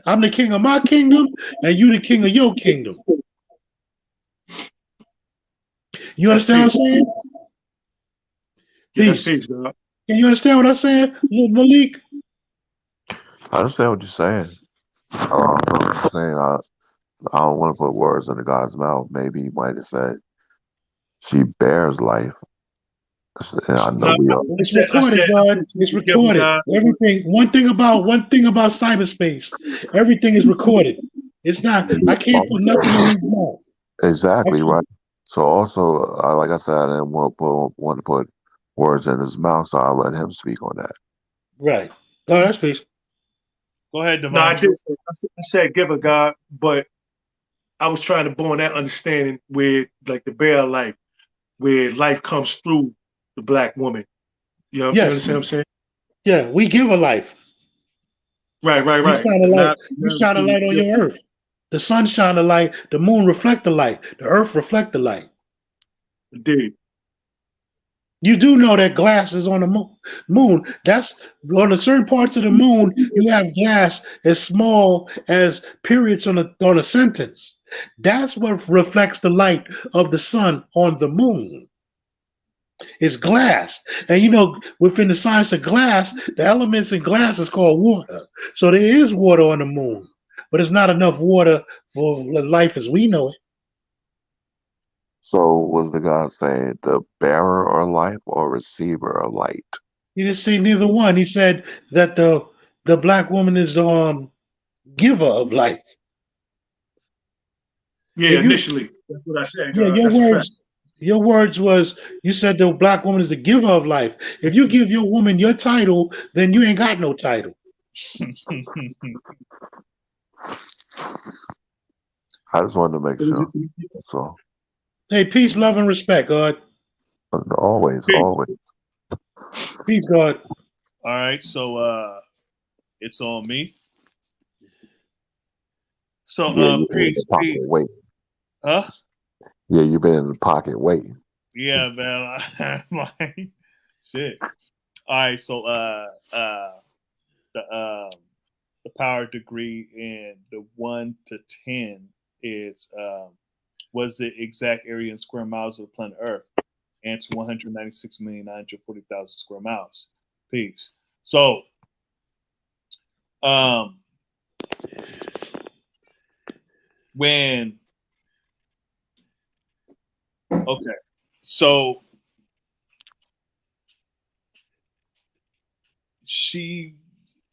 I'm the king of my kingdom, and you the king of your kingdom. You That's understand what peace. I'm saying? Yeah, that's Peace. peace, God. Can you understand what I'm saying, Malik? I understand what you're saying. I'm saying I don't want to put words into God's mouth. Maybe he might have said she bears life. And I know No, we are. It's I recorded, said, God. she's It's the giver, recorded. God. Everything. One thing about cyberspace. Everything is recorded. It's not. I can't put nothing in his mouth. I Exactly can't. right. So also, like I said, I didn't want to put words in his mouth, so I'll let him speak on that. Right. Oh, that's peace. Go ahead, No, I Divine did. Truth. I said giver, God, but I was trying to born that understanding where like the bear life, where life comes through the black woman. You Yes. understand what I'm saying? Yeah. We give a life. Right, right, You right. shine a light. Now, You now shine a light on yeah, your earth. The sun shine a light. The moon reflect the light. The earth reflect the light. indeed. You do know that glass is on the moon. That's on the certain parts of the moon. You have glass as small as periods on a sentence. That's what reflects the light of the sun on the moon. It's glass, and within the science of glass, the elements in glass is called water. So there is water on the moon, but it's not enough water for life as we know it. So was the God saying the bearer of life or receiver of light? He didn't say neither one. He said that the black woman is giver of life. Yeah, If you initially. That's what I said, yeah, God. That's a fact. your words was you said the black woman is the giver of life. If you give your woman your title, then you ain't got no title. I just wanted to make sure. So Hey, peace, love, and respect, God. always, Peace. always. Peace, God. All right, so it's on me. So Yeah, you've been in peace, the pocket peace. waiting. Huh? Yeah, you've been in the pocket waiting. Yeah, man. I'm like, shit. All right, so the power degree in the 1 to 10 is was the exact area in square miles of the planet Earth? Answer 196,940,000 square miles. Peace. So when okay, so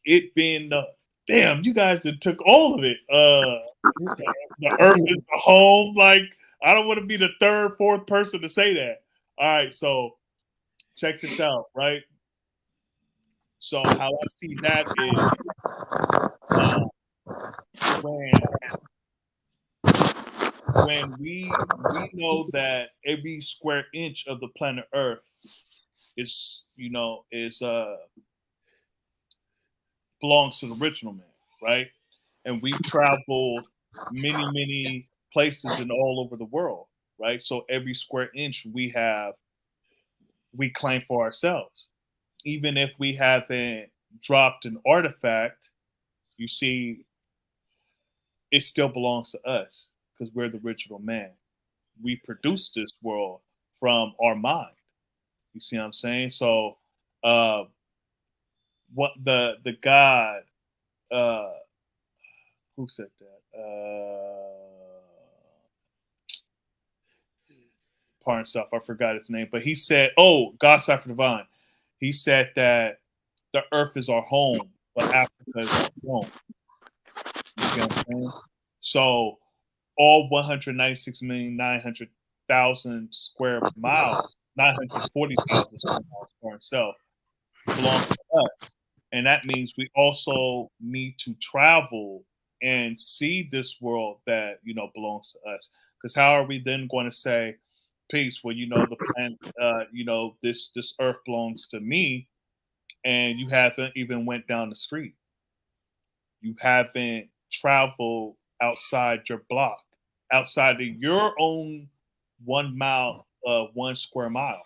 it being the damn, you guys just took all of it. The Earth is the home. Like, I don't want to be the third, fourth person to say that. All right, so check this out, right? So how I see that is when we know that every square inch of the planet Earth is belongs to the original man, right? And we've traveled many places and all over the world, right? So every square inch we claim for ourselves. Even if we haven't dropped an artifact, you see, it still belongs to us because we're the original man. We produce this world from our mind. You see what I'm saying? So, what the God, who said that? Pardon stuff, I forgot his name, but he said, "Oh, God, Cipher Divine." He said that the Earth is our home, but Africa is our throne. You see what I'm saying? So, all 196,900,000 square miles, 940,000 square miles for itself belongs to us. And that means we also need to travel and see this world that, belongs to us. Because how are we then going to say, peace, well, the planet, this earth belongs to me, and you haven't even went down the street. You haven't traveled outside your block, outside of your own 1 mile, 1 square mile.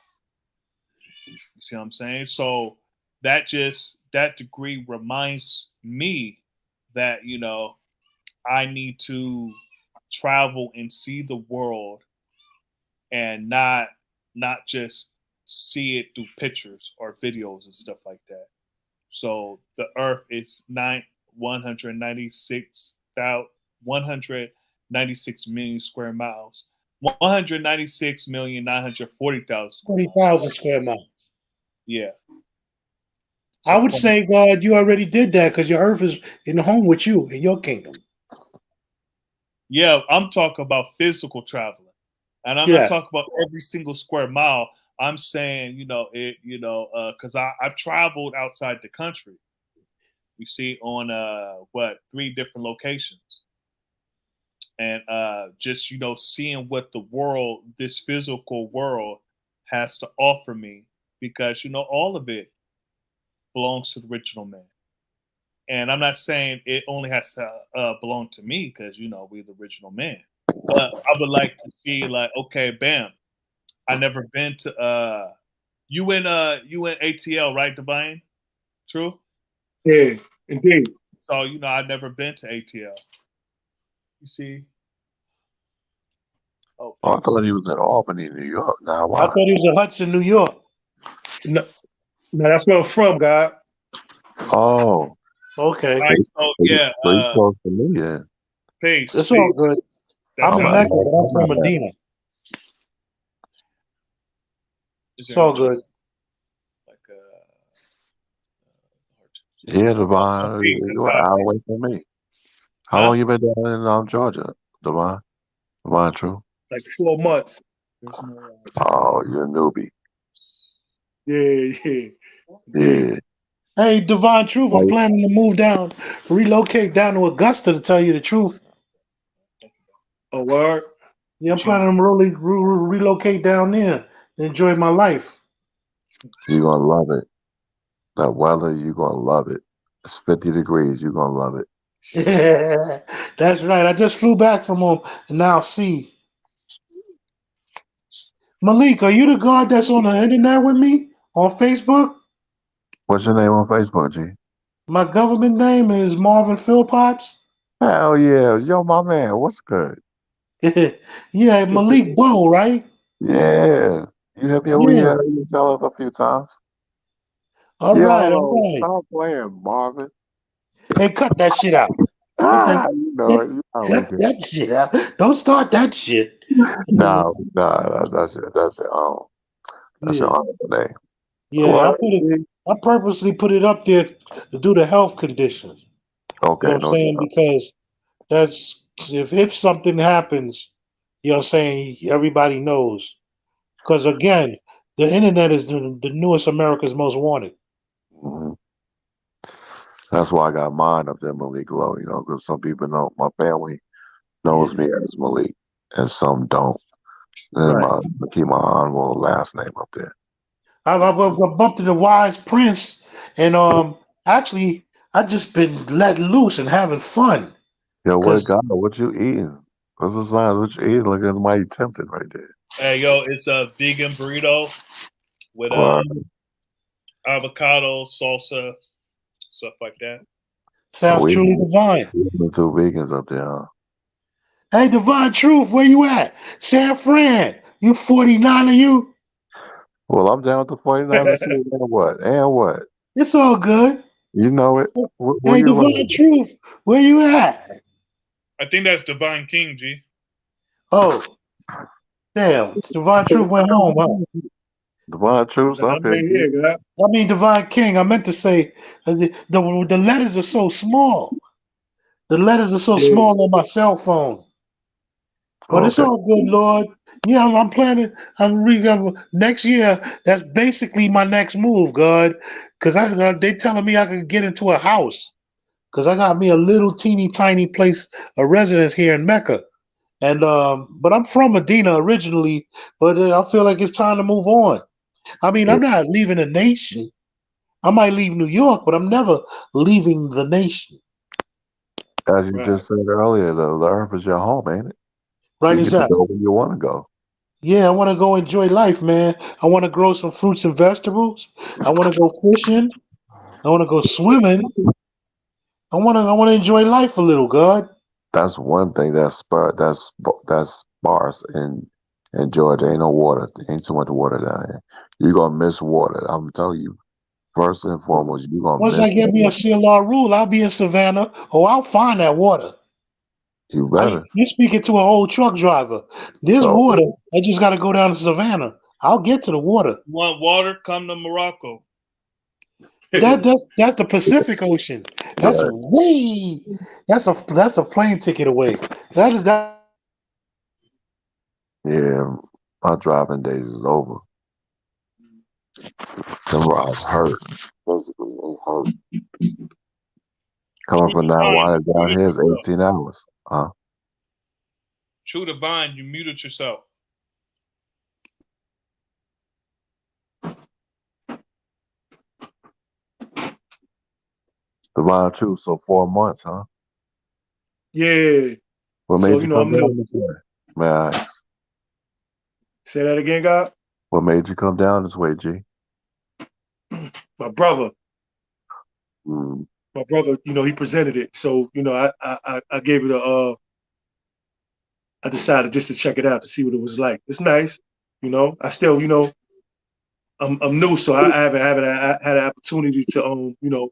You see what I'm saying? So that degree reminds me that I need to travel and see the world and not just see it through pictures or videos and stuff like that. So the Earth is 196 million square miles, 196,940,000 square miles. 40,000 square miles. Yeah. I would say, God, you already did that because your earth is in the home with you in your kingdom. Yeah, I'm talking about physical traveling, and I'm not talking about every single square mile. I'm saying, because I've traveled outside the country. You see, on 3 different locations, and just seeing what the world, this physical world, has to offer me, because all of it belongs to the original man. And I'm not saying it only has to belong to me because, we're the original man. But I would like to see, like, okay, bam, I never been to You went ATL, right, Divine? True? Yeah, indeed. So, I've never been to ATL. You see? Oh, I thought he was in Albany, New York. Now, I why? thought he was in Hudson, New York. No, that's where I'm from, God. Oh, Okay. right, so, yeah, pretty close to me, yeah. peace. It's all good. That's I'm in not Mecca, mad. but I'm I'm from not mad. Medina. Is It's there any all good. like Yeah, some Devon, peace and you're an hour stuff? away from me. How Huh? long you been down in Georgia, Devon? Devon, true? Like 4 months. There's no Oh, you're a newbie. Yeah. Yeah. Hey, Divine Truth, I'm Right. planning to move down, relocate down to Augusta, to tell you the truth. A word. Yeah, I'm planning to really relocate down there and enjoy my life. You're going to love it. That weather, you're going to love it. It's 50 degrees. You're going to love it. That's right. I just flew back from home and now see. Malik, are you the guard that's on the internet with me on Facebook? What's your name on Facebook, G? My government name is Marvin Philpotts. Hell yeah. Yo, my man. What's good? Yeah, Malik Bow, right? Yeah. You hit me over Yeah. here. You tell us a few times. All right, all Yo, right. stop playing, Marvin. Hey, cut that shit out. Cut that, You know it. You know how we cut do. that shit out. Don't start that shit. No, that's your Yeah, honorable name. yeah. Well, I purposely put it up there to do the health conditions. You know okay, what I'm no saying? doubt. Because that's if something happens, you know what I'm saying, everybody knows. Because again, the internet is the newest America's most wanted. Mhm. That's why I got mine up there, Malik Low. Because some people know my family knows Yeah. me as Malik, and some don't. And Right. I keep my honorable last name up there. I bumped into Wise Prince, and actually, I just been let loose and having fun. Yo, what Cause God? What you eating? What's the sign? What you eating? Look at mighty tempted right there. Hey, yo, it's a vegan burrito with Word. avocado, salsa, stuff like that. So sounds truly divine. we two vegans up there, huh? Hey, Divine Truth, where you at? San Fran, you 49 of you? Well, I'm down with the 49ers too. And what? And what? It's all good. You know it. Where Hey, you Divine running? Truth, where you at? I think that's Divine King, G. Oh, damn. Divine Truth went home, huh? Divine Truth's up I'm here. right here, God. I mean, Divine King, I meant to say the letters are so small. The letters are so Yeah. small on my cell phone. But it's Okay. all good, Lord. Yeah, I'm planning. Next year. That's basically my next move, God. Because they telling me I could get into a house. Because I got me a little teeny tiny place, a residence here in Mecca. And but I'm from Medina originally, but I feel like it's time to move on. I mean, Yeah. I'm not leaving the nation. I might leave New York, but I'm never leaving the nation. As you Right. just said earlier, the earth is your home, ain't it? Right You is get to that? go where you want to go. Yeah, I want to go enjoy life, man. I want to grow some fruits and vegetables. I want to go fishing. I want to go swimming. I want to enjoy life a little, God. That's one thing that's sparse in Georgia. Ain't no water. Ain't too much water down here. You're gonna miss water. I'm telling you. First and foremost, you're gonna Once I miss get me a water. CLR rule, I'll be in Savannah. Oh, I'll find that water. You better. You're speaking to an old truck driver. There's So water. I just got to go down to Savannah. I'll get to the water. Want water? Come to Morocco. That's the Pacific Ocean. That's yeah, way. That's a plane ticket away. That yeah. My driving days is over. Them rides hurt. Physically, they hurt. Coming True from down Divine, wire you down muted here is yourself. 18 hours. Huh? True Divine, you muted yourself. Divine Truth. So 4 months, huh? Yeah. What So, made you I'm come new. down this way? Man, Say that again, God. what made you come down this way, G? my brother. Mm. My brother, he presented it. So, I gave it I decided just to check it out to see what it was like. It's nice. I still, I'm new, so I haven't had an opportunity to to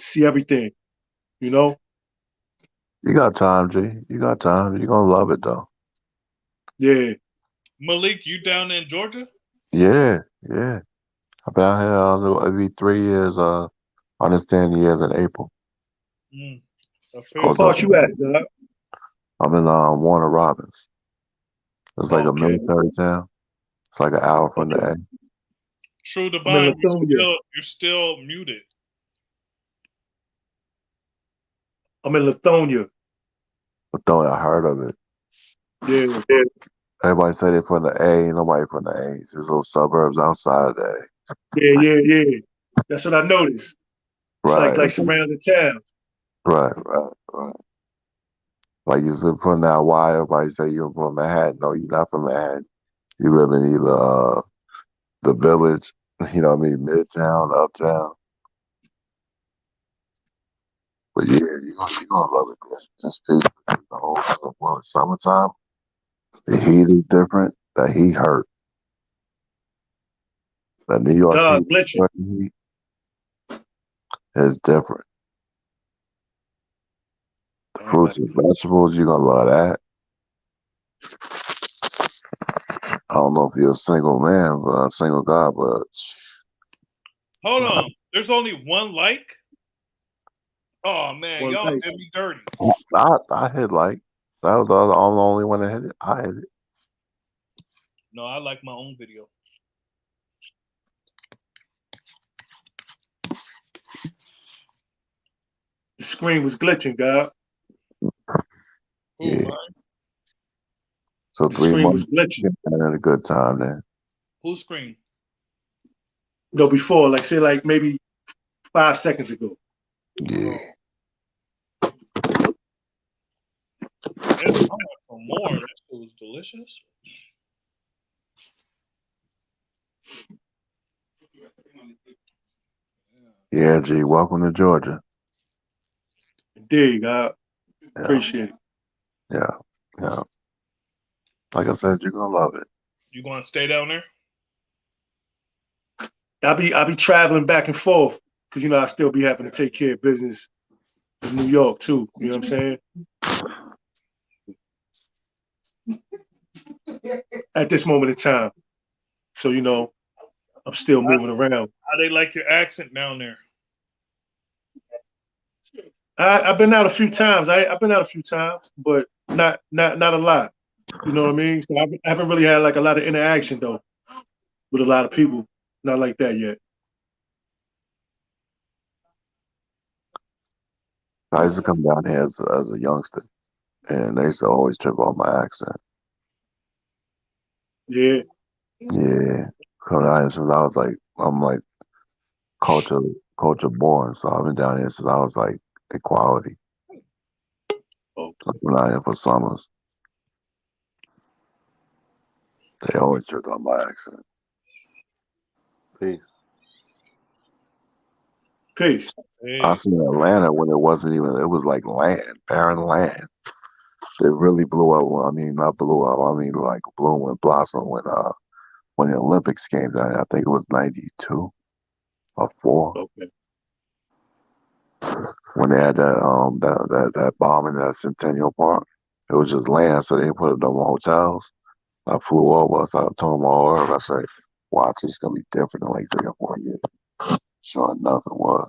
see everything. You know. You got time, G. You got time. You're gonna love it though. Yeah. Malik, you down in Georgia? Yeah, yeah. I've been out here every 3 years. Understand years in April. What part you at, dog? I'm in Warner Robins. It's like a military town. It's like an hour from the A. True Divine, you're still muted. I'm in Lithonia. Lithonia, I heard of it. Yeah. Everybody say they're from the A. Ain't nobody from the A. It's just little suburbs outside of the A. Yeah. That's what I noticed. It's Right. like surrounding towns. Right. Like you live from that Y, everybody say you're from Manhattan. No, you're not from Manhattan. You live in either the village, Midtown, uptown. But yeah, you're gonna love it there. It's peaceful. Well, it's summertime. The heat is different. The heat hurt. The New York heat is different. The fruits and vegetables, you're gonna love that. I don't know if you're a single man, but a single guy, but hold on. There's only one like? Oh man, y'all did me dirty. I hit like. That was the only one that hit it. I hit it. No, I like my own video. The screen was glitching, God. Yeah. So the 3 screen months. Was glitching. Had a good time then. Whose screen? No, before, like maybe 5 seconds ago. Yeah. For more, that shit was delicious. Yeah, G. Welcome to Georgia. Indeed, God. Appreciate it. Yeah. Like I said, you're gonna love it. You gonna stay down there? I'll be traveling back and forth because I still be having to take care of business in New York too. You know what I'm saying? At this moment in time. So I'm still moving around. How they like your accent down there? I've been out a few times. I've been out a few times, but not a lot. You know what I mean? So I haven't really had like a lot of interaction though with a lot of people. Not like that yet. I used to come down here as a youngster, and they used to always trip on my accent. Yeah. Yeah. Coming down here since I'm like culture born, so I've been down here since I was like equality. I've been down here for summers. They always tripped on my accent. Peace. I seen Atlanta when it was like land, barren land. It really blew up. I mean, not blew up. I mean, like bloom and blossom when the Olympics came down. I think it was 92 or 4. Okay. When they had that bomb in that Centennial Park, it was just land, so they didn't put up no more hotels. I flew over, so I told them all over. I said, "Watch, it's gonna be different in like 3 or 4 years." Sure enough, it was.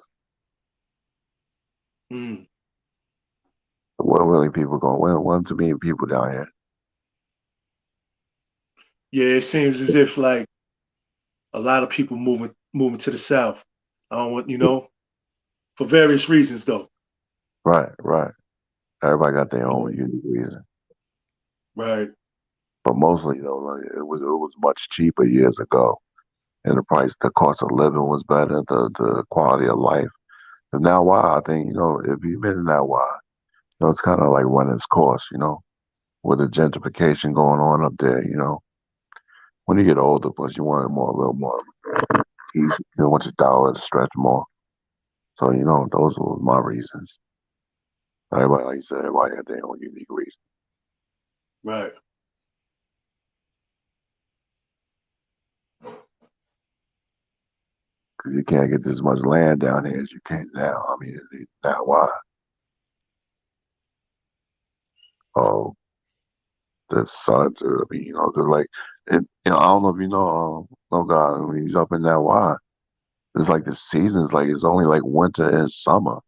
What really people going? When too many people down here? Yeah, it seems as if like a lot of people moving to the south. I don't want for various reasons though. Right. Everybody got their own unique reason. Right. But mostly, like, it was much cheaper years ago, and the cost of living was better, the quality of life. And now, why I think if you've been in that why, it's kind of like running its course, with the gentrification going on up there. When you get older, plus you want a little more he wants his dollar to stretch more. So those were my reasons. Everybody, like you said, everybody had their own unique reason. Right. Because you can't get this much land down here as you can now. I mean, now why? Oh, the sun. I mean, because like, I don't know if you know, no God, when he's up in that why. It's like the seasons, like it's only like winter and summer.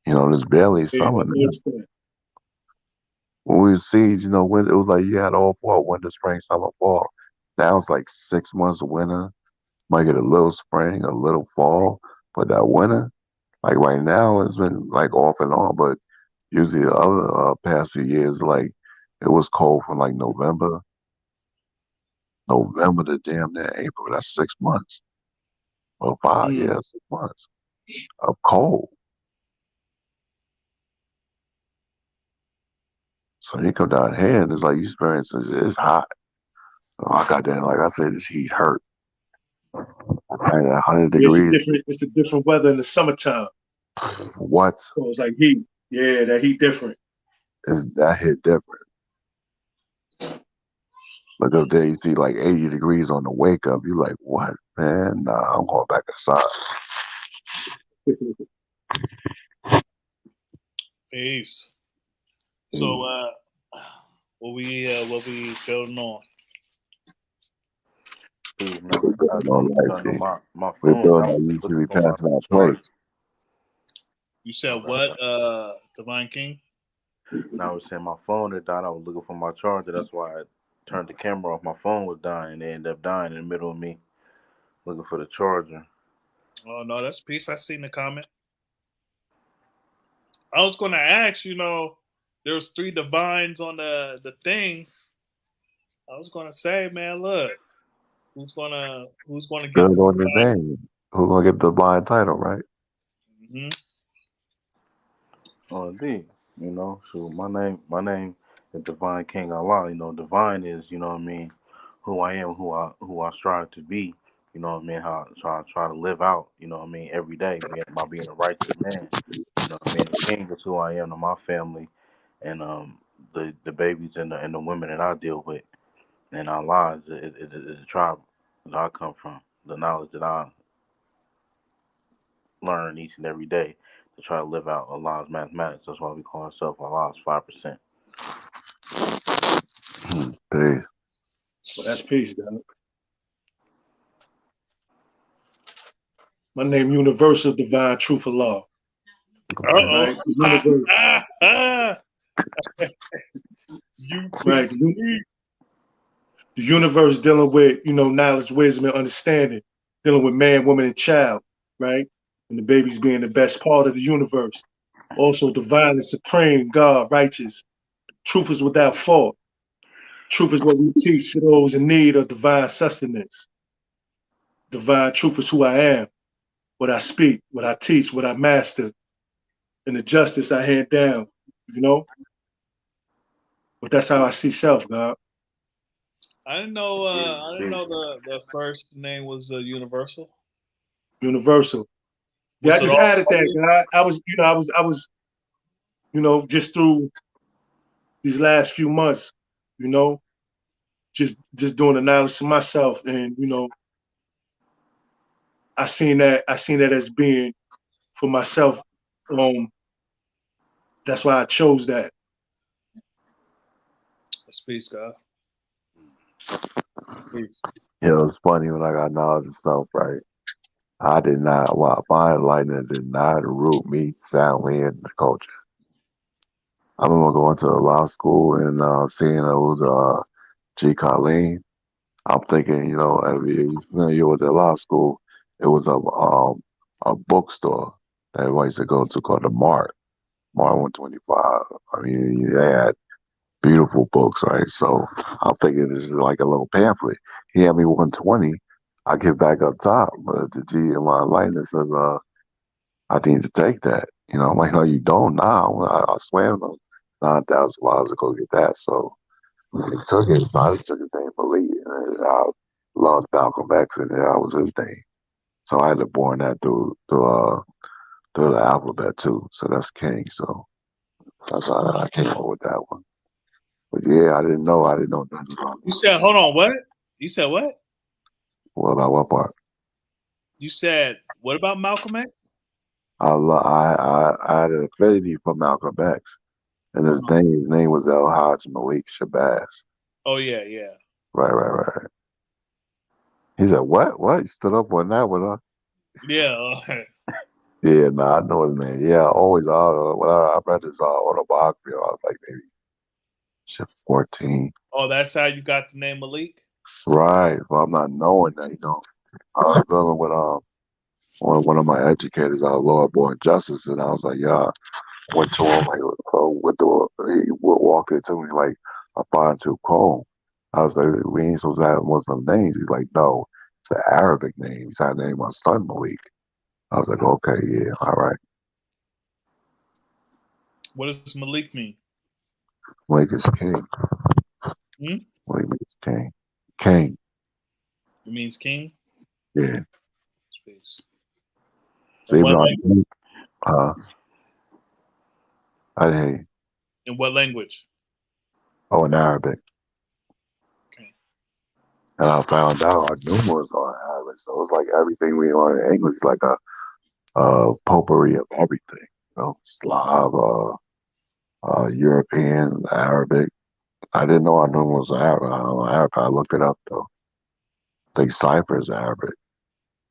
There's barely Yeah, summer I now. understand. When we was seeds, when it was like you had all fall, winter, spring, summer, fall. Now it's like 6 months of winter. Might get a little spring, a little fall, but that winter, like right now, it's been like off and on. But usually the other past few years, like it was cold from like November to damn near April. That's 6 months or 5, Mm. yeah, 6 months of cold. So you come down here and it's like you experience it's hot. I got that, like I said, this heat hurt. At 100 Yeah, degrees. it's a different weather in the summertime. What? So it's like heat. Yeah, that heat different. That hit different. Look up there, you see like 80 degrees on the wake up. You're like, what, man? Nah, I'm going back inside. Peace. So, what we building on? Dude, man, We're building on life, G. my We're phone. building I on was you should looking be for my passing out charger. plates. You said what, Divine King? And I was saying my phone had died. I was looking for my charger. That's why I turned the camera off. My phone was dying. And it ended up dying in the middle of me looking for the charger. Oh no, that's peace. I seen the comment. I was gonna ask, there's 3 divines on the thing. I was gonna say, man, look, who's gonna get Good the on the divine? name. Who's gonna get the blind title, right? Mm-hmm. Oh, indeed. So my name is Divine King Allah. Divine is, what I mean, who I am, who I strive to be. What I mean, how I try to live out. What I mean, every day, by being a righteous man. What I mean, the king is who I am to my family, and the babies and the women that I deal with, and our lives is the tribe that I come from. The knowledge that I learn each and every day to try to live out Allah's mathematics. That's why we call ourselves Allah's 5%. Peace. Well, that's peace, God. My name Universal Divine Truth of Law. Uh-oh. Right? The universe. Right. The universe dealing with, knowledge, wisdom, and understanding, dealing with man, woman, and child, right? And the babies being the best part of the universe. Also divine and supreme, God, righteous. Truth is without fault. Truth is what we teach to those in need of divine sustenance. Divine truth is who I am, what I speak, what I teach, what I master, and the justice I hand down, But that's how I see self, God. I didn't know. I didn't know the first name was Universal. Universal. Yeah, I Was it just all? added that, God. I was, just through these last few months, just doing the knowledge to myself, and I seen that as being for myself. That's why I chose that. Peace, God. Peace. It's funny when I got knowledge of self, right? I did not, my enlightenment did not root me soundly in the culture. I remember going to a law school and seeing those G. Colleen. I'm thinking, if you're familiar with the law school, it was a bookstore that everybody used to go to called the Mart 125. I mean, they had beautiful books, right? So I'm thinking this is like a little pamphlet. He had me 120. I get back up top, but the G in my enlightenment says, I need to take that. I'm like, no, you don't now. I swam them $9,000 to go get that. So he took it. So I just took his name for Lee. And I loved Malcolm X, and that was his name. So I had to born that through the alphabet too. So that's King. So that's how I came up with that one. But yeah, I didn't know nothing about You said, hold on, what? You said what? What about what part? You said, what about Malcolm X? I had an affinity for Malcolm X, and his name was El Haj Malik Shabazz. Oh yeah, yeah. Right. He said, "What? What?" He stood up on that one, huh? Yeah. Yeah, I know his name. Yeah, always. When I read his autobiography, I was like maybe 14. Oh, that's how you got the name Malik? Right. Well, I'm not knowing that. I was dealing with one of my educators, our Lord Board Justice, and I was like, yeah. Went to him like he walked into me like a fine tooth comb. I was like, we ain't supposed to have Muslim names. He's like, no, it's an Arabic name. He's trying to name my son Malik. I was like, okay, yeah, all right. What does Malik mean? Malik is king. Hmm? Malik means king. King. It means king? Yeah. Space. So even What I didn't hear you. in what language? Oh, in Arabic. Okay. And I found out our numerals are in Arabic. So it's like everything we learn in English is like a potpourri of everything. Slav, European, Arabic. I didn't know our numerals were Arabic. I looked it up though. I think Ciphers are Arabic.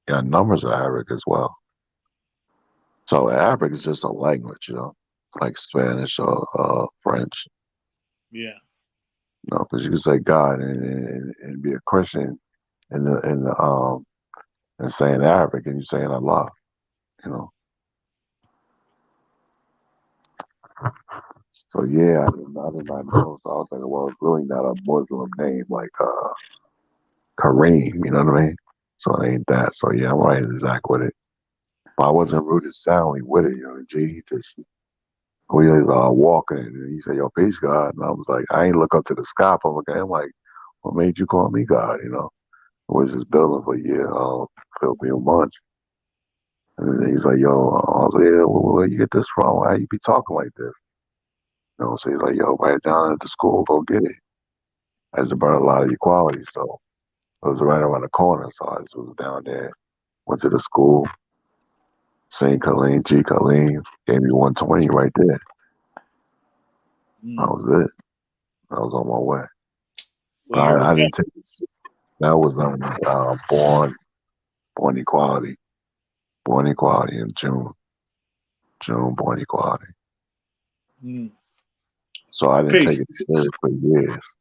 Yeah, numbers are Arabic as well. So Arabic is just a language, like Spanish or French. Yeah. Because you can say God and be a Christian and saying Arabic and you're saying Allah. You know. So yeah, I did not know. So I was like, well, it's really not a Muslim name like Kareem. You know what I mean? So it ain't that. So yeah, I'm right exact with it. But I wasn't rooted soundly with it. G, he just we was walking and he said, "Yo, peace, God." And I was like, I ain't look up to the sky. I'm looking at him like, what made you call me God? I was just building for a year, for a few months. And then he's like, yo, I was like, yeah, where you get this from? Why you be talking like this? So he's like, yo, right down at the school, go get it. I used to burn a lot of equality, so it was right around the corner. So I just was down there, went to the school, St. Colleen, G. Colleen, gave me 120 right there. That was it. I was on my way. But I didn't take it. That was born equality. Born equality in June. Born equality. So I didn't take it serious for years.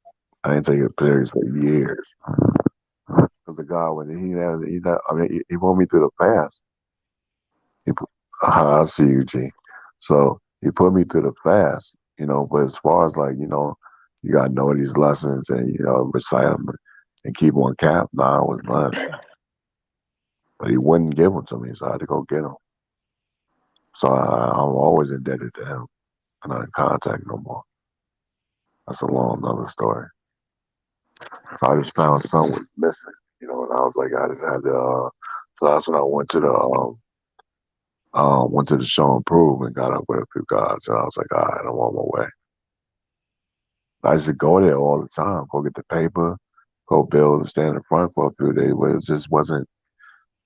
I didn't take it serious for years. Because the guy, when he put me through the fast. I see you, G. So he put me through the fast, but as far as like, you got to know these lessons and, recite them and keep on cap, nah, I was none of that. But he wouldn't give them to me, so I had to go get them. So I'm always indebted to him. I'm not in contact no more. That's a long another story. So I just found something was missing, and I was like, I just had to. So that's when I went to the show and prove and got up with a few guys, and I was like, all right, I'm on my way. I used to go there all the time, go get the paper, go build, stand in front for a few days, but it just wasn't.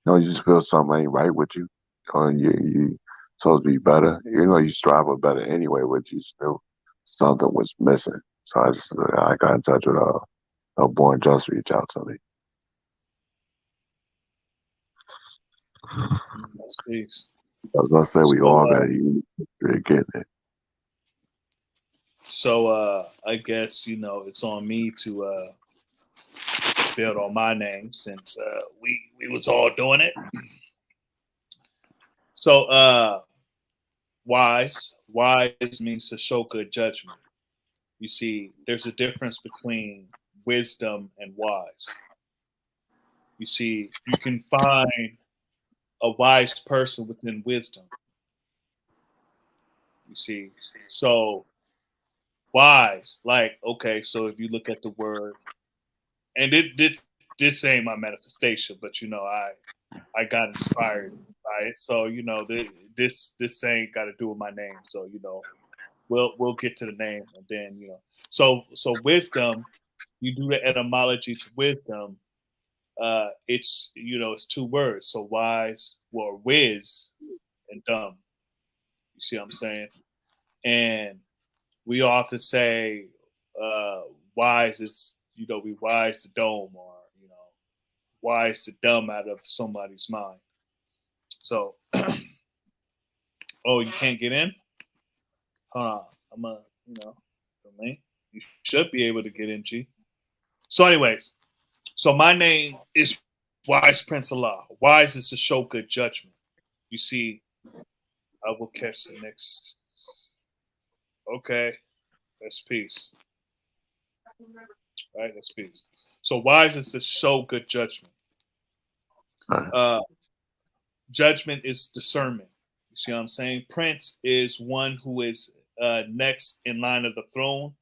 You just feel something ain't right with you. You supposed to be better. You strive for better anyway, but you still something was missing. So I got in touch with Born Just reach out to me. That's peace. I was gonna say we all got to getting it. So I guess it's on me to build on my name since we was all doing it. So wise means to show good judgment. You see, there's a difference between wisdom and wise. You see, you can find a wise person within wisdom. You see, so wise, like, okay, so if you look at the word, and this ain't my manifestation, but I got inspired by it. So this ain't got to do with my name. So we'll get to the name, and then So wisdom, you do the etymology to wisdom. It's it's two words. So wise, well, whiz, and dumb. You see what I'm saying? And we often say wise is we wise to dome, or wise to dumb out of somebody's mind. So oh, you can't get in? Hold on. I'm a for me. You should be able to get in, G. So anyways, so my name is Wise Prince Allah. Wise is to show good judgment. You see, I will catch the next. Okay, that's peace. Right, that's peace. So wise is to show good judgment. Judgment is discernment. You see what I'm saying? Prince is one who is next in line of the throne,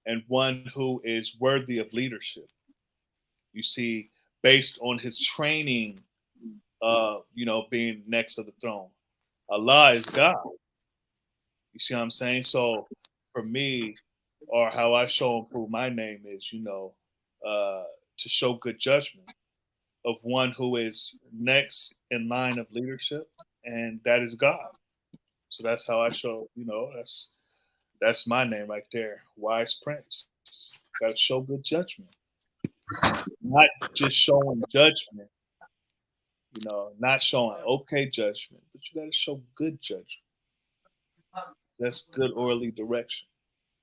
and one who is worthy of leadership. You see, based on his training, being next to the throne. Allah is God. You see what I'm saying? So for me, or how I show and prove my name is, to show good judgment of one who is next in line of leadership, and that is God. So that's how I show, that's my name right there, Wise Prince. Got to show good judgment, not just showing judgment. Not showing okay judgment, but you got to show good judgment. That's good orderly direction.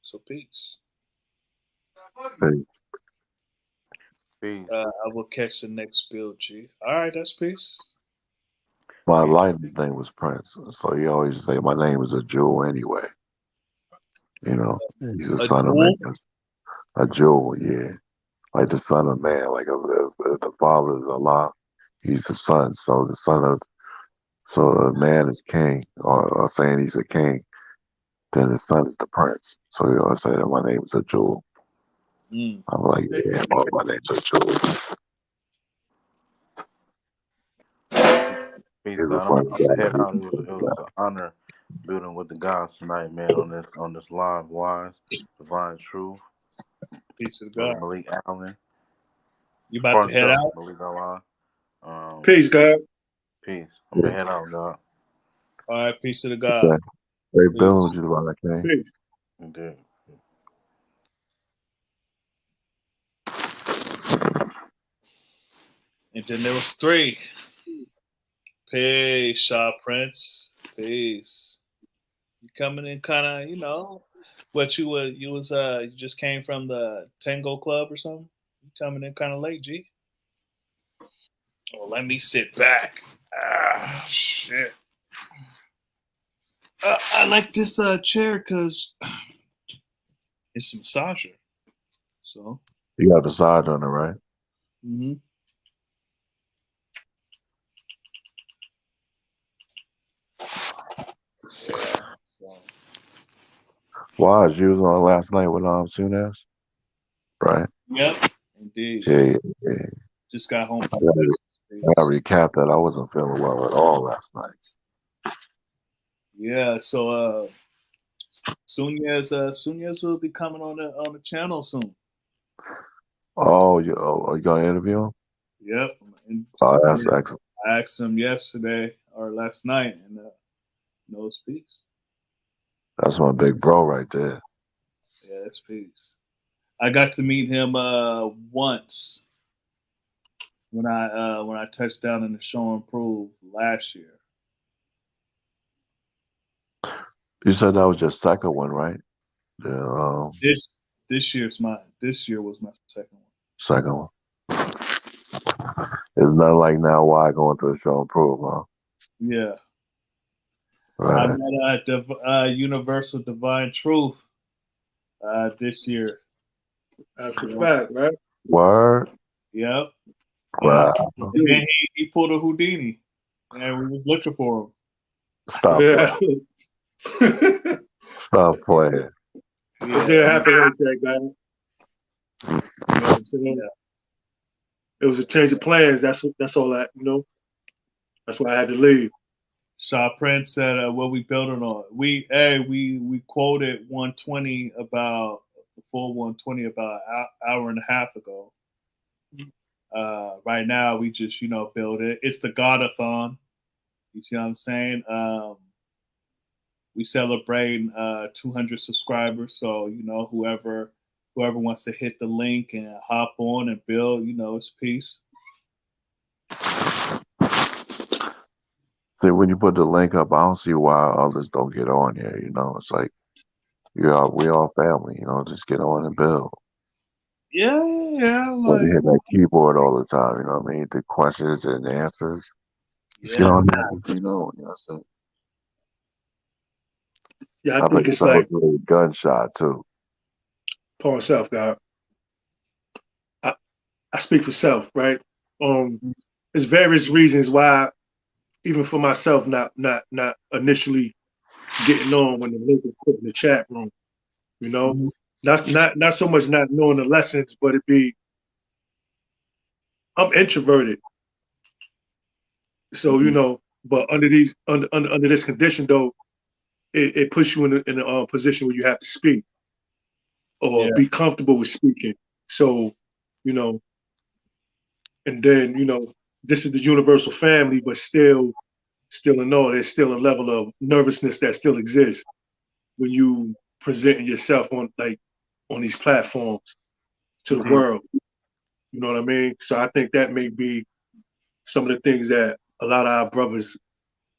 So peace. Peace. I will catch the next build, G. All right, that's peace. My license name was Prince, so he always say my name is a jewel anyway. He's a son of man. A jewel, yeah. Like the son of man, like if the father is Allah, he's the son. So the man is king, or saying he's a king, then the son is the prince. So he always say that my name is a jewel. I'm like, yeah, my name's a jewel. Peace, God. I'm gonna head out. It was an honor building with the guys tonight, man. On this live, Wise, Divine Truth. Peace to God. Malik Allen. You about to head out? Malik Allah. Peace, God. Peace. I'm gonna head out, God. All right, peace to the God. Great building with you, Divine King. Peace. Indeed. And then there was 3. Peace, Shaw Prince. Peace. You coming in kind of, what you just came from the Tango Club or something? You coming in kind of late, G? Oh, let me sit back. Ah, shit. I like this chair because it's a massager. So you got the side on it, right? Mm-hmm. Wise, you was on last night with Soonaz, right? Yep, indeed. Yeah. Just got home from I recap that I wasn't feeling well at all last night. Yeah, so Sunez will be coming on the channel soon. Oh, you gonna interview him? Yep. Oh, that's excellent. I asked him yesterday or last night, and no speaks. That's my big bro right there. Yeah, that's peace. I got to meet him once when I touched down in the Show and Prove last year. You said that was your second one, right? Yeah. This year was my second one. Second one. It's not like now why going to the Show and Prove, huh? Yeah. Right. I met at Universal Divine Truth this year. That's a fact, right? Word. Yep. Wow. And then he pulled a Houdini, and we was looking for him. Stop. Yeah. Stop playing. Yeah, happy like that, guy. You know what I'm saying? It was a change of plans. That's all that, That's why I had to leave. Shaw Prince said, "What we building on? We quoted 120 about the full 120 about an hour and a half ago. Right now, we just build it. It's the Godathon. You see what I'm saying? We celebrating 200 subscribers. So whoever wants to hit the link and hop on and build, it's peace." See, when you put the link up, I don't see why others don't get on here. It's like we all family. Just get on and build. Yeah. But to hit that keyboard all the time. You know what I mean? The questions and the answers. Just get on there. So. Yeah, I think it's that like was a gunshot too. Paul self, God. I speak for self, right? There's various reasons why, even for myself, not initially getting on when the link was put in the chat room. Not so much not knowing the lessons, but I'm introverted. So but under this condition though, it puts you in a position where you have to speak or be comfortable with speaking. So, and then this is the universal family, but still in all, there's still a level of nervousness that still exists when you presenting yourself on these platforms to the world. You know what I mean? So I think that may be some of the things that a lot of our brothers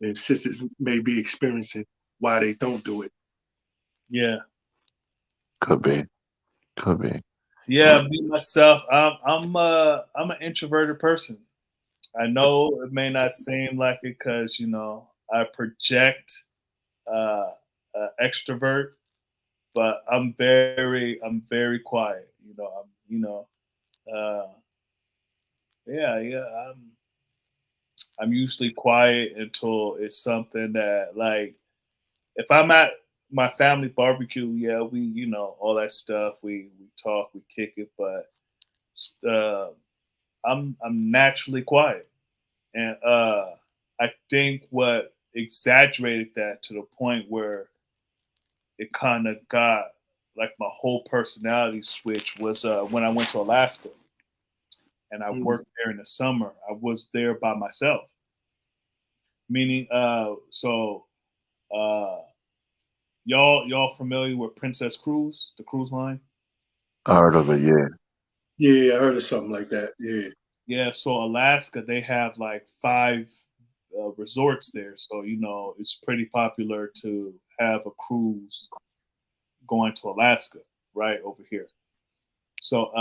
and sisters may be experiencing why they don't do it. Yeah. Could be. Yeah, me myself. I'm an introverted person. I know it may not seem like it because I project extrovert, but I'm very quiet. I'm usually quiet until it's something that, like, if I'm at my family barbecue, yeah, we all that stuff. We talk, we kick it, but I'm naturally quiet, and I think what exaggerated that to the point where it kind of got like my whole personality switch was when I went to Alaska and I worked there in the summer. I was there by myself, meaning y'all familiar with Princess Cruise, the cruise line? I heard of it, yeah. Yeah, I heard of something like that. Yeah. Yeah, so Alaska, they have like 5 resorts there. So, it's pretty popular to have a cruise going to Alaska, right over here. So,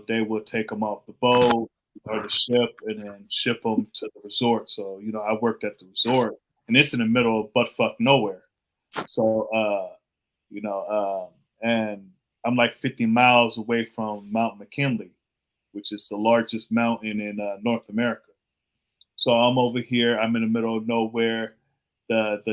they will take them off the boat or the ship and then ship them to the resort. So, I worked at the resort and it's in the middle of buttfuck nowhere. So, and I'm like 50 miles away from Mount McKinley, which is the largest mountain in North America. So I'm over here. I'm in the middle of nowhere. The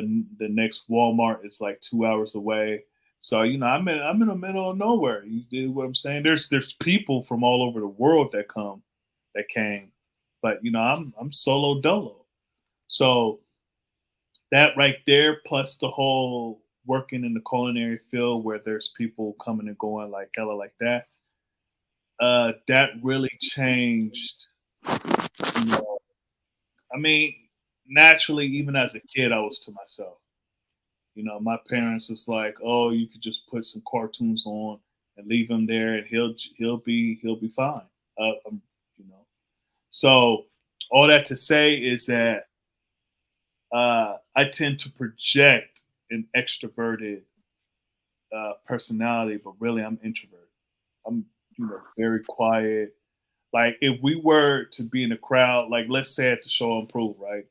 next Walmart is like 2 hours away. So I'm in the middle of nowhere. You do what I'm saying? There's people from all over the world that came, but I'm solo dolo. So that right there, plus the whole working in the culinary field where there's people coming and going like hella like that. That really changed. I mean, naturally, even as a kid, I was to myself. My parents was like, "Oh, you could just put some cartoons on and leave him there, and he'll be fine." You know. So all that to say is that I tend to project an extroverted personality, but really I'm introverted. I'm very quiet. Like if we were to be in a crowd, like let's say at the show Improve, right?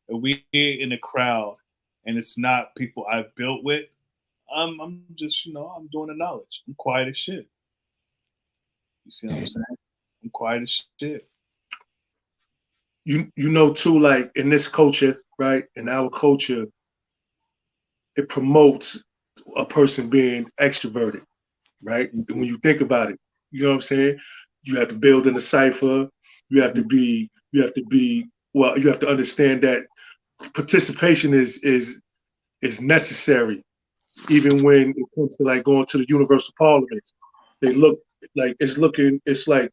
If we in a crowd and it's not people I've built with, I'm just I'm doing the knowledge. I'm quiet as shit. You see what I'm saying? I'm quiet as shit. You know too, like in this culture, right? In our culture, it promotes a person being extroverted, right? And when you think about it, you know what I'm saying? You have to build in a cipher. You have to be well, you have to understand that participation is necessary, even when it comes to like going to the universal parliaments. They look like it's like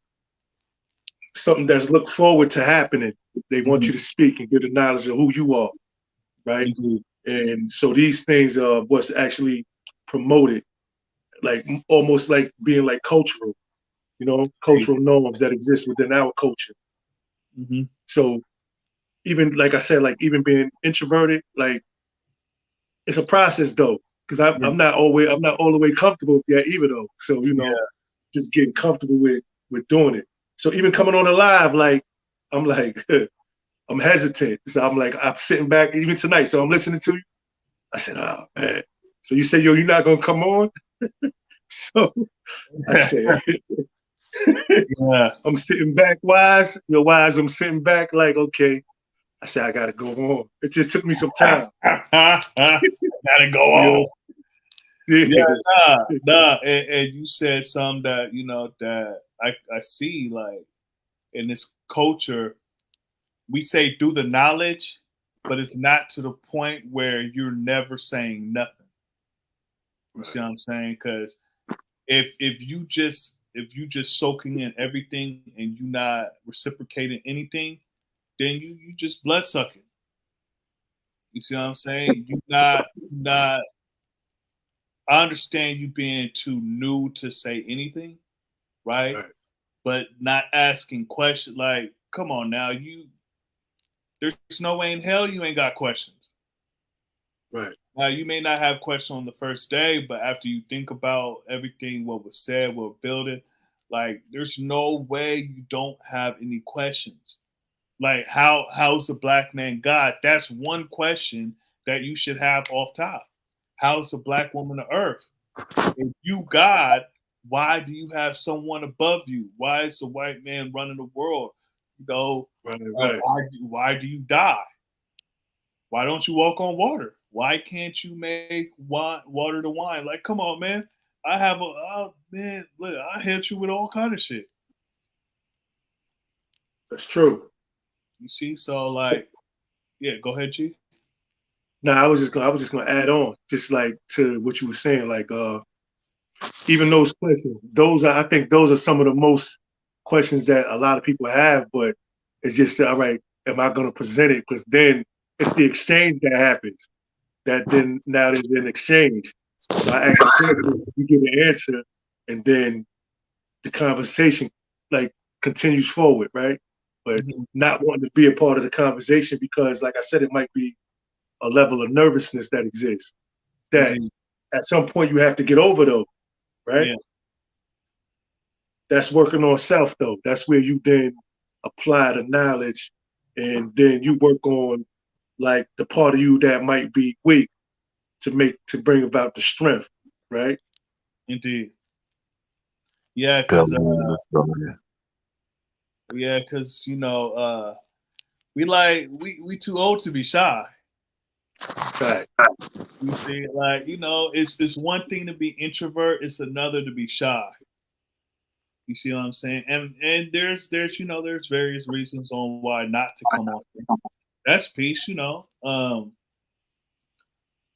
something that's looked forward to happening. They want you to speak and get the knowledge of who you are, right? And so these things are what's actually promoted, like almost like being like cultural, cultural norms that exist within our culture. So even like I said, like even being introverted, like it's a process though, because I'm not all the way comfortable yet either though. So just getting comfortable with doing it. So even coming on the live, like I'm like I'm hesitant. So I'm sitting back even tonight. So I'm listening to you. I said, oh man. So you say, yo, you're not gonna come on? So I said, I'm sitting back wise. I'm sitting back like, okay. I said, I gotta go on. It just took me some time. Gotta go on. And you said something that that I see, like in this culture, we say do the knowledge, but it's not to the point where you're never saying nothing. You see what I'm saying? Because if you just soaking in everything and you not reciprocating anything, then you just blood sucking. You see what I'm saying? You not. I understand you being too new to say anything, right? But not asking questions. Like, come on now, there's no way in hell you ain't got questions. Right. Now you may not have questions on the first day, but after you think about everything, what was said, what was building, like there's no way you don't have any questions. Like how's the black man God? That's one question that you should have off top. How's the black woman of earth? If you God, why do you have someone above you? Why is the white man running the world? Why do you die? Why don't you walk on water? Why can't you make water to wine? Like, come on, man. Man, look, I hit you with all kind of shit. That's true. You see, so like, yeah, go ahead, G. No, I was just gonna add on, just like to what you were saying, like even those questions, I think those are some of the most questions that a lot of people have, but it's just all right, am I gonna present it? Because then it's the exchange that happens. That then now there's an exchange. So I ask a question, you give an answer, and then the conversation like continues forward, right? But not wanting to be a part of the conversation because, like I said, it might be a level of nervousness that exists that at some point you have to get over though, right? Yeah. That's working on self though. That's where you then apply the knowledge and then you work on like the part of you that might be weak to bring about the strength, right? Indeed. Yeah, because we too old to be shy. Right. You see, like it's one thing to be introvert, it's another to be shy. You see what I'm saying? And there's there's various reasons on why not to come on. That's peace,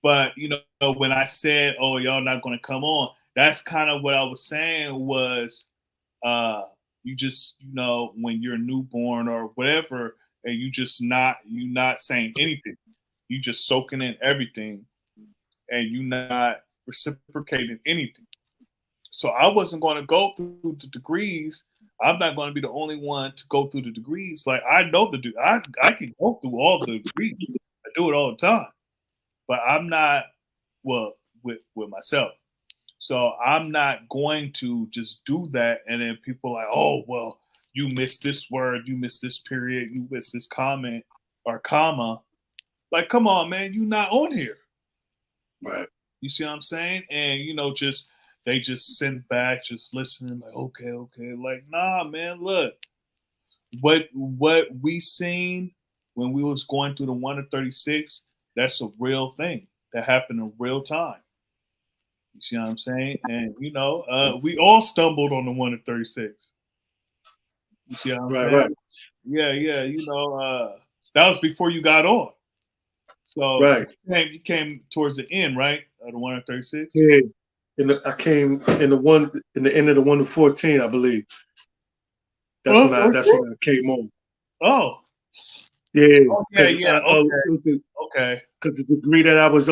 But when I said, "Oh, y'all not going to come on," that's kind of what I was saying was, you just when you're a newborn or whatever, and you not saying anything, you just soaking in everything, and you not reciprocating anything. So I wasn't going to go through the degrees. I'm not going to be the only one to go through the degrees. Like I know I can go through all the degrees. I do it all the time, but I'm not with myself. So I'm not going to just do that. And then people are like, oh well, you missed this word, you missed this period, you missed this comment or comma. Like, come on, man, you not on here. Right. You see what I'm saying? And they just sit back, just listening, like, okay. Like, nah, man, look. What we seen when we was going through the 1 to 36, that's a real thing that happened in real time. You see what I'm saying? And we all stumbled on the 1 to 36. You see what I'm saying? Right. Yeah. That was before you got on. So Right. you came towards the end, right? The 136. Yeah. I came in the end of the 1 to 14, I believe. That's when I came on. Oh. Yeah. Oh, yeah. Okay. Because the degree that I was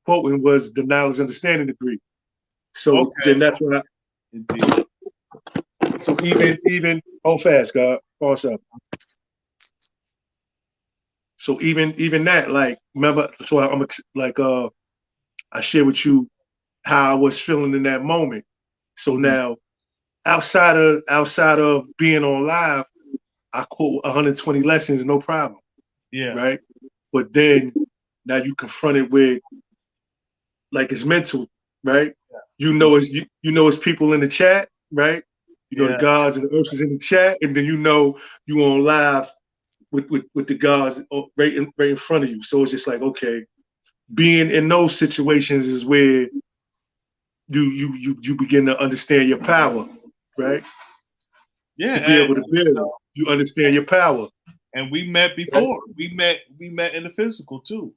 quoting was the knowledge understanding degree. So then that's what Indeed. So even hold fast, God. Pause up. So even that, like, remember, so I'm like I share with you how I was feeling in that moment. So now outside of being on live, I quote 120 lessons, no problem. Yeah. Right. But then now you confronted with like it's mental, right? Yeah. You know it's people in the chat, right? You know the gods and the earths in the chat, and then you on live with the gods right in front of you. So it's just like, okay, being in those situations is where you begin to understand your power, right? Yeah. To be able to build, you understand your power. And we met before. Right? We met in the physical too.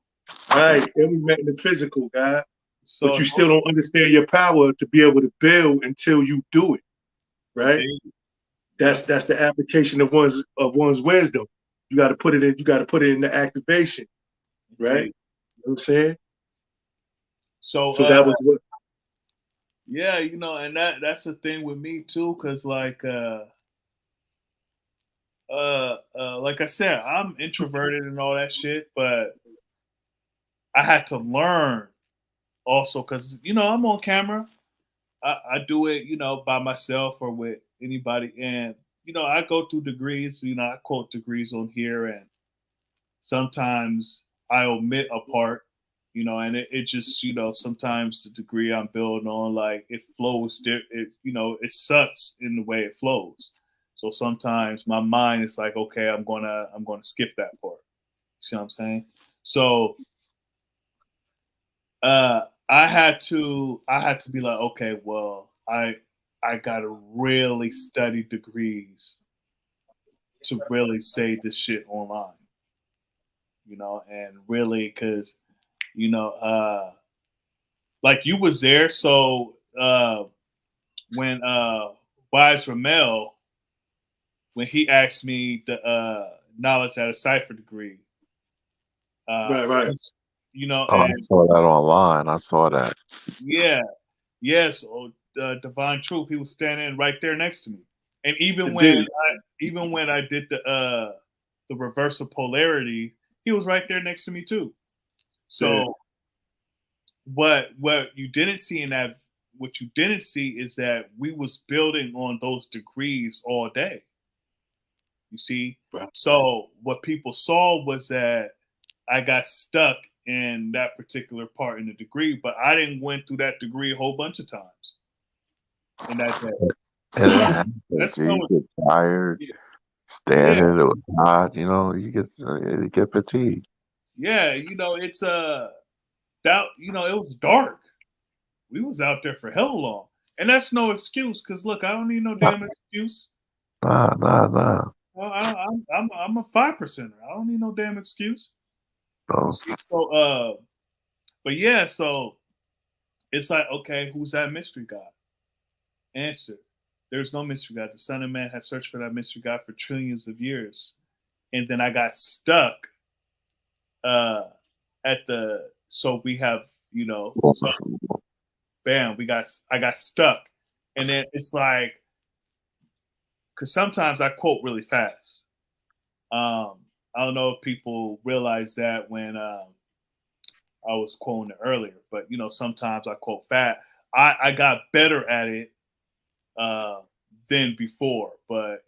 Right. And we met in the physical, God. So but you still don't understand your power to be able to build until you do it. Right? That's the application of one's wisdom. You got to put it in, into activation. Right? You know what I'm saying? So that was what. Yeah, and that's the thing with me too, because like I said, I'm introverted and all that shit, but I had to learn also because I'm on camera. I do it, by myself or with anybody, and I go through degrees. I quote degrees on here, and sometimes I omit a part, and it just sometimes the degree I'm building on, like, it flows. It sucks in the way it flows. So sometimes my mind is like, okay, I'm gonna skip that part. See what I'm saying? So I had to be like, okay, well, I gotta really study degrees to really say this shit online, and really, because like you was there, so when Wives for Mel, when he asked me the knowledge at a cipher degree, Right. I saw that online. I saw that. Yeah. Yes. Divine Truth. He was standing right there next to me. And even when I did the reversal polarity, he was right there next to me too. So what you didn't see is that we was building on those degrees all day. You see? Right. So what people saw was that I got stuck in that particular part in the degree, but I didn't went through that degree a whole bunch of times in that day. And you get tired, standing or not, you get fatigued. Yeah, it's that it was dark. We was out there for hell long, and that's no excuse. Cause look, I don't need no damn excuse. Nah. Well, I'm a 5%er. I don't need no damn excuse. No. So but yeah, so it's like, okay, who's that mystery God? Answer: there's no mystery God. The Son of Man has searched for that mystery God for trillions of years, and then I got stuck at the. So we have, so, bam, I got stuck, and then it's like, because sometimes I quote really fast. I don't know if people realize that when I was quoting it earlier, but sometimes I quote fast. I got better at it than before, but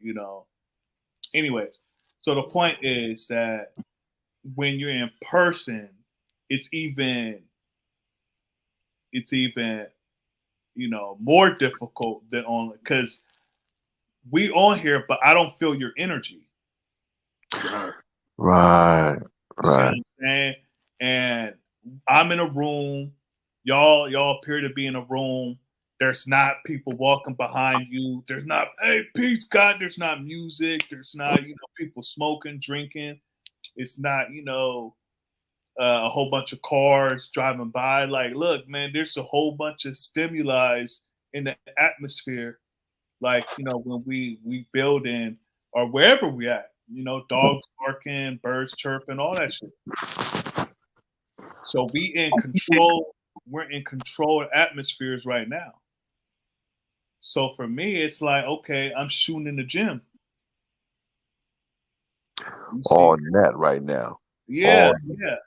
anyways. So the point is that when you're in person, it's even more difficult than on, because we on here, but I don't feel your energy. Right. You see what I'm saying? And I'm in a room. Y'all appear to be in a room. There's not people walking behind you. There's not, hey, peace, God. There's not music. There's not, people smoking, drinking. It's not, a whole bunch of cars driving by. Like, look, man, there's a whole bunch of stimuli in the atmosphere. Like, when we build in or wherever we at, dogs barking, birds chirping, all that shit. So we in control. We're in controlled atmospheres right now. So for me, it's like, okay, I'm shooting in the gym. All net right now. Yeah, yeah.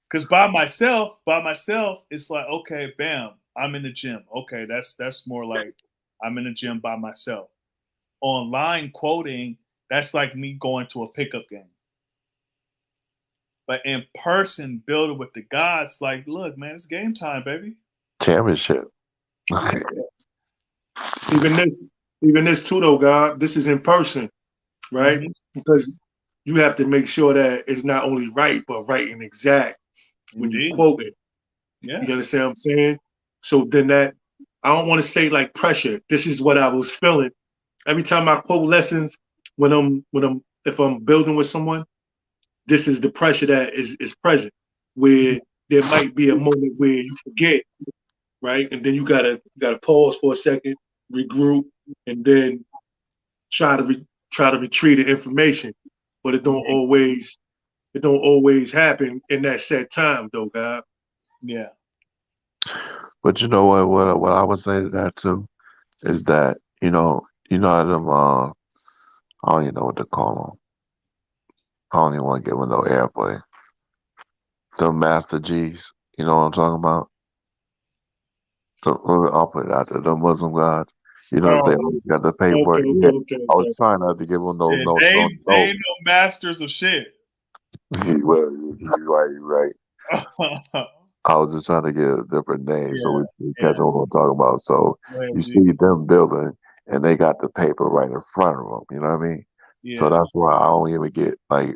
Because by myself, it's like, okay, bam, I'm in the gym. Okay, that's more like I'm in the gym by myself. Online quoting, that's like me going to a pickup game. But in person, building with the gods, like, look, man, it's game time, baby. Championship. Even this too, though, God. This is in person, right? Mm-hmm. Because you have to make sure that it's not only right, but right and exact when you quote it. Yeah. You understand what I'm saying? So then that, I don't want to say like pressure. This is what I was feeling every time I quote lessons. If I'm building with someone, this is the pressure that is present, where there might be a moment where you forget, right? And then you gotta pause for a second, regroup, and then try to retrieve the information. But it don't always happen in that set time, though, God. Yeah. But you know what I would say to that too is that how them I don't even know what to call them. I don't even want to give them no airplay. The Master G's, you know what I'm talking about? I'll put it out there. The Muslim gods, they always got the paperwork. Okay. I was trying not to give them no. They ain't no masters of shit. Well, you're right. I was just trying to get a different name so we catch on what I'm talking about. So you see them building, and they got the paper right in front of them. You know what I mean? Yeah. So that's why I don't even get like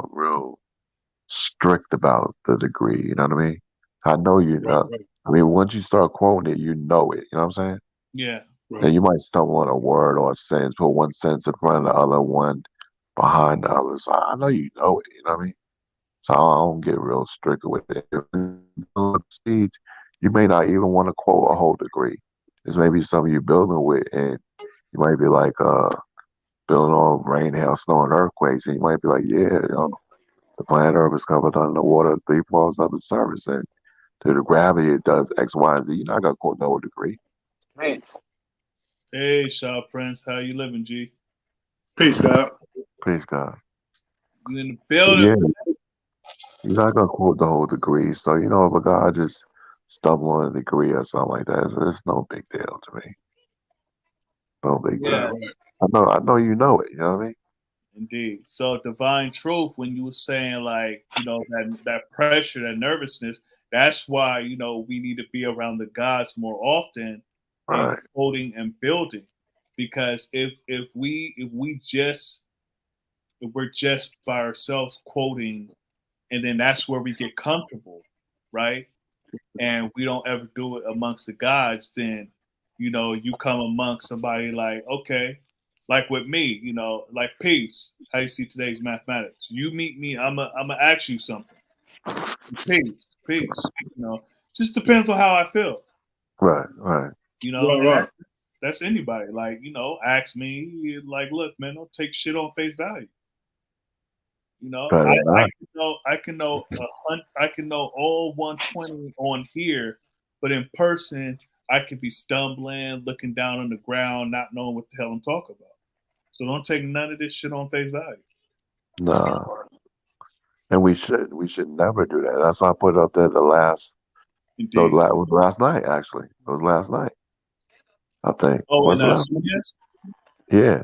real strict about the degree. You know what I mean? I know you. I mean, once you start quoting it, you know it. You know what I'm saying? Yeah. And you might stumble on a word or a sentence, put one sentence in front of the other, one behind the other. So I know you know it. You know what I mean? So I don't get real strict with it. You may not even want to quote a whole degree. It's maybe something you're building with, and you might be like building on rain, hail, snow, and earthquakes, and you might be like, the planet Earth is covered under the water 3/4 of the surface, and to the gravity it does X, Y, and Z. You're not gonna quote no degree. Hey, Shaw Prince, how you living, G? Peace, God. Peace, God. You in the building? Yeah. You're not gonna quote the whole degree. So if a guy just stumble on a degree or something like that, it's no big deal to me. No big deal. I know you know it. You know what I mean? Indeed. So divine truth, when you were saying like, that pressure, that nervousness, that's why, we need to be around the gods more often, right, quoting and building. Because if we're just by ourselves quoting, and then that's where we get comfortable, right? And we don't ever do it amongst the gods, then you come amongst somebody like, okay, like with me, like peace. How you see today's mathematics? You meet me, I'm gonna ask you something. Peace. Just depends on how I feel. Right. That's anybody. Like, ask me, like, look, man, don't take shit on face value. I can know all 120 on here, but in person, I could be stumbling, looking down on the ground, not knowing what the hell I'm talking about. So don't take none of this shit on face value. No. And we should never do that. That's why I put it up there the last. No, it was last night actually. It was last night. I think. Oh, was it last night? Yeah.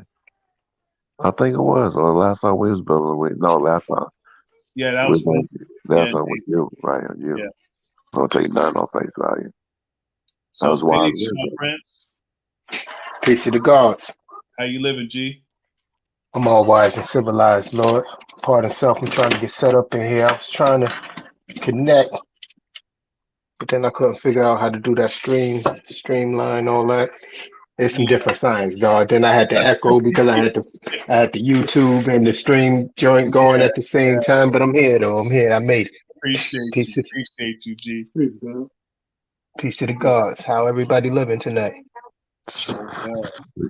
I think it was. Or last time we was building last time. Yeah, that was last time with you, right? You. Yeah. Don't take none on face value. So that was why Prince. Peace to the gods. How you living, G? I'm all wise and civilized, Lord. Pardon self, I'm trying to get set up in here. I was trying to connect but then I couldn't figure out how to do that streamline, all that. There's some Yeah, different signs, dog. Then I had to echo because I had the YouTube and the stream joint going yeah, at the same yeah. time. But I'm here though. I'm here. I made it. Appreciate you, G. Please, man. Peace to the gods. How everybody living tonight?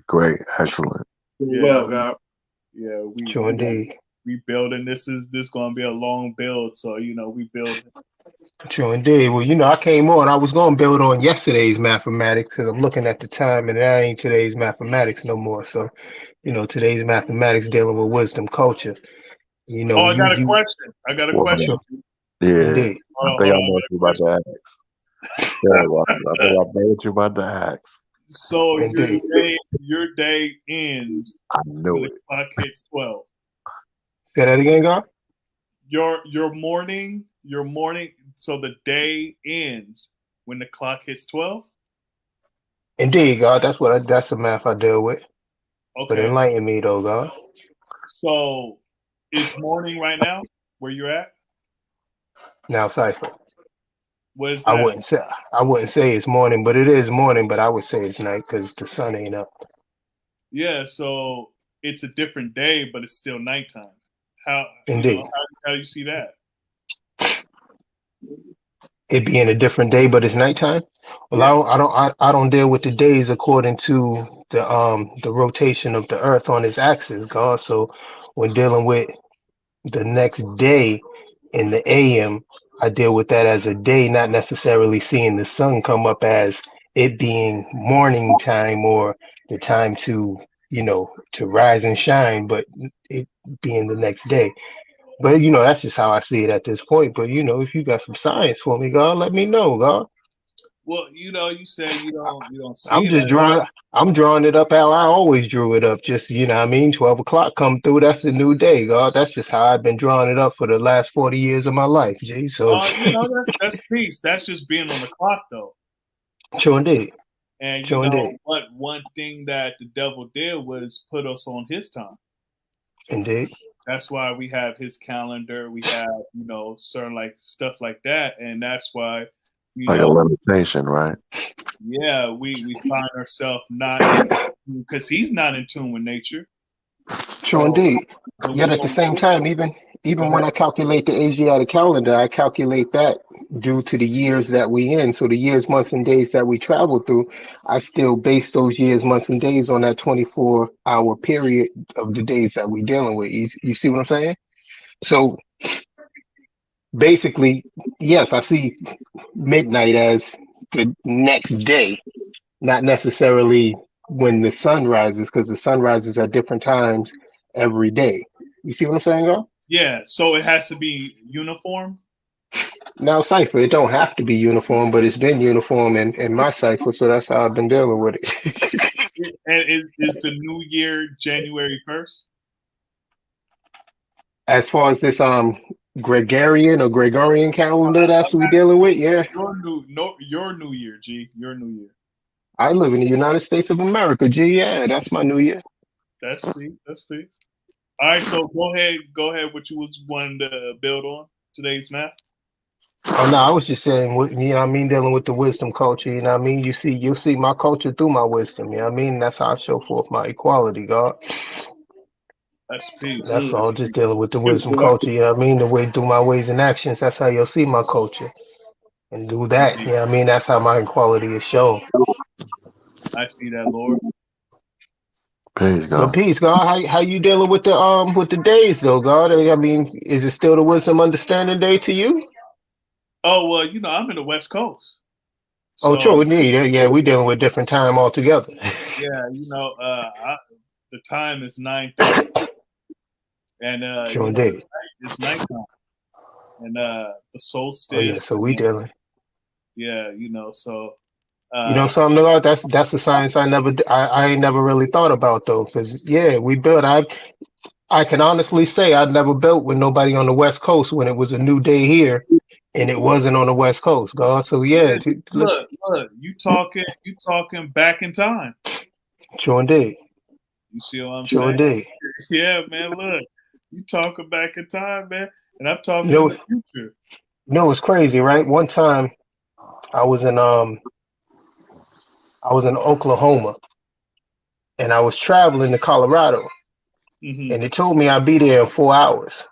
Great, excellent. Doing Yeah, well, God. yeah. True indeed. We building. This gonna be a long build, so we building. True indeed. Well, I came on. I was going to build on yesterday's mathematics because I'm looking at the time and that ain't today's mathematics no more. So, today's mathematics dealing with wisdom culture. Oh, I got a question. I got a Well, question. yeah, Indeed. I think I know what you're about to ask. Yeah, well, I think I know what you're about to ask. So Indeed. your day ends I knew when it. the clock hits 12. Say that again, God? Your morning. So the day ends when the clock hits 12. Indeed, God. That's the math I deal with. But Okay. enlighten me though, God. So it's morning right now where you're at. Now, Cipher. What is I that? wouldn't say it's morning, but it is morning. But I would say it's night because the sun ain't up. Yeah. So it's a different day, but it's still nighttime. How Indeed. how do you see that? It being a different day, but it's nighttime. Well, Yeah. I don't deal with the days according to the rotation of the Earth on its axis, God. So when dealing with the next day in the AM, I deal with that as a day, not necessarily seeing the sun come up as it being morning time or the time to to rise and shine, but it being the next day. But that's just how I see it at this point. But if you got some science for me, God, let me know, God. Well, you say you don't see it. I'm drawing it up how I always drew it up. Just 12 o'clock come through, that's a new day, God. That's just how I've been drawing it up for the last 40 years of my life, G. So That's peace. That's just being on the clock though. true indeed. And True indeed. what one thing that the devil did was put us on his time. Indeed. That's why we have his calendar. We have, certain like stuff like that. And that's why, Like a limitation, right? yeah, we find ourselves not because he's not in tune with nature. True So, indeed. when Yet we at the go- same time, even when I calculate the Asiatic calendar, I calculate that due to the years that we in. So the years, months, and days that we travel through, I still base those years, months, and days on that 24-hour period of the days that we dealing with. You see what I'm saying? So basically, yes, I see midnight as the next day, not necessarily when the sun rises, because the sun rises at different times every day. You see what I'm saying, girl? yeah, so it has to be uniform. Now, Cypher, it don't have to be uniform, but it's been uniform in my Cypher, so that's how I've been dealing with it. And is the new year January 1st? As far as this Gregorian or Gregorian calendar that's we dealing with, yeah. Your new year, G. Your new year. I live in the United States of America, G. Yeah, that's my new year. That's peace. That's peace. All right, so go ahead. What you was wanting to build on today's math? Oh no, I was just saying, dealing with the wisdom culture, you'll see my culture through my wisdom, that's how I show forth my equality, God. That's peace. That's all, just Peace. dealing with the Yes, wisdom God. culture, the way through my ways and actions, that's how you'll see my culture. And do that, that's how my equality is shown. I see that, Lord. Peace, But God. peace, God, how you dealing with the days though, God? I mean, is it still the wisdom understanding day to you? Oh well, I'm in the West Coast. Oh, So true, indeed. Yeah, we dealing with different time altogether. yeah, the time is 9:30, and True, indeed. it's nighttime, and the Oh solstice. yeah, so we dealing. Yeah, so. Something about that's a science I ain't never really thought about though, because yeah, we built. I can honestly say I'd never built with nobody on the West Coast when it was a new day here, and it wasn't on the West Coast, God. So yeah, Look, you talking back in time. True indeed. You see what I'm True saying? indeed. Yeah, man. Look, you talking back in time, man, and I'm You talking know, in the future. it's crazy, right? One time I was in Oklahoma, and I was traveling to Colorado, and it told me I'd be there in 4 hours.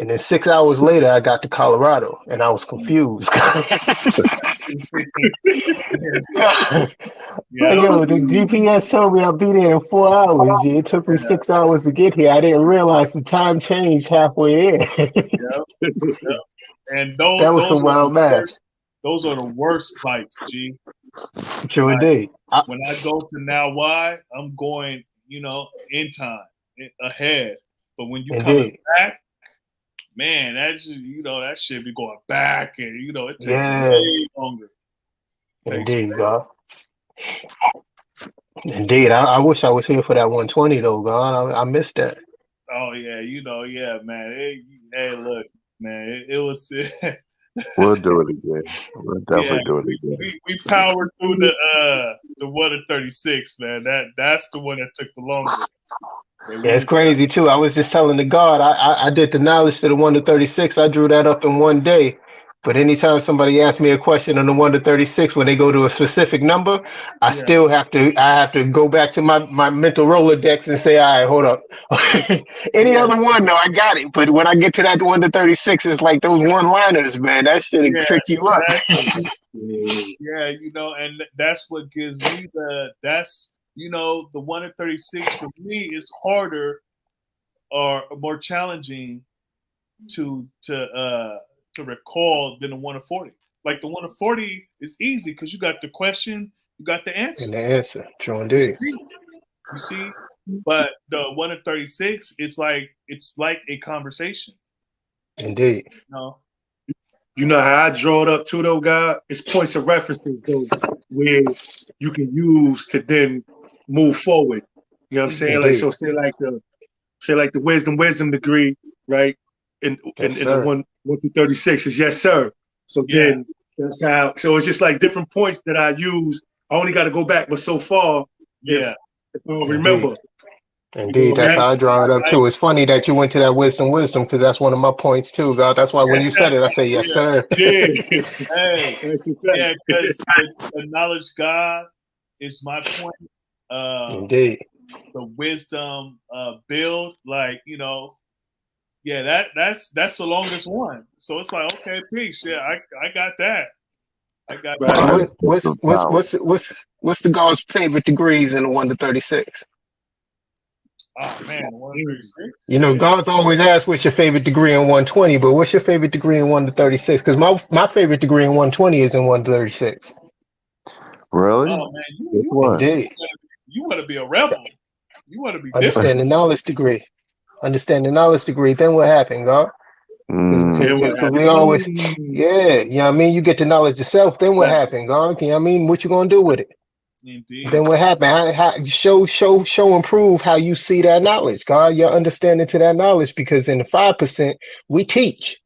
And then 6 hours later, I got to Colorado, and I was confused. Like, yo, the GPS told me I'll be there in 4 hours. It took me 6 hours to get here. I didn't realize the time changed halfway there. And That was some wild math. Those are the worst flights, G. Sure did. When I go to Now Why, I'm going, in time, ahead. But when you come back, man, that shit be going back, and it takes way longer. Indeed, God. Indeed, I wish I was here for that 120 though, God. I missed that. Oh yeah, man. Hey, look, man, it was. We'll do it again. We'll definitely do it again. We powered through the 1 to 36, man. That's the one that took the longest. Yeah, it's crazy too. I was just telling the God, I did the knowledge to the 1 to 36. I drew that up in one day. But anytime somebody asks me a question on the 1 to 36, when they go to a specific number, I still have to go back to my mental Rolodex and say, all right, hold up. Any other one, no, I got it. But when I get to that 1 to 36, it's like those one-liners, man. That shit trick you up. Yeah, and that's what gives me the 1 to 36 for me is harder or more challenging to recall than the 1 to 40. Like the 1 to 40 is easy because you got the question, you got the answer. And the answer, true indeed. You see, but the 1 to 36, it's like a conversation. Indeed. You know how I draw it up too, though, God? It's points of references, though, where you can use to then move forward. You know what I'm saying? Indeed. Like, so say like the wisdom degree, right? In the 1 through 36 is yes, sir. So then that's how. So it's just like different points that I use. I only got to go back, but so far, if I don't remember. Indeed, that's how I draw it up too. It's funny that you went to that wisdom, because that's one of my points too, God. That's why when you said it, I say yes, sir. Yeah, because the knowledge God is my point. Indeed. The wisdom build, that's the longest one. So it's like, okay, peace. Yeah, I got that. I got that. What's the God's favorite degrees in the 1 to 36? Oh man, 1 to 36. God's always asks what's your favorite degree in 120, but what's your favorite degree in 1 to 36? Because my favorite degree in 120 is in 1 to 36. Really? Oh man, indeed. You want to be a rebel. You want to be understand the knowledge degree. Understand the knowledge degree. Then what happened, God? Because we always, you get the knowledge yourself. Then what happened, God? What you gonna do with it? Indeed. Then what happened? How show and prove how you see that knowledge, God. Your understanding to that knowledge, because in the 5% we teach.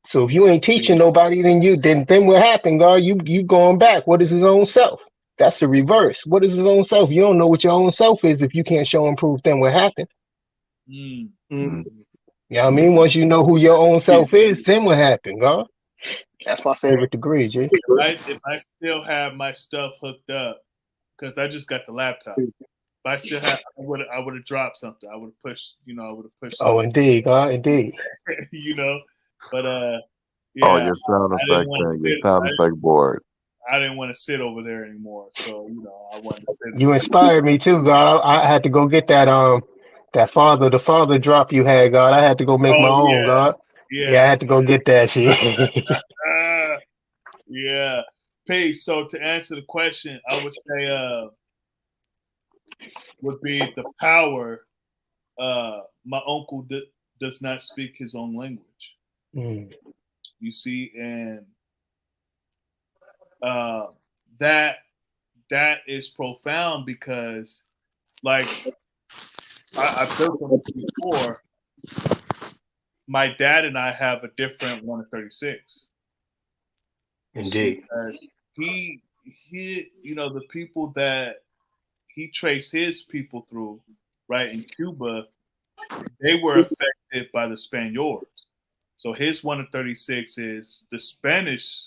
So if you ain't teaching nobody, then what happened, God? You going back? What is his own self? That's the reverse. What is his own self? You don't know what your own self is if you can't show and prove. Then what happened? Once you know who your own self is, then what happened, God? That's my favorite degree, G. If I still have my stuff hooked up, because I just got the laptop. If I still have, I would have dropped something. I would have pushed, Oh, indeed, God, indeed. But Oh, your sound effect thing, your sound effect board. I didn't want to sit over there anymore, so I wanted to sit. You inspired me too, God. I had to go get that the father drop you had, God. I had to go make my own, God. Yeah, I had to go get that shit. Yeah. Peace. So to answer the question, I would say would be the power. My uncle does not speak his own language. You see, and that is profound because, like, I've built on this before. My dad and I have a different 1 to 36. Indeed. Because he the people that he traced his people through, right, in Cuba, they were affected by the Spaniards. So his 1 to 36 is the Spanish,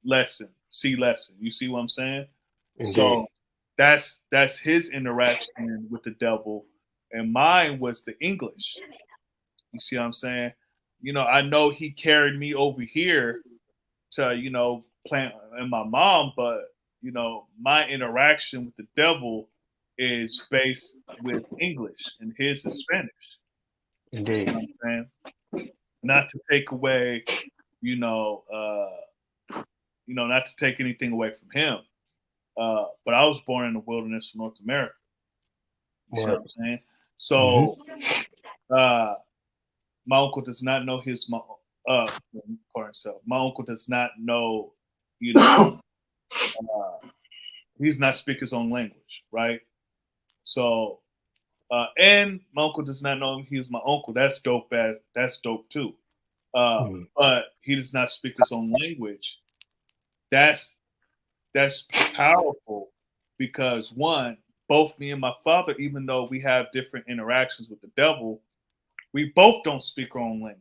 lesson, see lesson. You see what I'm saying? Indeed. So that's his interaction with the devil, and mine was the English. You see what I'm saying? I know he carried me over here to plant and my mom, but my interaction with the devil is based with English, and his is Spanish. You see Indeed. what I'm saying? Not to take away, not to take anything away from him. But I was born in the wilderness of North America. You see what I'm saying? So my uncle does not know pardon himself. My uncle does not know, he's not speak his own language, right? So, and my uncle does not know he was my uncle. That's dope. That's dope too. But he does not speak his own language. That's powerful because one, both me and my father, even though we have different interactions with the devil, we both don't speak our own language.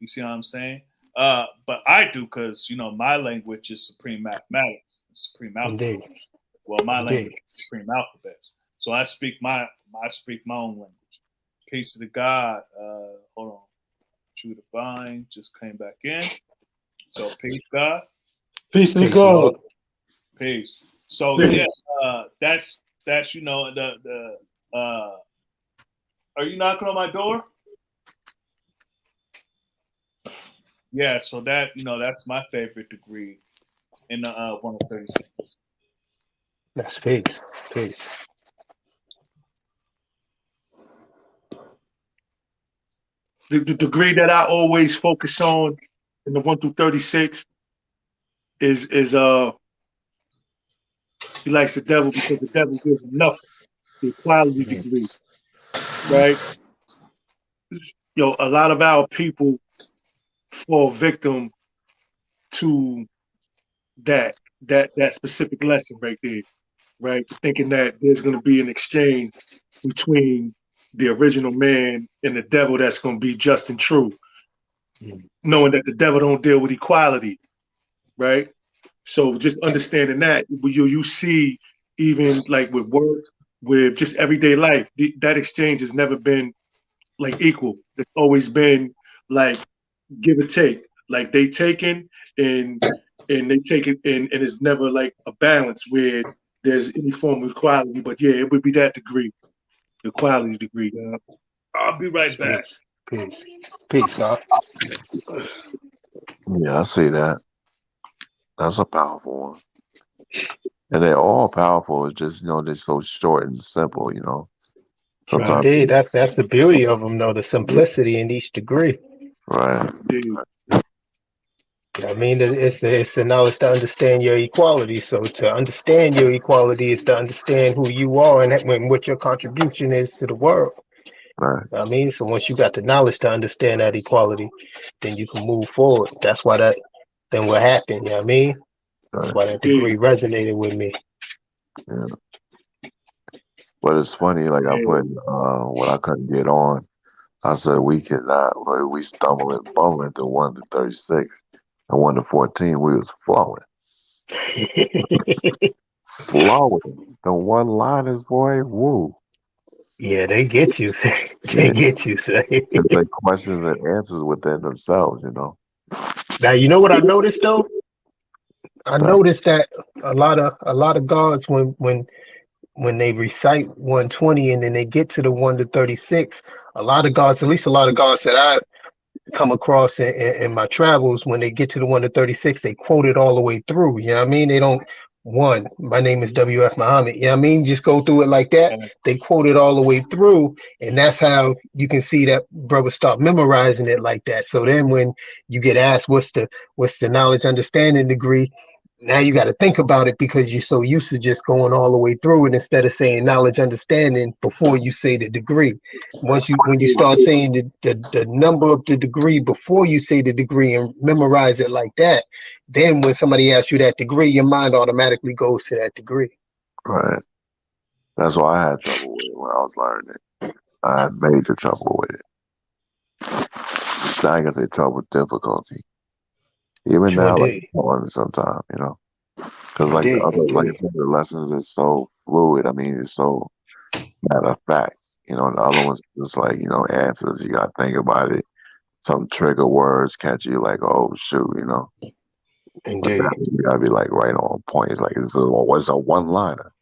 You see what I'm saying? But I do because my language is supreme mathematics, supreme alphabet. Indeed. Well, my Indeed. language is supreme alphabets. So I speak my own language. Peace to the God. Hold on. True Divine just came back in. So peace, God. Peace to Peace, God. Lord. Peace. So Peace. that's the are you knocking on my door? Yeah, so that's my favorite degree in the 136. That's peace. Peace. The degree that I always focus on in the 1 through 36 is he likes the devil because the devil gives him nothing. The equality degree, right? A lot of our people fall victim to that specific lesson right there, right? Thinking that there's going to be an exchange between the original man and the devil that's going to be just and true, knowing that the devil don't deal with equality, right? So just understanding that you see even like with work, with just everyday life, that exchange has never been like equal. It's always been like give or take. Like they taking and they take it and it's never like a balance where there's any form of equality. But yeah, it would be that degree, the equality degree. I'll be right back. Peace. Peace, God. Yeah, I see that. That's a powerful one. And they're all powerful. It's just, they're so short and simple, Sometimes. Indeed, that's the beauty of them, though, the simplicity in each degree. Right. I mean, it's the knowledge to understand your equality. So to understand your equality is to understand who you are and what your contribution is to the world. Right. I mean, so once you got the knowledge to understand that equality, then you can move forward. That's why then what happened, you know what I mean? That's why that degree resonated with me. Yeah. But it's funny, like I put when I couldn't get on, I said we stumble and bumbling through 1 to 36 and 1 to 14, we was flowing. Flowing. The one liners, boy, woo. Yeah, they get you. They get you, say. It's like questions and answers within themselves, Now you know what I noticed though? I noticed that a lot of gods when they recite 120 and then they get to the 1 to 36, a lot of gods, at least a lot of gods that I've come across in my travels, when they get to the 1 to 36, they quote it all the way through. You know what I mean? They don't my name is WF Muhammad. You know what I mean? Just go through it like that. They quote it all the way through, and that's how you can see that brothers start memorizing it like that. So then when you get asked what's the knowledge understanding degree, now you got to think about it because you're so used to just going all the way through it instead of saying knowledge understanding before you say the degree. When you start saying the number of the degree before you say the degree and memorize it like that, then when somebody asks you that degree, your mind automatically goes to that degree. Right. That's why I had trouble with it when I was learning it. I had major trouble with it. I ain't gonna say trouble, difficulty. Even Sure now, like did. sometimes, because like the Indeed. other, like I Indeed. said, the lessons is so fluid. I mean, it's so matter of fact. And the other ones just like answers. You gotta think about it. Some trigger words catch you like, oh shoot, But Indeed. that you gotta be like right on point. It's like what's a one liner?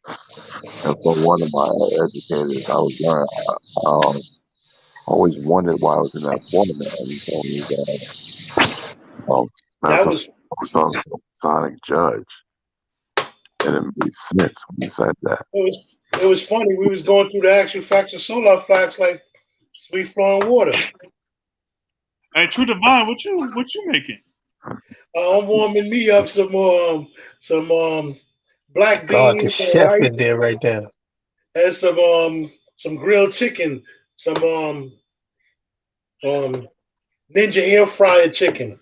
And for one of my educators, I was learning. I always wondered why I was in that format. And he told me that That that's was a Sonic Judge, and it made sense when you said that. it was funny. We was going through the actual facts and solar facts like sweet flowing water. Hey, True Divine, what you making? I'm warming me up some black God, the beans and chef in rice there right now. and some grilled chicken, some ninja air fryer chicken.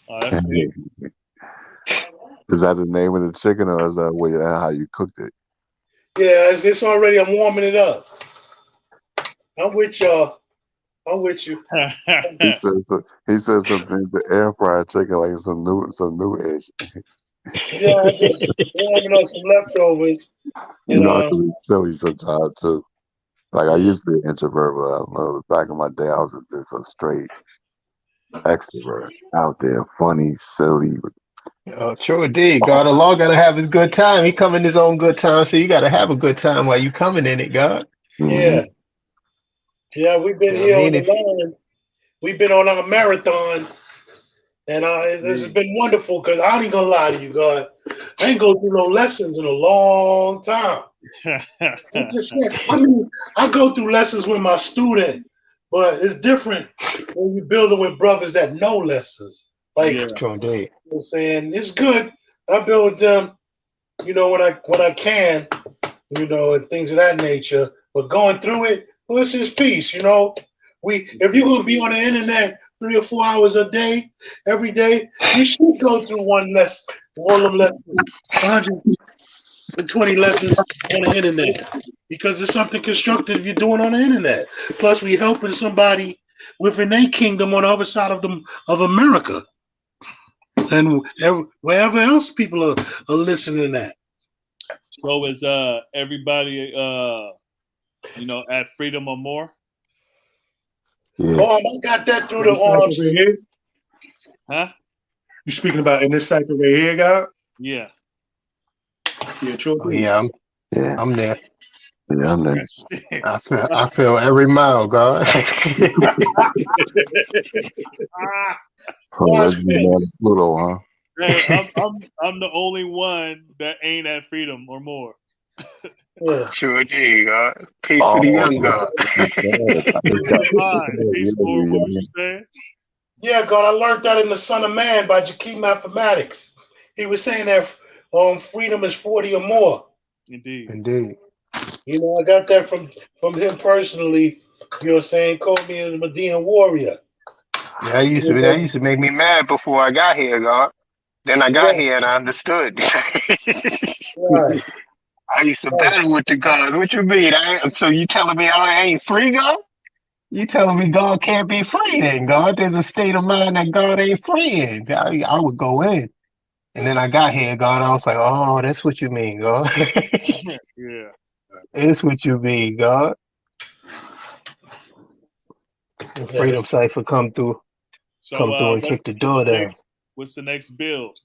Oh, that's sweet. Is that the name of the chicken, or is that how you cooked it? Yeah, it's already. I'm warming it up. I'm with y'all. I'm with you. He said something. The air fryer chicken like some new ish. Yeah, I just warming up some leftovers. I can be silly sometimes too. Like I used to be an introvert, but I remember back in my day, I was just a straight extrovert out there, funny, silly. Oh, sure did. God, Allah gotta have his good time. He come in his own good time, so you gotta have a good time while you coming in it, God. Yeah, yeah. We've been You know what I here on mean? the If line. We've been on our marathon, and this has been wonderful. Cause I ain't gonna lie to you, God. I ain't go through no lessons in a long time. I'm just saying. I mean, I go through lessons with my student, but it's different when you build it with brothers that know lessons. Like, Yeah. sure did. I'm saying, it's good. I build with them, when I can, and things of that nature. But going through it, well, it's just peace, if you're gonna be on the internet 3 or 4 hours a day, every day, you should go through one of them lessons, 120 lessons on the internet. Because it's something constructive you're doing on the internet. Plus we helping somebody within their kingdom on the other side of America. And wherever else people are listening at. So is everybody at Freedom or More? Yeah. I got that through This cipher right the here. Huh? You speaking about in this cipher right here, God? Yeah. Yeah, true. Oh yeah, Yeah, I'm there. I'm there. I feel every mile, God. Pluto, huh? Hey, I'm the only one that ain't at Freedom or More. Yeah. Sure did, God. Peace to the young God. Peace, Lord, what was you saying? Yeah, God, I learned that in The Son of Man by Jakeem Mathematics. He was saying that freedom is 40 or more. Indeed. Indeed. I got that from him personally. Called me a Medina warrior. Yeah, that used to make me mad before I got here, God. Then I got here and I understood. Right. I used to battle with the gods. What you mean? So you telling me I ain't free, God? You telling me God can't be free then, God? There's a state of mind that God ain't free in. I would go in. And then I got here, God. I was like, oh, that's what you mean, God. Yeah. That's what you mean, God. And Freedom Cipher come through and kick the door down. What's the next build?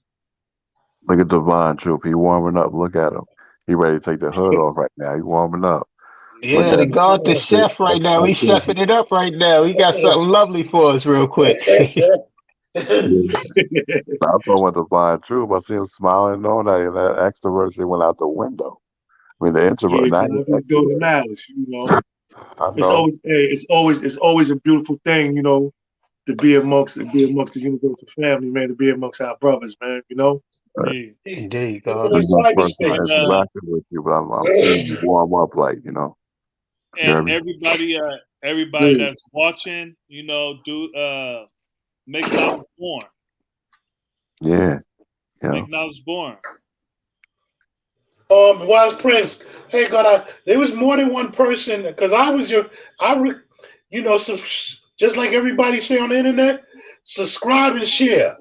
Look at Divine Truth. He warming up. Look at him. He ready to take the hood off right now. He warming up. Yeah, the God, the chef right now. He's chefing it up right now. He got something lovely for us real quick. I thought with Divine Truth, I see him smiling on that, and that extroversion went out the window. I mean, the introvert. Yeah, God, he's doing the knowledge, I know. It's always a beautiful thing, to be amongst the universal family, man, to be amongst our brothers, man, Indeed, God. This is my first time interacting with you, but I'm seeing you warm up, like, And everybody that's watching, do make knowledge born. Yeah. Make knowledge born. Wise Prince. Hey, God, there was more than one person because I was just like everybody say on the internet, subscribe and share.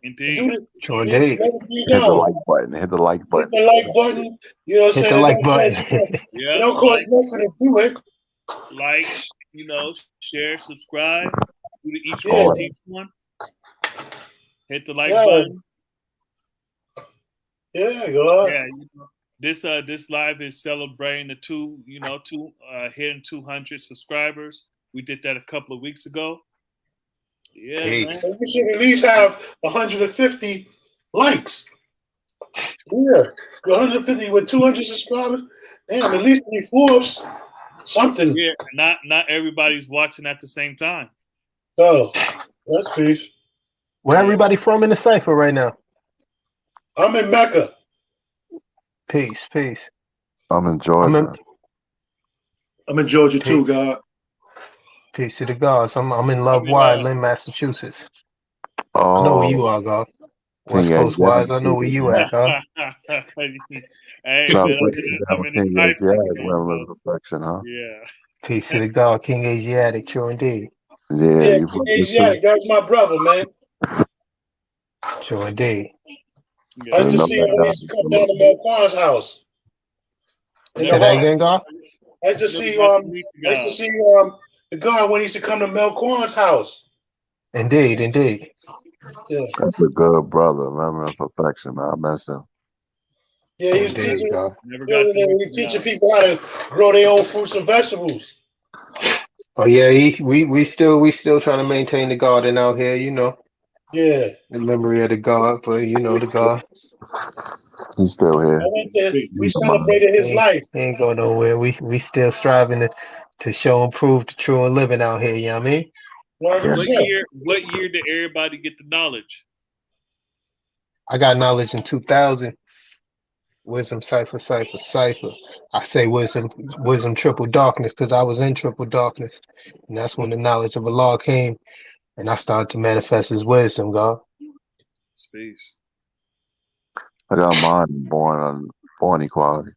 Indeed. True indeed. Hit the like button. Hit the like Hit button. the like button. You know what I'm Hit saying? the It like don't cost button. nothing. It Yeah, don't cost nothing to do it. like, share, subscribe. Do each Yeah. one teach one. Hit the like Yeah. button. Yeah, God. Yeah, this live is celebrating the hitting 200 subscribers. We did that a couple of weeks ago. Yeah, Peace. man. And we should at least have 150 likes. Yeah, 150 with 200 subscribers. Damn, at least 3/4. Something. Yeah, not everybody's watching at the same time. Oh, that's peace. Where everybody from in the cipher right now? I'm in Mecca. Peace. I'm in Georgia. I'm in Georgia too, God. Peace to the gods. I'm in Love Wide, Lynn, Massachusetts. I know where you are, God. West King Coast wise, I know where you at, God. Hey, Shout man, out I'm in the King Ciphers, Asiatic, man, women of perfection, huh? Yeah. Peace to the God, King Asiatic, true indeed. Yeah, Yeah, you from this too? Asiatic. That was my brother, man. True indeed. I used to see him when he used to come down to Mel Kwan's house. Say that again, God? I used to see the guy when he used to come to Mel Kwan's house. Indeed. Yeah. That's a good brother, remember of perfection, man. I miss him. Yeah, he was Indeed, teaching, God. he's teaching people how to grow their own fruits and vegetables. Oh yeah, we still trying to maintain the garden out here, Yeah. the memory of the God, but the God. He's still here. We celebrated his life. He ain't going nowhere. We still striving to show and prove the true and living out here, you know what I mean? 100%. What year did everybody get the knowledge? I got knowledge in 2000. Wisdom cipher. I say wisdom triple darkness because I was in triple darkness. And that's when the knowledge of Allah came and I started to manifest his wisdom, God. Space. I got mine born equality.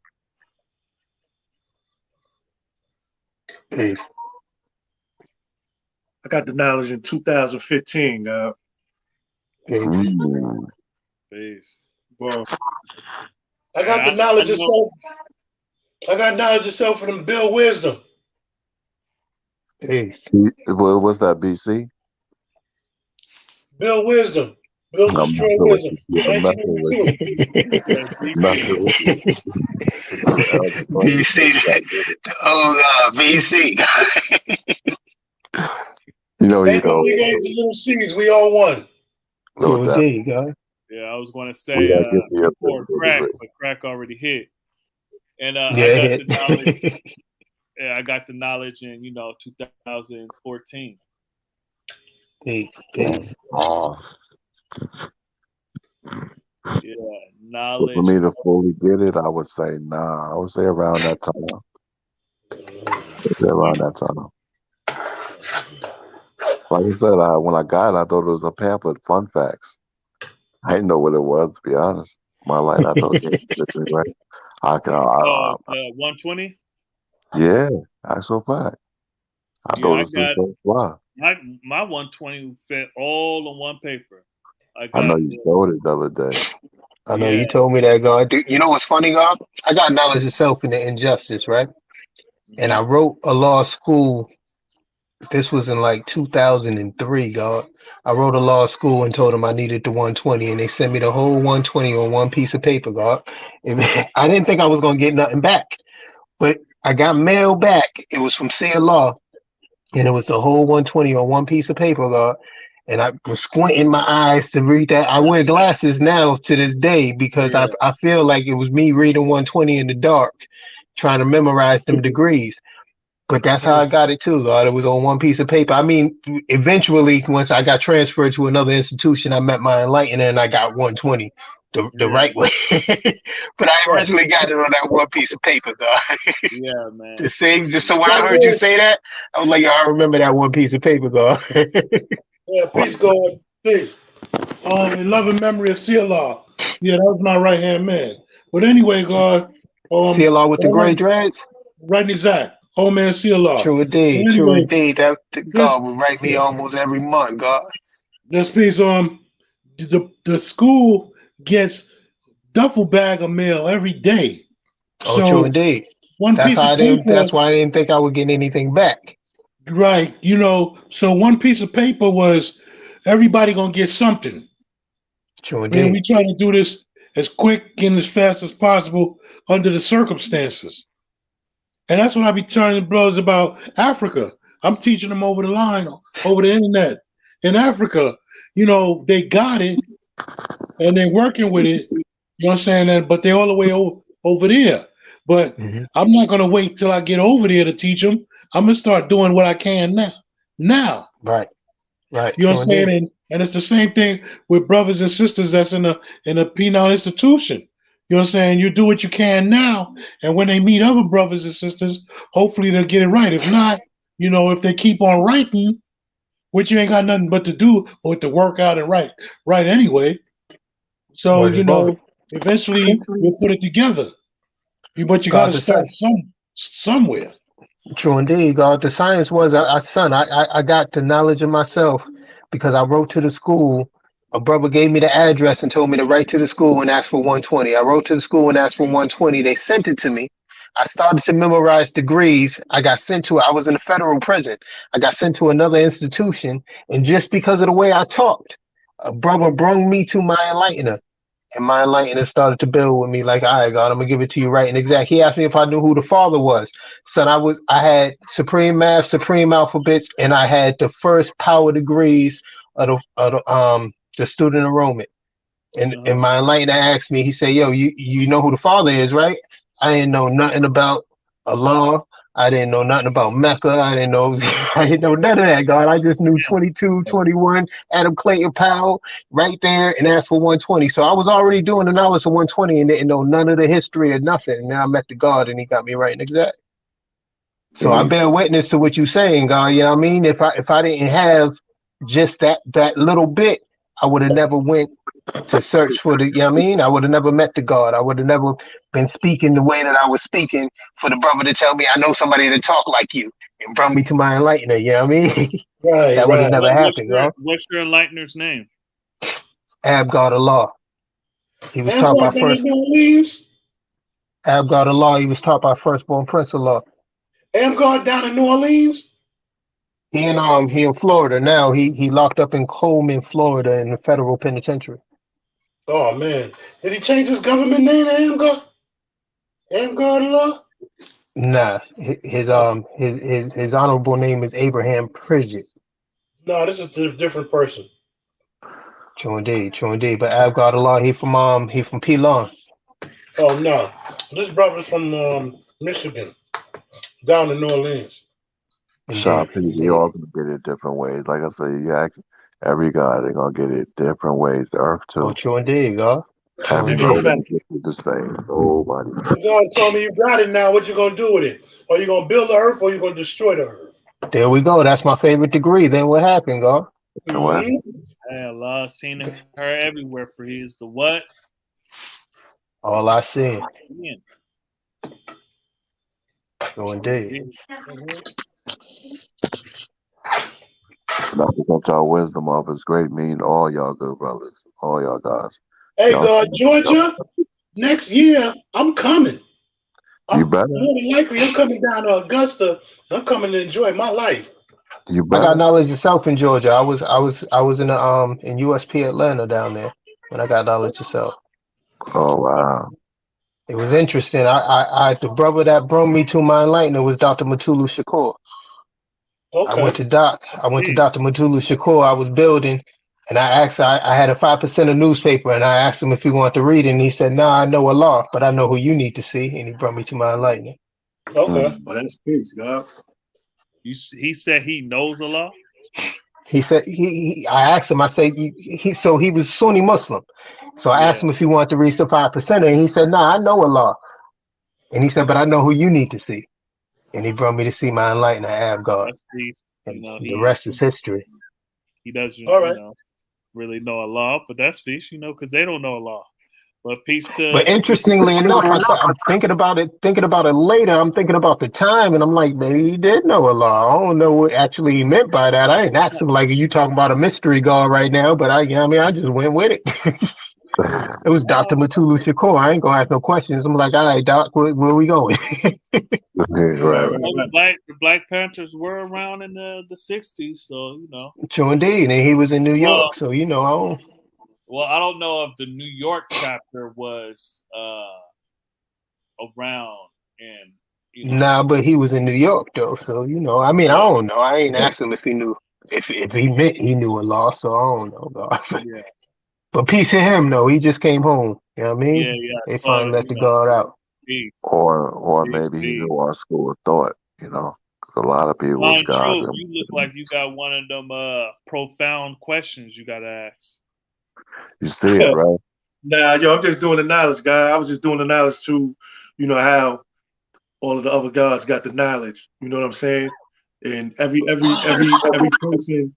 Peace. I got the knowledge in 2015, God. Peace. Well, I got the knowledge of self. I got knowledge of self from Bill Wisdom. Peace. What's that, BC? Bill Wisdom. Bill Destroy Wisdom. 1982. BC. Oh, BC. You know, Ain't no big A's and little C's. We all one. No doubt, God. Yeah, I was going to say before crack, but crack already hit. And I got the knowledge. Yeah, I got the knowledge in 2014. Peace. Oh. Yeah, knowledge. For me to fully get it, I would say nah. I would say around that time. Like I said, when I got it, I thought it was a pamphlet, fun facts. I didn't know what it was, to be honest. My life, I told you, right? 120. Yeah, actual fact. I thought it was just so fly. My 120 fit all on one paper. I know you showed it the other day. I know you told me that, God. You know what's funny, God? I got knowledge of self in the injustice, right? And I wrote a law school. This was in like 2003, God. I wrote a law school and told them I needed the 120, and they sent me the whole 120 on one piece of paper, God. And I didn't think I was gonna get nothing back, but I got mail back. It was from Seer Law, and it was the whole 120 on one piece of paper, God. And I was squinting my eyes to read that. I wear glasses now to this day because I feel like it was me reading 120 in the dark, trying to memorize them degrees. But that's how I got it too, God. It was on one piece of paper. I mean, eventually, once I got transferred to another institution, I met my enlightener and I got 120 the right way. But I originally got it on that one piece of paper, God. Yeah, man. The same. So when I heard you say that, I was like, I remember that one piece of paper, God. Yeah, peace, God. Peace. In love and memory of CLR. Yeah, that was my right hand man. But anyway, God. CLR with the gray dreads? Right, exact. Old man CLR. True indeed. Anyway, true indeed. That God will write me almost every month, God. This piece, the school gets duffel bag of mail every day. Oh, true So indeed. one That's piece how of I didn't. paper, That's why I didn't think I would get anything back. right? So one piece of paper was everybody gonna get something. True And we indeed. try to do this as quick and as fast as possible under the circumstances. And that's what I be telling brothers about Africa. I'm teaching them over the line, over the internet. In Africa, they got it and they're working with it. You know what I'm saying? But they're all the way over there. But Mm-hmm. I'm not gonna wait till I get over there to teach them. I'm gonna start doing what I can now. Now, Right. Right. you know True what I'm saying? indeed. And it's the same thing with brothers and sisters that's in a penal institution. You know what I'm saying? You do what you can now, and when they meet other brothers and sisters, hopefully they'll get it right. If not, if they keep on writing, which you ain't got nothing but to do but to work out and write anyway. So, Word is bond. eventually we'll put it together. But you got God to the start science. somewhere. True indeed. God the science was son. I got the knowledge of myself because I wrote to the school. A brother gave me the address and told me to write to the school and ask for 120. I wrote to the school and asked for 120. They sent it to me. I started to memorize degrees. I got sent to. I was in a federal prison. I got sent to another institution, and just because of the way I talked, a brother brung me to my enlightener. And my enlightenment started to build with me, like, all right, God, I'm gonna give it to you right and exact. He asked me if I knew who the Father was. Son, I had supreme math, supreme alphabets, and I had the first power degrees of the student enrollment. And my enlightener asked me, he said, yo, you know who the Father is, right? I didn't know nothing about Allah. I didn't know nothing about Mecca. I didn't know none of that, God. I just knew 22, 21, Adam Clayton Powell right there and asked for 120. So I was already doing the knowledge of 120 and didn't know none of the history or nothing. And now I met the God and he got me right and exact. So I bear witness to what you're saying, God. You know what I mean? If I didn't have just that little bit, I would have never went to search for the, you know what I mean? I would have never met the God. I would have never been speaking the way that I was speaking for the brother to tell me I know somebody to talk like you and brought me to my enlightener, you know what I mean? Right, That would have never happened, bro. What's your enlightener's name? Abgard Allah. He was taught by first Abgard Allah, he was taught by firstborn Prince Allah. Amgard down in New Orleans? He in Florida now. He locked up in Coleman, Florida in the federal penitentiary. Oh man. Did he change his government name to Amgard? Amgard Allah? Nah, his honorable name is Abraham Pridgett. No, this is a different person. True indeed. But Abgard Allah, he from Pelon. Oh no. This brother's from Michigan, down in New Orleans. Shop, they all gonna get it different ways. Like I say, you ask every guy, they're gonna get it different ways. The earth too. Oh, true indeed, God. Everybody gets it the same. Nobody. God told me you got it now. What you gonna do with it? Are you gonna build the earth or you gonna destroy the earth? There we go. That's my favorite degree. Then what happened, God? Mm-hmm. Hey, Allah seen her everywhere, for he is the what? All I see. Yeah. True indeed. Not to cut y'all wisdom off is great, mean all y'all good brothers, all y'all guys. Hey, God, Georgia, next year I'm coming. You better. More than likely, I'm coming down to Augusta. I'm coming to enjoy my life. You I better. got knowledge yourself in Georgia. I was in in USP Atlanta down there when I got knowledge yourself. Oh wow. It was interesting. I the brother that brought me to my enlightenment was Dr. Matulu Shakur. Okay. I went to Dr. Matulu Shakur. I was building, and I asked. I had a 5% newspaper, and I asked him if he wanted to read it, and he said, "Nah, I know Allah, but I know who you need to see." And he brought me to my enlightenment. Okay. Well, that's peace, God. He said he knows Allah. He said I asked him. I said so he was Sunni Muslim. So I asked him if he wanted to read the 5%, and he said, "Nah, I know Allah." And he said, "But I know who you need to see." And he brought me to see my enlightened Abgard. That's peace. And the rest is history. He doesn't, All right. really know Allah, but that's peace, because they don't know Allah. But peace to. But interestingly enough, I'm thinking about it later. I'm thinking about the time, and I'm like, maybe he did know Allah. I don't know what actually he meant by that. I ain't asked him like, are you talking about a mystery God right now? But I just went with it. It was Dr. Matulu Shakur. I ain't gonna ask no questions. I'm like, all right, Doc, where we going? Right. The Black Panthers were around in the 60s, so True indeed, and he was in New Well, York, so I don't. Well, I don't know if the New York chapter was around, and Nah, but he was in New York though, so I mean, I don't know. I ain't asked him if he knew if he meant he knew Allah, so I don't know, God. Yeah. But peace to him though. He just came home. You know what I mean? Yeah. They finally let the God out. Peace. Or Peace, maybe he peace. knew our school of thought, because a lot of people's Fine, gods. true. You look like you got one of them profound questions you gotta ask. You see it, right? Nah, yo, I'm just doing the knowledge, guy. I was just doing the knowledge to, how all of the other gods got the knowledge. You know what I'm saying? And every person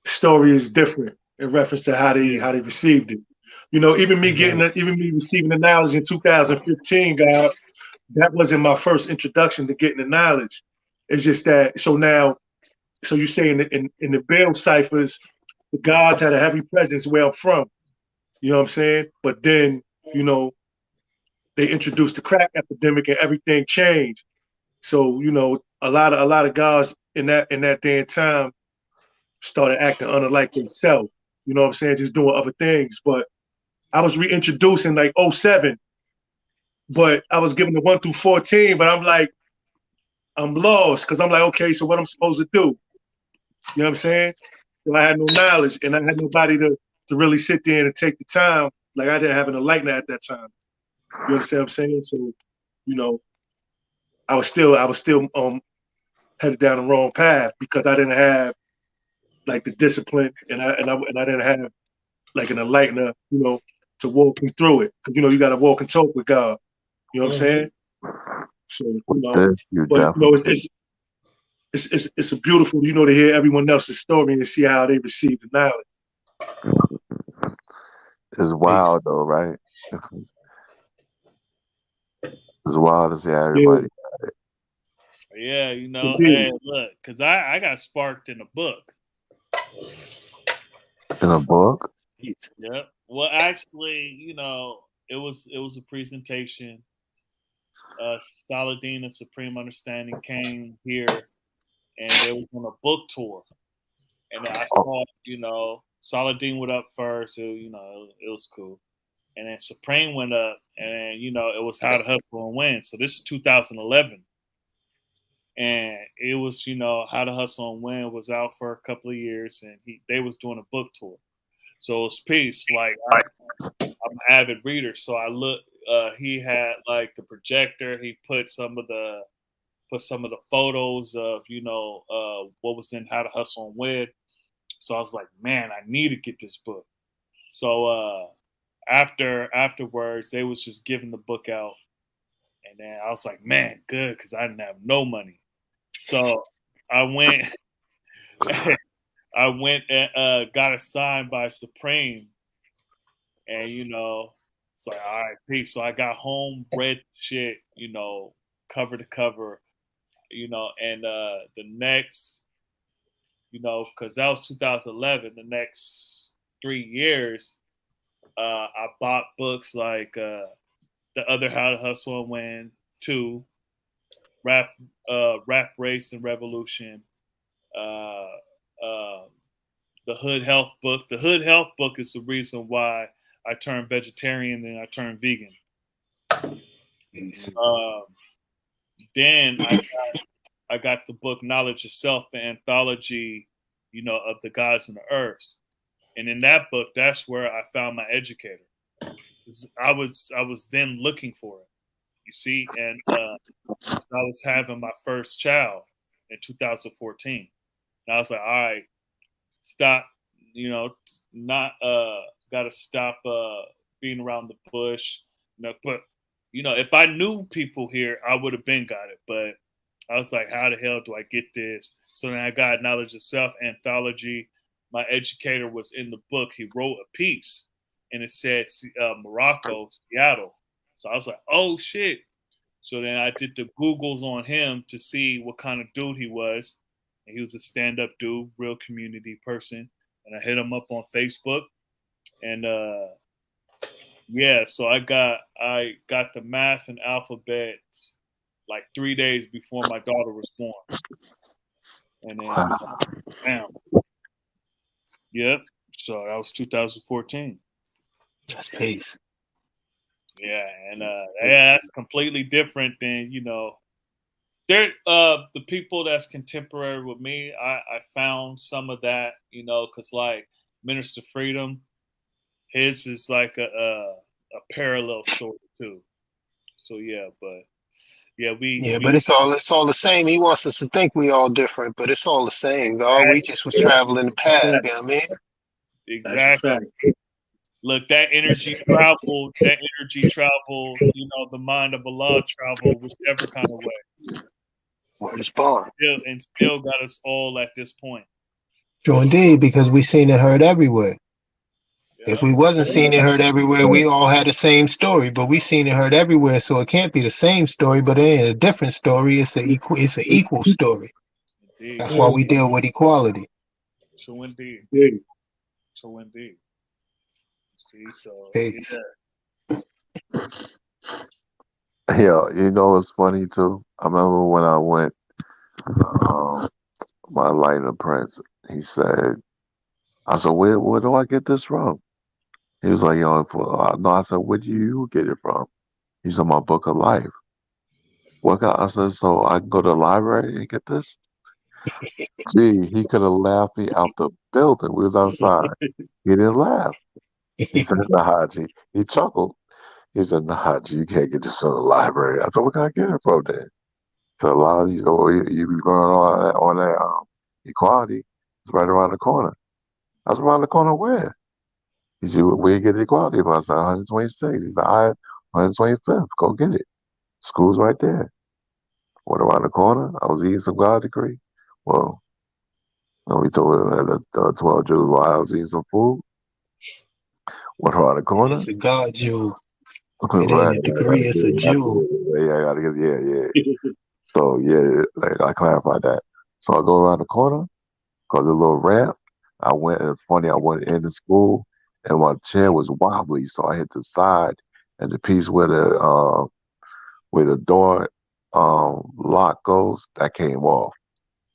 story is different in reference to how they received it. Even me receiving the knowledge in 2015, God, that wasn't my first introduction to getting the knowledge. It's just that. So you say in the Bill ciphers, the gods had a heavy presence where I'm from. You know what I'm saying? But then, they introduced the crack epidemic and everything changed. So, a lot of guys in that day and time started acting unlike themselves. You know what I'm saying? Just doing other things. But I was reintroduced in like 07, but I was given the 1 through 14, but I'm like, I'm lost because I'm like, okay, so what I'm supposed to do? You know what I'm saying? So I had no knowledge and I had nobody to really sit there and take the time. Like I didn't have an enlightener at that time. You understand what I'm saying? So, I was still headed down the wrong path because I didn't have like the discipline and I didn't have like an enlightener, to walk me through it. Because you gotta walk and talk with God. You know what I'm saying? So, it's a beautiful, to hear everyone else's story and see how they received the knowledge. It's wild though, right? It's wild to see how everybody got it. Yeah, hey, look, because I got sparked in a book. In a book? Yep. Well, actually, it was a presentation. Saladin and Supreme Understanding came here, and they was on a book tour. And I saw, Saladin went up first. It was cool. And then Supreme went up, and it was How to Hustle and Win. So this is 2011, and it was How to Hustle and Win was out for a couple of years, and they was doing a book tour. So it was peace. Like I'm an avid reader, so I look. He had like the projector. He put some of the photos of what was in How to Hustle and Win. So I was like, man, I need to get this book. So afterwards, they was just giving the book out, and then I was like, man, good, because I didn't have no money. So I went, and got it signed by Supreme, and it's like, all right, peace. So I got home, read shit, cover to cover, and the next, because that was 2011. The next 3 years, I bought books like the other How to Hustle and Win 2, Rap Race and Revolution, the Hood Health book. The Hood Health book is the reason why I turned vegetarian and I turned vegan. Then I got the book Knowledge Yourself, the anthology, of the gods and the earths. And in that book, that's where I found my educator. I was then looking for it, you see, and I was having my first child in 2014. And I was like, all right, stop, not gotta stop being around the bush. But if I knew people here, I would have been got it. But I was like, how the hell do I get this? So then I got Knowledge of Self anthology. My educator was in the book. He wrote a piece and it said Morocco, Seattle. So I was like, oh shit. So then I did the Googles on him to see what kind of dude he was. And he was a stand-up dude, real community person. And I hit him up on Facebook. And yeah, so I got the math and alphabets like 3 days before my daughter was born. And then bam. Yep. So that was 2014. That's peace. Yeah, and yeah, that's completely different than, there the people that's contemporary with me. I found some of that, because like Minister Freedom, his is like a parallel story too. So yeah, but yeah, Yeah, but it's all the same. He wants us to think we all different, but it's all the same, God. We just was traveling the path, you know what I mean? Exactly. Look, that energy traveled, the mind of Allah traveled whichever kind of way. Word is born. Still got us all at this point. True indeed, because we seen and heard everywhere. Yeah. If we wasn't seen and heard everywhere, we all had the same story, but we seen and heard everywhere, so it can't be the same story, but it ain't a different story. It's an equal story. Indeed. That's why we deal with equality. True indeed. True indeed. See, so yeah. Yeah, you know it's funny too. I remember when I went, my Lighter Prince. He said, "I said, where do I get this from?" He was like, "Yo, no." I said, "Where do you get it from?" He said, "My book of life." I said, "So I can go to the library and get this?" Gee, he could have laughed me out the building. We was outside. He didn't laugh. He said, "Nah, G." He chuckled. He said, "Nah, G, you can't get this from the library." I said, "Where can I get it from then?" So a lot of these, you be going on that equality. It's right around the corner. I was around the corner where? He said, "Where you get the equality?" I said, 126. He said, "All right, 125th. Go get it. School's right there." Went around the corner. I was eating some God degree. Well, we told the 12 Jews while I was eating some food. Went around the corner. It's a God Jew. It Right, ain't a degree, it's a Jew. Yeah, I gotta get, yeah. So yeah, I clarified that. So I go around the corner, cause a little ramp. I went. It's funny. I went into school, and my chair was wobbly, so I hit the side, and the piece where the door lock goes, that came off.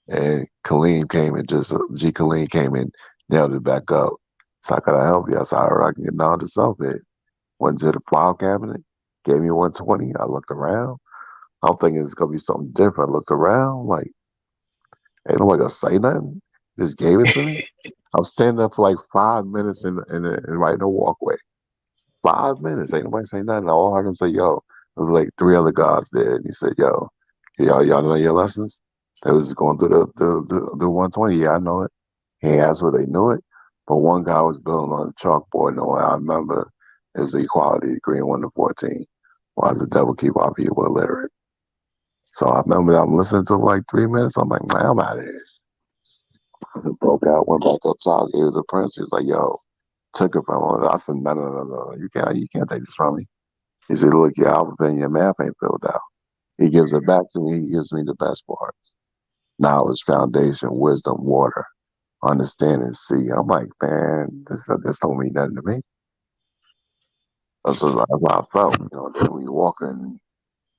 And Kaleem came and Kaleem came and nailed it back up. So I gotta help you. I said, all right, I can get down to self-hit. Went to the file cabinet, gave me 120. I looked around. I'm thinking it's gonna be something different. I looked around, like, ain't nobody gonna say nothing. Just gave it to me. I'm standing there for like 5 minutes in right in the walkway. 5 minutes, ain't nobody say nothing. All I heard him say, "Yo," there was like three other guys there, and he said, "Yo, y'all know your lessons?" They was going through the 120. Yeah, I know it. He ain't asked whether they knew it, but one guy was building on the chalkboard. No, I remember it was the equality degree in 1 to 14. Why does the devil keep our people illiterate? So I remember I'm listening to him like 3 minutes. I'm like, man, I'm out of here. I broke out, went back up top, gave it to Prince. He was like, "Yo," took it from him. I said, no. You can't take this from me. He said, "Look, your alphabet and your math ain't filled out." He gives it back to me. He gives me the best parts: knowledge, foundation, wisdom, water, understanding, see. I'm like, man, this don't mean nothing to me. That's what I felt. Then when you walk in,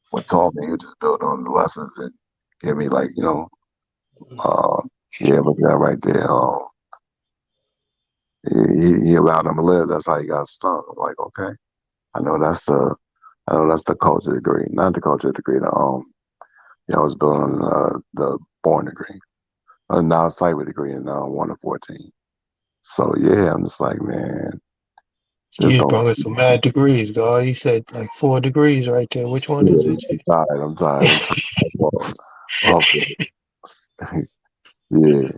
when told me, he would just build on the lessons and give me like, yeah, look at that right there. He allowed him to live. That's how he got stung. I'm like, okay, I know that's the culture degree, not the culture degree. I was building the born degree, now cyber degree in 1 to 14. So yeah, I'm just like, man, You just brought us some mad degrees, God. You said like 4 degrees right there. Which one is it? I'm tired. Yeah.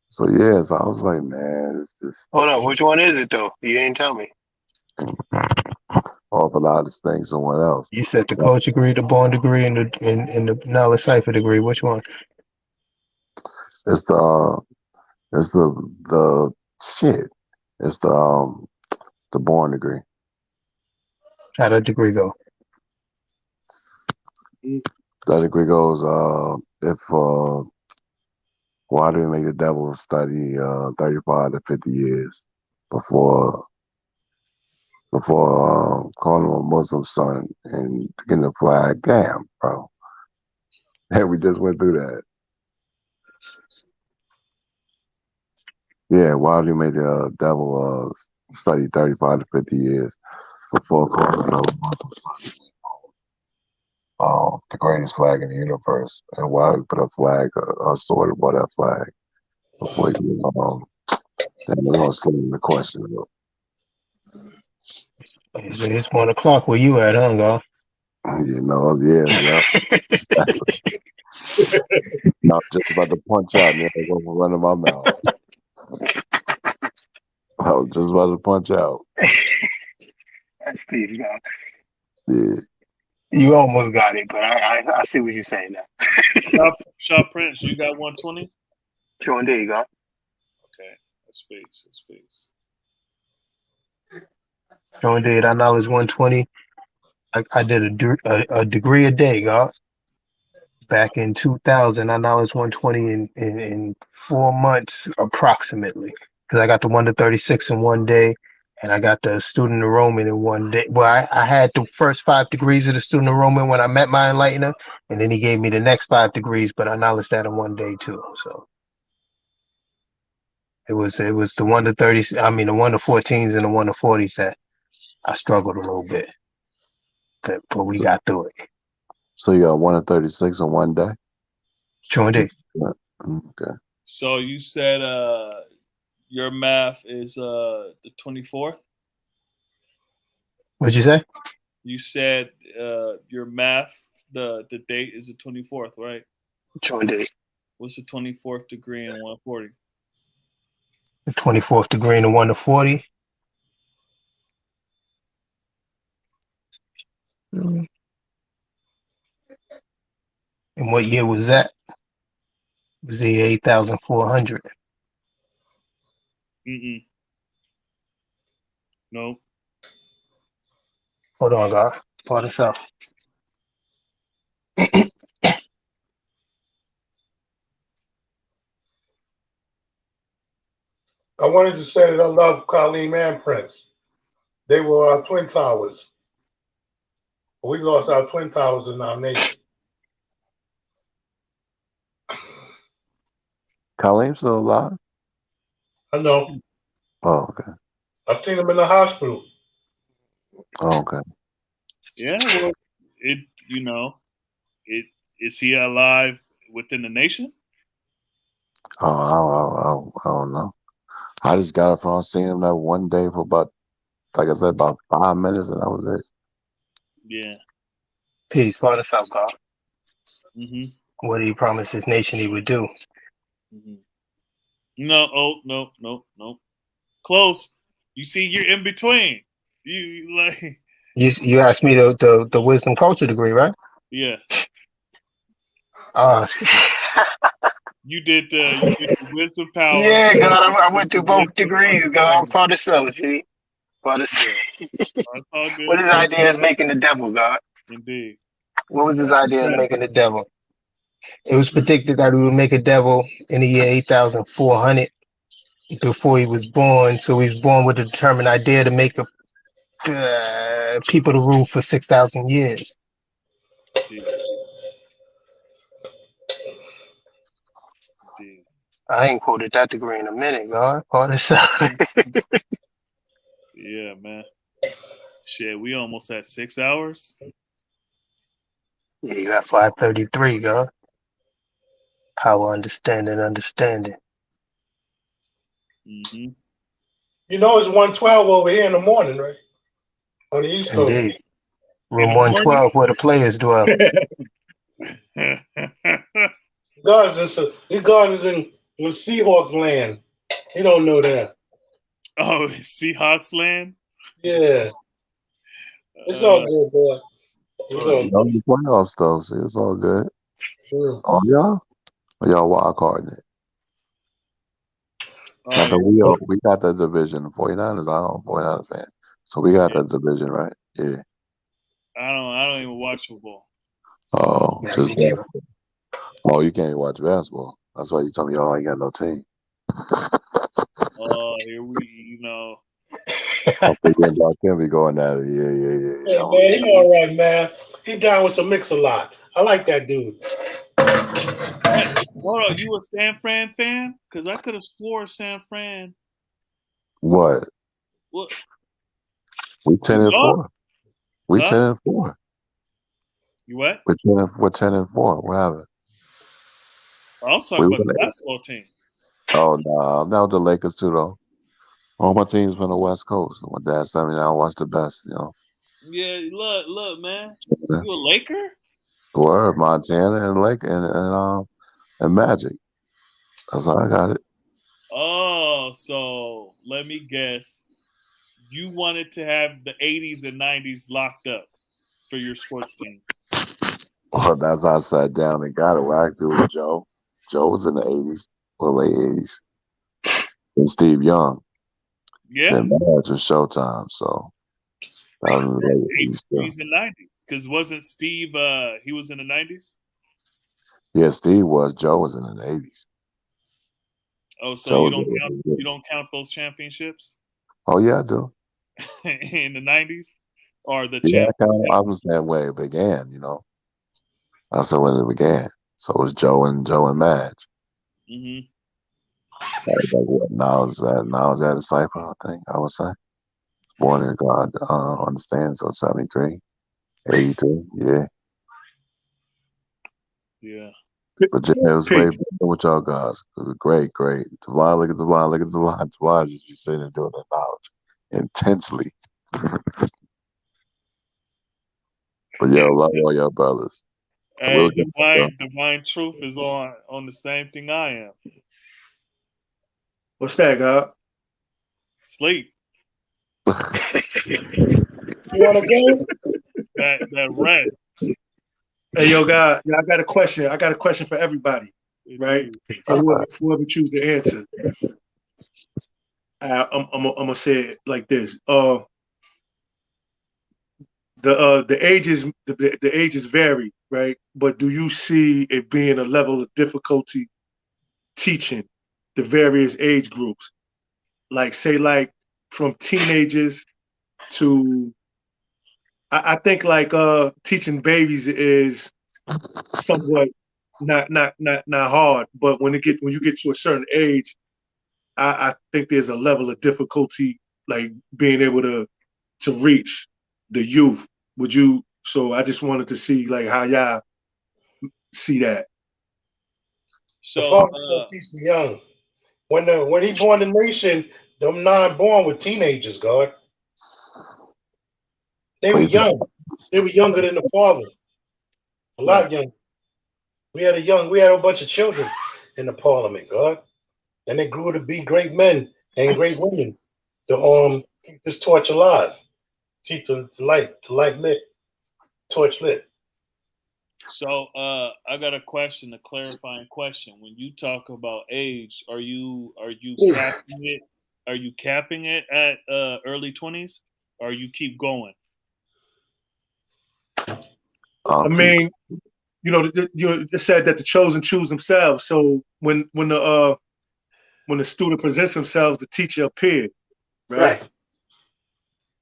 So yeah, so I was like, man, it's just Hold on, which one is it though? You didn't tell me. off a lot of things someone else. You said the culture degree, the born degree, and the knowledge cipher degree. Which one? It's the shit. It's the The born degree. How'd that degree go? That degree goes, why do we make the devil study 35 to 50 years before calling him a Muslim son and getting the flag? Damn, bro. And we just went through that. Yeah, why do we make the devil study 35 to 50 years before calling him a Muslim son? The greatest flag in the universe, and why we put a flag, a sword above that flag before you, then we're gonna send the question. It's 1 o'clock where you at, huh, God? You know, yeah. No, just about to punch out, man. It wasn't running my mouth. I was just about to punch out. That's Steve, God. Yeah. You almost got it, but I see what you're saying now. Shaw Prince, you got 120? Sure indeed, God. Okay, that speaks. Sure indeed. I know it's 120. I did a degree a day, God. Back in 2000, I know it's 120 in 4 months approximately. Because I got the 1 to 36 in 1 day, and I got the student enrollment in 1 day. Well, I had the first 5 degrees of the student enrollment when I met my enlightener, and then he gave me the next 5 degrees, but I acknowledged that in 1 day too. So it was the 1 to 30, I mean the 1 to 14s and the 1 to 40s that I struggled a little bit. But we got through it. So you got 1 to 36 in 1 day? Sure did. Okay. So you said your math is the 24th? What'd you say? You said your math, the date is the 24th, right? Sure did. What's the 24th degree in 140? The 24th degree in the 1 to 40. And what year was that? It was the year 8,400. No. Hold on, God. Pull this out. I wanted to say that I love Kaleem and Prince. They were our twin towers. We lost our twin towers in our nation. Kaleem's still alive? I know. Oh, okay. I've seen him in the hospital. Oh, okay. Yeah, well, is he alive within the nation? Oh, I don't know. I just got it from seeing him that 1 day for about, like I said, about 5 minutes, and that was it. Yeah. Peace, Father South God. Mm-hmm. What did he promise his nation he would do? Mm-hmm. No. Close. You see, you're in between. You like. You asked me the wisdom culture degree, right? Yeah. Uh, You did the wisdom power. Yeah, God, I went through both degrees, God. I'm Father South, G. Father South. That's all good. What his idea is making the devil, God? Indeed. What was his idea of making the devil? It was predicted that we would make a devil in the year 8,400 before he was born. So he was born with a determined idea to make people to rule for 6,000 years. Indeed. I ain't quoted that degree in a minute, God. Father South. Yeah, man. Shit, we almost at 6 hours. Yeah, you got 533, God. Power, understanding. Mm-hmm. You know it's 112 over here in the morning, right? On the East Coast. Indeed. Room 112 where the players dwell. God is in Seahawks land. He don't know that. Oh, Seahawks land? Yeah. It's all good, boy. It's all Y'all good. in the playoffs, though, so it's all good. Sure. Oh, y'all? Or y'all wild carding it? Oh, We got the division. The 49ers, I'm a 49er fan. So we got that division, right? Yeah. I don't even watch football. Oh, Yeah, just me neither. basketball. Oh, you can't watch basketball. That's why you told me y'all ain't got no team. Oh, here we, I'm thinking about them be going at it. Yeah. Hey man, he all right, man. He down with some mix-a-lot. I like that dude. Hold on, you a San Fran fan? Because I could have swore San Fran. What? What? We 10 and Y'all? 4. We Huh? 10 and 4. You what? We're 10 and 4. What happened? I was talking We about won the it. basketball team. Oh no, now the Lakers too though. All my teams from the West Coast. My dad said me I watch the best, you know. Yeah, look, man. Yeah. You a Laker? Word, Montana and Lake and Magic. That's how I got it. Oh, so let me guess. You wanted to have the 80s and 90s locked up for your sports team. Well, that's how I sat down and got it. What I do with Joe. Joe was in the 80s, well, late 80s. And Steve Young. Yeah. Then Madge was Showtime, so that was in the late 80s still. 80s and 90s. Because wasn't Steve, he was in the 90s? Yeah, Steve was. Joe was in the 80s. Oh, so Joe you was don't in count the 80s. you don't count those championships Oh, yeah, I do. in the 90s? Or the Yeah, championship? I was that way it began, you know. That's when it began. So it was Joe and Madge. Mm-hmm. So like what knowledge at a cipher, I think I would say. Born in God understands, so 73, 83, yeah. Yeah. But yeah, it was great Peace. being with y'all guys. It was great. Devon, look at Devon, Devon just be sitting and doing that knowledge intensely. But yo, love all y'all brothers. And we'll Hey, get back up. Divine Truth is on the same thing I am. What's that, God? Sleep. You want to go? That rest. Hey, yo, God, I got a question. I got a question for everybody, right? For whoever choose to answer. I'm gonna say it like this. The ages vary, right? But do you see it being a level of difficulty teaching the various age groups? Like say like from teenagers to I think like teaching babies is somewhat not hard, but when you get to a certain age, I think there's a level of difficulty like being able to reach the youth. Would you? So I just wanted to see like how y'all see that. The So father's gonna teach the young. When he born the nation, them nine born with teenagers, God. They were young. They were younger than the father. A lot young. We had a bunch of children in the parliament, God. And they grew to be great men and great women to keep this torch alive. Keep the light lit, torch lit. So I got a question, a clarifying question. When you talk about age, are you capping it? Are you capping it at early 20s, or you keep going? I mean, you said that the chosen choose themselves. So when the student presents themselves, the teacher appeared, right?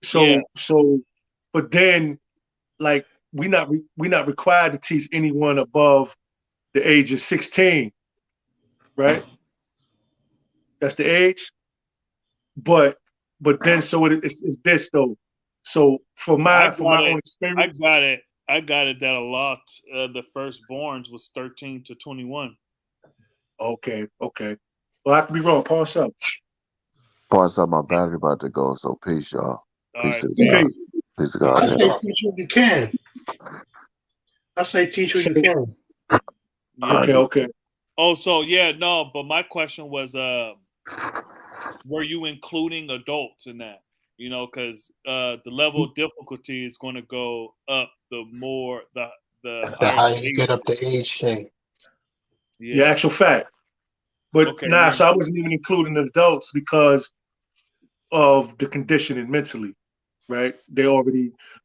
So but then like we not required to teach anyone above the age of 16, right? That's the age. But then so it's this though. So for my own experience, I got it that a lot the firstborns was 13 to 21. Okay. Well, I could be wrong. Pause up. Pause up, my battery about to go, so peace, y'all. Peace to God. Peace to God. I say teach what you can. I say teach what you can. Okay. Oh, so yeah, no, but my question was were you including adults in that? You know, because the level of difficulty is going to go up the more the higher you get up the age chain. Yeah, actual fact. But so I wasn't even including the adults because of the conditioning mentally. right?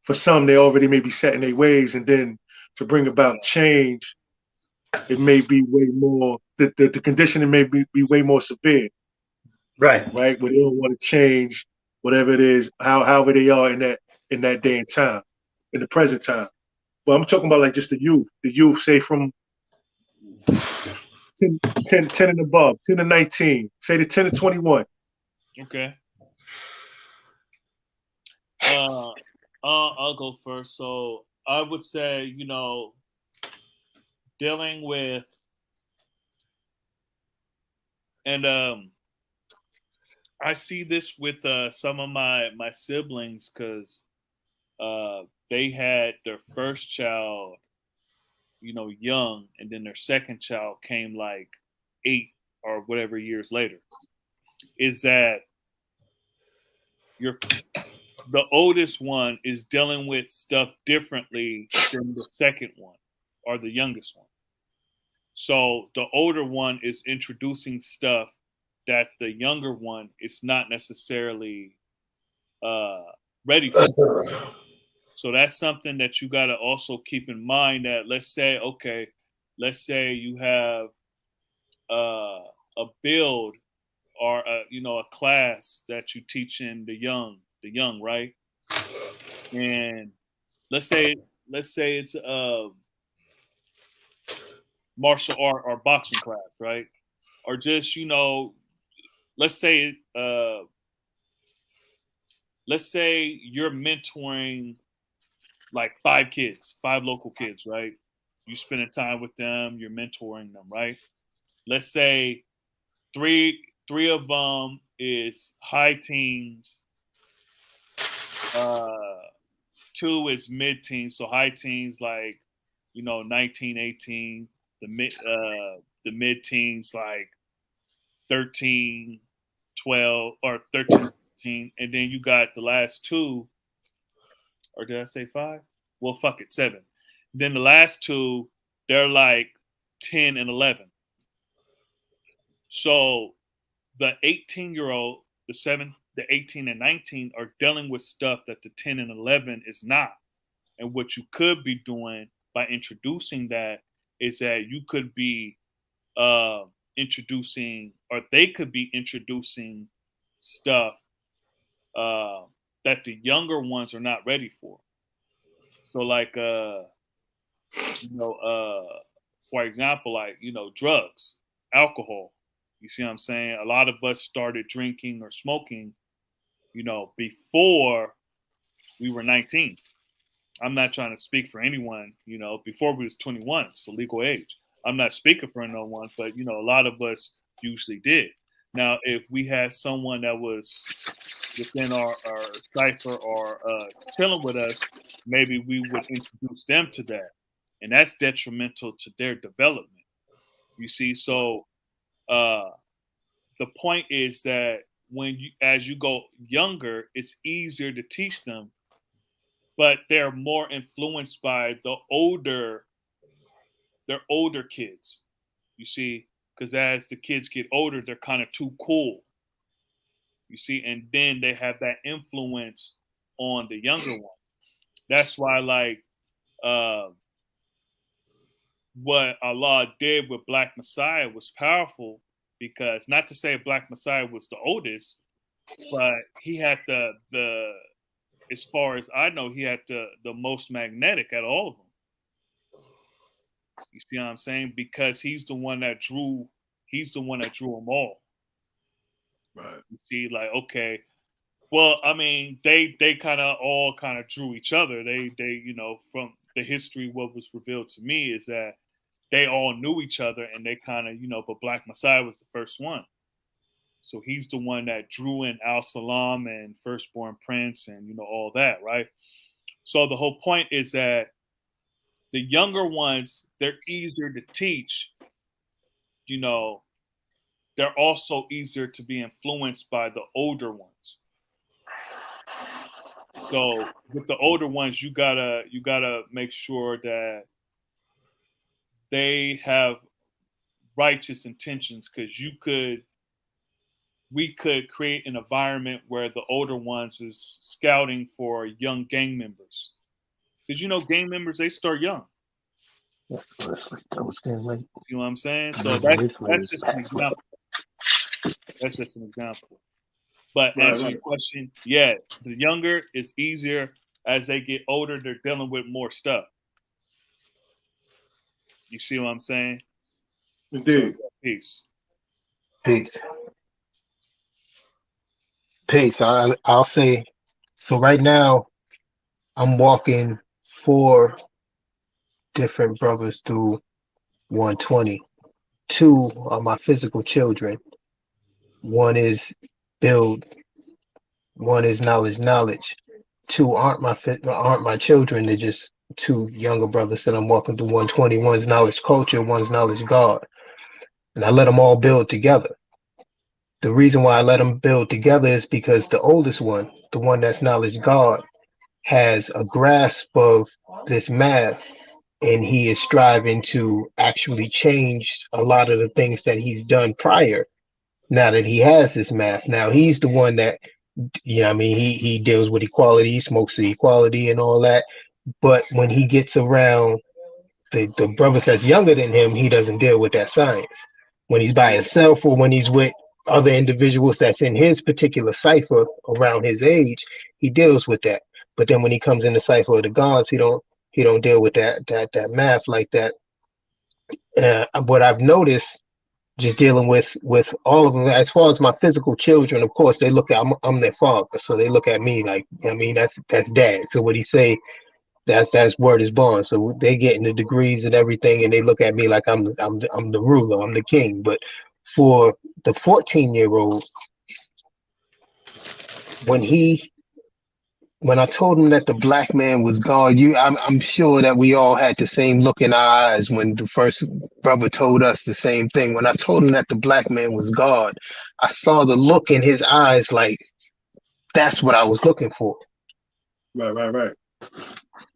For some, they already may be set in their ways, and then to bring about change, it may be way more, the conditioning may be way more severe, Right. right? Where they don't want to change whatever it is, however they are in that day and time, in the present time. But I'm talking about like just the youth, say from 10 and above, 10 to 19, say to 10 to 21. Okay. I'll go first. So I would say, dealing with, and I see this with some of my siblings, because they had their first child, young, and then their second child came like 8 or whatever years later. Is that the oldest one is dealing with stuff differently than the second one or the youngest one. So the older one is introducing stuff that the younger one is not necessarily uh, ready for. So that's something that you got to also keep in mind. That let's say you have a build or a class that you teach in the young, right? And let's say it's a martial art or boxing class, right? Or just let's say you're mentoring like 5 local kids, right? You spending time with them, you're mentoring them, right? Let's say three of them is high teens, 2 is mid teens, so high teens like 19, 18, the mid teens like 13, 12, or 13, 14, and then you got the last 2, or did I say 5? Well, fuck it, 7. Then the last 2, they're like 10 and 11. So the 18-year-old, the 18 and 19 are dealing with stuff that the 10 and 11 is not. And what you could be doing by introducing that is that you could be introducing, or they could be introducing stuff that the younger ones are not ready for. So, like, for example, like, drugs, alcohol. You see what I'm saying? A lot of us started drinking or smoking, before we were 19. I'm not trying to speak for anyone, before we was 21, so legal age. I'm not speaking for no one, but a lot of us usually did. Now, if we had someone that was within our cipher or chilling with us, maybe we would introduce them to that, and that's detrimental to their development. You see, so uh, the point is that as you go younger, it's easier to teach them, but they're more influenced by they're older kids. You see, because as the kids get older, they're kind of too cool. You see, and then they have that influence on the younger one. That's why, like, uh, what Allah did with Black Messiah was powerful, because not to say Black Messiah was the oldest, but he had the as far as I know, he had the most magnetic at all of them. You see what I'm saying? Because he's the one that drew them all. Right. You see, like, okay, well, I mean, they kind of all kind of drew each other. They from the history, what was revealed to me is that they all knew each other, and they kind of but Black Messiah was the first one. So he's the one that drew in Al Salam and Firstborn Prince and all that, right? So the whole point is that the younger ones, they're easier to teach. They're also easier to be influenced by the older ones. So with the older ones, you gotta make sure that they have righteous intentions, because you could we could create an environment where the older ones is scouting for young gang members. Because you know, gang members, they start young. Honestly, I was getting late. You know what I'm saying? So Yeah, that's this way is just an past example. That's just an example. But Right, answer right. your question, yeah, the younger is easier. As they get older, they're dealing with more stuff. You see what I'm saying? Indeed. So, peace. Peace. Peace. I'll say, so right now, I'm walking 4 different brothers through 120. 2 are my physical children. 1 is build. 1 is knowledge. 2 aren't my children. They're just 2 younger brothers that I'm walking through 120. 1's knowledge culture. 1's knowledge God. And I let them all build together. The reason why I let them build together is because the oldest one, the one that's knowledge God, has a grasp of this math, and he is striving to actually change a lot of the things that he's done prior. Now that he has this math, now he's the one that, I mean, he deals with equality, he smokes the equality and all that. But when he gets around the brothers that's younger than him, he doesn't deal with that science. When he's by himself or when he's with other individuals that's in his particular cipher around his age, he deals with that. But then when he comes in the cipher of the gods, he don't deal with that math like that. What I've noticed, just dealing with all of them, as far as my physical children, of course, they look at I'm their father, so they look at me like, I mean, that's dad. So what he say, that's word is bond. So they getting the degrees and everything, and they look at me like I'm the ruler, I'm the king. But for the 14-year-old, when I told him that the black man was God, I'm sure that we all had the same look in our eyes when the first brother told us the same thing. When I told him that the black man was God, I saw the look in his eyes like that's what I was looking for. Right.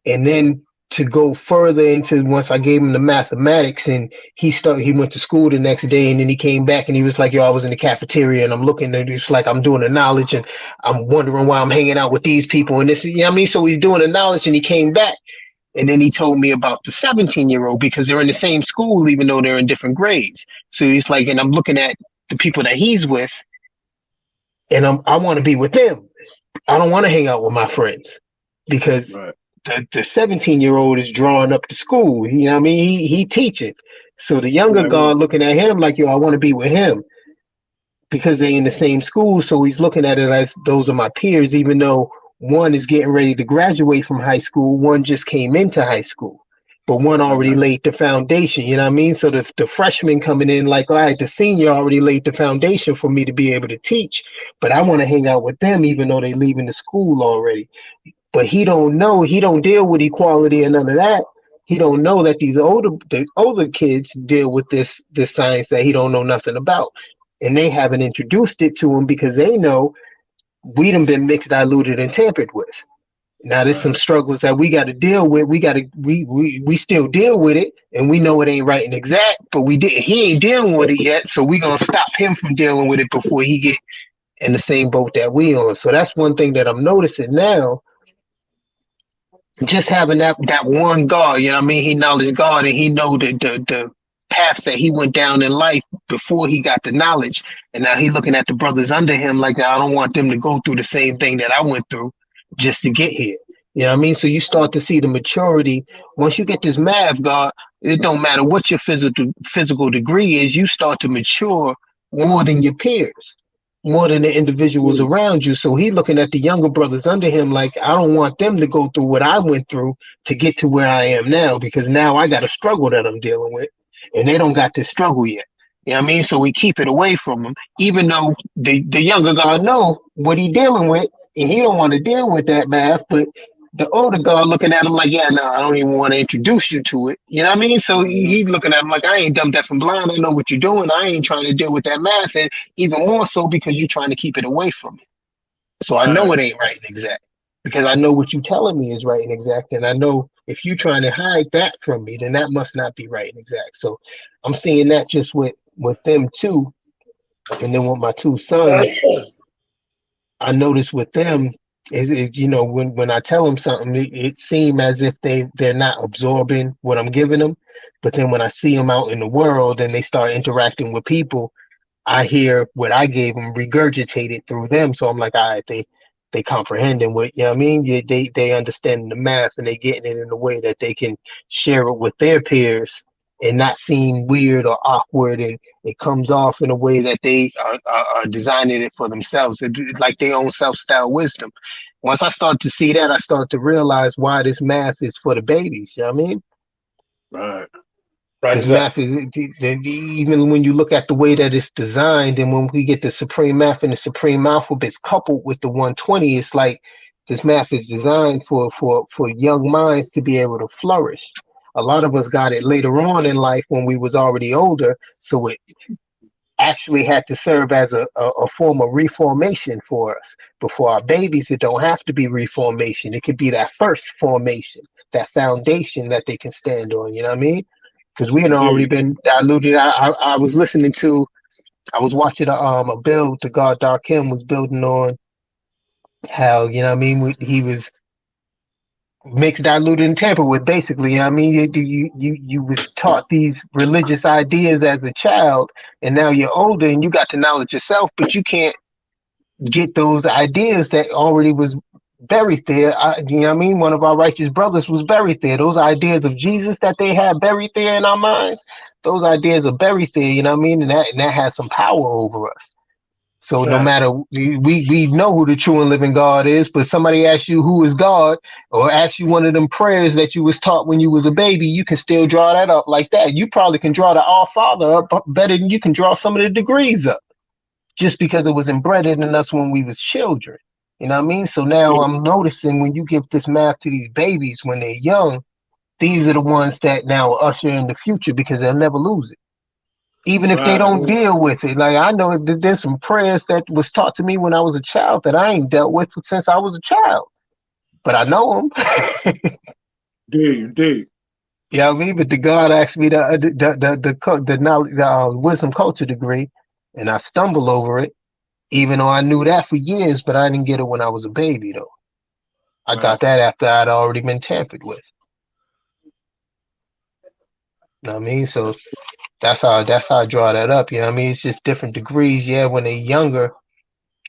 And then to go further into, once I gave him the mathematics, and he went to school the next day, and then he came back and he was like, yo, I was in the cafeteria and I'm looking at it's like I'm doing the knowledge and I'm wondering why I'm hanging out with these people and this, you know what I mean? So he's doing the knowledge and he came back and then he told me about the 17-year-old because they're in the same school even though they're in different grades. So he's like, and I'm looking at the people that he's with and I want to be with them. I don't want to hang out with my friends because the 17-year-old is drawing up the school. You know what I mean? He teaching. So the younger guy looking at him like, yo, I want to be with him because they in the same school. So he's looking at it as those are my peers, even though one is getting ready to graduate from high school. One just came into high school, but one already laid the foundation. You know what I mean? So the freshman coming in like, all right, the senior already laid the foundation for me to be able to teach, but I want to hang out with them even though they leaving the school already. But he don't know, he don't deal with equality and none of that. He don't know that the older kids deal with this science that he don't know nothing about. And they haven't introduced it to him because they know we done been mixed, diluted, and tampered with. Now there's some struggles that we got to deal with. We still deal with it, and we know it ain't right and exact, but he ain't dealing with it yet, so we gonna stop him from dealing with it before he get in the same boat that we on. So that's one thing that I'm noticing now. Just having that one God, you know what I mean? He knowledge God and he know the paths that he went down in life before he got the knowledge. And now he looking at the brothers under him like, I don't want them to go through the same thing that I went through just to get here. You know what I mean? So you start to see the maturity. Once you get this math, God, it don't matter what your physical degree is, you start to mature more than your peers, more than the individuals around you. So he looking at the younger brothers under him like, I don't want them to go through what I went through to get to where I am now, because now I got a struggle that I'm dealing with and they don't got this struggle yet. You know what I mean? So we keep it away from them, even though the younger guy know what he dealing with and he don't want to deal with that math, but the older guy looking at him like, yeah, no, I don't even want to introduce you to it. You know what I mean? So he looking at him like, I ain't dumb, deaf, and blind. I know what you're doing. I ain't trying to deal with that math. And even more so because you're trying to keep it away from me. So I know it ain't right and exact because I know what you're telling me is right and exact. And I know if you're trying to hide that from me, then that must not be right and exact. So I'm seeing that just with them too. And then with my two sons, I noticed with them when I tell them something, it seems as if they're not absorbing what I'm giving them. But then when I see them out in the world and they start interacting with people, I hear what I gave them regurgitated through them. So I'm like, all right, they comprehending what, you know what I mean? They understand the math and they getting it in a way that they can share it with their peers and not seem weird or awkward. And it comes off in a way that they are designing it for themselves. It's like their own self-style wisdom. Once I start to see that, I start to realize why this math is for the babies. You know what I mean? Right. Because math is even when you look at the way that it's designed, and when we get the supreme math and the supreme alphabets coupled with the 120, it's like this math is designed for young minds to be able to flourish. A lot of us got it later on in life when we was already older, so it actually had to serve as a form of reformation for us. But for our babies, it don't have to be reformation. It could be that first formation, that foundation that they can stand on. You know what I mean? Because we had already been diluted. I was listening to, I was watching a build the God Dark Him was building on how, you know what I mean, he was mixed, diluted, and tampered with, basically. You know what I mean? You was taught these religious ideas as a child, and now you're older and you got the knowledge yourself, but you can't get those ideas that already was buried there. You know what I mean? One of our righteous brothers was buried there. Those ideas of Jesus that they had buried there in our minds, those ideas are buried there, you know what I mean? And that has some power over us. So no matter, we know who the true and living God is, but somebody asks you who is God, or asks you one of them prayers that you was taught when you was a baby, you can still draw that up like that. You probably can draw the All Father up better than you can draw some of the degrees up, just because it was embedded in us when we was children. You know what I mean? So now I'm noticing when you give this math to these babies when they're young, these are the ones that now usher in the future because they'll never lose it. Even if they don't deal with it. Like, I know that there's some prayers that was taught to me when I was a child that I ain't dealt with since I was a child. But I know them. Indeed. Yeah, I mean, but the God asked me the knowledge, wisdom culture degree, and I stumbled over it. Even though I knew that for years, but I didn't get it when I was a baby, though. I got that after I'd already been tampered with. You know what I mean? So that's how I draw that up. You know what I mean? It's just different degrees. Yeah, when they're younger,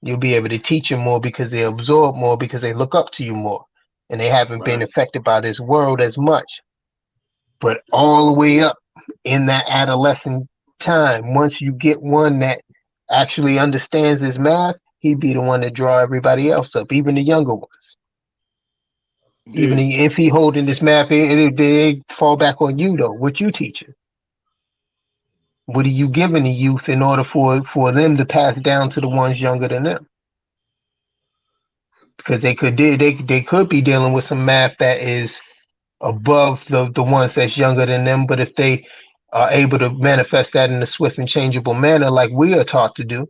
you'll be able to teach them more because they absorb more because they look up to you more. And they haven't been affected by this world as much. But all the way up in that adolescent time, once you get one that actually understands his math, he'd be the one to draw everybody else up, even the younger ones. Even if he holding this math, they fall back on you though. What you teaching? What are you giving the youth in order for them to pass down to the ones younger than them? Because they could be dealing with some math that is above the ones that's younger than them. But if they are able to manifest that in a swift and changeable manner, like we are taught to do,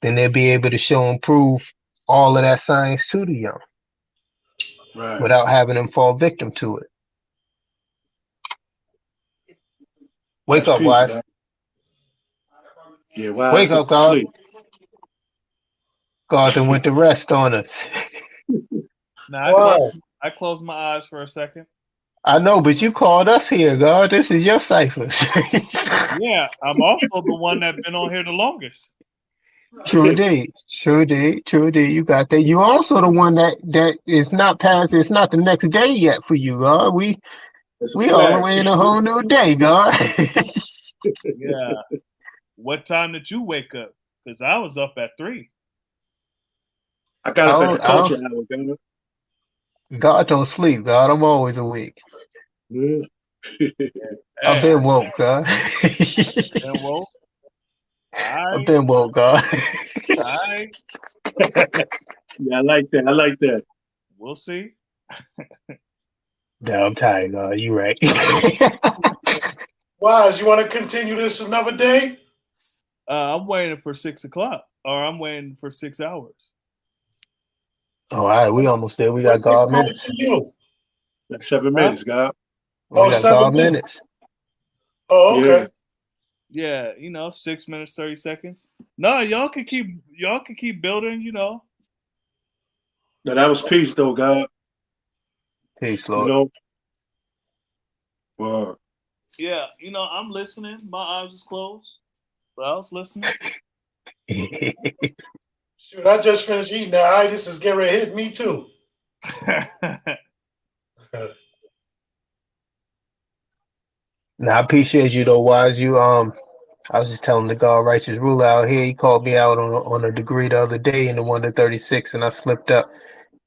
then they'll be able to show and prove all of that science to the young, without having them fall victim to it. Wake up, wife. God. Yeah, wise. Wake up, God. God then went to rest on us. Now, I closed my eyes for a second. I know, but you called us here, God. This is your Ciphers. Yeah, I'm also the one that's been on here the longest. True indeed. You got that. You also the one that is not past. It's not the next day yet for you, God. We all the way in a whole new day, God. Yeah. What time did you wake up? Because I was up at 3. I got up at the culture hour, God. God don't sleep, God. I'm always awake. Yeah. I've been woke, God. Been woke? I've been woke, God. All right. Yeah, I like that. We'll see. No, I'm tired, God. You right. Wise, you want to continue this another day? I'm waiting for 6 o'clock, or I'm waiting for 6 hours. Oh, all right, we almost there. We got God minutes. For you? Like 7 minutes, God. We got God minutes. Oh, okay. Yeah, 6 minutes 30 seconds. No, y'all can keep building. Now that was peace, though, God. Peace, You Lord. know. Wow. Yeah, I'm listening. My eyes was closed, but I was listening. Shoot, I just finished eating that. Itis is getting ready to hit me too. Now I appreciate you though, Wise. I was just telling the God righteous ruler out here. He called me out on a degree the other day in the 1 to 36, and I slipped up.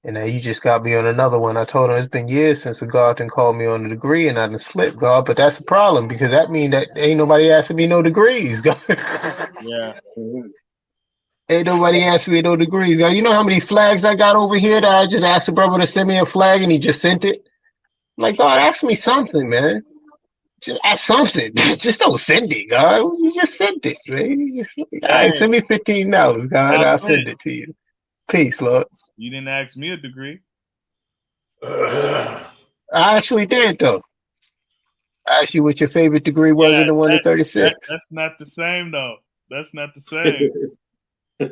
And now you just got me on another one. I told him it's been years since a Godathon called me on a degree, and I done slipped, God. But that's a problem because that means that ain't nobody asking me no degrees. God. Yeah. Ain't nobody asking me no degrees. God. You know how many flags I got over here that I just asked a brother to send me a flag, and he just sent it. I'm like, God, ask me something, man. Just ask something. Just don't send it, God. You just sent it, man. All right, send me $15, God. I'll send it to you. Peace, Lord. You didn't ask me a degree. I actually did, though. I asked you what your favorite degree was in the 1 to 36. That's not the same, though. That's not the same.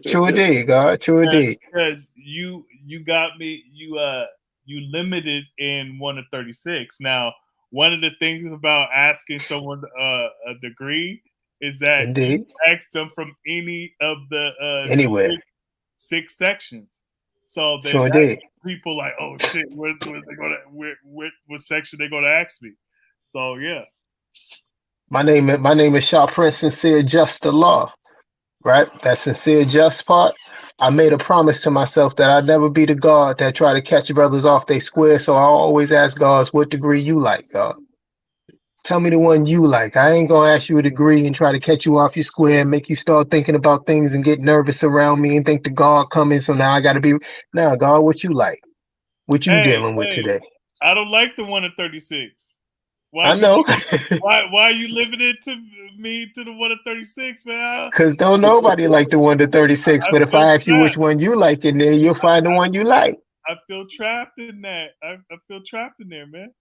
True indeed, God. True indeed. Because you got me. You limited in 1 to 36. Now, one of the things about asking someone a degree is that Indeed. you ask them from any of the Anywhere. six sections. So then Sure indeed. people like, oh shit, what section they gonna ask me? So yeah. My name is Shaw Prince Sincere Just the Law. Right? That sincere just part. I made a promise to myself that I'd never be the God that try to catch brothers off they square. So I always ask God, what degree you like, God? Tell me the one you like. I ain't gonna ask you a degree and try to catch you off your square and make you start thinking about things and get nervous around me and think the God coming. So now I gotta be now, God, what you like? What you dealing with today? I don't like the 1 to 36. I know. Why are you limited to me to the 1 to 36, man? Because don't nobody like the 1 to 36. But if I ask you which one you like in there, you'll find the one you like. I feel trapped in that. I feel trapped in there, man.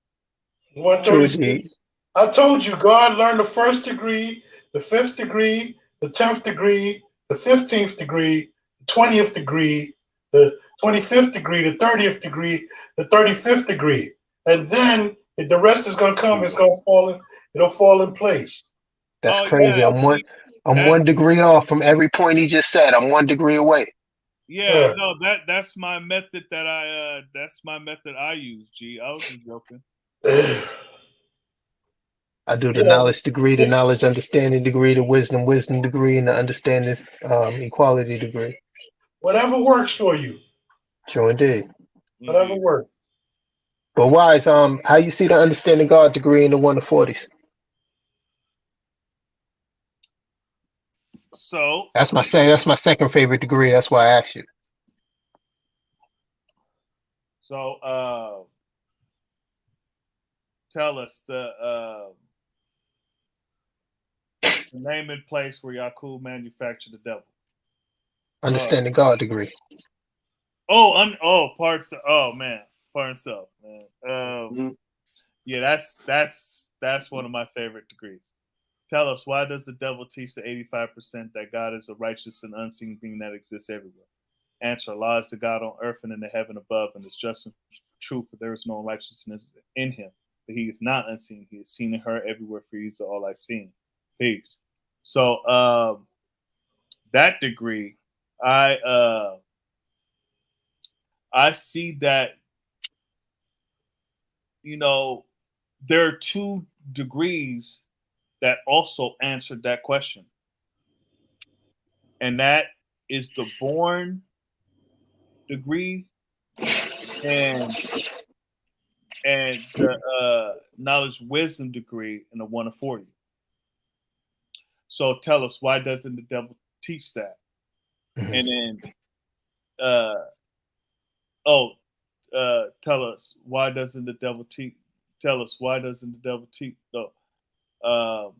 136. I told you, God learned the first degree, the 5th degree, the 10th degree, the 15th degree, the 20th degree, the 25th degree, the 30th degree, the 35th degree. And then if the rest is going to come, it'll fall in place. That's crazy. Yeah, I'm one degree off from every point he just said. I'm 1 degree away. Yeah, no, that's my method that's my method I use, G. I was just joking. I do the knowledge degree, the knowledge understanding degree, the wisdom degree, and the understanding equality degree. Whatever works for you. True indeed. Whatever works. But Wise, how you see the understanding God degree in the 1 to 40s? So that's my second favorite degree. That's why I asked you. So tell us the name and place where Yakub manufactured the devil. Understanding God degree. Pardon self, man. Yeah, that's one of my favorite degrees. Tell us, why does the devil teach the 85% that God is a righteous and unseen being that exists everywhere? Answer: Allah is the God on earth and in the heaven above, and is just and true, for there is no unrighteousness in him. But he is not unseen; he is seen and heard everywhere, for he is all I've seen. Peace. So that degree, I see that, there are 2 degrees that also answered that question. And that is the born degree and the knowledge wisdom degree in the 1 to 40. So tell us, why doesn't the devil teach that? And then tell us, why doesn't the devil teach? Tell us, why doesn't the devil teach? The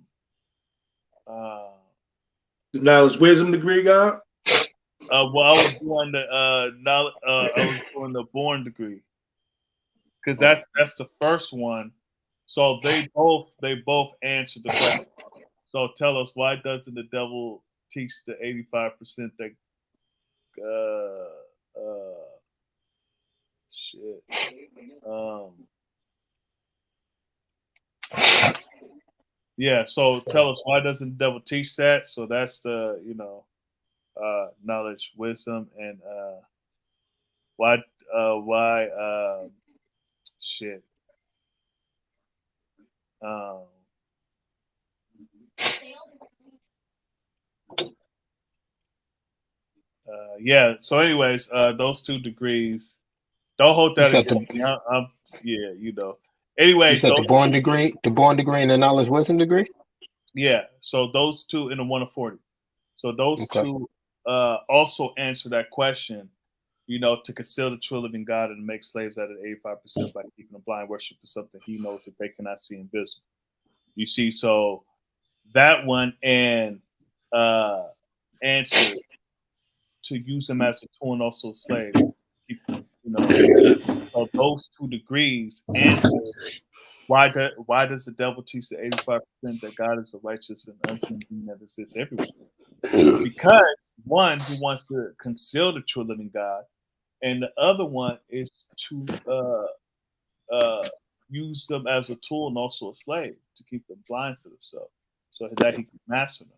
knowledge wisdom degree, God. Well, I was doing the born degree, because that's the first one. So they both answered the question. So tell us, why doesn't the devil teach the 85% that shit? Yeah, so tell us, why doesn't the devil teach that? So that's the, knowledge, wisdom, and why shit. Yeah. So, anyways, those 2 degrees. Don't hold You that said against the me. Yeah, you Anyways, said the those born degree, and the knowledge wisdom degree. yeah. So those 2 in the 1 of 40. So those Okay. 2 also answer that question. To conceal the true living God and to make slaves out of 85% by keeping the blind worship of something He knows that they cannot see invisible. You see, so that one and answer to use them as a tool and also a slave. So those 2 degrees answer why does the devil teach the 85% that God is a righteous and unseen being that exists everywhere? Because one, he wants to conceal the true living God, and the other one is to use them as a tool and also a slave to keep them blind to themselves, so that he can master them.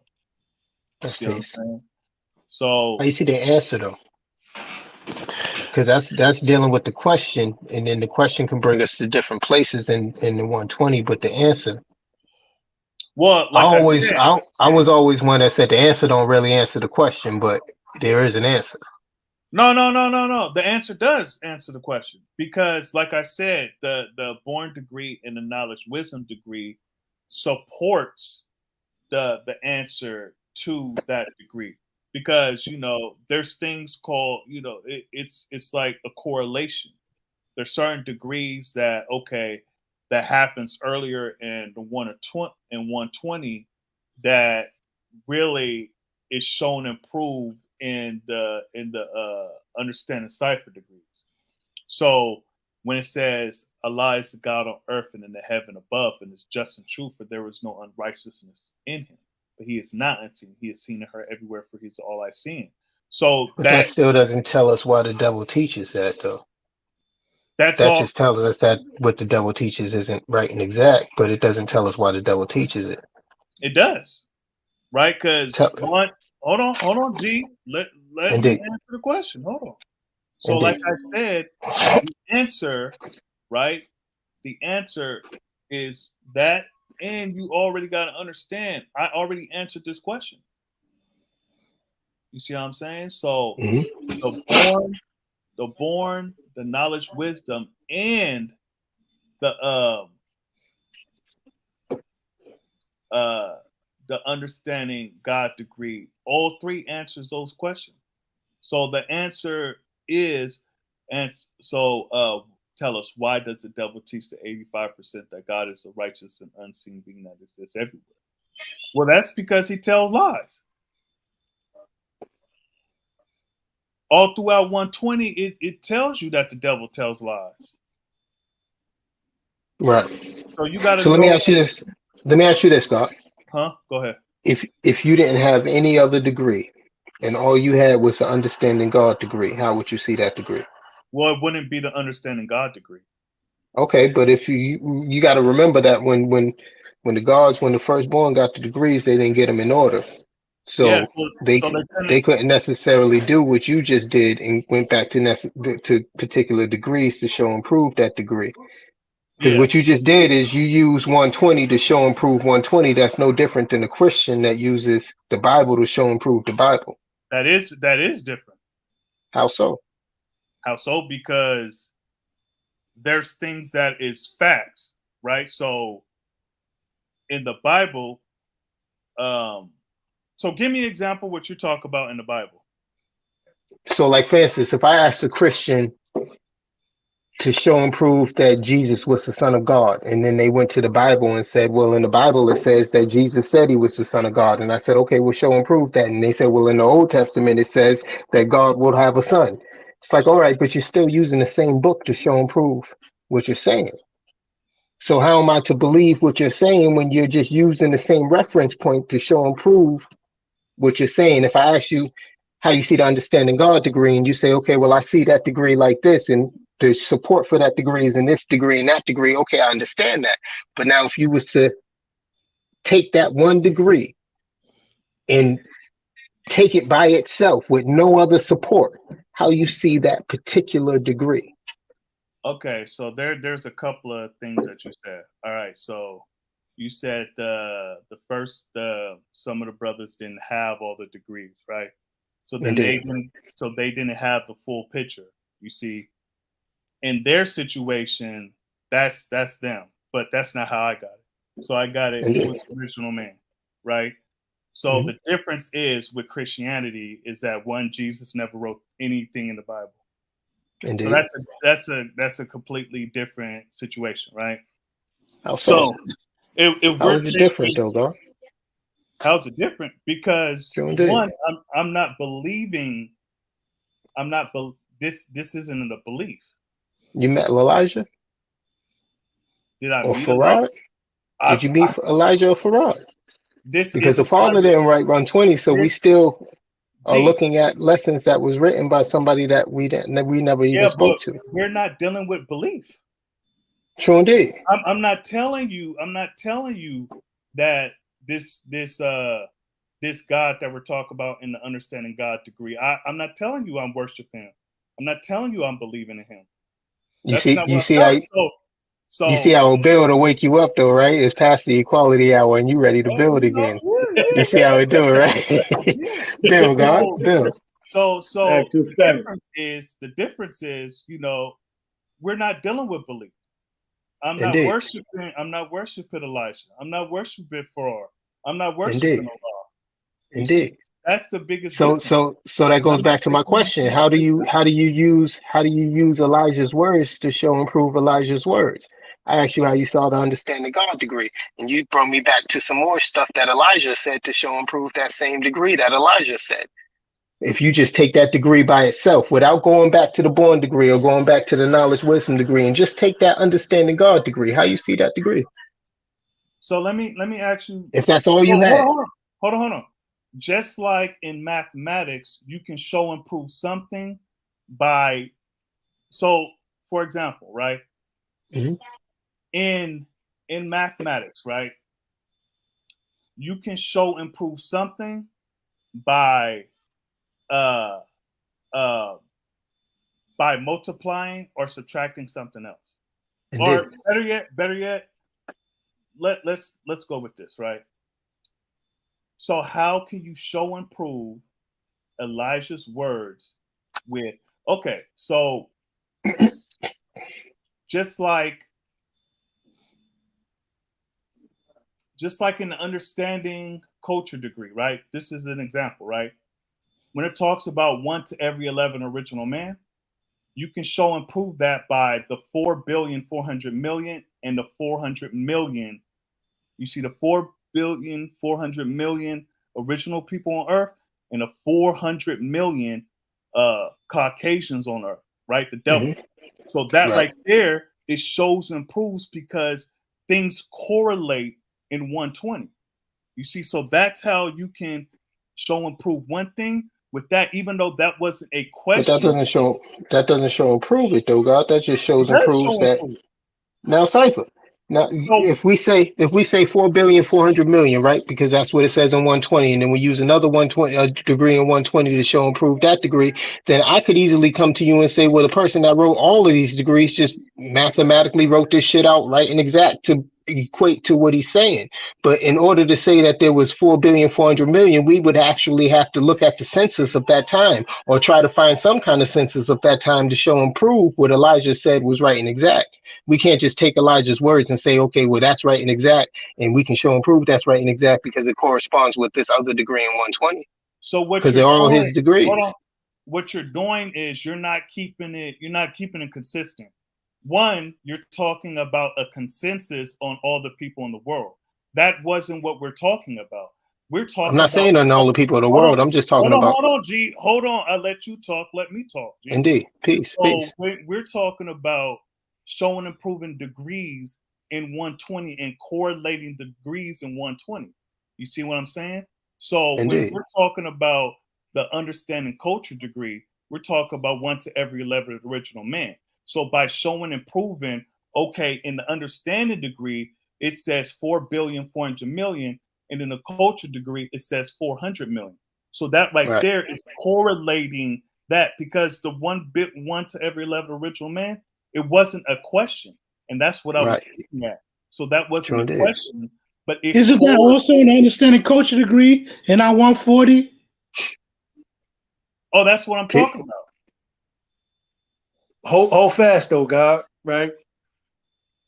That's See what I'm peace. saying? So How you see the answer though? Because that's dealing with the question, and then the question can bring us to different places in the 120. But the answer, well, like I said, I was always one that said the answer don't really answer the question, but there is an answer. No. The answer does answer the question because, like I said, the born degree and the knowledge wisdom degree supports the answer to that degree because there's things called it's like a correlation. There's certain degrees that that happens earlier in the 120 that really is shown improved in the understanding cipher degrees. So when it says Allah is the God on earth and in the heaven above, and is just and true, for there is no unrighteousness in him, but he is not unseen. He is seen and heard everywhere, for he's all I seen. So But that still doesn't tell us why the devil teaches that, though. That's that all. just tells us that what the devil teaches isn't right and exact, but it doesn't tell us why the devil teaches it. It does, right? Because one, hold on, G. Let me answer the question. Hold on. So, like I said, the answer, right? The answer is that, and you already got to understand. I already answered this question. You see what I'm saying? So, the born, the knowledge, wisdom, and the understanding God degree. All 3 answers those questions. So the answer is, and so tell us, why does the devil teach the 85% that God is a righteous and unseen being that exists everywhere? Well, that's because he tells lies. All throughout 120, it tells you that the devil tells lies. Right. So you got to. So let me ask you this. Let me ask you this, God. Huh? Go ahead. If you didn't have any other degree, and all you had was the understanding God degree, how would you see that degree? Well, it wouldn't be the understanding God degree. Okay, but if you got to remember that when the firstborn got the degrees, they didn't get them in order, so they couldn't necessarily do what you just did and went back to particular degrees to show and prove that degree. Because what you just did is you use 120 to show and prove 120. That's no different than a Christian that uses the Bible to show and prove the Bible. That is different. How so? How so? Because there's things that is facts, right? So in the Bible, so give me an example what you talk about in the Bible. So, like for instance, if I asked a Christian to show and prove that Jesus was the Son of God, and then they went to the Bible and said, well, in the Bible it says that Jesus said he was the Son of God, and I said, okay, we'll show and prove that, and they said, well, in the Old Testament it says that God will have a son. It's like, all right, but you're still using the same book to show and prove what you're saying. So how am I to believe what you're saying when you're just using the same reference point to show and prove what you're saying? If I ask you how you see the understanding God degree, and you say, okay, well, I see that degree like this, and the support for that degree is in this degree and that degree. Okay, I understand that. But now if you was to take that one degree and take it by itself with no other support, how you see that particular degree? Okay, so there's a couple of things that you said. All right, so you said the first some of the brothers didn't have all the degrees, right? So then Indeed. they didn't have the full picture. You see, in their situation, that's them, but that's not how I got it. So I got it Indeed. with the original man, right? So the difference is with Christianity is that one, Jesus never wrote anything in the Bible. Indeed. So that's a completely different situation, right? How So so? if How we're is it different taking, though, God? how's it different? Because Sure indeed. one, I'm not believing. This isn't a belief. You met Elijah Did I or meet Elijah? Farad? Did you meet Elijah or Farad? This Because is the a part father of didn't write 120, so we this. still are G. looking at lessons that was written by somebody that we never even Yeah, but spoke to. we're not dealing with belief. True indeed. I'm not telling you that this God that we're talking about in the understanding God degree. I'm not telling you I'm worshiping him. I'm not telling you I'm believing in him. That's not what I'm telling. You see how a bill to wake you up though, right? It's past the equality hour and you ready to build you know, again. You see how it do it, right? Bill, God, Bill. So the difference is, we're not dealing with belief. I'm not worshiping Elijah. I'm not worshiping Farah. I'm not worshiping Allah. Indeed. That's the biggest So difference. that goes back to my question. How do you use Elijah's words to show and prove Elijah's words? I asked you how you saw the understanding God degree, and you brought me back to some more stuff that Elijah said to show and prove that same degree that Elijah said. If you just take that degree by itself without going back to the born degree or going back to the knowledge wisdom degree and just take that understanding God degree, how you see that degree? So let me ask you, if that's all you had. Hold on. Just like in mathematics, you can show and prove something by, so for example, right? Mm-hmm. In mathematics, right? You can show and prove something by multiplying or subtracting something else. Indeed. Or better yet, let's go with this, right? So how can you show and prove Elijah's words with, okay, so just like in the understanding culture degree, right? This is an example, right? When it talks about 1 to every 11 original man, you can show and prove that by the 4,400,000,000 and the 400 million. You see the 4,400,000,000 original people on Earth and the 400 million Caucasians on Earth, right? The devil. Mm-hmm. So that right there, it shows and proves because things correlate in 120. You see, so that's how you can show and prove one thing with that, even though that wasn't a question. But that doesn't show and prove it though, God. That just shows and proves that. Now, Cipher. Now, if we say 4,400,000,000, right? Because that's what it says in 120, and then we use another 120 degree in 120 to show and prove that degree, then I could easily come to you and say, well, the person that wrote all of these degrees just mathematically wrote this shit out right and exact to equate to what he's saying. But in order to say that there was 4,400,000,000, we would actually have to look at the census of that time or try to find some kind of census of that time to show and prove what Elijah said was right and exact. We can't just take Elijah's words and say, okay, well, that's right and exact, and we can show and prove that's right and exact because it corresponds with this other degree in 120. So what because they're all his degrees. Hold on. What you're doing is you're not keeping it consistent. One, you're talking about a consensus on all the people in the world. That wasn't what we're talking about. We're talking. I'm not saying on all the people in the world. I'm just talking about. Hold on, G. Hold on. I'll let you talk. Let me talk. G. Indeed. Peace. So peace. we're talking about showing and proving degrees in 120 and correlating the degrees in 120. You see what I'm saying? So Indeed. when we're talking about the understanding culture degree, we're talking about 1 to every 11 of the original man. So by showing and proving, okay, in the understanding degree, it says 4,400,000,000, and in the culture degree, it says 400 million. So that right there is correlating that, because the 1 to every 11 original man, it wasn't a question, and that's what I was getting at. So that wasn't a question, but it isn't that also an understanding culture degree in our 140? Oh, that's what I'm talking about. Hold fast though, God, right?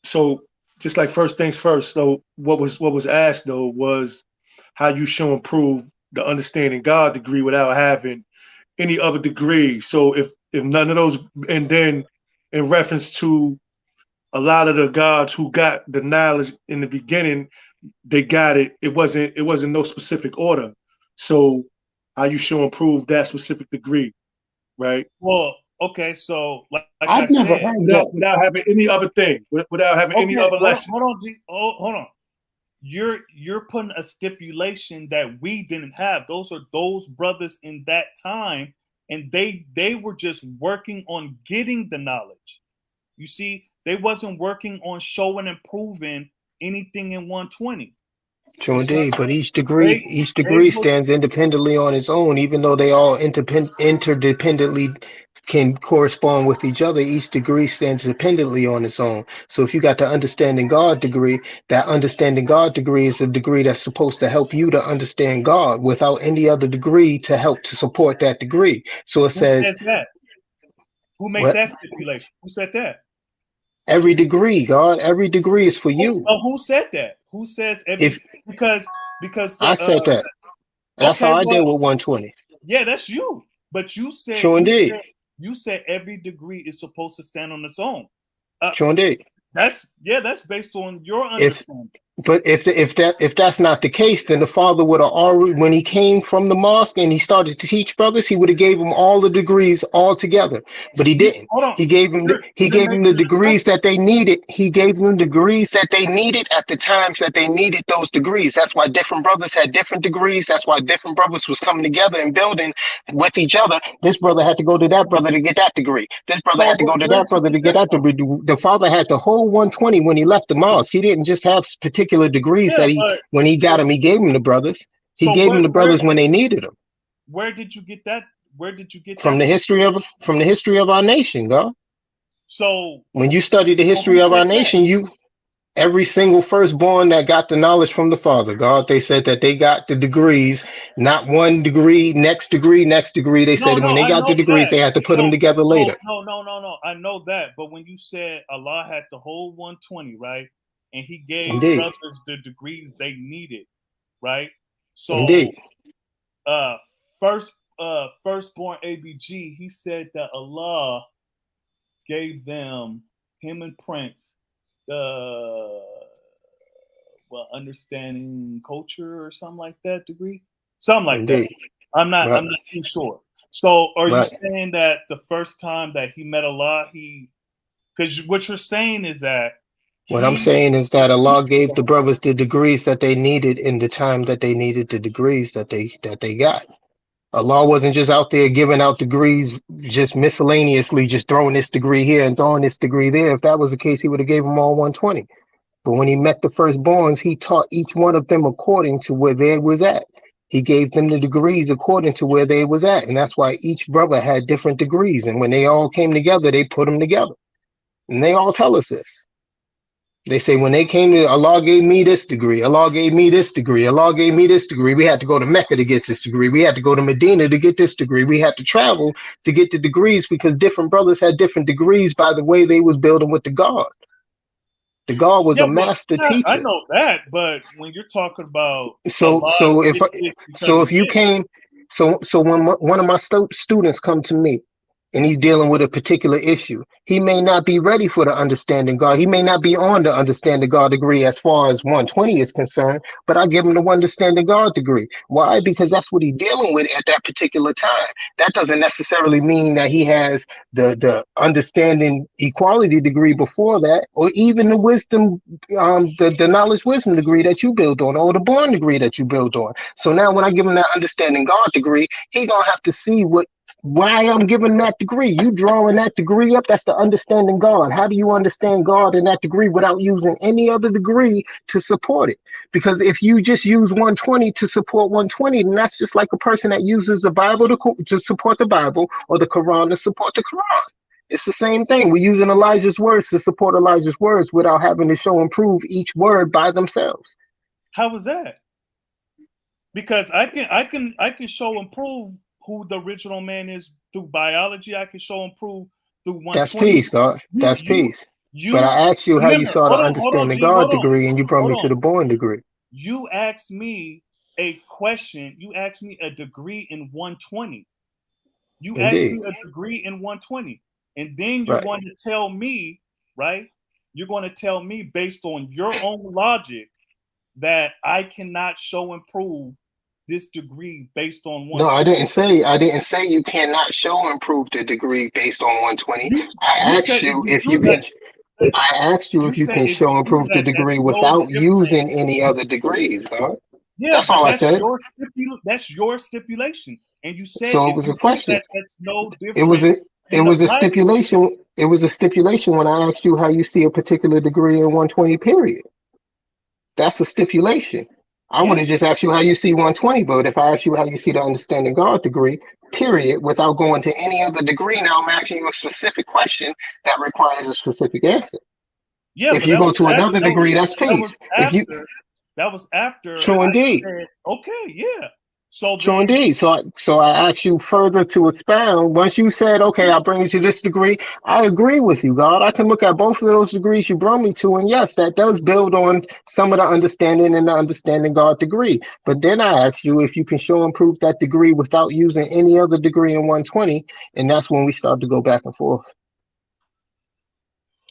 So just like first things first. So what was asked though was how you show and prove the understanding God degree without having any other degree. So if none of those, and then in reference to a lot of the gods who got the knowledge in the beginning, they got it. It wasn't no specific order. So how you show and prove that specific degree, right? Well, okay, so like I've never heard that without having any other thing, without having any other lesson. Hold on, G. Hold on. You're putting a stipulation that we didn't have. Those are those brothers in that time, and they were just working on getting the knowledge. You see, they wasn't working on showing and proving anything in 120. True indeed, but each degree stands independently on its own, even though they all interdependently can correspond with each other. Each degree stands independently on its own. So if you got the understanding God degree, that understanding God degree is a degree that's supposed to help you to understand God without any other degree to help to support that degree. So it says, says that? Who made that stipulation? Who said that? Every degree, God, every degree is for you. Who said that? Who says every? Because I said that. That's how I did with 120. Yeah, that's you. But you said true indeed. You said every degree is supposed to stand on its own. True indeed. That's based on your understanding. But if that's not the case, then the Father would have already, when he came from the mosque and he started to teach brothers, he would have gave them all the degrees all together. But he didn't. He gave them the degrees that they needed. He gave them degrees that they needed at the times that they needed those degrees. That's why different brothers had different degrees. That's why different brothers was coming together and building with each other. This brother had to go to that brother to get that degree. This brother had to go to that brother to get that degree. The Father had the whole 120 when he left the mosque. He didn't just have particular degrees that when he got them, he gave them to brothers. He gave them to brothers when they needed them. Where did you get that? From the history of our nation, God. So when you study the history of our nation, every single firstborn that got the knowledge from the Father, God, they said that they got the degrees, not one degree, next degree. They said when they got the degrees, they had to put them together later. No. I know that. But when you said Allah had the whole 120, right? And he gave brothers the degrees they needed, right? So firstborn ABG, he said that Allah gave them, him and Prince, understanding culture or something like that degree, something like that. I'm not too sure. So are you saying that the first time that he met Allah, because what you're saying is that what I'm saying is that Allah gave the brothers the degrees that they needed in the time that they needed the degrees that they got. Allah wasn't just out there giving out degrees just miscellaneously, just throwing this degree here and throwing this degree there. If that was the case, he would have gave them all 120. But when he met the firstborns, he taught each one of them according to where they was at. He gave them the degrees according to where they was at. And that's why each brother had different degrees. And when they all came together, they put them together. And they all tell us this. They say when they came to Allah gave me this degree, Allah gave me this degree, Allah gave me this degree. We had to go to Mecca to get this degree. We had to go to Medina to get this degree. We had to travel to get the degrees because different brothers had different degrees by the way they was building with the God. The God was a master teacher. I know that, but when you're talking about when one of my students come to me and he's dealing with a particular issue. He may not be ready for the understanding God. He may not be on the understanding God degree as far as 120 is concerned, but I give him the understanding God degree. Why? Because that's what he's dealing with at that particular time. That doesn't necessarily mean that he has the understanding equality degree before that, or even the wisdom, the knowledge wisdom degree that you build on, or the born degree that you build on. So now when I give him that understanding God degree, he gonna have to see why I'm giving that degree. You drawing that degree up, that's the understanding God. How do you understand God in that degree without using any other degree to support it? Because if you just use 120 to support 120, then that's just like a person that uses the Bible to support the Bible, or the Quran to support the Quran. It's the same thing. We're using Elijah's words to support Elijah's words without having to show and prove each word by themselves. How was that? Because I can show and prove who the original man is through biology. I can show and prove through 120. That's peace, God. That's peace. But I asked you how you saw the understanding God degree, and you brought me to the born degree. You asked me a question. You asked me a degree in 120. You asked me a degree in 120. And then you're going to tell me, right? You're going to tell me based on your own logic that I cannot show and prove this degree based on 120. No, I didn't say you cannot show and prove the degree based on 120. I asked you if you can show and prove the degree without using any other degrees, God. Yeah, that's all I said. That's your stipulation. And you said so it was a question. That's no different. It was a stipulation. It was a stipulation when I asked you how you see a particular degree in 120, period. That's a stipulation. I would have just asked you how you see 120, but if I asked you how you see the understanding God degree, period, without going to any other degree, now I'm asking you a specific question that requires a specific answer. Yeah, if you go to another degree, that's peace. That was after. True indeed. Okay, yeah. So true indeed. So I asked you further to expound. Once you said, okay, I'll bring you to this degree, I agree with you, God. I can look at both of those degrees you brought me to, and yes, that does build on some of the understanding and the understanding God degree. But then I asked you if you can show and prove that degree without using any other degree in 120, and that's when we start to go back and forth.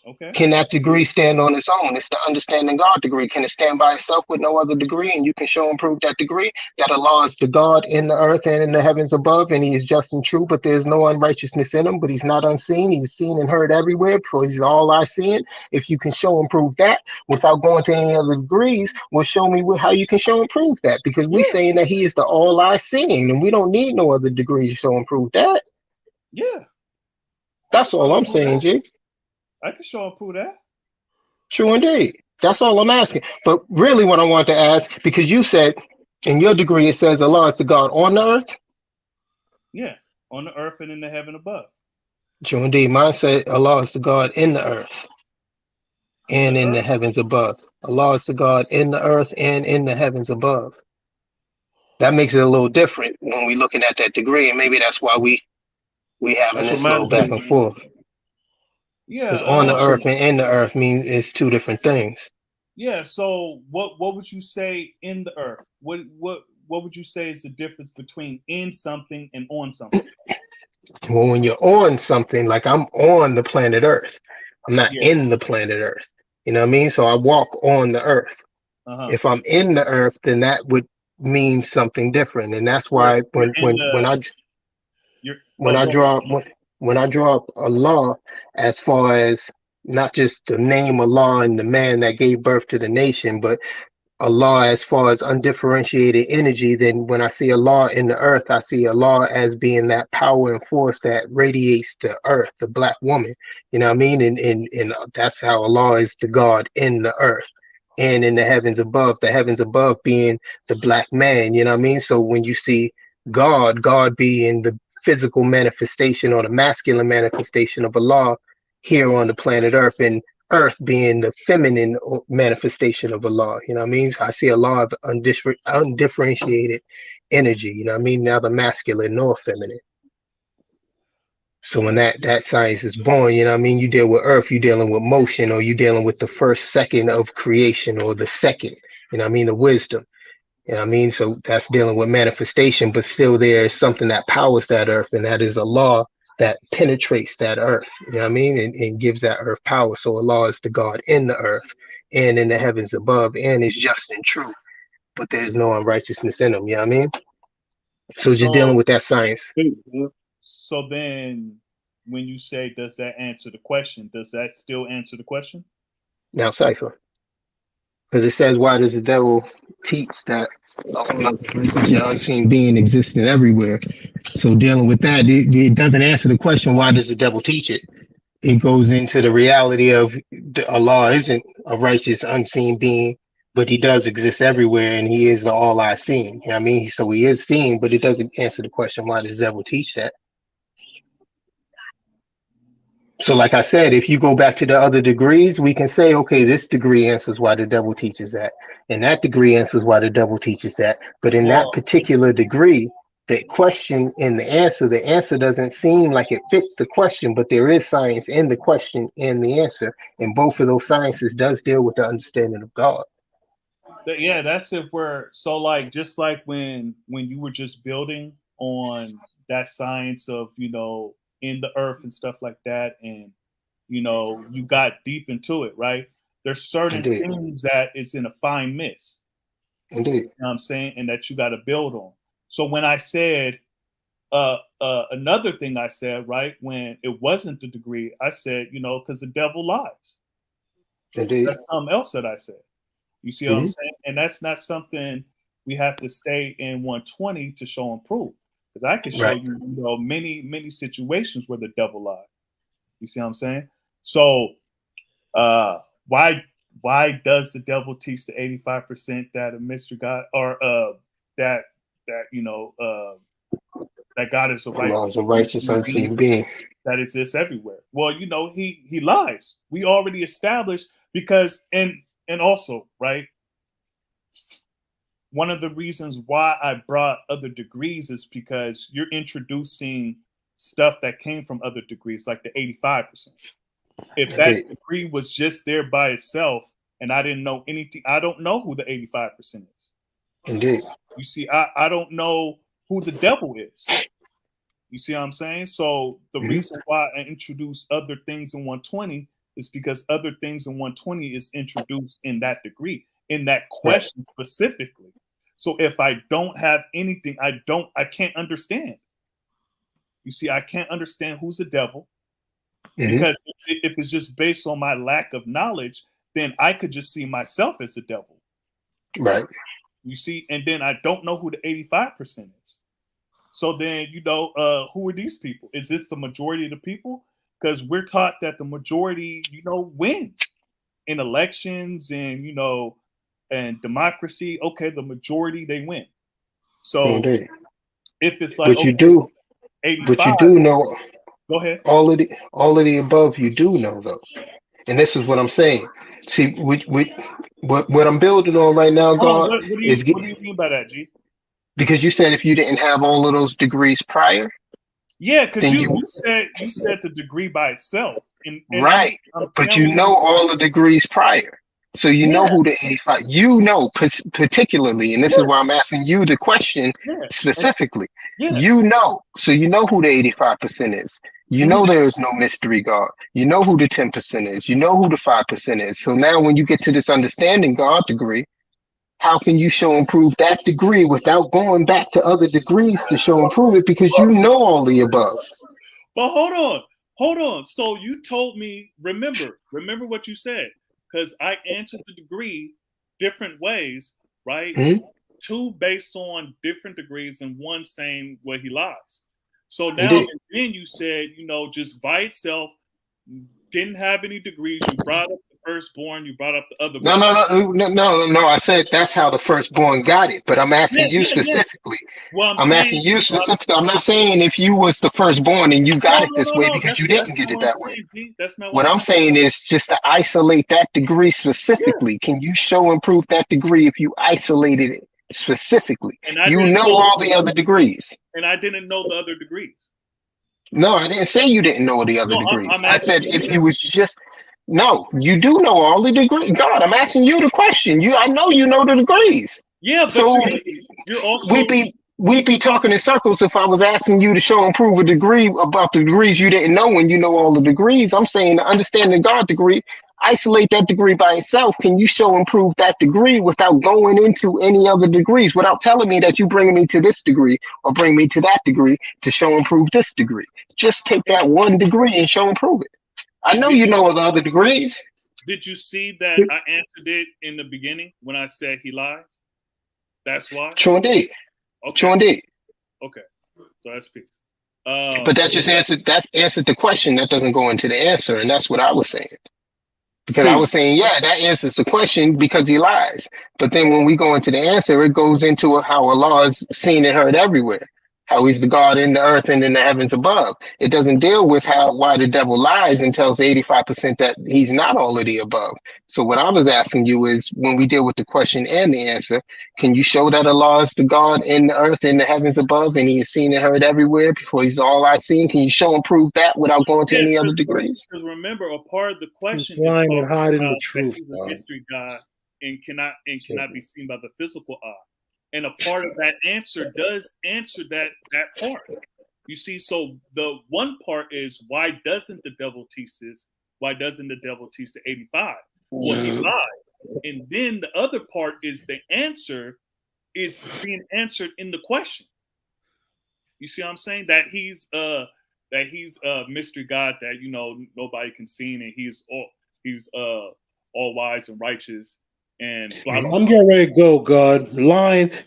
Okay. Can that degree stand on its own? It's the understanding God degree. Can it stand by itself with no other degree? And you can show and prove that degree, that Allah is the God in the earth and in the heavens above, and he is just and true, but there's no unrighteousness in him, but he's not unseen. He's seen and heard everywhere, for he's all I seeing. If you can show and prove that without going to any other degrees, well, show me how you can show and prove that, because we're saying that he is the all I seeing, and we don't need no other degree to show and prove that. Yeah. That's all I'm saying, G. I can show and prove that. True indeed. That's all I'm asking. But really what I want to ask, because you said in your degree, it says Allah is the God on the earth. Yeah, on the earth and in the heaven above. True indeed. Mine said Allah is the God in the earth and in the heavens above. Allah is the God in the earth and in the heavens above. That makes it a little different when we're looking at that degree, and maybe that's why we having this little back and forth. Yeah, because on the earth and in the earth means it's two different things. Yeah. So what would you say in the earth? What would you say is the difference between in something and on something? Well, when you're on something, like I'm on the planet Earth, I'm not in the planet Earth. You know what I mean? So I walk on the earth. If I'm in the earth, then that would mean something different, and that's why when I draw up Allah, as far as not just the name Allah and the man that gave birth to the nation, but Allah as far as undifferentiated energy, then when I see Allah in the earth, I see Allah as being that power and force that radiates the earth, the black woman. You know what I mean? And that's how Allah is the God in the earth and in the heavens above being the black man. You know what I mean? So when you see God being the physical manifestation or the masculine manifestation of Allah here on the planet Earth, and Earth being the feminine manifestation of Allah. You know what I mean? So I see a lot of undifferentiated energy, you know what I mean? Neither masculine nor feminine. So when that science is born, you know what I mean? You deal with Earth, you're dealing with motion, or you're dealing with the first second of creation, or the second, you know what I mean? The wisdom. You know what I mean? So that's dealing with manifestation, but still there is something that powers that earth, and that is Allah that penetrates that earth, you know what I mean, and gives that earth power. So Allah is the God in the earth and in the heavens above, and is just and true, but there's no unrighteousness in them, you know what I mean? So just dealing with that science. So then when you say, does that answer the question? Does that still answer the question? Now, Cipher. Because it says, why does the devil teach that the unseen being existing everywhere? So dealing with that, it doesn't answer the question, why does the devil teach it? It goes into the reality of Allah isn't a righteous unseen being, but he does exist everywhere, and he is the all I seen. You know what I mean? So he is seen, but it doesn't answer the question, why does the devil teach that? So like I said, if you go back to the other degrees, we can say, okay, this degree answers why the devil teaches that, and that degree answers why the devil teaches that. But in that particular degree, the question and the answer doesn't seem like it fits the question, but there is science in the question and the answer. And both of those sciences does deal with the understanding of God. Yeah, that's if we're so like, just like when you were just building on that science of, in the earth and stuff like that, and you got deep into it, right? There's certain things that it's in a fine mist. Indeed. You know what I'm saying? And that you got to build on. So when I said another thing I said, right, when it wasn't the degree, I said, because the devil lies. Indeed. That's something else that I said. You see what I'm saying? And that's not something we have to stay in 120 to show and prove. Because I can show you, many, many situations where the devil lied. You see what I'm saying? So why does the devil teach the 85% that a mystery God, or that God is a righteous unseen being that exists everywhere? Well, he lies. We already established, because and also, right, one of the reasons why I brought other degrees is because you're introducing stuff that came from other degrees, like the 85%. If that degree was just there by itself and I didn't know anything, I don't know who the 85% is. Indeed. You see, I don't know who the devil is. You see what I'm saying? So the reason why I introduce other things in 120 is because other things in 120 is introduced in that degree, in that question specifically. So if I don't have anything, I can't understand. You see, I can't understand who's the devil, because if it's just based on my lack of knowledge, then I could just see myself as the devil. Right. You see, and then I don't know who the 85% is. So then, who are these people? Is this the majority of the people? Because we're taught that the majority, wins in elections and, and democracy. Okay, the majority, they win. So if it's like, but you do 85, but you do know, go ahead. All of the above you do know, though. And this is what I'm saying. See, what I'm building on right now, God, what do you mean by that, G? Because you said if you didn't have all of those degrees prior. Yeah, because you said the degree by itself. And right. But you know all the degrees prior. So you know who the 85, particularly, and this is why I'm asking you the question specifically. You know, so you know who the 85% is. You know there is no mystery God. You know who the 10% is. You know who the 5% is. So now when you get to this understanding God degree, how can you show and prove that degree without going back to other degrees to show and prove it? Because you know all the above. But hold on. So you told me, remember what you said, because I answered the degree different ways, right? Two based on different degrees and one saying where he lies. So now, and then you said, just by itself, didn't have any degrees. You brought up the firstborn, you brought up the other. No. I said that's how the firstborn got it, but I'm asking you specifically. Well, I'm asking you specifically. I'm not saying if you was the firstborn and you got it this way because you didn't get it that way. That's not what I'm saying is just to isolate that degree specifically. Can you show and prove that degree if you isolated it specifically? You know all the other degrees. And I didn't know the other degrees. No, I didn't say you didn't know the other degrees. I said if you was just no, you do know all the degrees. God, I'm asking you the question. I know you know the degrees. Yeah, but so you're also we'd be talking in circles if I was asking you to show and prove a degree about the degrees you didn't know when you know all the degrees. I'm saying to understand the God degree, isolate that degree by itself. Can you show and prove that degree without going into any other degrees, without telling me that you bring me to this degree or bring me to that degree to show and prove this degree? Just take that one degree and show and prove it. I know you know the other degrees. Did you see that I answered it in the beginning when I said he lies? That's why? True indeed. Okay. True indeed. Okay. So that's peace. But that just answered the question. That doesn't go into the answer, and that's what I was saying. Because I was saying, yeah, that answers the question because he lies. But then when we go into the answer, it goes into how Allah is seen and heard everywhere. How he's the God in the earth and in the heavens above. It doesn't deal with why the devil lies and tells 85% that he's not all of the above. So what I was asking you is, when we deal with the question and the answer, can you show that Allah is the God in the earth and the heavens above and he is seen and heard everywhere before he's all I seen? Can you show and prove that without going to any other degrees? Because remember, a part of the question He's lying and hiding the truth. He's a mystery God and cannot be seen by the physical eye. And a part of that answer does answer that part. You see, so the one part is, why doesn't the devil teach this? Why doesn't the devil teach the 85? Well, he lies. And then the other part is the answer. It's being answered in the question. You see what I'm saying? That he's a mystery God that nobody can see, and he's all wise and righteous. And blah, blah, I'm getting ready to go, God.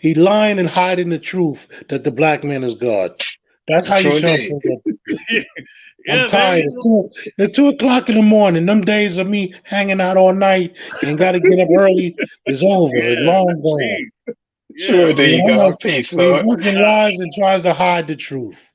He lying and hiding the truth that the black man is God. That's how you show up. I'm tired. It's 2 o'clock in the morning. Them days of me hanging out all night and got to get up early is over. It's long gone. Sure, there you go. Peace, Lord. He fucking lies and tries to hide the truth.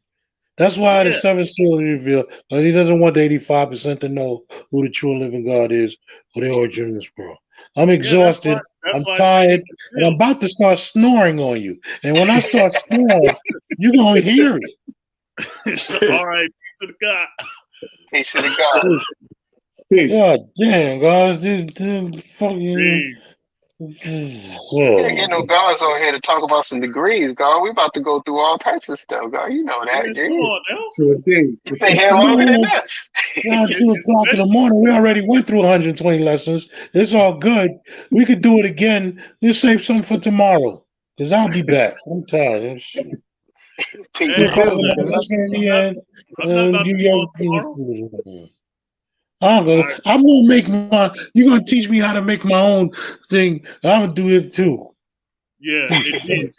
That's why the 7th seal is revealed. But he doesn't want the 85% to know who the true and living God is or the origin of this world. I'm exhausted. I'm tired, and I'm about to start snoring on you. And when I start snoring, you're gonna hear it. All right, peace to the God. Peace to the God. God damn, guys, this fucking. We can't get no gods on here to talk about some degrees, God. We about to go through all types of stuff, God. You know that, dude. You stay here longer than us. Now 2 o'clock in the morning, we already went through 120 lessons. It's all good. We could do it again. Let's save something for tomorrow, because I'll be back. I'm tired. Peace. I'm gonna make you're gonna teach me how to make my own thing. I'm gonna do it too. Yeah, it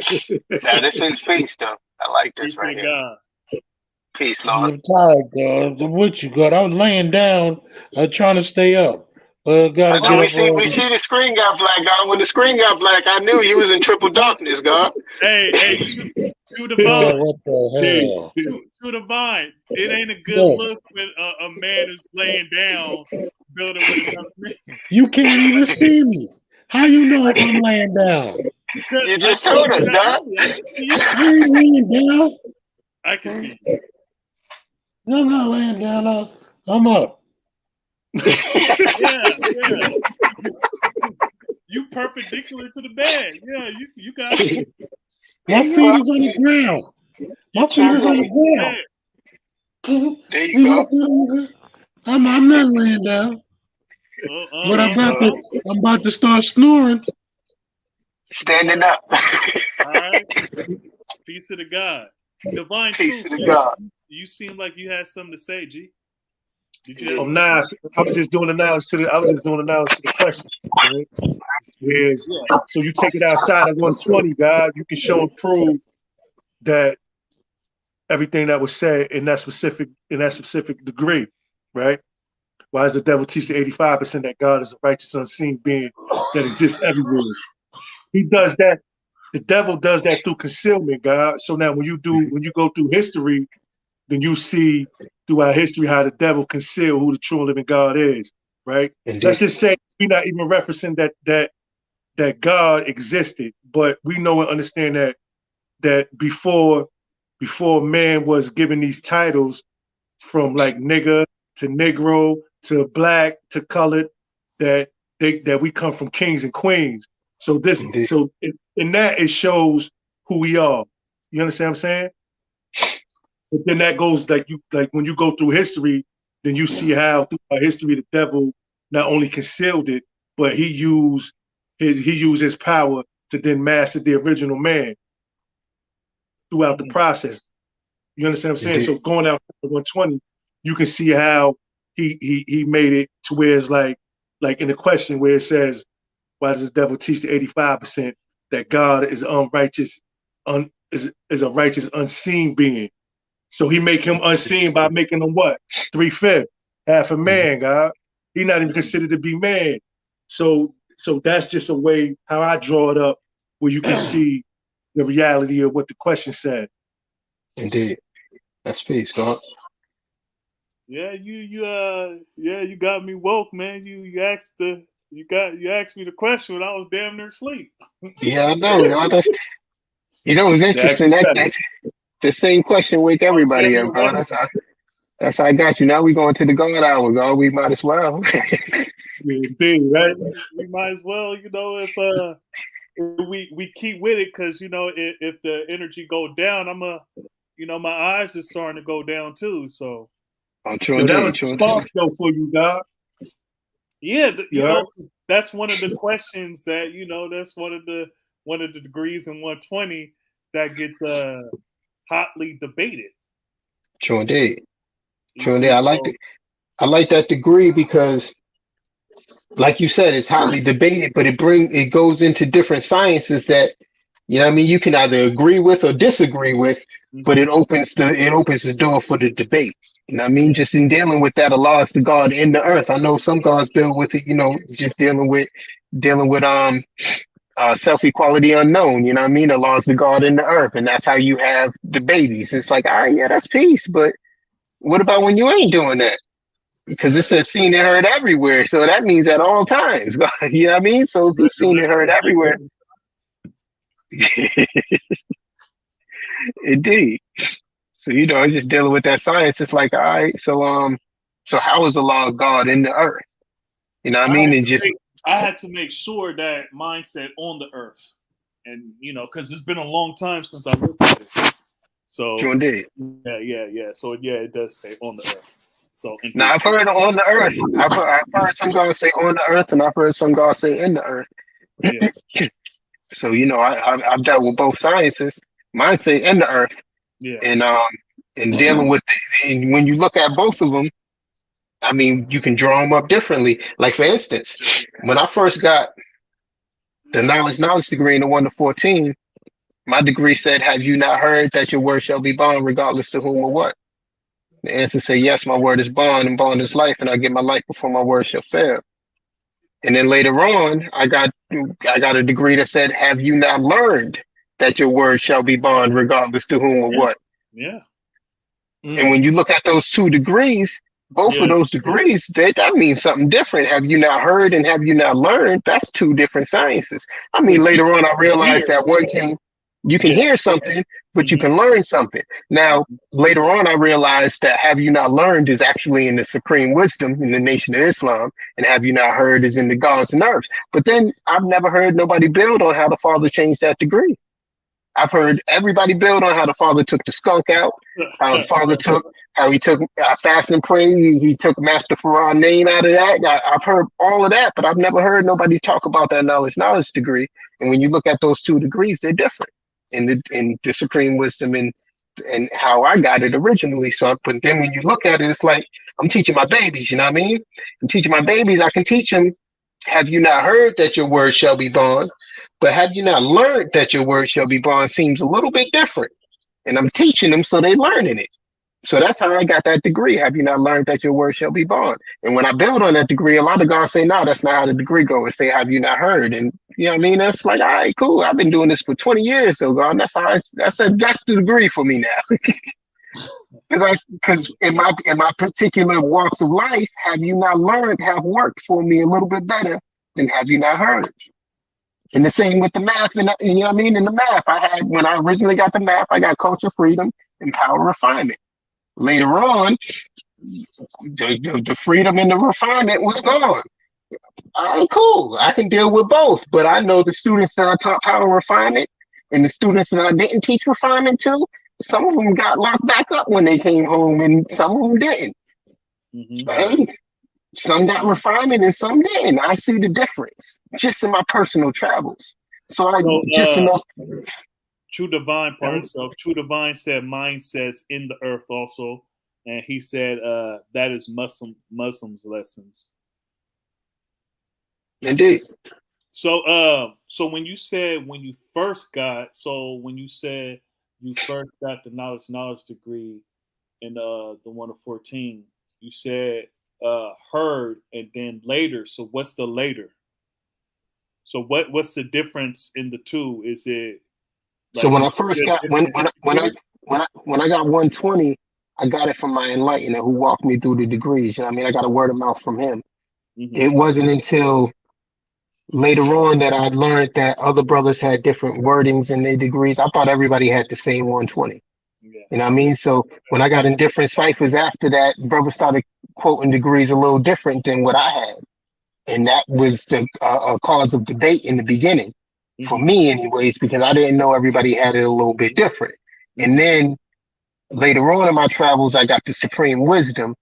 G. Now, this is peace, though. I like this Peace right here. God. Peace, Lord. I'm tired, God. I'm with you, God. I was laying down, trying to stay up. Gotta I know we see the screen got black, God. When the screen got black, I knew you was in triple darkness, God. Hey, to the vine. What the hell? To the vine. It ain't a good look when a man is laying down, building with another man. You can't even see me. How you know if I'm laying down? You just told us, God. I ain't laying down. I can see you. I'm not laying down. I'm up. Yeah. You perpendicular to the bed. Yeah, you got it. My feet is on the ground. My feet is on the ground. There you go. I'm not laying down. But I'm about to start snoring. Standing up. All right. Peace to the God. Divine Peace truth. to the God. You seem like you had something to say, G. Nice. I was just doing analysis to the question. Right? So you take it outside of 120, God, you can show and prove that everything that was said in that specific degree, right? Why does the devil teach the 85% that God is a righteous, unseen being that exists everywhere? He does that. The devil does that through concealment, God. So now when you go through history, then you see throughout history how the devil conceal who the true and living God is, right? Indeed. Let's just say we're not even referencing that God existed, but we know and understand that before man was given these titles, from like nigger to negro to black to colored, that we come from kings and queens. So in that it shows who we are. You understand what I'm saying? But then that goes like when you go through history, then you see how throughout history the devil not only concealed it, but he used his power to then master the original man throughout the process. You understand what I'm saying? Indeed. So going out to 120, you can see how he made it to where it's like in the question where it says, why does the devil teach the 85% that God is unrighteous, is a righteous unseen being? So he make him unseen by making him what? 3/5, half a man, God. He not even considered to be man. So that's just a way how I draw it up where you can see the reality of what the question said. Indeed. That's peace, God. Yeah, you got me woke, man. You asked me the question when I was damn near asleep. Yeah, I know. God. It's interesting that the same question wake everybody up, God. That's how I got you. Now we going to the God hour, God. We might as well. Indeed, right? We might as well, if we keep with it, because if the energy go down, my eyes is starting to go down too. So that was the spark though for you, God. Yeah, that's one of the questions that that's one of the degrees in 120 that gets hotly debated. True indeed. I like that degree because, like you said, it's hotly debated, but it goes into different sciences that you can either agree with or disagree with, but it opens the door for the debate. You know what I mean? Just in dealing with that, Allah is the God in the earth. I know some gods build with it, just dealing with self-equality unknown. You know what I mean? Allah is the God in the earth, and that's how you have the babies. It's like, all right, yeah, that's peace, but what about when you ain't doing that? Because it says seen and heard everywhere, so that means at all times. You know what I mean? So if he's seen and heard everywhere. Indeed. So just dealing with that science. It's like, all right, so how is the law of God in the earth? You know what I mean? I had to make sure that mine said on the earth, and because it's been a long time since I looked at it. So sure indeed. Yeah. So it does say on the earth. So now I've heard on the earth. I've heard some gods say on the earth, and I've heard some gods say in the earth. Yeah. So I've dealt with both sciences. Mine say in the earth. Yeah. And dealing with and when you look at both of them, I mean, you can draw them up differently. Like for instance, when I first got the knowledge degree in the 1 to 14, my degree said, "Have you not heard that your word shall be bond, regardless to whom or what?" The answer said, "Yes, my word is bond, and bond is life, and I give my life before my word shall fail." And then later on, I got a degree that said, "Have you not learned that your word shall be bond, regardless to whom or what?" Yeah. And when you look at those two degrees, both of those degrees, that means something different. Have you not heard and have you not learned? That's two different sciences. I mean, later on, I realized that one can, you can hear something, but you can learn something. Now, later on, I realized that have you not learned is actually in the supreme wisdom in the Nation of Islam, and have you not heard is in the gods and earths. But then I've never heard nobody build on how the Father changed that degree. I've heard everybody build on how the Father took the skunk out, how the Father how he took fast and pray. He took Master Farah's name out of that. I've heard all of that, but I've never heard nobody talk about that knowledge degree. And when you look at those two degrees, they're different in the supreme wisdom and how I got it originally. So, but then when you look at it, it's like I'm teaching my babies. You know what I mean? I'm teaching my babies. I can teach them. Have you not heard that your word shall be bond? But have you not learned that your word shall be bond seems a little bit different. And I'm teaching them so they learning it. So that's how I got that degree. Have you not learned that your word shall be bond? And when I build on that degree, a lot of guys say, no, that's not how the degree goes. It say, have you not heard? And you know what I mean? That's like, all right, cool. I've been doing this for 20 years, so God, that's how that's the degree for me now. Because in my particular walks of life, have you not learned have worked for me a little bit better than have you not heard? And the same with the math, and you know what I mean? In the math, when I originally got the math, I got culture, freedom, and power refinement. Later on, the freedom and the refinement was gone. All right, cool. I can deal with both, but I know the students that I taught power refinement, And the students that I didn't teach refinement to, some of them got locked back up when they came home, and some of them didn't. Mm-hmm. Hey, some got refinement and some didn't. I see the difference just in my personal travels. So I just enough. True Divine, pardon himself. True Divine said, "Mine says in the earth also," and he said that is Muslims' lessons. Indeed. So, so when you said when you first got the knowledge degree in the 1 to 14, you said heard and then later. So what's the later? So what's the difference in the two? Is it like, so when I first got when I got 120, I got it from my enlightener who walked me through the degrees. You know what I mean? I got a word of mouth from him. Mm-hmm. It wasn't until later on that I learned that other brothers had different wordings in their degrees. I thought everybody had the same 120. Yeah. You know what I mean? So when I got in different ciphers after that, brothers started quoting degrees a little different than what I had. And that was the cause of debate in the beginning, for me anyways, because I didn't know everybody had it a little bit different. And then later on in my travels, I got the supreme wisdom,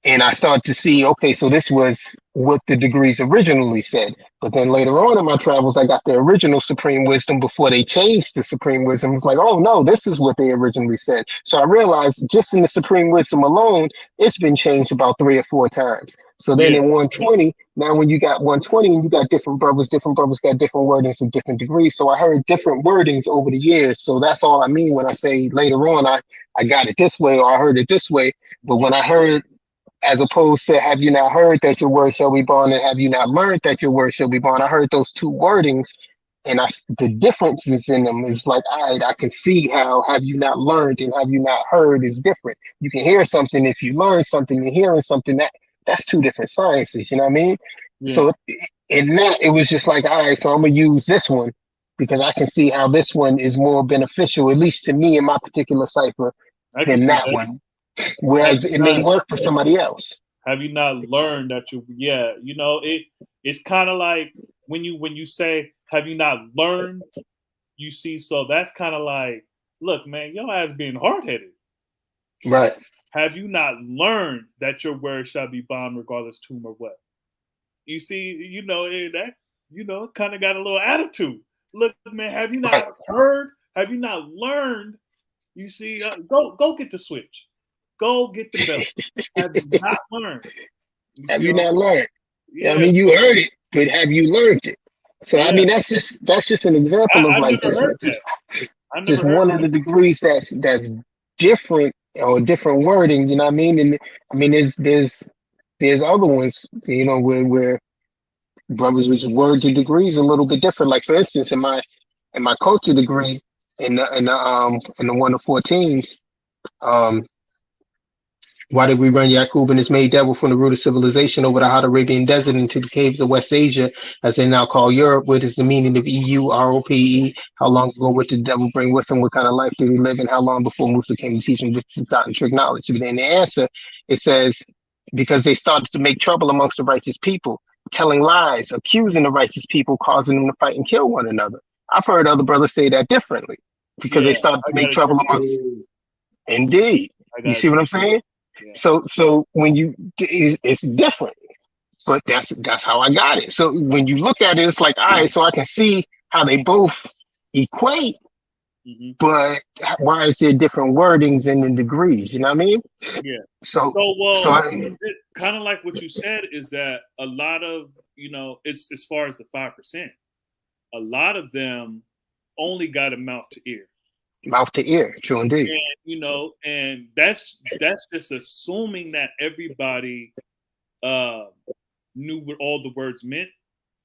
and I started to see, okay, so this was what the degrees originally said. But then later on in my travels, I got the original supreme wisdom before they changed the supreme wisdom. It's like, oh no, this is what they originally said. So I realized just in the supreme wisdom alone, it's been changed about 3 or 4 times. So then in 120, now when you got 120 and you got different brothers got different wordings and different degrees. So I heard different wordings over the years. So that's all I mean when I say later on, I got it this way or I heard it this way. But when I heard, as opposed to have you not heard that your word shall be bond and have you not learned that your word shall be bond, I heard those two wordings and the differences in them. It's like, all right, I can see how have you not learned and have you not heard is different. You can hear something if you learn something and hearing something that's 2 different sciences, you know what I mean? Yeah. So in that, it was just like, all right, so I'm going to use this one because I can see how this one is more beneficial, at least to me in my particular cipher, than that one. Whereas it may work for somebody else. Have you not learned that it's kind of like when you say, have you not learned? You see, so that's kind of like, look, man, your ass being hard-headed. Right. Have you not learned that your word shall be bond regardless to whom or what? You see, that kind of got a little attitude. Look, man, have you not heard? Have you not learned? You see, go get the switch. Go get the belt. Have you not learned? Have you not learned? Yeah, I mean, you heard it, but have you learned it? So I mean, that's just an example of like just one of the degrees that's different or different wording. You know what I mean? And I mean, there's other ones, where brothers would just word the degrees a little bit different. Like for instance, in my culture degree in the 1 to 14s, why did we run Yaqub and his maid devil from the root of civilization over the hot Arabian desert into the caves of West Asia, as they now call Europe? What is the meaning of EU, ROPE? How long ago would the devil bring with him? What kind of life did he live in? How long before Musa came to teach him this dot and trick knowledge? But in the answer, it says, because they started to make trouble amongst the righteous people, telling lies, accusing the righteous people, causing them to fight and kill one another. I've heard other brothers say that differently, because they started to make trouble amongst. Indeed. You see what I'm saying? Yeah. So when it's different, but that's how I got it. So when you look at it, it's like, all right, so I can see how they both equate, but why is there different wordings and the degrees? You know what I mean? Yeah. So kind of like what you said is that a lot of, it's as far as the 5%, a lot of them only got a mouth to ear. Mouth to ear, true indeed. And and that's just assuming that everybody knew what all the words meant,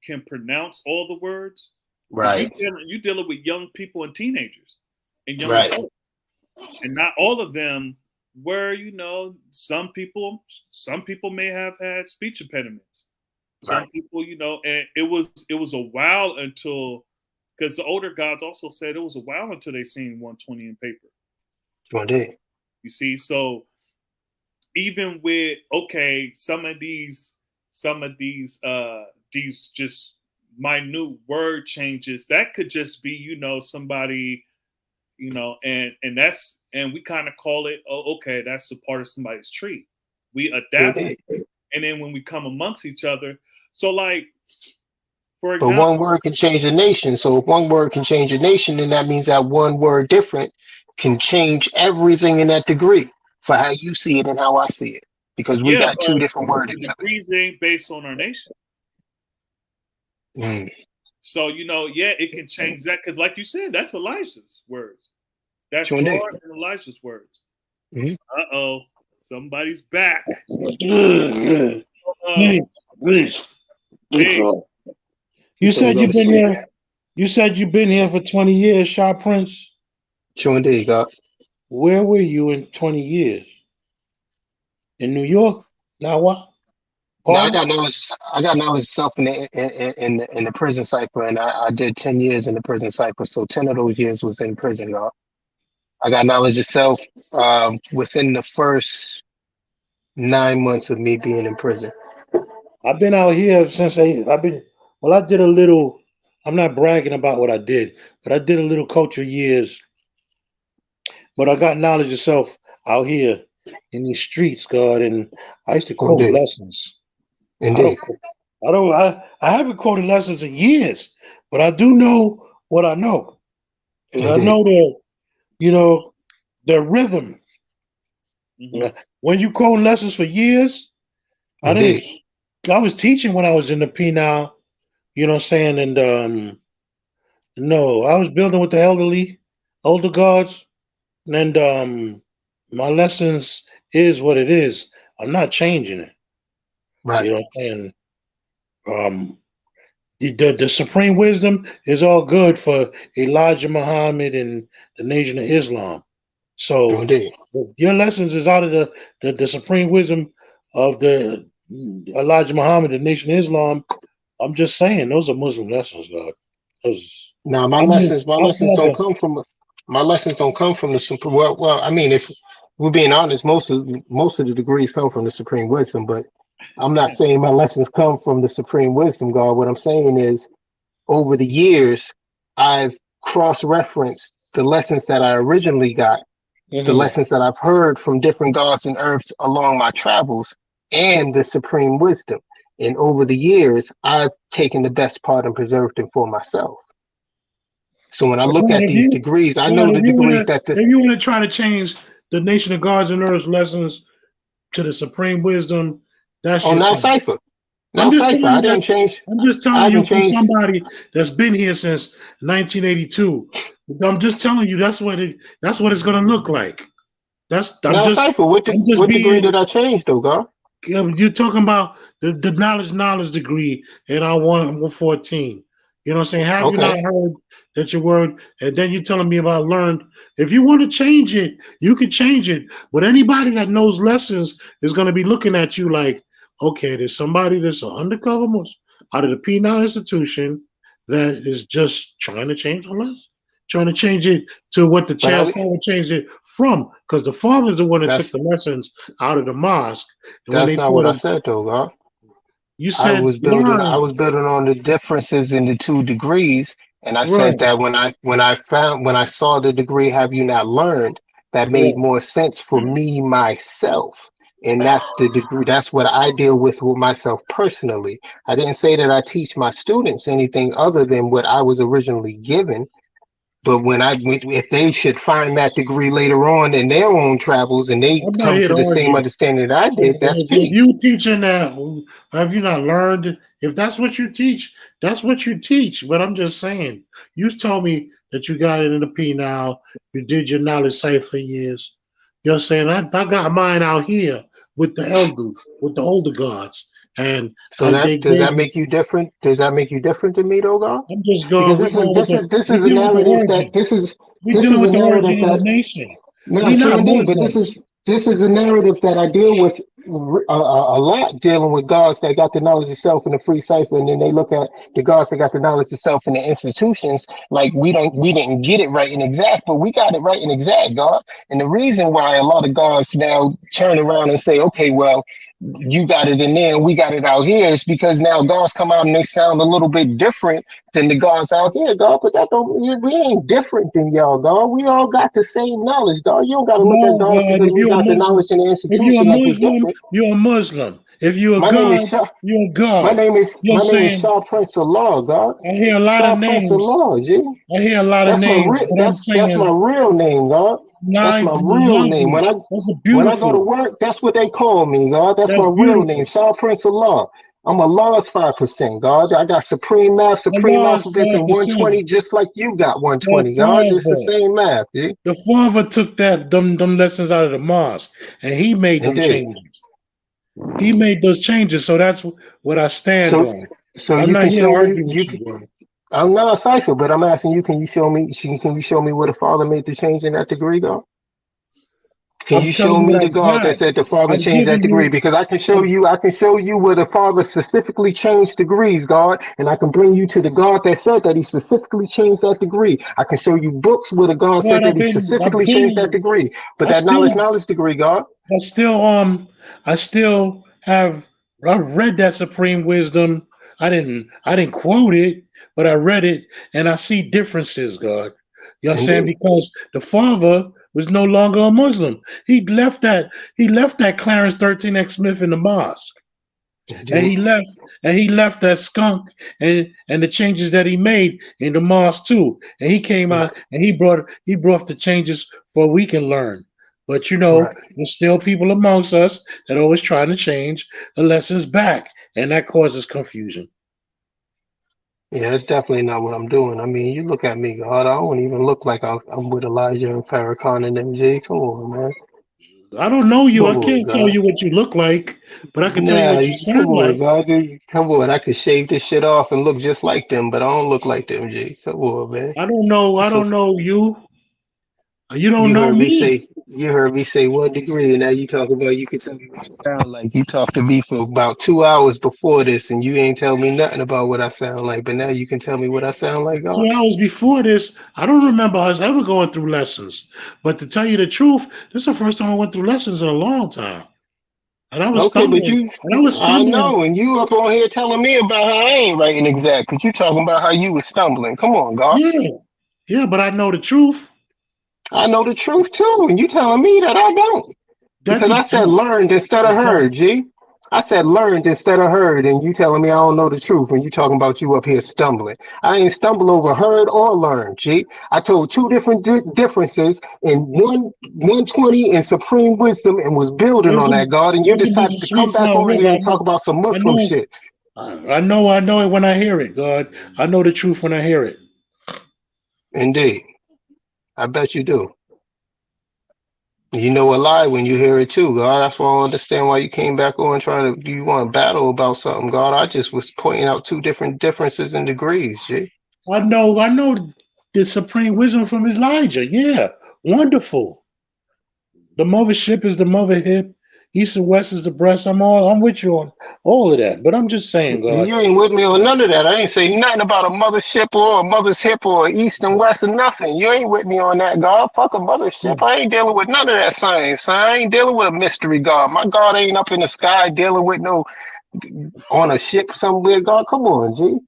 can pronounce all the words. Right. You're dealing with young people and teenagers and young adults, and not all of them were. Some people may have had speech impediments. Some people, and it was a while until. Because the older gods also said it was a while until they seen 120 in paper. One day. You see, so even with some of these just minute word changes. That could just be, you know, somebody, you know, and we kind of call it, oh, okay, that's a part of somebody's tree. We adapt it, and then when we come amongst each other, so like, for example, but one word can change a nation. So if one word can change a nation, then that means that one word different can change everything in that degree for how you see it and how I see it. Because we got two different words. The degrees ain't based on our nation. So, you know, yeah, it can change that. Because like you said, that's Elijah's words. That's Lord and Elijah's words. Uh-oh. Somebody's back. You said you've been here. You said you've been here for 20 years, Shaw Prince. Sure indeed, God. Where were you in 20 years? In New York? Now what? No, I got knowledge self in the prison cipher, and I did 10 years in the prison cipher. So 10 of those years was in prison, God. I got knowledge of self within the first 9 months of me being in prison. I've been out here since I did a little. I'm not bragging about what I did, but I did a little culture years. But I got knowledge of self out here in these streets, God, and I used to quote lessons. Indeed. I haven't quoted lessons in years, but I do know what I know. And I know that, you know, the rhythm. When you quote lessons for years, I was teaching when I was in the penal, you know what I'm saying? And no, I was building with the older guards, and my lessons is what it is. I'm not changing it. Right. You know what I'm saying? The supreme wisdom is all good for Elijah Muhammad and the Nation of Islam. So your lessons is out of the supreme wisdom of the Elijah Muhammad, the Nation of Islam. I'm just saying those are Muslim lessons, God. Now my lessons don't come from the supreme. Well, I mean, if we're being honest, most of the degrees come from the supreme wisdom, but I'm not saying my lessons come from the supreme wisdom, God. What I'm saying is, over the years, I've cross-referenced the lessons that I originally got, the lessons that I've heard from different gods and earths along my travels, and the supreme wisdom. And over the years, I've taken the best part and preserved them for myself. So when I look at these degrees, I know the degrees that if you want to try to change the Nation of Gods and Earth's lessons to the supreme wisdom, that's now Cipher. I'm just telling you from somebody that's been here since 1982. I'm just telling you that's what it's gonna look like. Cipher. What degree did I change though, God? You're talking about the knowledge degree in our 114. You know what I'm saying? Have you not heard that your word? And then you're telling me about learned. If you want to change it, you can change it. But anybody that knows lessons is going to be looking at you like, okay, there's somebody that's an undercover out of the penal institution that is just trying to change the lesson, trying to change it to what the child father changed it from, because the father's the one that took the lessons out of the mosque. And that's not what I said though, God. You said I was building on the differences in the 2 degrees, and I said that when I saw the degree "Have you not learned?" that made more sense for me myself, and that's the degree. That's what I deal with myself personally. I didn't say that I teach my students anything other than what I was originally given. But if they should find that degree later on in their own travels and they come to the same understanding that I did, that's if you teaching that, have you not learned? If that's what you teach, that's what you teach. But I'm just saying, you told me that you got it in the penal, you did your knowledge cipher years. You're saying I got mine out here with the elders, with the older gods. And so does that make you different? Does that make you different than me, though, God? I'm just going. Because this is a narrative that this is a narrative that nation. No, true indeed, but this is a narrative that I deal with a lot, dealing with gods that got the knowledge of self in the free cipher, and then they look at the gods that got the knowledge of self in the institutions like we didn't get it right and exact, but we got it right and exact, God. And the reason why a lot of gods now turn around and say, okay, well, you got it in there and we got it out here. It's because now gods come out and they sound a little bit different than the gods out here, God. But that don't, we ain't different than y'all, God. We all got the same knowledge, God. You don't got to look at No, gods God. because If we you're a got the Muslim, knowledge in the if you're a institution like we Muslim, different. you're a Muslim. If you're a My name God, is Shah. you're a God. You know My what I'm name is saying? Shah Prince of Law, God. I hear a lot of Shah Prince of names. Law, G. I hear a lot of names, but I'm That's my saying, real name, God. That's nice, my real name. lovely. That's a When I go to beautiful. work, that's what they call me, God. That's That's my real name, beautiful. Shah Prince of Law. I'm a Law's 5%, God. I got supreme math, supreme Allah's alphabets, and 5%. 120, just like you got The 120, God. It's the Father. same math, G. The Father took them lessons out of the mosque, and he made them Indeed. changes. He made those changes, so that's what I stand So, on. so I'm you not can here to show me. argue with you, bro. I'm not a cipher, but I'm asking you. Can you show me? Can you show me where the Father made the change in that degree, God? Can I'm you telling show you me what the I God got. that said the Father I'm changed that giving degree? you. Because I can show I'm, you, where the Father specifically changed degrees, God, and I can bring you to the God that said that He specifically changed that degree. I can show you books where the God God, said that He I've specifically changed that been. degree. But I that still, knowledge degree, God. I still, I still have. I've read that supreme wisdom. I didn't quote it, but I read it, and I see differences, God. You know what I'm saying? Indeed. Because the father was no longer a Muslim. He left that Clarence 13X Smith in the mosque. And Indeed. he left that skunk and the changes that he made in the mosque too. And he came Right. out and he brought the changes for we can learn. But Right. there's still people amongst us that are always trying to change the lessons back, and that causes confusion. Yeah, that's definitely not what I'm doing. I mean, you look at me, God. I don't even look like I'm with Elijah and Farrakhan and MJ. Come on, man. I don't know you. I Come on, can't tell God. you what you look like, but I can tell you Nah, what you come sound on, like. God. Dude, come on. I could shave this shit off and look just like them, but I don't look like them, G. Come on, man. I don't know. I So don't know you. You don't know me. you heard me say 1 degree, and now you talk about you can tell me what you sound like. You talked to me for about 2 hours before this, and you ain't tell me nothing about what I sound like. But now you can tell me what I sound like, God. 2 hours before this, I don't remember us ever going through lessons. But to tell you the truth, this is the first time I went through lessons in a long time. And I was Okay, but stumbling. And I was I stumbling. know, and you up on here telling me about how I ain't writing exact, because you talking about how you was stumbling. Come on, God. Yeah. Yeah, but I know the truth. I know the truth too, and you telling me that I don't. That Because I said depends. learned instead of It heard, does. G. I said learned instead of heard, and you telling me I don't know the truth, and you talking about you up here stumbling. I ain't stumbled over heard or learned, G. I told two different differences in 120 and supreme wisdom and was building on that, Wisdom, God, and you wisdom is decided a to come sweet back smelling on river. here and talk about some I Muslim know, shit. I know it when I hear it, God. I know the truth when I hear it. Indeed. I bet you do. You know a lie when you hear it too, God. That's why I don't understand why you came back on trying to. Do you want to battle about something, God? I just was pointing out two different differences in degrees, G. I know the supreme wisdom from Elijah. Yeah. Wonderful. The mothership is the mother hip. East and west is the breast. I'm with you on all of that. But I'm just saying, God. You ain't with me on none of that. I ain't say nothing about a mothership or a mother's hip or east and west or nothing. You ain't with me on that, God. Fuck a mothership. I ain't dealing with none of that science. I ain't dealing with a mystery God. My God ain't up in the sky dealing with no on a ship somewhere, God. Come on, G.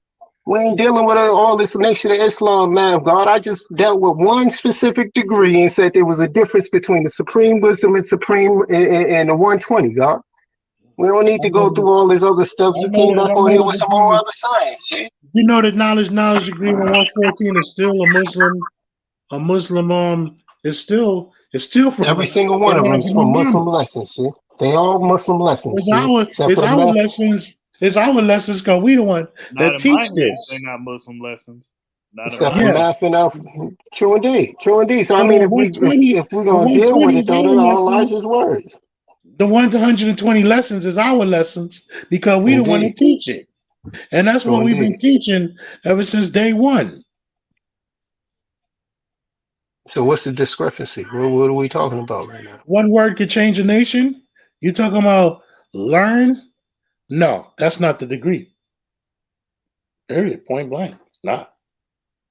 We ain't dealing with all this Nation of Islam, man, God. I just dealt with one specific degree and said there was a difference between the supreme wisdom and supreme and the 120, God. We don't need I to know go through all this other stuff. You came that back I on know here the with some more agreement. other science, G. You know that knowledge agreement 114 is still a Muslim it's still from Every single one of them is Elijah from Muslim Muhammad. lessons, G. They all Muslim lessons, It's G. our Except for it's the our math, lessons, it's our lessons because we the one Not that in my teach hands. They're this. not Muslim lessons. Not in except my for Yeah. hands. math and true indeed, true indeed. So I But mean, 120, if we're the gonna deal with 120 it is though, our they're all lessons. Elijah's words. The 120 lessons is our lessons because we the one that Indeed, teach it. And that's true what we've been indeed. teaching ever since day one. So what's the discrepancy? What are we talking about right now? One word could change a nation. You talking about learn? No, that's not the degree. Period. Point blank. It's not.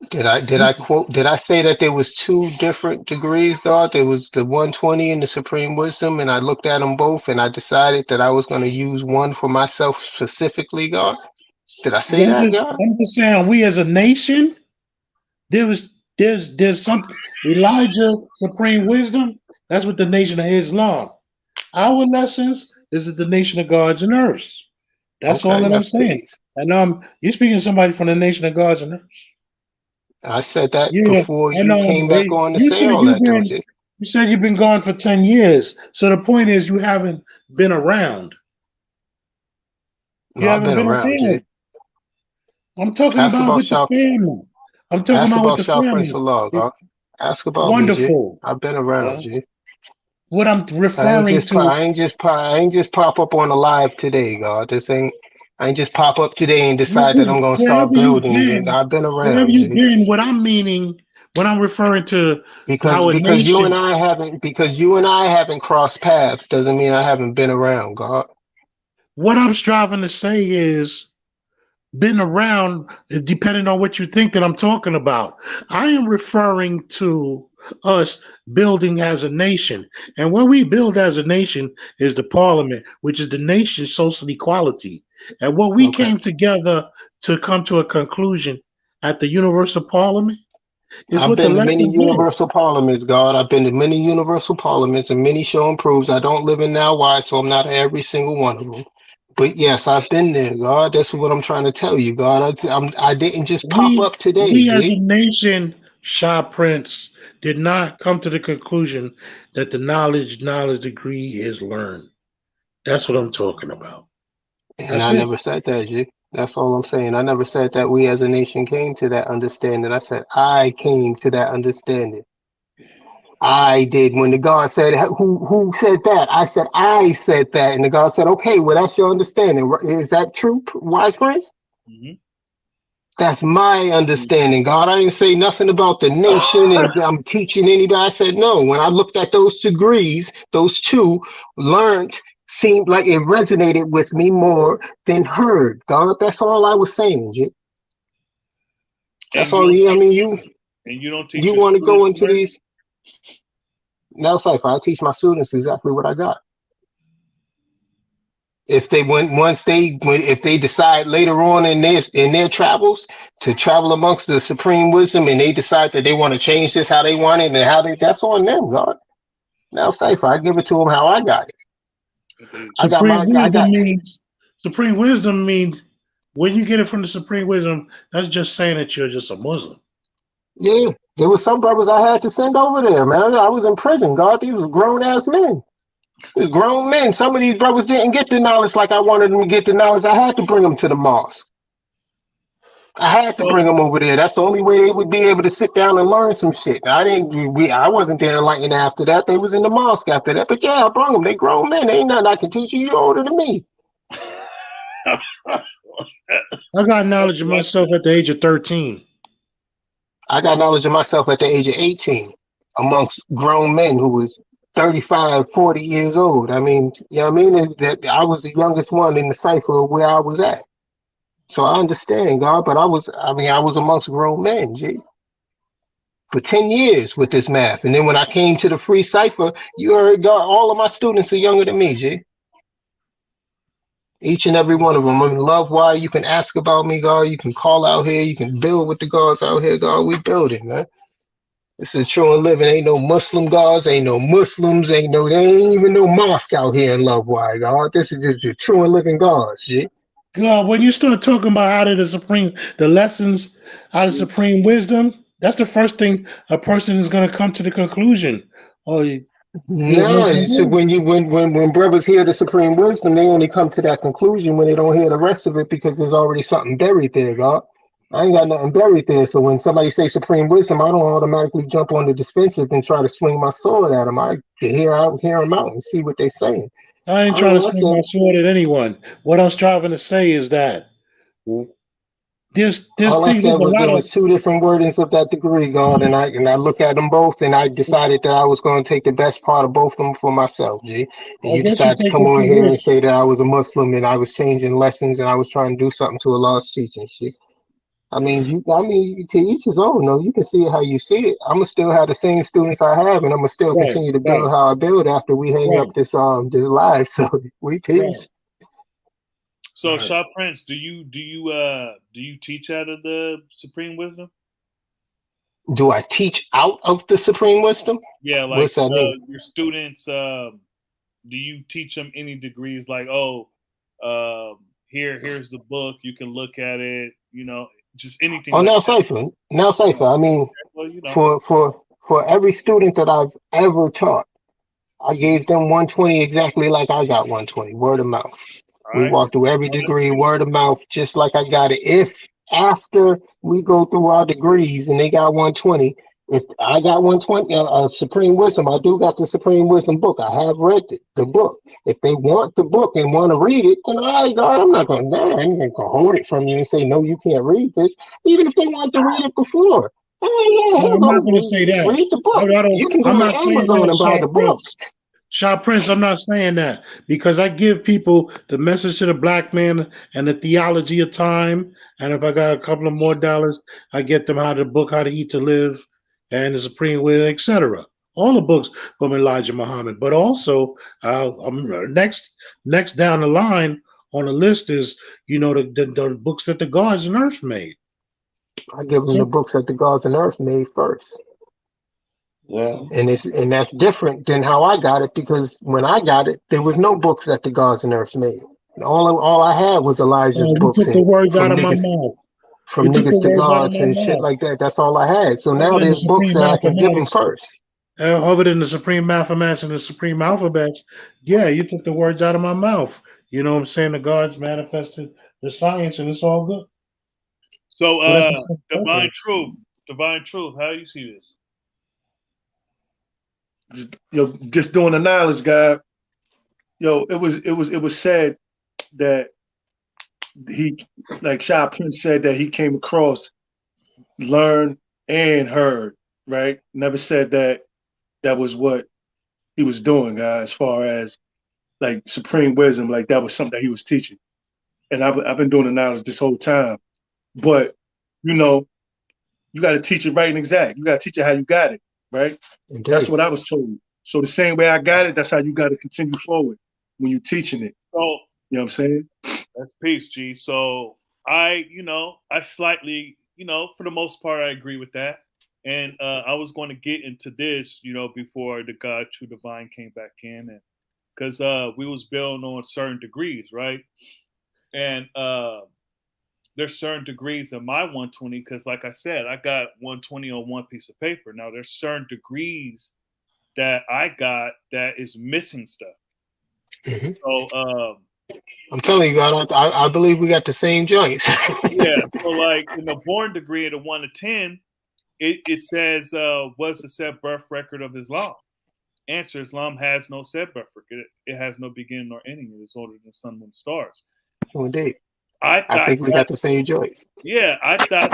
Did I say that there was two different degrees, God? There was the 120 and the supreme wisdom, and I looked at them both and I decided that I was going to use one for myself specifically, God? Did I say that, God? I'm just saying, we as a nation, there's some Elijah supreme wisdom. That's what the nation of Islam. Our lessons is the nation of gods and earths. That's all Okay, that I'm saying. And you're speaking to somebody from the nation of gods and earths. I said that Yeah, before and you came back on to you say said all that, don't you? you said you've been gone for 10 years. So the point is you haven't been around. No, You I've haven't been been around, G. around. I'm talking Ask about about with the Shah. family. I'm talking Ask about with about the Shah Prince family. of Law, God. Ask about me, G. Wonderful. I've been around, Uh, G. what I'm referring to, I ain't just pop up on a live today, God. I ain't just pop up today and decide that I'm gonna start building. I've been wherever around, you've G. been, what I'm meaning, when I'm referring to Because our you nation, and I haven't crossed paths doesn't mean I haven't been around, God. what I'm striving to say is been around, depending on what you think that I'm talking about. I am referring to us building as a nation. And what we build as a nation is the parliament, which is the nation's social equality. And what we Okay. came together to come to a conclusion at the Universal Parliament is I've what the been to many lessons is. universal parliaments, God. I've been to many universal parliaments, and many show and proves. I don't live in now. Why? So I'm not at every single one of them. But yes, I've been there, God. That's what I'm trying to tell you, God. I didn't just pop up today, We as a G. nation, Shah Prince, did not come to the conclusion that the knowledge degree is learned. That's what I'm talking about. And That's I it. never said that, G. That's all I'm saying. I never said that we as a nation came to that understanding. I said I came to that understanding. I did. When the God said, who said that? I said, I said that. And the God said, okay, well, that's your understanding. Is that true, Wise Prince? Mm-hmm. That's my understanding, God. I didn't say nothing about the nation and I'm teaching anybody. I said, no. When I looked at those degrees, those two learned, seemed like it resonated with me more than heard, God. That's all I was saying, G. That's all. I mean, you don't teach you your want to go students into learn? these. Now, Cypher, I teach my students exactly what I got. If they decide later on in their travels to travel amongst the supreme wisdom and they decide that they want to change this how they want it and that's on them, God. Now, Cypher, I give it to them how I got it. Supreme wisdom means when you get it from the supreme wisdom, that's just saying that you're just a Muslim. Yeah, there was some brothers I had to send over there, man. I was in prison, God. These was grown ass men. These grown men. Some of these brothers didn't get the knowledge like I wanted them to get the knowledge. I had to bring them to the mosque. I had to bring them over there. That's the only way they would be able to sit down and learn some shit. I wasn't there enlightened after that. They was in the mosque after that. But yeah, I brought them. They grown men. Ain't nothing I can teach you. You're older than me. I got knowledge of myself at the age of 13. I got knowledge of myself at the age of 18 amongst grown men who was 35, 40 years old. I mean, you know what I mean? That I was the youngest one in the cipher of where I was at. So I understand, God, but I was amongst grown men, G. For 10 years with this math. And then when I came to the free cipher, you heard, God, all of my students are younger than me, G. Each and every one of them. I love why you can ask about me, God. You can call out here. You can build with the gods out here, God. We building, man. This is true and living. Ain't no Muslim gods, ain't no Muslims, there ain't even no mosque out here in Love Why, God. This is just the true and living gods, G. God, when you start talking about the lessons out of supreme wisdom, that's the first thing a person is going to come to the conclusion. Oh, No, it's when brothers hear the supreme wisdom, they only come to that conclusion when they don't hear the rest of it because there's already something buried there, God. I ain't got nothing buried there. So when somebody say supreme wisdom, I don't automatically jump on the defensive and try to swing my sword at them. I can hear them out and see what they're saying. I ain't trying to swing my sword at anyone. What I'm striving to say is that All I said there's a was lot there of was two different wordings of that degree, God, and I look at them both, and I decided that I was going to take the best part of both of them for myself, G. And I you guess you decided to take come what on you here and wish. say that I was a Muslim and I was changing lessons and I was trying to do something to Allah's teaching, G. I mean, to each his own. No, you can see it how you see it. I'm gonna still have the same students I have, and I'm gonna still Right, continue to right, build how I build after we hang up right, this live. So we right, peace. So, right. Shaw Prince, do you teach out of the Supreme Wisdom? Do I teach out of the Supreme Wisdom? Yeah, like What's that mean? your students. Do you teach them any degrees? Like, here's the book. You can look at it. You know, just anything Oh, like now that. Cipher. I mean, Well, you know. for every student that I've ever taught, I gave them 120 exactly like I got 120, word of mouth. All We right. walk through every Well, that's degree, good. word of mouth, just like I got it. If after we go through our degrees and they got 120, if I got 120, Supreme Wisdom, I do got the Supreme Wisdom book. I have read the book. If they want the book and want to read it, then I God, I'm not going to hold it from you and say, no, you can't read this. Even if they want to read it before. Oh, yeah, No, here I'm not go. going to say that. Read the book. I don't. You can go I'm on not saying Amazon that, and buy Shaw the book. Prince. Shaw Prince, I'm not saying that because I give people the message to the black man and the theology of time. And if I got a couple of more dollars, I get them how to book How to Eat to Live and the Supreme Will, etc. All the books from Elijah Muhammad. But also, next down the line on the list is the books that the gods and earth made. I give them the books that the gods and earth made first. Yeah. And that's different than how I got it, because when I got it, there was no books that the gods and earth made. All I had was Elijah's You books took the and words out from of my niggas mouth. from You took the niggas to words out of gods my and shit mouth. like that. That's all I had. So now Other than the there's books supreme that I can give them mathematics, first. other than the supreme mathematics and the supreme alphabets, yeah, you took the words out of my mouth. You know what I'm saying? The gods manifested the science, and it's all good. So, Whatever. divine truth. How do you see this? Just doing the knowledge, guy. It was said that he, like Shy Prince said, that he came across, learned, and heard. Right? Never said that was what he was doing, guys. As far as like supreme wisdom, like that was something that he was teaching. And I've been doing the knowledge this whole time. But you got to teach it right and exact. You got to teach it how you got it, right? Indeed. That's what I was told. So the same way I got it, that's how you got to continue forward when you're teaching it. So, you know what I'm saying? That's peace, G. So I slightly, for the most part, I agree with that. And I was going to get into this, before the God True Divine came back in, and because we was building on certain degrees, right? And there's certain degrees in my 120, because like I said, I got 120 on one piece of paper. Now there's certain degrees that I got that is missing stuff. Mm-hmm. So I'm telling you, I believe we got the same joints. Yeah. So like in the born degree of the 1 to 10, it says, what's the set birth record of Islam? Answer: Islam has no set birth record. It has no beginning nor ending. It is older than the sun, moon, stars. Indeed. I think we got the same joints. Yeah, I thought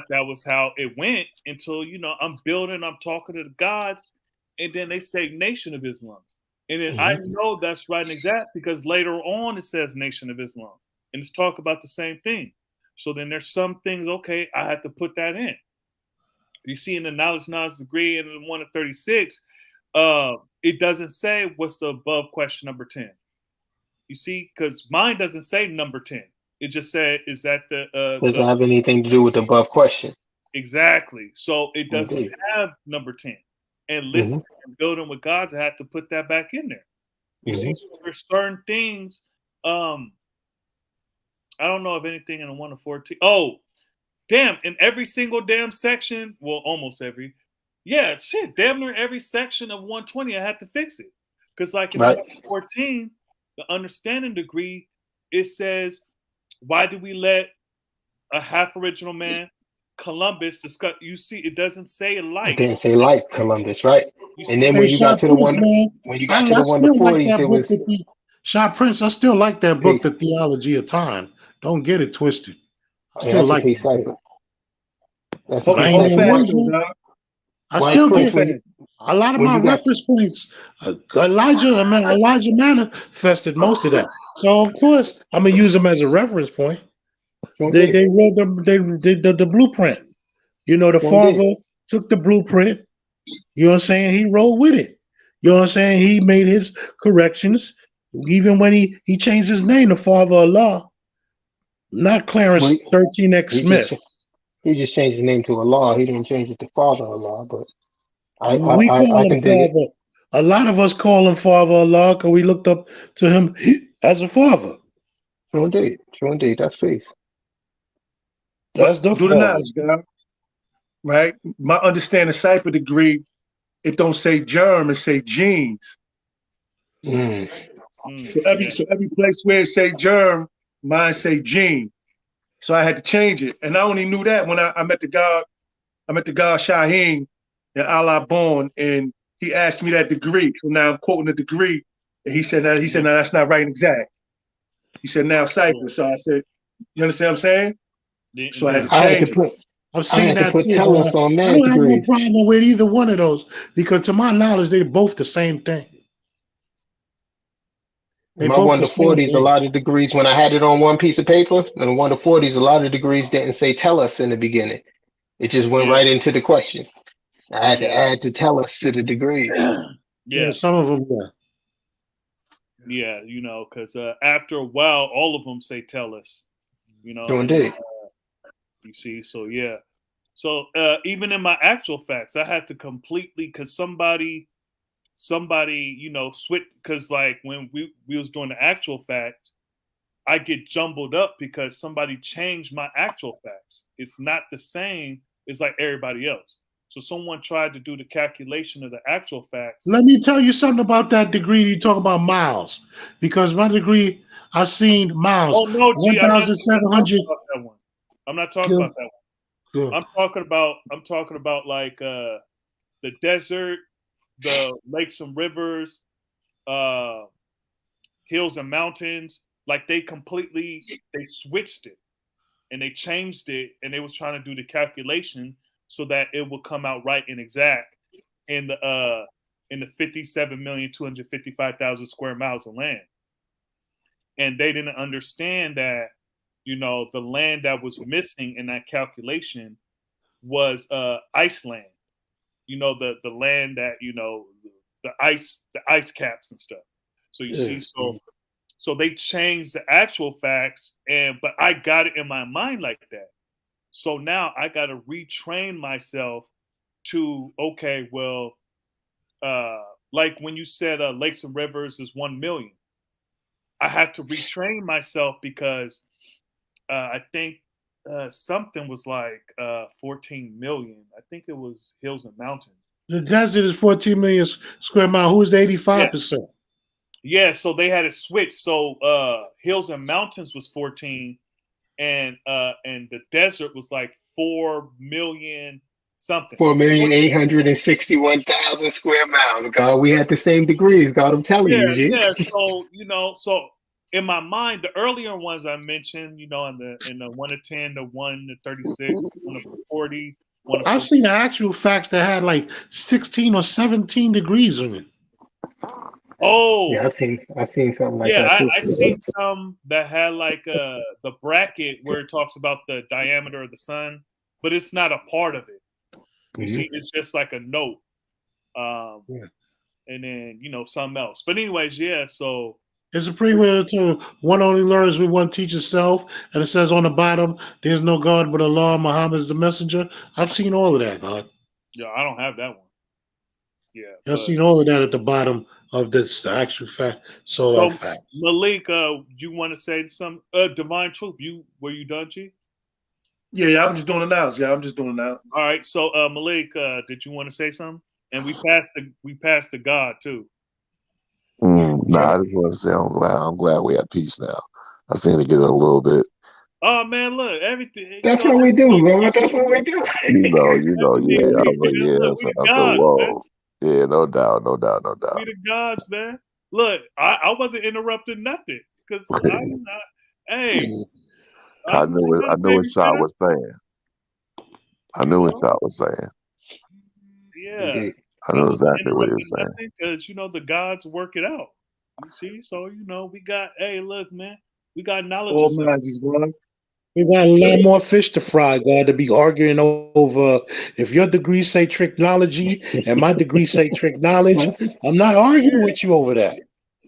that was how it went until I'm building, I'm talking to the gods, and then they say Nation of Islam, and then I know that's right and exact because later on it says Nation of Islam, and it's talk about the same thing. So then there's some things, okay, I had to put that in. You see in the knowledge degree and in the 1 to 36, it doesn't say what's the above question number 10. You see, because mine doesn't say number 10. It just said, is that doesn't have anything to do with the above question. Exactly. So it doesn't have number 10. And listen, and building with gods, I had to put that back in there. You see, there's certain things. I don't know of anything in the 1 to 14. Oh, damn! In every single damn section, well, almost every. Yeah, shit. Damn near every section of 120, I had to fix it because, like in 14, the understanding degree, it says, "Why did we let a half original man, Columbus, discuss?" You see, it doesn't say like. It didn't say like Columbus, right? And then when you got to the one, when you got to the 1 to 40s, it was Shot Prince. I still like that book, The Theology of Time. Don't get it twisted. I still like it. That's a piece cipher. I still get a lot of my reference points. Elijah manifested most of that. So of course I'm gonna use them as a reference point. They wrote the blueprint. You know, the father took the blueprint. You know what I'm saying? He rolled with it. You know what I'm saying? He made his corrections. Even when he changed his name to Father Allah, not Clarence 13X Smith. He just changed the name to Allah. He didn't change it to Father Allah, but We call I him can dig it. Father. A lot of us call him Father Allah because we looked up to him as a father. True indeed. That's faith. That's the Do the father. knowledge, God. Right? My understanding cipher degree, it don't say germ, it say genes. So every place where it say germ, mine say gene. So I had to change it. And I only knew that when I met the God Shaheen and Allah born, and he asked me that degree. So now I'm quoting the degree. And he said, no, that's not right and exact. He said, now cipher. So I said, you understand what I'm saying? So I had to change it. I've seen that too. Tellus on I mad don't have no degrees. problem with either one of those because, to my knowledge, they're both the same thing. In my 1 to 40s, a lot of degrees, when I had it on one piece of paper, in 1 to 40s, a lot of degrees didn't say tell us in the beginning. It just went right into the question. I had to add to tell us to the degrees. Yeah, some of them, yeah, you know, because after a while, all of them say tell us, you know. True indeed. You see, so yeah. So even in my actual facts, I had to completely, because somebody, you know, switch, because like when we was doing the actual facts, I get jumbled up because somebody changed my actual facts. It's not the same as like everybody else. So someone tried to do the calculation of the actual facts. Let me tell you something about that degree you talk about miles, because my degree, I've seen miles. Oh no, G, I'm not talking 1,700. about that one. I'm not talking about that one. I'm talking about like the desert, the lakes and rivers, hills and mountains. Like they switched it and they changed it, and they was trying to do the calculation so that it will come out right and exact in the 57,255,000 square miles of land. And they didn't understand that, you know, the land that was missing in that calculation was Iceland. You know, the land that, you know, the ice caps and stuff. So you see, so they changed the actual facts, but I got it in my mind like that. So now I got to retrain myself to, okay, well, like when you said lakes and rivers is 1 million, I have to retrain myself because I think something was like 14 million. I think it was hills and mountains. The desert is 14 million square miles. Who's the 85%? Yeah, so they had it switched. So hills and mountains was 14, and the desert was like 4 million something. 4,861,000 square miles. God, we had the same degrees. God, I'm telling you, G. Yeah. So you know, so in my mind, the earlier ones I mentioned, you know, in the 1 to 10, the 1 to 36, 1 to 40. I've seen the actual facts that had like 16 or 17 degrees in it. Oh, yeah, I've seen something like that. that too. I seen some that had like the bracket where it talks about the diameter of the sun, but it's not a part of it. You see, it's just like a note, and then you know something else. But anyways, yeah. So it's a pretty way to one only learns with one teacher's self, and it says on the bottom, "There's no God but Allah. Muhammad is the messenger." I've seen all of that, God. Yeah, I don't have that one. Yeah, I've seen all of that at the bottom of this actual fact. So fact. Malik, you want to say some divine truth? Were you done, G? Yeah, I'm just doing it now. Yeah, I'm just doing it now. All right. So Malik, did you want to say something? And we passed to God too. Nah, I just want to say I'm glad we at peace now. I seem to get a little bit. Oh man, look, everything. That's what we do, man. That's what we do. Yeah. I was like, yeah. Look, So I said, whoa. Man. Yeah, no doubt. We the gods, man. Look, I wasn't interrupting nothing because hey. I knew what Shah was saying. I knew what Shah was saying. Yeah. I know exactly what he was saying. Because you know the gods work it out. You see, so we got. Hey, look, man, we got knowledge. All minds, bro. We got a lot more fish to fry, God, to be arguing over if your degree say technology and my degree say trick knowledge. I'm not arguing with you over that.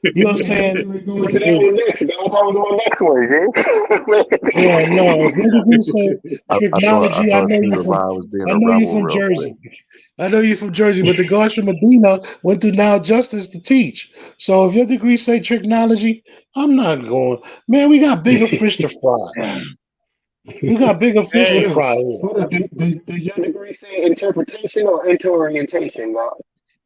You know what I'm saying? Going to that one next. I thought I was on next one, Yeah, no. If your degree say I technology, thought Stephen Ryan was being I a know you rebel from real quick. Jersey. I know you from Jersey, but the guys from Medina went to Now Justice to teach. So if your degree say technology, I'm not going. Man, we got bigger fish to fry. We got bigger fish to Hey, fry here. Hold up. Does your degree say interpretation or interorientation, God?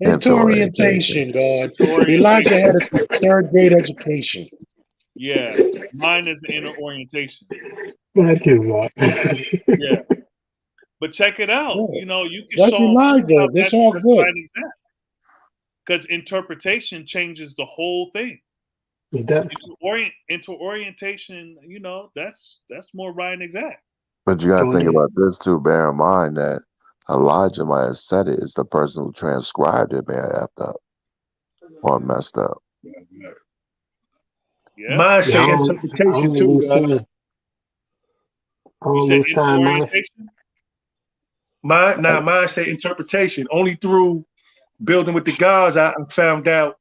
Into orientation, God. Elijah had a third grade education. Yeah, mine is inner orientation. That too, God. Yeah, but check it out. Yeah. You can That's show them Elijah. how That's all that's good. right exact. Because interpretation changes the whole thing. It does. Into orientation, that's more right and exact. But you got to think about this too. Bear in mind that Elijah might have said it is the person who transcribed it may have effed up or messed up. Yeah. Mine say interpretation too, God. You said into orientation? Mine say interpretation. Only through building with the gods, I found out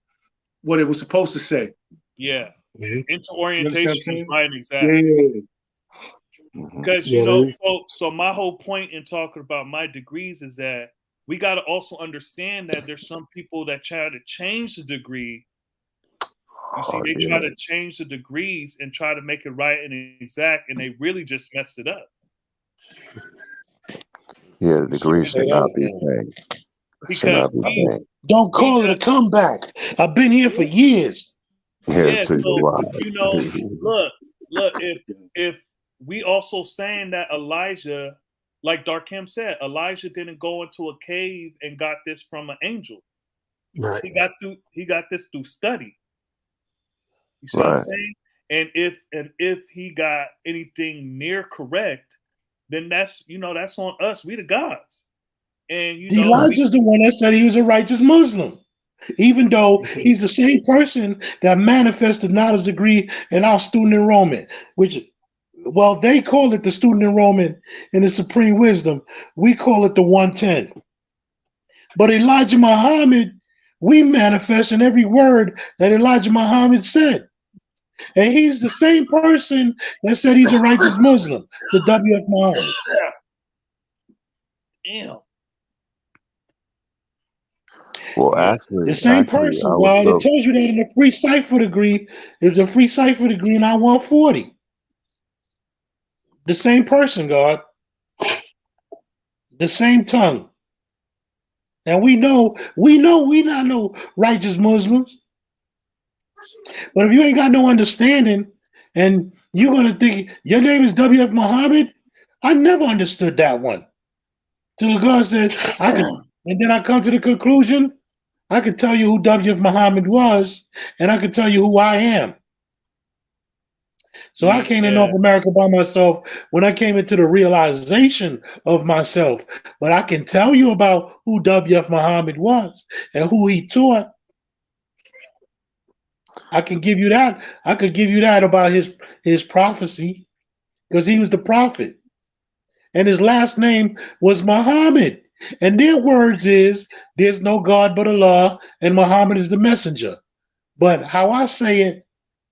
what it was supposed to say. Yeah. Mm-hmm. Into orientation is right and exact. Yeah. Because so my whole point in talking about my degrees is that we got to also understand that there's some people that try to change the degree. You see, they try to change the degrees and try to make it right and exact, and they really just messed it up. Yeah, the degree should not be changed. Because don't call it a comeback. I've been here for years. Yeah, so look, if we also saying that Elijah, like Darkim said, Elijah didn't go into a cave and got this from an angel. Right. He got this through study. You see what I'm saying? And if he got anything near correct, then that's on us. We the gods. And Elijah's the one that said he was a righteous Muslim. Even though he's the same person that manifested knowledge degree in our student enrollment, which, well, they call it the student enrollment in the supreme wisdom. We call it the 110. But Elijah Muhammad, we manifest in every word that Elijah Muhammad said. And he's the same person that said he's a righteous Muslim, the W.F. Muhammad. Damn. Well, actually, the same person, God. It tells you that in the free cipher degree, is the free cipher degree in I-140. The same person, God. The same tongue. And we know we not no righteous Muslims. But if you ain't got no understanding and you're going to think your name is W.F. Muhammad, I never understood that one. Till God said, I could, and then I come to the conclusion, I could tell you who W.F. Muhammad was, and I could tell you who I am. So I came to North America by myself when I came into the realization of myself. But I can tell you about who W.F. Muhammad was and who he taught. I can give you that. I could give you that about his prophecy, because he was the prophet. And his last name was Muhammad. And their words is, there's no God but Allah, and Muhammad is the messenger. But how I say it,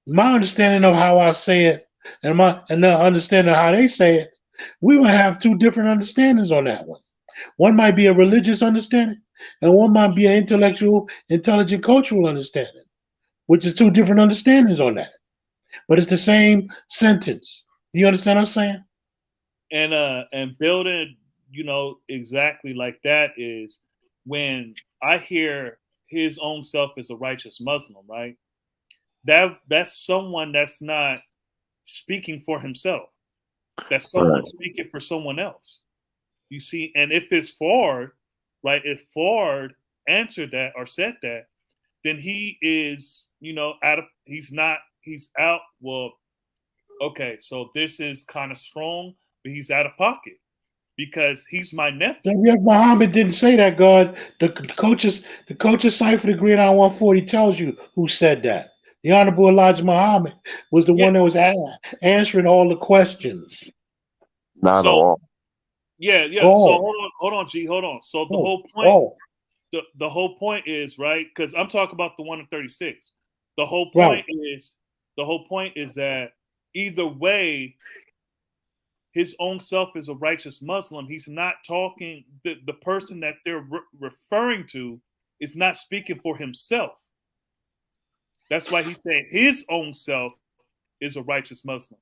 my understanding of how I say it, and the understanding of how they say it, we will have two different understandings on that one. One might be a religious understanding, and one might be an intellectual, intelligent, cultural understanding, which is two different understandings on that. But it's the same sentence. Do you understand what I'm saying? And building, exactly like that is when I hear his own self as a righteous Muslim, right? That's someone that's not speaking for himself. That's someone speaking for someone else. You see, and if it's Ford, right? If Ford answered that or said that, then he is, he's out. Well, okay, so this is kind of strong, but he's out of pocket because he's my nephew. W.F. Muhammad didn't say that, God. The coaches cipher degree in I-140 tells you who said that. The Honorable Elijah Muhammad was the Yeah. one that was answering all the questions. Not So all. yeah. So Oh, hold on, G, hold on. So the oh, whole point, oh, the whole point is, right? Because I'm talking about the 1 in 36. The whole right. point is that either way, his own self is a righteous Muslim. He's not talking, the person that they're referring to is not speaking for himself. That's why he said his own self is a righteous Muslim.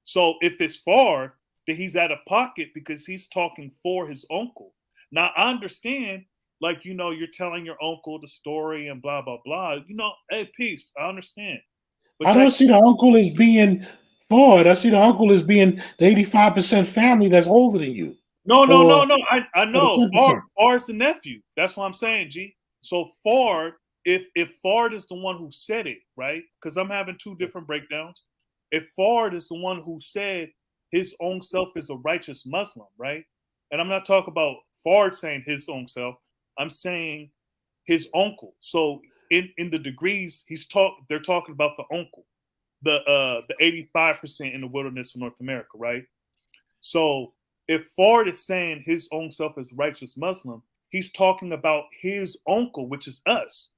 So if it's Fard, then he's out of pocket because he's talking for his uncle. Now I understand, like, you know, you're telling your uncle the story and blah blah blah. You know, hey, peace. I understand. But I don't check see this the out. uncle as being Ford. I see the uncle as being the 85% family that's older than you. No. Or I the know. 10%. Fard's the nephew. That's what I'm saying, G. So Fard, if Fard is the one who said it, right? Because I'm having two different breakdowns. If Fard is the one who said his own self is a righteous Muslim, right? And I'm not talking about Fard saying his own self. I'm saying his uncle. So in the degrees, they're talking about the uncle, the 85% in the wilderness of North America, right? So if Fard is saying his own self is righteous Muslim, he's talking about his uncle, which is us.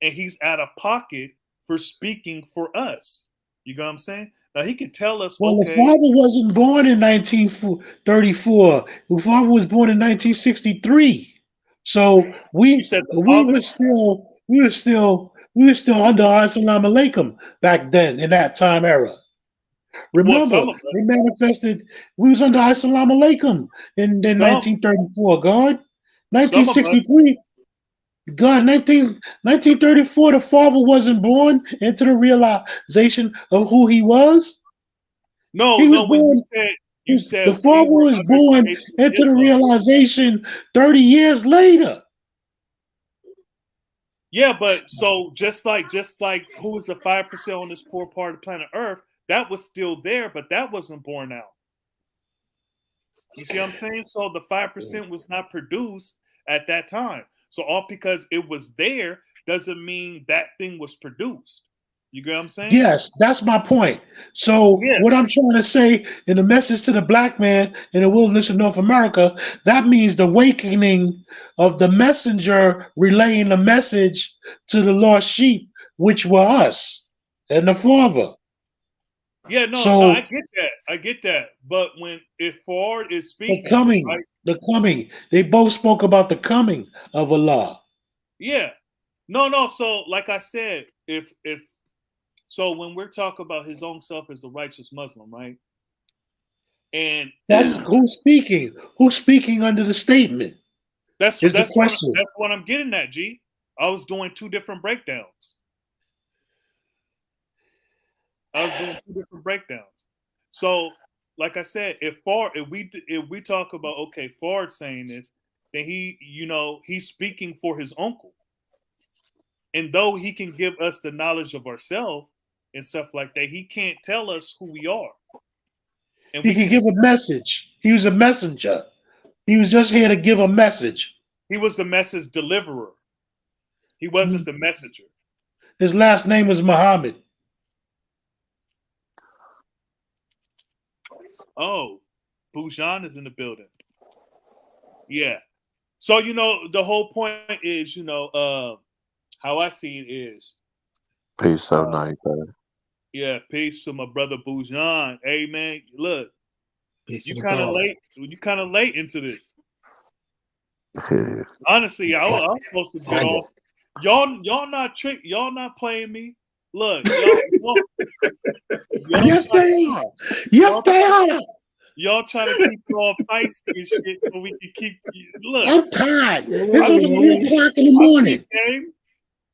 And he's out of pocket for speaking for us. You know what I'm saying? Now he could tell us, Well, the okay. father wasn't born in 1934. The father was born in 1963. So You said the father? we were still under Assalamu alaikum back then in that time era. Well, Remember, some of they us. manifested. We was under Assalamu alaikum in Some 1934. God, some of us. 1963. God, 1934, the father wasn't born into the realization of who he was. He was No, when born, you said the we father were was under the born Nation of into the Islam. realization 30 years later. Yeah, but so just like who is the 5% on this poor part of planet Earth, that was still there, but that wasn't born out. You see what I'm saying? So the 5% was not produced at that time. So all because it was there doesn't mean that thing was produced. You get what I'm saying? Yes, that's my point. So Yeah. what I'm trying to say in the message to the black man in the wilderness of North America, that means the awakening of the messenger relaying the message to the lost sheep, which were us and the father. Yeah, no, So I get that. But if Ford is speaking, right? the coming, they both spoke about the coming of Allah. Yeah. No. So like I said, if so when we're talking about his own self as a righteous Muslim, right? And That's who's speaking. Who's speaking under the statement that's is the question. what I'm getting at, G. I was doing two different breakdowns. So, like I said, if we talk about, okay, Fard saying this, then he's speaking for his uncle, and though he can give us the knowledge of ourselves and stuff like that, he can't tell us who we are. And He could give a message. He was a messenger. He was just here to give a message. He was the message deliverer. He wasn't the messenger. His last name was Muhammad. Oh, Bujan is in the building. Yeah. So the whole point is, how I see it is. Peace, 793. Yeah, peace to my brother Bujan. Hey man, look, you kind of late. You kind of late into this. Honestly, I was supposed to get off. Y'all not trick. Y'all not playing me. Look, y'all yes, they are. Yes, they are. Y'all trying to keep y'all feisty and shit so we can keep. Look, I'm tired. This is 3 o'clock in the morning.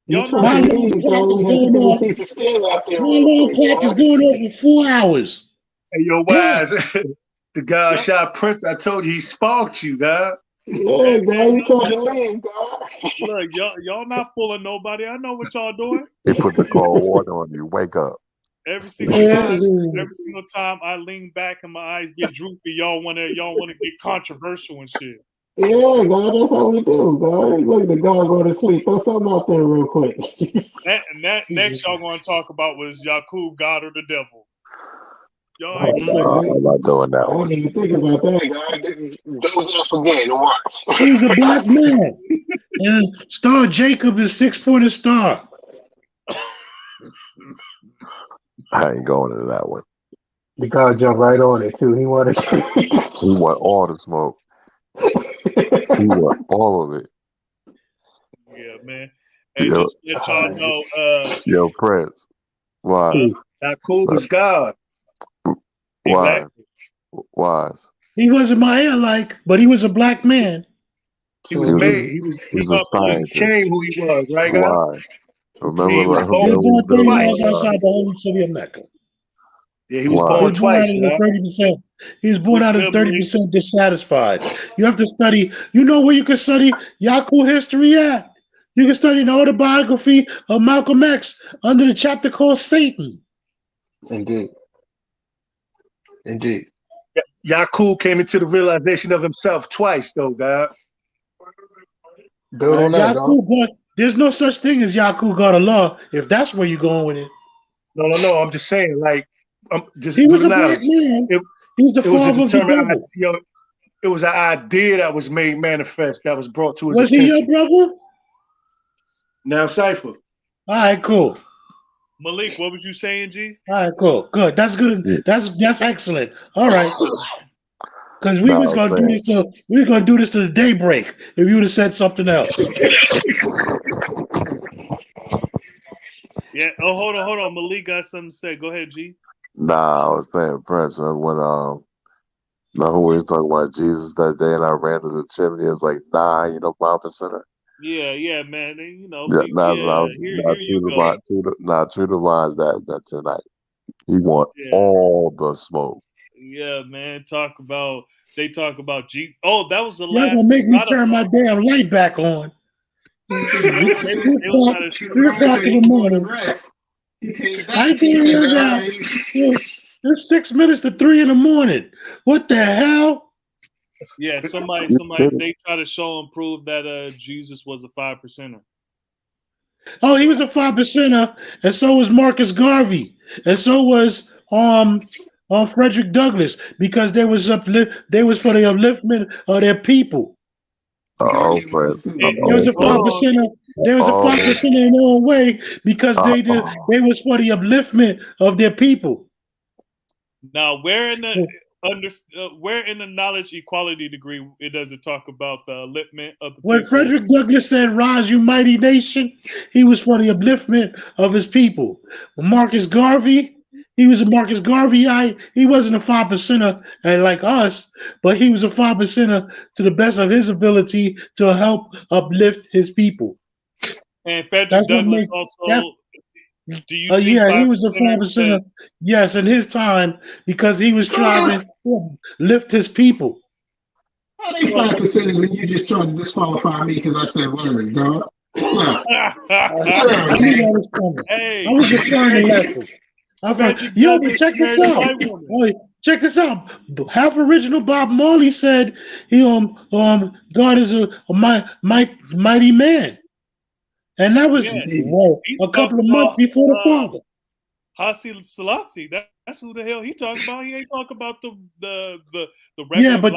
My alarm clock is going off. My alarm clock is going off in 4 hours. Hey, yo, Wise, the guy shot Prince. I told you he sparked you, God. Yeah, God, you trying to leave, God. Look, y'all not fooling nobody. I know what y'all doing. He put the cold water on you. Wake up. Every single time I lean back and my eyes get droopy, y'all wanna get controversial and shit. Yeah, God, that's how we do, God. Look at the dog go to sleep. Throw something out there real quick. next y'all going to talk about was Yakub God or the devil. Y'all ain't I'm not doing that I one. wasn't even thinking about that, guy. Doze off again and watch. He's a black man. And Star Jacob is 6-pointer star. I ain't going into that one. The guy jumped right on it too. He wanted. He want all the smoke. He want all of it. Yeah, man. Hey, Yo, just let y'all know. yo, Prince. Why? Yakub is God. Why? Exactly. Why? He wasn't my but he was a black man. He was made. He was. He's He a scientist. became who he was. Right, God. Why? Remember, He was like, born He was born 30 miles twice. outside the holy city of Mecca. Yeah, he was Why? He born was born out twice. of Yeah. the 30%. He was born What's out of good, 30% dissatisfied. You have to study. You know where you can study Yaku history at? You can study the autobiography of Malcolm X under the chapter called Satan. Indeed. Yakub came into the realization of himself twice, though, God. Build on that, dog. There's no such thing as Yaku God Allah, if that's where you're going with it. No. I'm just saying, like, just He do was the a black knowledge. man. It He was the was a father of the determined, devil. it was an idea that was made manifest, that was brought to his Was he your attention. brother? Now, Cipher. All right, cool. Malik, what was you saying, G? All right, cool. Good. That's good. That's excellent. All right. Because we was gonna do this till the daybreak if you would have said something else. Yeah. Oh, hold on. Malik got something to say. Go ahead, G. Nah, I was saying, Prince, when who was talking about Jesus that day, and I ran to the chimney. It was like, nah, 5%. Yeah, man. You know, Yeah, here you go. True to minds that tonight. He want all the smoke. Yeah, man. They talk about G. Oh, that was the Y'all gonna last make me Godathon. turn my damn light back on. They was trying to 3 o'clock in the morning. I ain't doing that now. There's 6 minutes to 3 in the morning. What the hell? Yeah, somebody they try to show and prove that Jesus was a 5%er. Oh, he was a 5%er, and so was Marcus Garvey, and so was Frederick Douglass, because they was for the upliftment of their people. Prince. There was a 5%er. There was a 5% in their own way because they was for the upliftment of their people. Now, where in the knowledge equality degree it doesn't talk about the upliftment of the When people? Frederick Douglass said, "Rise, you mighty nation," he was for the upliftment of his people. When Marcus Garvey, he was a Marcus Garveyite. He wasn't a 5%er like us, but he was a 5%er to the best of his ability to help uplift his people. And Frederick Douglass also. Do you think he was a 5%er? Yes, in his time, because he was trying to lift his people. How they 5%ers and you just trying to disqualify me because I said learning, dog? I was just learning lessons. But check this out. Check this out. Half original Bob Marley said God is a mighty man. And that was a couple of months before the Father. Haile Selassie, that's who the hell he talking about. He ain't talking about the yeah, but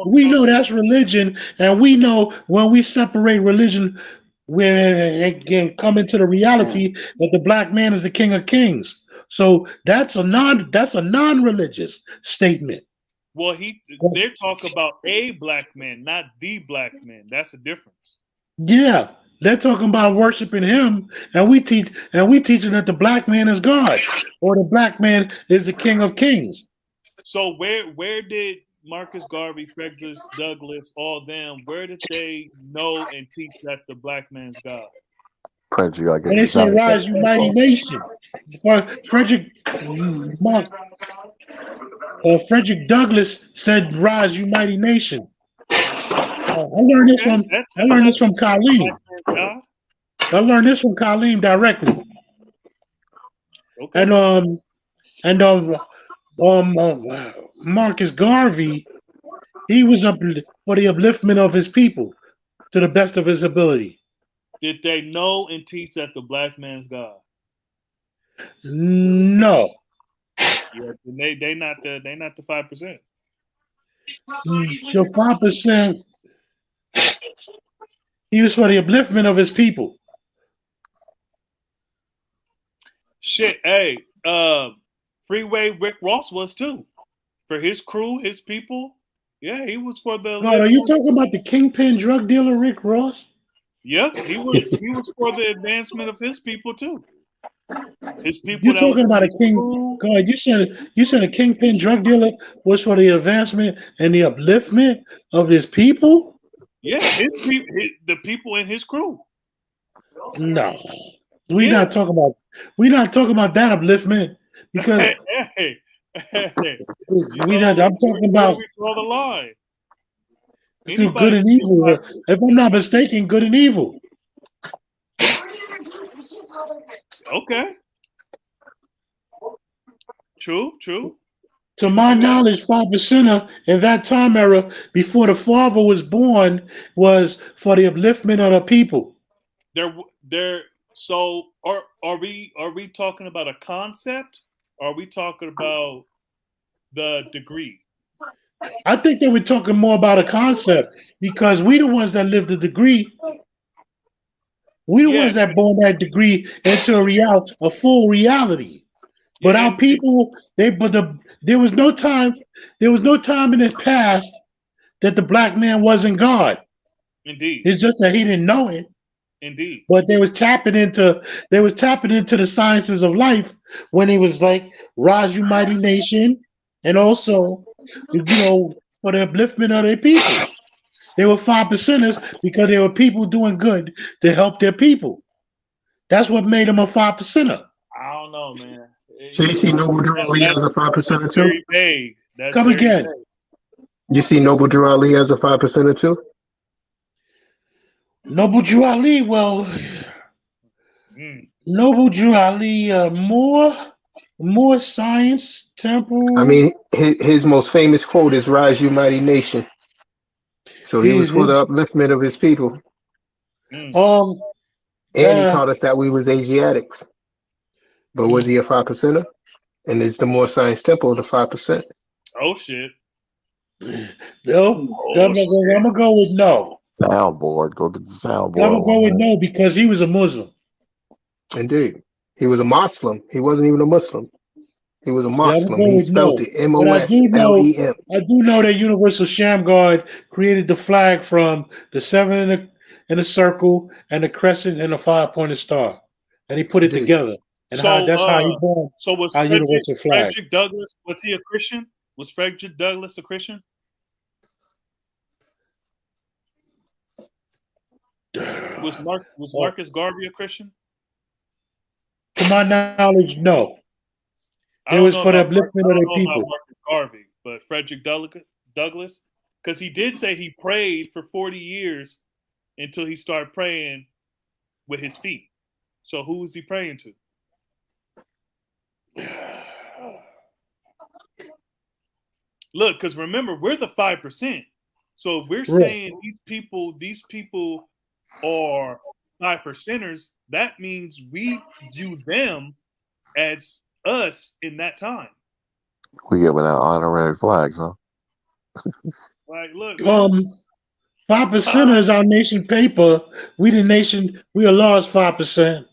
we know that's religion, and we know when we separate religion, where it can come into the reality that the black man is the king of kings. So that's a non-religious statement. Well, they're talking about a black man, not the black man. That's the difference. Yeah. They're talking about worshiping him, and we teaching that the black man is God, or the black man is the king of kings. So where did Marcus Garvey, Frederick Douglass, all them, where did they know and teach that the black man's God? Prince, you gotta get and they said, "Rise, you mighty nation." Frederick Douglass said, "Rise, you mighty nation." I learned this from Kaleem. I learned this from Kaleem directly. Okay. And Marcus Garvey, he was up for the upliftment of his people to the best of his ability. Did they know and teach that the black man's God? No. Yeah, they not the 5%. The 5%, he was for the upliftment of his people. Shit, hey, Freeway Rick Ross was too. For his crew, his people. Yeah, he was for the God, are you talking about the kingpin drug dealer Rick Ross? Yep, he was for the advancement of his people too. His people You're that was talking about a his king. crew. God, you said a kingpin drug dealer was for the advancement and the upliftment of his people? Yeah, his people, the people in his crew. No, we're not talking about that upliftment because hey, we not. I'm talking where do about we draw the line? through good Anybody and can evil. get 5%. If I'm not mistaken, good and evil. Okay. True. To my knowledge, 5%er in that time era, before the father was born, was for the upliftment of the people. So are we talking about a concept? Or are we talking about the degree? I think they were talking more about a concept because we the ones that lived the degree. We the ones that born that degree into a full reality. But our people, there was no time in the past that the black man wasn't God. Indeed. It's just that he didn't know it. Indeed. But they was tapping into the sciences of life when he was like, Rise, you mighty nation, and also, for the upliftment of their people. They were 5%ers because they were people doing good to help their people. That's what made them a 5%er. I don't know, man. So you see Noble Drew Ali as a 5%er too? Very vague. That's Come very again. vague. You see Noble Drew Ali as a 5%er too? Noble Drew Ali, Noble Drew Ali, more science, temple. I mean, his most famous quote is "Rise, you mighty nation." So he was for the upliftment of his people. And he taught us that we was Asiatics. But was he a 5%er? And is the More Science Temple the 5%? Oh shit. No, I'm gonna go with no. Soundboard. Go get the soundboard. I'm gonna go with no because he was a Muslim. Indeed. He was a Muslim. He wasn't even a Muslim. He was a Muslim. Yeah, he spelled it M-O-S-L-E-M. I do know that Universal Shamgard created the flag from the 7 in a circle and the crescent and a 5-pointed star, and he put it together. And that's how he born. So was our Universal flag. Frederick Douglass, was he a Christian? Was Frederick Douglass a Christian? Was Marcus Garvey a Christian? To my knowledge, no. It was for the upliftment of the people. Marcus Garvey, but Frederick Douglass, because he did say he prayed for 40 years until he started praying with his feet. So who was he praying to? Look, because remember, we're the 5%. So if we're saying these people are 5%ers, that means we view them as us in that time. We giving out honorary flags, huh? Like, look, 5% is our nation paper. We the nation. We a large 5%.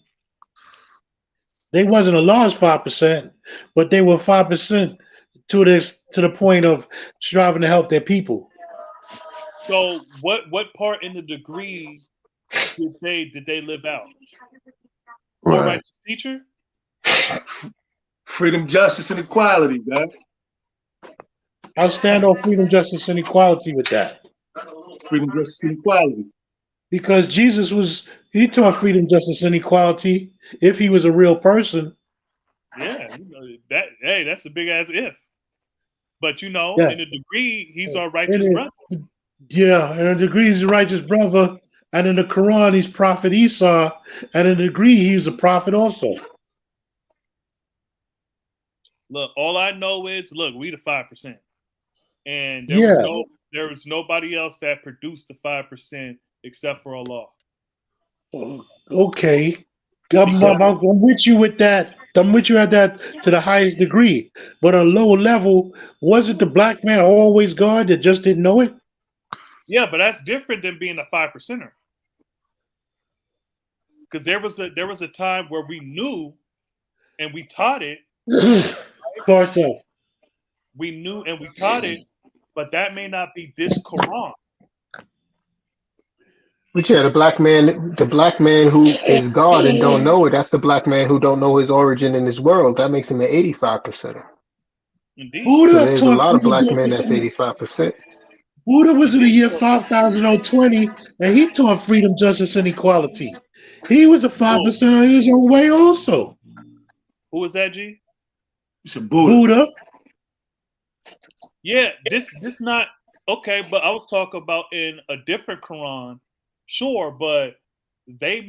They wasn't a large 5%, but they were 5% to the point of striving to help their people. So what part in the degree did they live out? More righteous teacher? Freedom, justice, and equality, man. I'll stand on freedom, justice, and equality with that. Freedom, justice, and equality. Because Jesus he taught freedom, justice, and equality if he was a real person. Yeah, that's a big ass if. But in a degree, he's our righteous brother. Yeah, in a degree he's a righteous brother, and in the Quran he's Prophet Esau, and in a degree he's a prophet also. Look, all I know is, we the 5%, and there was nobody else that produced the 5% except for Allah. Okay. Because I'm with you with that. I'm with you at that to the highest degree. But on a low level, wasn't the black man always God that just didn't know it? yeah, but that's different than being a 5%er. Because there was a time where we knew and we taught it. Far so. We knew and we taught it, but that may not be this Quran. But yeah, the black man who is God and don't know it, that's the black man who don't know his origin in this world. That makes him an 85%er. Indeed. So Buddha there's a taught lot of freedom, black men justice, that's and 85%. Buddha was in the Indeed. year So 5020, and he taught freedom, justice, and equality. He was a who 5% in his own way, also. who was that, G? It's a Buddha. Buddha. Yeah, this not okay, but I was talking about in a different Quran, sure, but they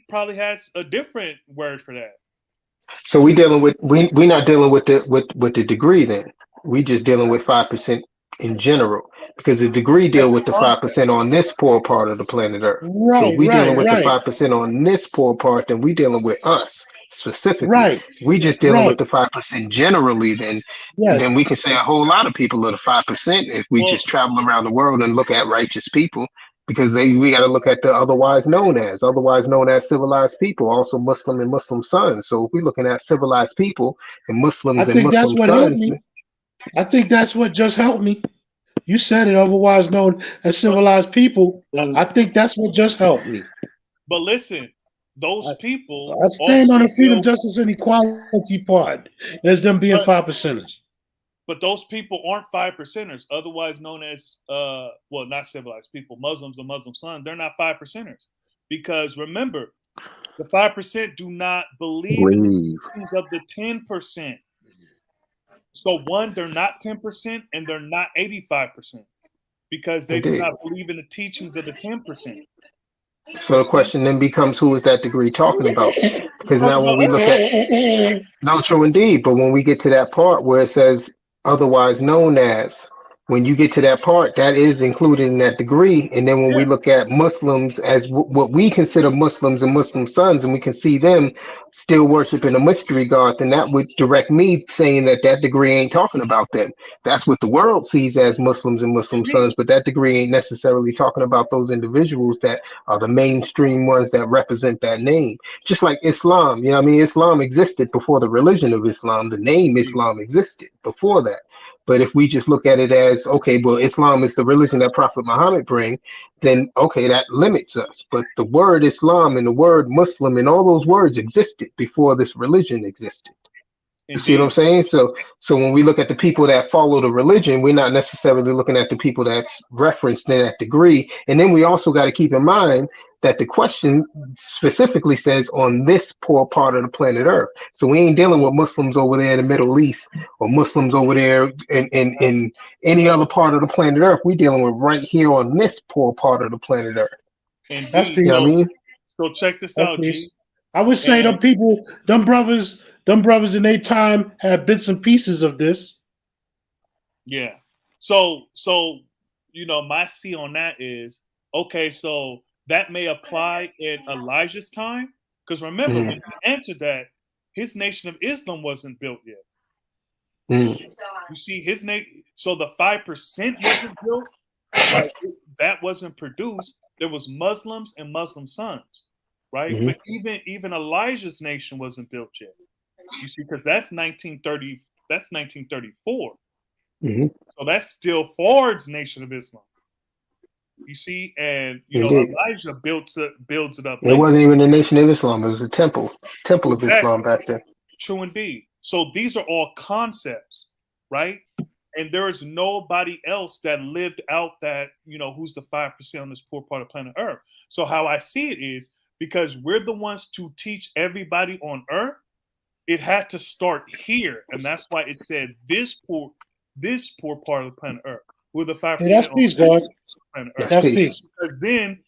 probably had a different word for that. So we not dealing with the degree then. We just dealing with 5% in general because the degree As deal a with the concept. 5% on this poor part of the planet Earth. So if Right, we dealing right, with the right, 5% on this poor part, then we dealing with us specifically. right, We just dealing right. with the 5% generally, then Yes. we can say a whole lot of people are the 5% if we Well, just travel around the world and look at righteous people. Because we got to look at the otherwise known as civilized people, also Muslim and Muslim sons. So if we're looking at civilized people and I Muslims and think that's Muslim what helped sons, me. I think that's what just helped me. You said it, otherwise known as but civilized people. I think that's what just helped me. but listen, those I, people I stand on also the freedom, deal, justice, and equality part as them being but 5%ers. those people aren't 5%ers, otherwise known as well, not civilized people, Muslims and Muslim sons. They're not 5%ers because remember, the 5% do not believe in the Leave. teachings of the 10%. So one, they're not 10% and they're not 85% because they do indeed. not believe in the teachings of the 10%. So You the see, question then becomes, who is that degree talking about? he's Because talking now when about we look us. at no, true indeed. But when we get to that part where it says otherwise known as, when you get to that part, that is included in that degree. And then when we Yeah, look at Muslims as what we consider Muslims and Muslim sons, and we can see them still worshiping a mystery God, then that would direct me saying that that degree ain't talking about them. That's what the world sees as Muslims and Muslim indeed. sons, but that degree ain't necessarily talking about those individuals that are the mainstream ones that represent that name. Just like Islam, you know what I mean? Islam existed before the religion of Islam. The name Islam existed before that. But if we just look at it as, okay, well, Islam is the religion that Prophet Muhammad bring, then okay, that limits us. But the word Islam and the word Muslim and all those words existed before this religion existed. You see what I'm Indeed. saying? So when we look at the people that follow the religion, we're not necessarily looking at the people that's referenced in that degree. And then we also got to keep in mind that the question specifically says on this poor part of the planet Earth. So we ain't dealing with Muslims over there in the Middle East or Muslims over there in any other part of the planet Earth. We're dealing with right here on this poor part of the planet Earth. That's Indeed. You know what I peace. mean? So check this That's out, peace. G. I would say And them brothers in their time had bits and pieces of this. yeah. So my C on that is okay, so that may apply in Elijah's time. Because remember, Mm, when he answered that, his nation of Islam wasn't built yet. mm, You see, his name, so the 5% wasn't built, like that wasn't produced. There was Muslims and Muslim sons, right? mm, But even Elijah's nation wasn't built yet. You see, because that's 1930, that's 1934. mm. So that's still Ford's Nation of Islam. You see, and Indeed. Elijah builds it up It later. wasn't even a nation of Islam. It was a temple of Islam Exactly. back then. True indeed. So these are all concepts, right? And there is nobody else that lived out that, who's the 5% on this poor part of planet Earth. So how I see it is because we're the ones to teach everybody on Earth, it had to start here. And that's why it said this poor part of the planet Earth. We're the Hey, that's 5% on peace, this God. planet That's Earth. That's peace. peace. Because then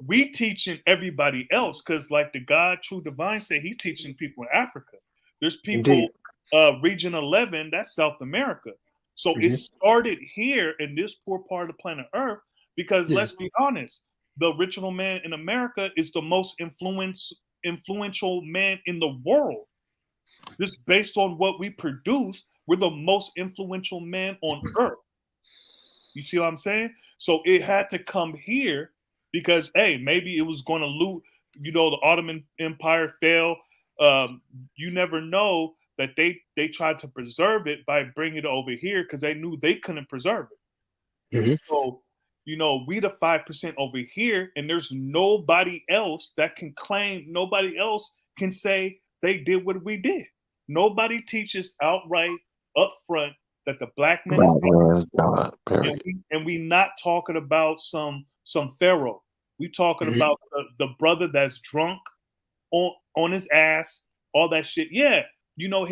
we teaching everybody else, because like the God True Divine said, he's teaching people in Africa. There's Indeed. people, region 11, that's South America. So it Hmm. started here in this poor part of the planet Earth, because let's be honest, the original man in America is the most influential man in the world. Just based on what we produce, we're the most influential man on earth. You see what I'm saying? So it had to come here because, hey, maybe it was going to loot. You know, the Ottoman Empire fell. You never know that they tried to preserve it by bringing it over here because they knew they couldn't preserve it. Mhm. So, you know, we the 5% over here, and there's nobody else that can claim. Nobody else can say they did what we did. Nobody teaches outright up front that the black man is Black man is God. Period. and we not talking about some pharaoh. We talking Mhm. about the brother that's drunk on his ass, all that shit. Yeah, you know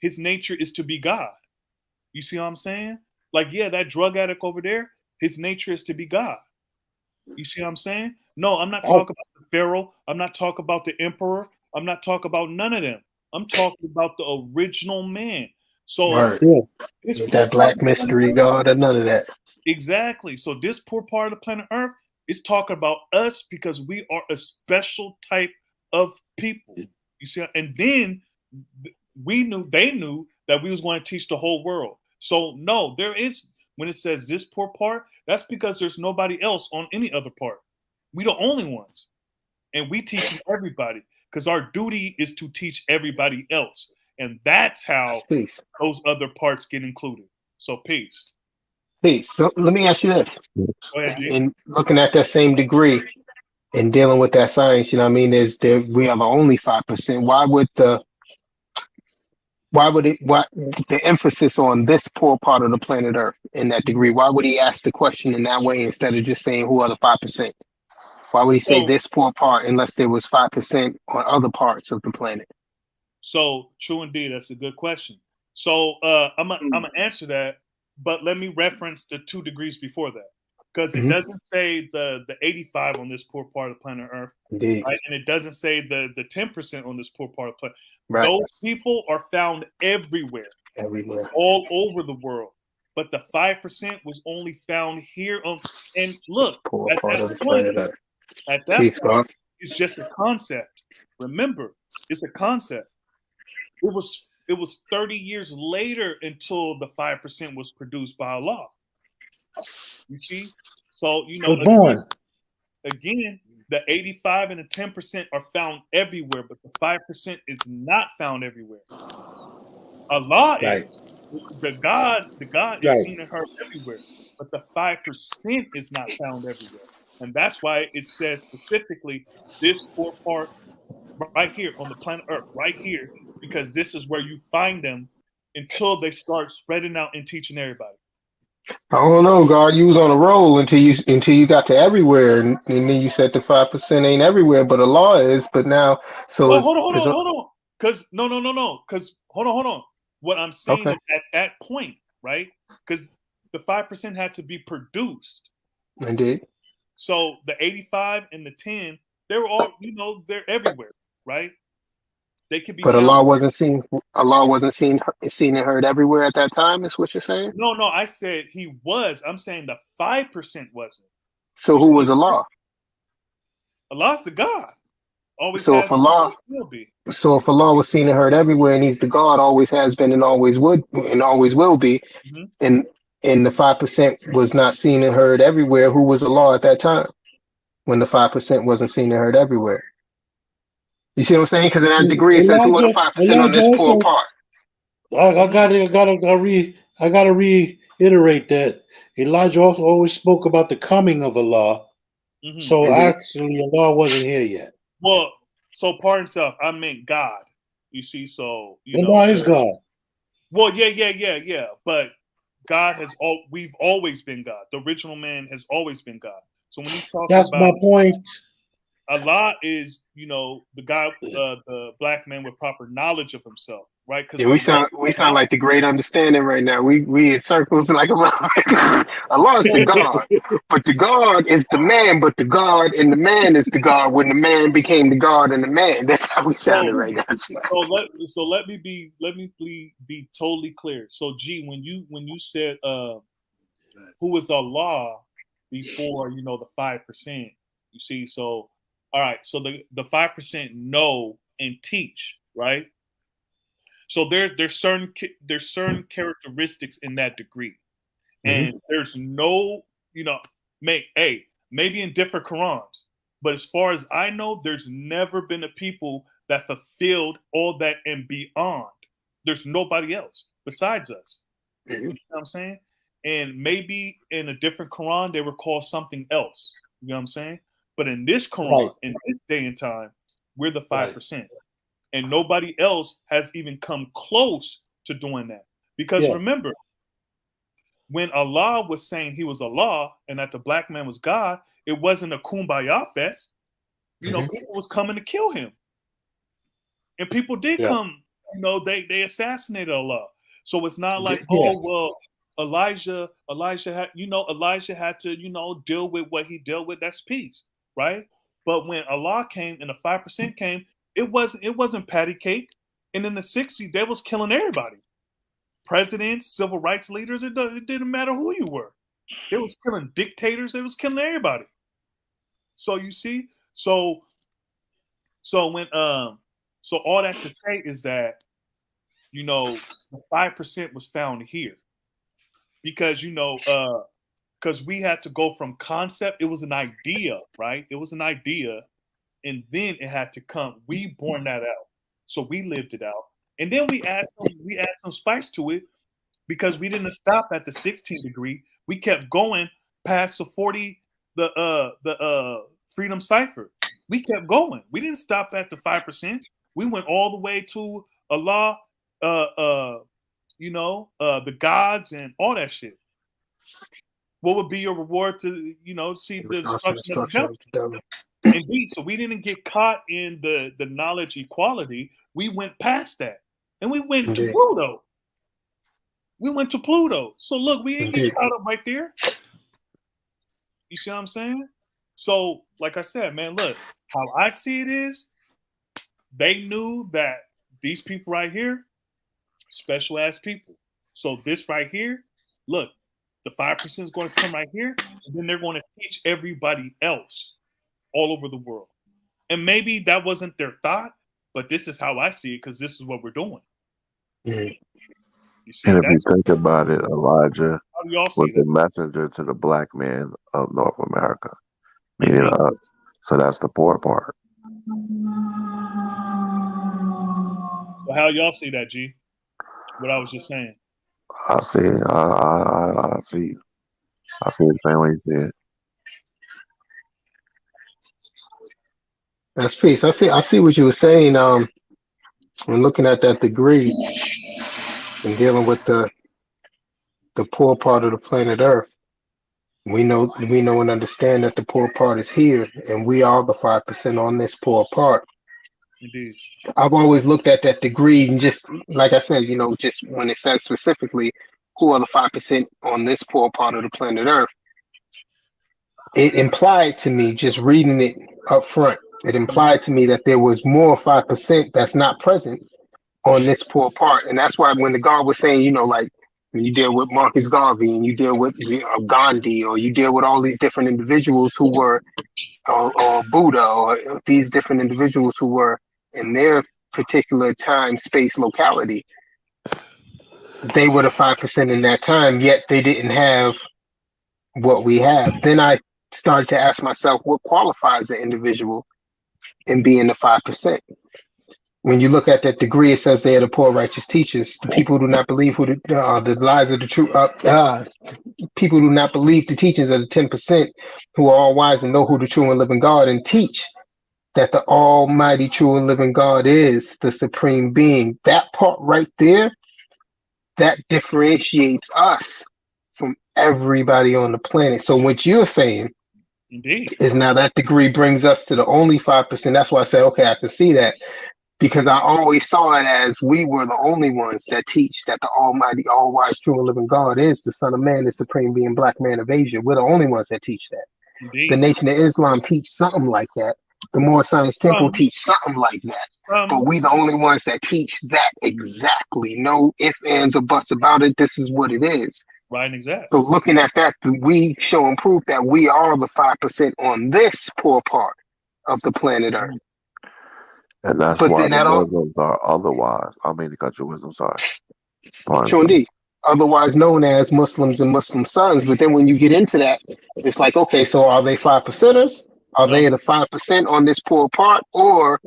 his nature is to be God. You see what I'm saying? Like, yeah, that drug addict over there, his nature is to be God. You see what I'm saying? No, I'm not talking about the pharaoh. I'm not talking about the emperor. I'm not talking about none of them. I'm talking about the original man. So Right. Yeah. this Ain't poor that part black of the planet mystery Earth, God or none of that. exactly. So this poor part of the planet Earth is talking about us because we are a special type of people. You see, and then they knew that we was going to teach the whole world. So no, there is when it says this poor part, that's because there's nobody else on any other part. We the only ones, and we teaching everybody because our duty is to teach everybody else, and that's how Peace. those other parts get included. So peace. Peace. So let me ask you this. Go ahead, G. In looking at that same degree and dealing with that science, you know what I mean, we have only 5%. Why would the emphasis on this poor part of the planet Earth in that degree? Why would he ask the question in that way instead of just saying who are the 5%? Why would he say So this poor part unless there was 5% on other parts of the planet? So true indeed. That's a good question. So I'm gonna answer that, but let me reference the 2 degrees before that because it Mhm. doesn't say the 85 on this poor part of planet Earth, Indeed. right? And it doesn't say the 10% on this poor part of planet. Right. Those people are found everywhere, Everywhere. all over the world. But the 5% was only found here on. And look, Poor at part that of the point, planet Earth. at that Peace, point, God. it's just a concept. Remember, it's a concept. It was 30 years later until the 5% was produced by Allah. You see? So, Good born. again, the 85 and the 10% are found everywhere, but the 5% is not found everywhere. Allah Right. is. The God is Right. seen and heard everywhere, but the 5% is not found everywhere. And that's why it says specifically this poor part right here on the planet Earth, right here, because this is where you find them until they start spreading out and teaching everybody. I don't know, God. You was on a roll until you got to everywhere, and then you said the 5% ain't everywhere, but the law is. But now, so Well, it's hold on. Because no. Because hold on. What I'm saying okay. is at that point, right? Because the 5% had to be produced. Indeed. So the 85 and the 10, they were all, they're everywhere, right? They could be But found. Allah wasn't seen. Allah wasn't seen and heard everywhere at that time. Is what you're saying? No, I said he was. I'm saying the 5% wasn't. So You who see, was Allah? Allah's the God. Always So has if been, Allah, always will be. so if Allah was seen and heard everywhere, and He's the God, always has been, and always would, and always will be, Mm-hmm. and the 5% was not seen and heard everywhere. Who was Allah at that time when the 5% wasn't seen and heard everywhere? You see what I'm saying? Because in that degree, it says who are the 5% on Elijah this poor also. part. I gotta reiterate that Elijah also always spoke about the coming of Allah. Mm-hmm. So Indeed. actually, Allah wasn't here yet. Well, so pardon self, I meant God. You see, so Allah is God. Well, yeah. But God we've always been God. The original man has always been God. So when he's talking That's about my point. Allah is, the God, the black man with proper knowledge of himself, right? Because Yeah, we sound like the great understanding right now. We in circles like Allah is the God, but the God is the man, but the God and the man is the God when the man became the God and the man. That's how we sounded right now. So let me be totally clear. So G, when you said who is Allah, before the 5%. You see, so all right, so the 5% know and teach, right? So there's certain characteristics in that degree, and there's no maybe in different Qurans, but as far as I know, there's never been a people that fulfilled all that and beyond. There's nobody else besides us. You know what I'm saying? And maybe in a different Quran, they were called something else. You know what I'm saying? But in this Quran, in this day and time, we're the 5%. And nobody else has even come close to doing that. Because remember, when Allah was saying he was Allah and that the black man was God, it wasn't a kumbaya fest. People was coming to kill him. And people did come, they assassinated Allah. So it's not like, oh, well, Elijah had, Elijah had to, deal with what he dealt with. That's peace, right? But when Allah came and the 5% came, it wasn't patty cake. And in the 60s, they was killing everybody. Presidents, civil rights leaders, it didn't matter who you were. They was killing dictators, it was killing everybody. So you see, so when so all that to say is that the 5% was found here. Because because we had to go from concept, it was an idea, right? It was an idea, and then it had to come. We born that out, so we lived it out, and then we add some spice to it because we didn't stop at the 16 degree. We kept going past the 40, the freedom cipher. We kept going. We didn't stop at the 5%. We went all the way to Allah, the gods and all that shit. What would be your reward to see the destruction of the devil? Indeed. So we didn't get caught in the knowledge equality. We went past that, and we went to Pluto. We went to Pluto. So look, we ain't get caught up right there. You see what I'm saying? So, like I said, man, look, how I see it is, they knew that these people right here, special ass people. So this right here, look, the 5% is going to come right here, and then they're going to teach everybody else all over the world. And maybe that wasn't their thought, but this is how I see it because this is what we're doing. You see, and if you think about it, Elijah was the messenger to the black man of North America, meaning us. So that's the poor part. So how y'all see that, G? What I was just saying. I see it. I see the same way you see it. That's peace. I see what you were saying. When looking at that degree and dealing with the poor part of the planet Earth, we know and understand that the poor part is here, and we are the 5% on this poor part. Indeed. I've always looked at that degree and just like I said, just when it says specifically who are the 5% on this poor part of the planet Earth, it implied to me, just reading it up front, it implied to me that there was more 5% that's not present on this poor part. And that's why when the God was saying, like when you deal with Marcus Garvey and you deal with Gandhi, or you deal with all these different individuals who were, or Buddha, or these different individuals who were in their particular time, space, locality, they were the 5% in that time, yet they didn't have what we have. Then I started to ask myself, what qualifies an individual in being the 5%? When you look at that degree, it says they are the poor righteous teachers. The people who do not believe the lies of the truth. People do not believe the teachings of the 10% who are all wise and know who the true and living God, and teach that the almighty true and living God is the supreme being. That part right there, that differentiates us from everybody on the planet. So what you're saying is now that degree brings us to the only 5%. That's why I said, okay, I can see that. Because I always saw it as we were the only ones that teach that the almighty, all-wise, true and living God is the Son of Man, the supreme being, black man of Asia. We're the only ones that teach that. Indeed. The Nation of Islam teach something like that. The Moor Science Temple teach something like that. But we the only ones that teach that exactly. No ifs, ands, or buts about it. This is what it is. Right, exactly. So looking at that, we showing proof that we are the 5% on this poor part of the planet Earth. And that's But why then the that all, Muslims are otherwise. I mean to cut your wisdom, sorry. Pardon. sure indeed, otherwise known as Muslims and Muslim sons. But then when you get into that, it's like, okay, so are they 5%ers? Are No. they the 5% on this poor part? Or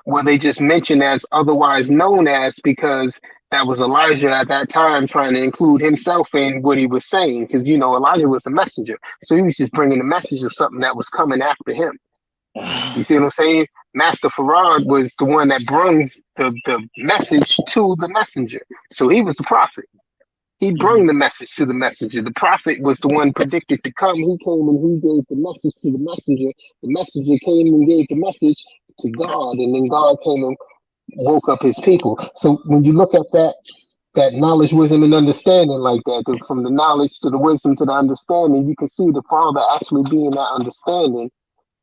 were they just mentioned as otherwise known as because that was Elijah at that time trying to include himself in what he was saying? Because, you know, Elijah was a messenger. So he was just bringing the message of something that was coming after him. You see what I'm saying? Master Farad was the one that brought the message to the messenger. So he was the prophet. He brought the message to the messenger. The prophet was the one predicted to come. He came and he gave the message to the messenger. The messenger came and gave the message to God, and then God came and woke up his people. So when you look at that knowledge, wisdom, and understanding like that, from the knowledge to the wisdom to the understanding, you can see the Father actually being that understanding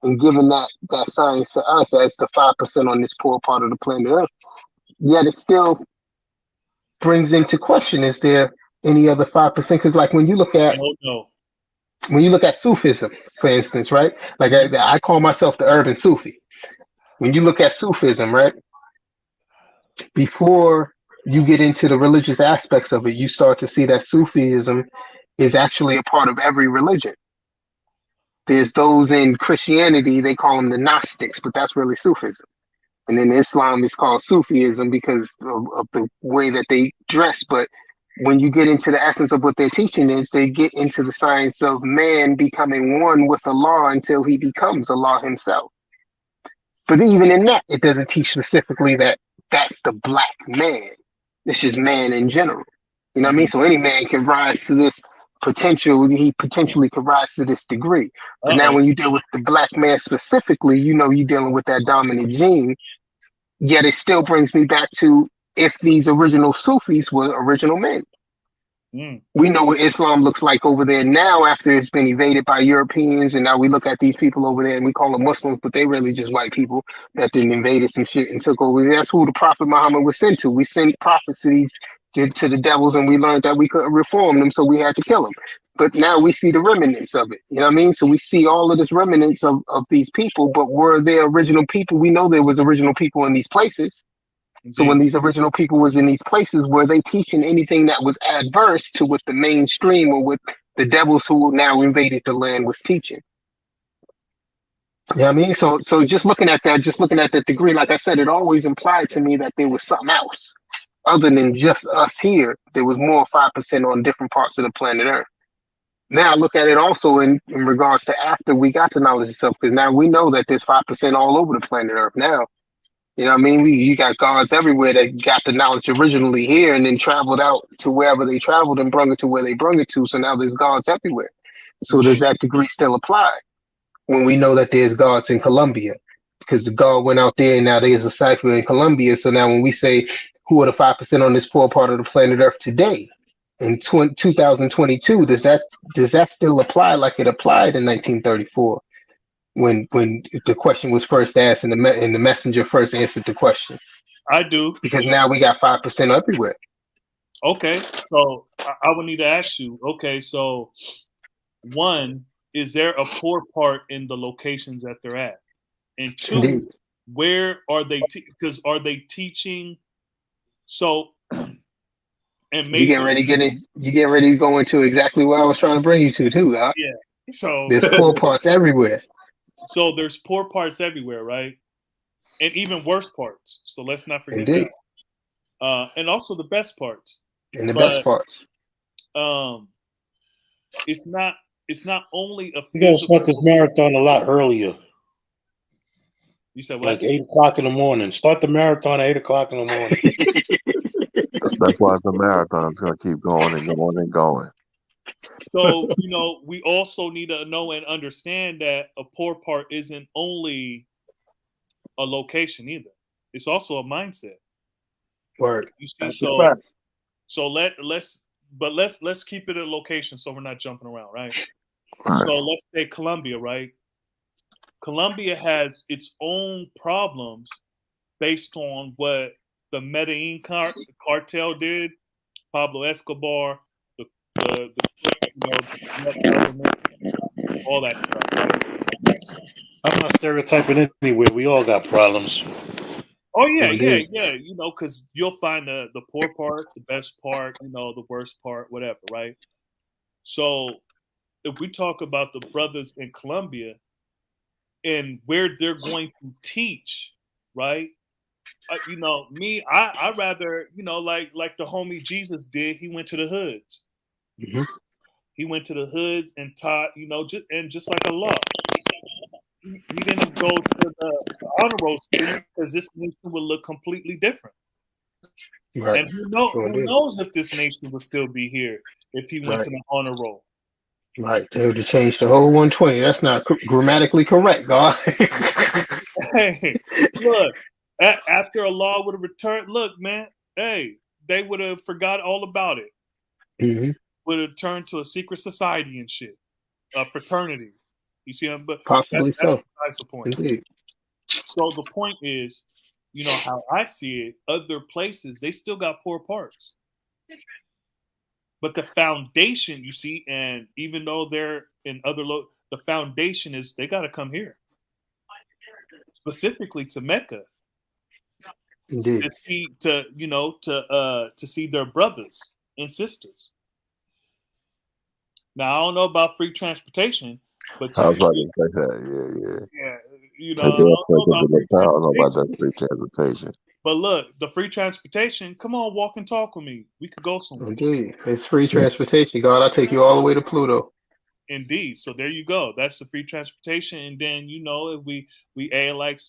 and giving that science to us as the 5% on this poor part of the planet Earth. Yet it still brings into question: is there any other 5%? Because, like when you look at Sufism, for instance, right? Like I call myself the urban Sufi. When you look at Sufism, right, before you get into the religious aspects of it, you start to see that Sufism is actually a part of every religion. There's those in Christianity, they call them the Gnostics, but that's really Sufism. And then Islam is called Sufism because of the way that they dress. But when you get into the essence of what they're teaching is they get into the science of man becoming one with Allah until he becomes Allah himself. But even in that, it doesn't teach specifically that that's the black man. It's just man in general. You know what I mean? So any man can rise to this potential. He potentially could rise to this degree. But now when you deal with the black man specifically, you know you're dealing with that dominant gene. Yet it still brings me back to if these original Sufis were original men. We know what Islam looks like over there now after it's been evaded by Europeans, and now we look at these people over there and we call them Muslims, but they really just white people that then invaded some shit and took over. That's who the Prophet Muhammad was sent to. We sent prophets to the devils, and we learned that we couldn't reform them, so we had to kill them. But now we see the remnants of it. You know what I mean? So we see all of this remnants of these people, but were they original people? We know there was original people in these places. So when these original people was in these places, were they teaching anything that was adverse to what the mainstream or what the devils who now invaded the land was teaching? You know what I mean? So just looking at that degree, like I said, it always implied to me that there was something else other than just us here. There was more 5% on different parts of the planet Earth. Now look at it also in regards to after we got the knowledge itself, because now we know that there's 5% all over the planet Earth now. You know what I mean? You got gods everywhere that got the knowledge originally here and then traveled out to wherever they traveled and brung it to where they brung it to. So now there's gods everywhere. So does that degree still apply when we know that there's gods in Colombia? Because the god went out there and now there's a cipher in Colombia. So now when we say who are the 5% on this poor part of the planet Earth today in 2022, does that still apply like it applied in 1934? When the question was first asked and the messenger first answered the question. I do. Because now we got 5% everywhere. Okay, so I would need to ask you, okay, so one, is there a poor part in the locations that they're at? And two, Indeed. where are they, because are they teaching, so, and maybe. You get ready to go into exactly what I was trying to bring you to too, huh? Yeah, so. There's poor parts everywhere. So there's poor parts everywhere, right? And even worse parts. So let's not forget Indeed. that. And also the best parts. And the best parts. It's not only a. You gotta start this marathon a lot earlier. You said what? Like 8 o'clock in the morning. Start the marathon at 8 o'clock in the morning. That's why it's a marathon. It's gonna keep going and going and going. So, we also need to know and understand that a poor part isn't only a location either. It's also a mindset. Word. You see, That's so let's keep it a location so we're not jumping around, right? Right. So let's say Colombia, right? Colombia has its own problems based on what the Medellin cartel did, Pablo Escobar, government, all that stuff, right? I'm not stereotyping anywhere. We all got problems. Oh yeah, Indeed. because you'll find the poor part, the best part, the worst part, whatever, right? So if we talk about the brothers in Colombia and where they're going to teach, right? I rather, like the homie Jesus did. He went to the hoods. Mhm. He went to the hoods and taught, just like Allah. He didn't go to the honor roll school because this nation would look completely different. Right. And who Sure did. knows if this nation would still be here if he went Right. to the honor roll. Right. They would have changed the whole 120. That's not grammatically correct, God. Hey, look, after Allah would have returned, look, man, hey, they would have forgot all about it. Mhm. Would have turned to a secret society and shit, a fraternity. You see, but Possibly that's so. besides the point. Indeed. So the point is, how I see it, other places, they still got poor parts. But the foundation, you see, and even though they're in other the foundation is they got to come here, specifically to Mecca, Indeed. to see their brothers and sisters. Now I don't know about free transportation, but I was about to say that. yeah, I I don't know about free don't know about transportation. that free transportation. But look, the free transportation. Come on, walk and talk with me. We could go somewhere. Indeed. It's free transportation, God. I'll take you all the way to Pluto. Indeed. So there you go. That's the free transportation. And then if we A alike,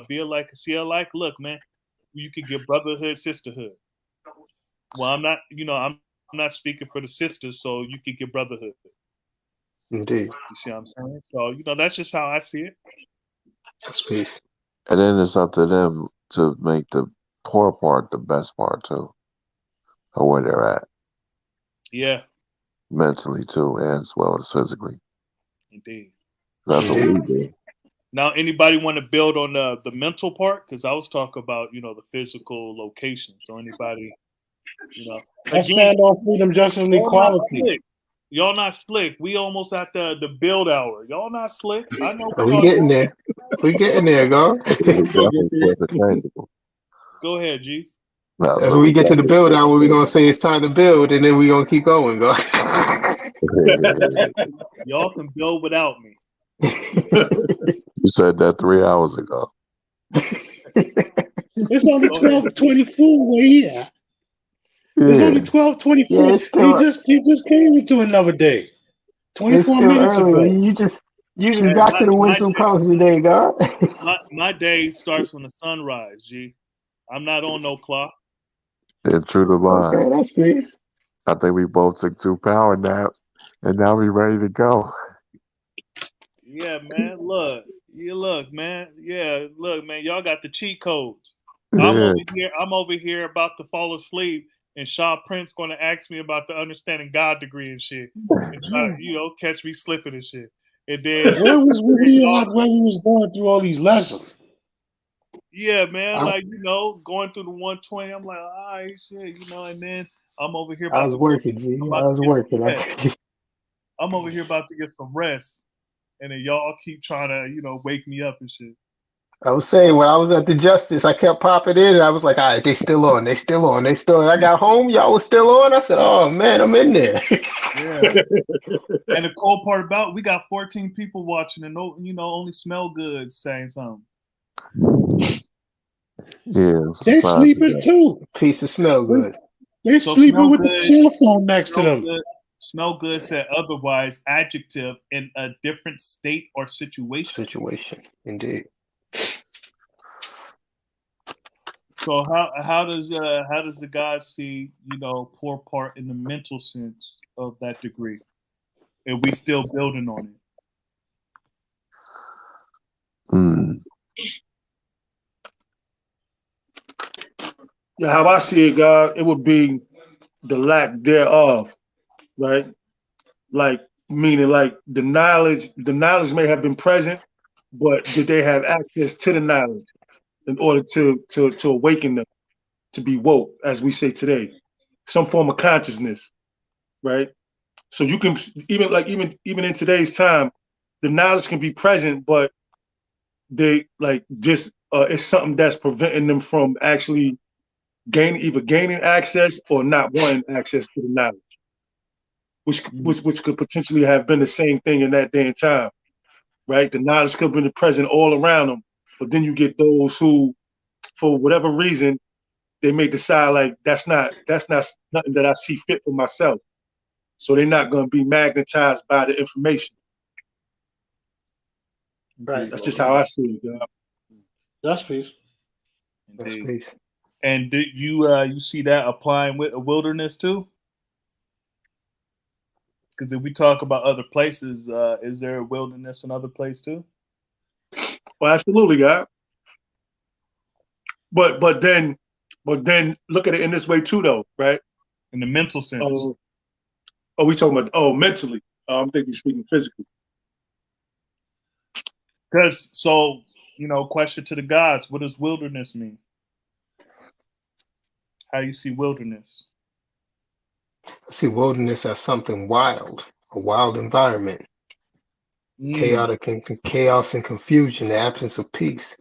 B alike, C alike. Look, man, you could get brotherhood, sisterhood. Well, I'm not speaking for the sisters, so you could get brotherhood. Indeed. You see what I'm saying? So that's just how I see it. That's peace. And then it's up to them to make the poor part the best part too, or where they're at. Yeah. Mentally too, as well as physically. Indeed. That's what we do. Now, anybody want to build on the mental part? Because I was talking about the physical location. So anybody, I stand on freedom, justice, and equality. Y'all not slick. We almost at the build hour. Y'all not slick. I know. We getting there. We getting there, God. Go ahead, G. As we get to the build hour, we're gonna say it's time to build, and then we're gonna keep going, God. Y'all can build without me. You said that 3 hours ago. It's only 12:24 where he at. It's only 12:24. Yeah, he just came into another day. 24 minutes ago. You just got to the wisdom coast today, God. my day starts when the sun rises, G. I'm not on no clock. And true to mine. Okay, that's peace. I think we both took 2 power naps, and now we ready to go. Yeah, man. Look, man. Yeah, look, man. Y'all got the cheat codes. I'm over here about to fall asleep, and Shaw Prince going to ask me about the understanding God degree and shit, and try to catch me slipping and shit. And then where was we at when we was going through all these lessons? Yeah, man. Going through the 120, I'm like, all right, shit, and then I'm over here. I was working, G. I'm over here about to get some rest, and then y'all keep trying to, wake me up and shit. I was saying when I was at the Justice, I kept popping in, and I was like, all right, they still on. And I got home, y'all was still on. I said, oh man, I'm in there. Yeah. And the cool part about we got 14 people watching, and only Smell Good saying something. Yeah, they sleeping too. Piece of Smell Good. They sleeping with the cell phone next to them. Smell Good said otherwise, adjective in a different state or situation. Indeed. So how does the guy see poor part in the mental sense of that degree? And we still building on it. Yeah, how I see it, God, it would be the lack thereof, right? Like meaning like the knowledge may have been present, but did they have access to the knowledge in order to awaken them, to be woke, as we say today, some form of consciousness, right? So you can even in today's time, the knowledge can be present, but they it's something that's preventing them from actually gaining access or not wanting access to the knowledge, which could potentially have been the same thing in that day and time, right? The knowledge could have been present all around them, but then you get those who, for whatever reason, they may decide like that's not nothing that I see fit for myself. So they're not going to be magnetized by the information. Right. That's just how I see it. God. That's peace. That's peace. And do you see that applying with a wilderness too? Because if we talk about other places, is there a wilderness in other places too? Well, absolutely, God. But then look at it in this way too, though, right? In the mental sense. We talking about mentally. I'm thinking speaking physically. Because question to the gods: what does wilderness mean? How do you see wilderness? I see wilderness as something wild, a wild environment, chaos and confusion, the absence of peace.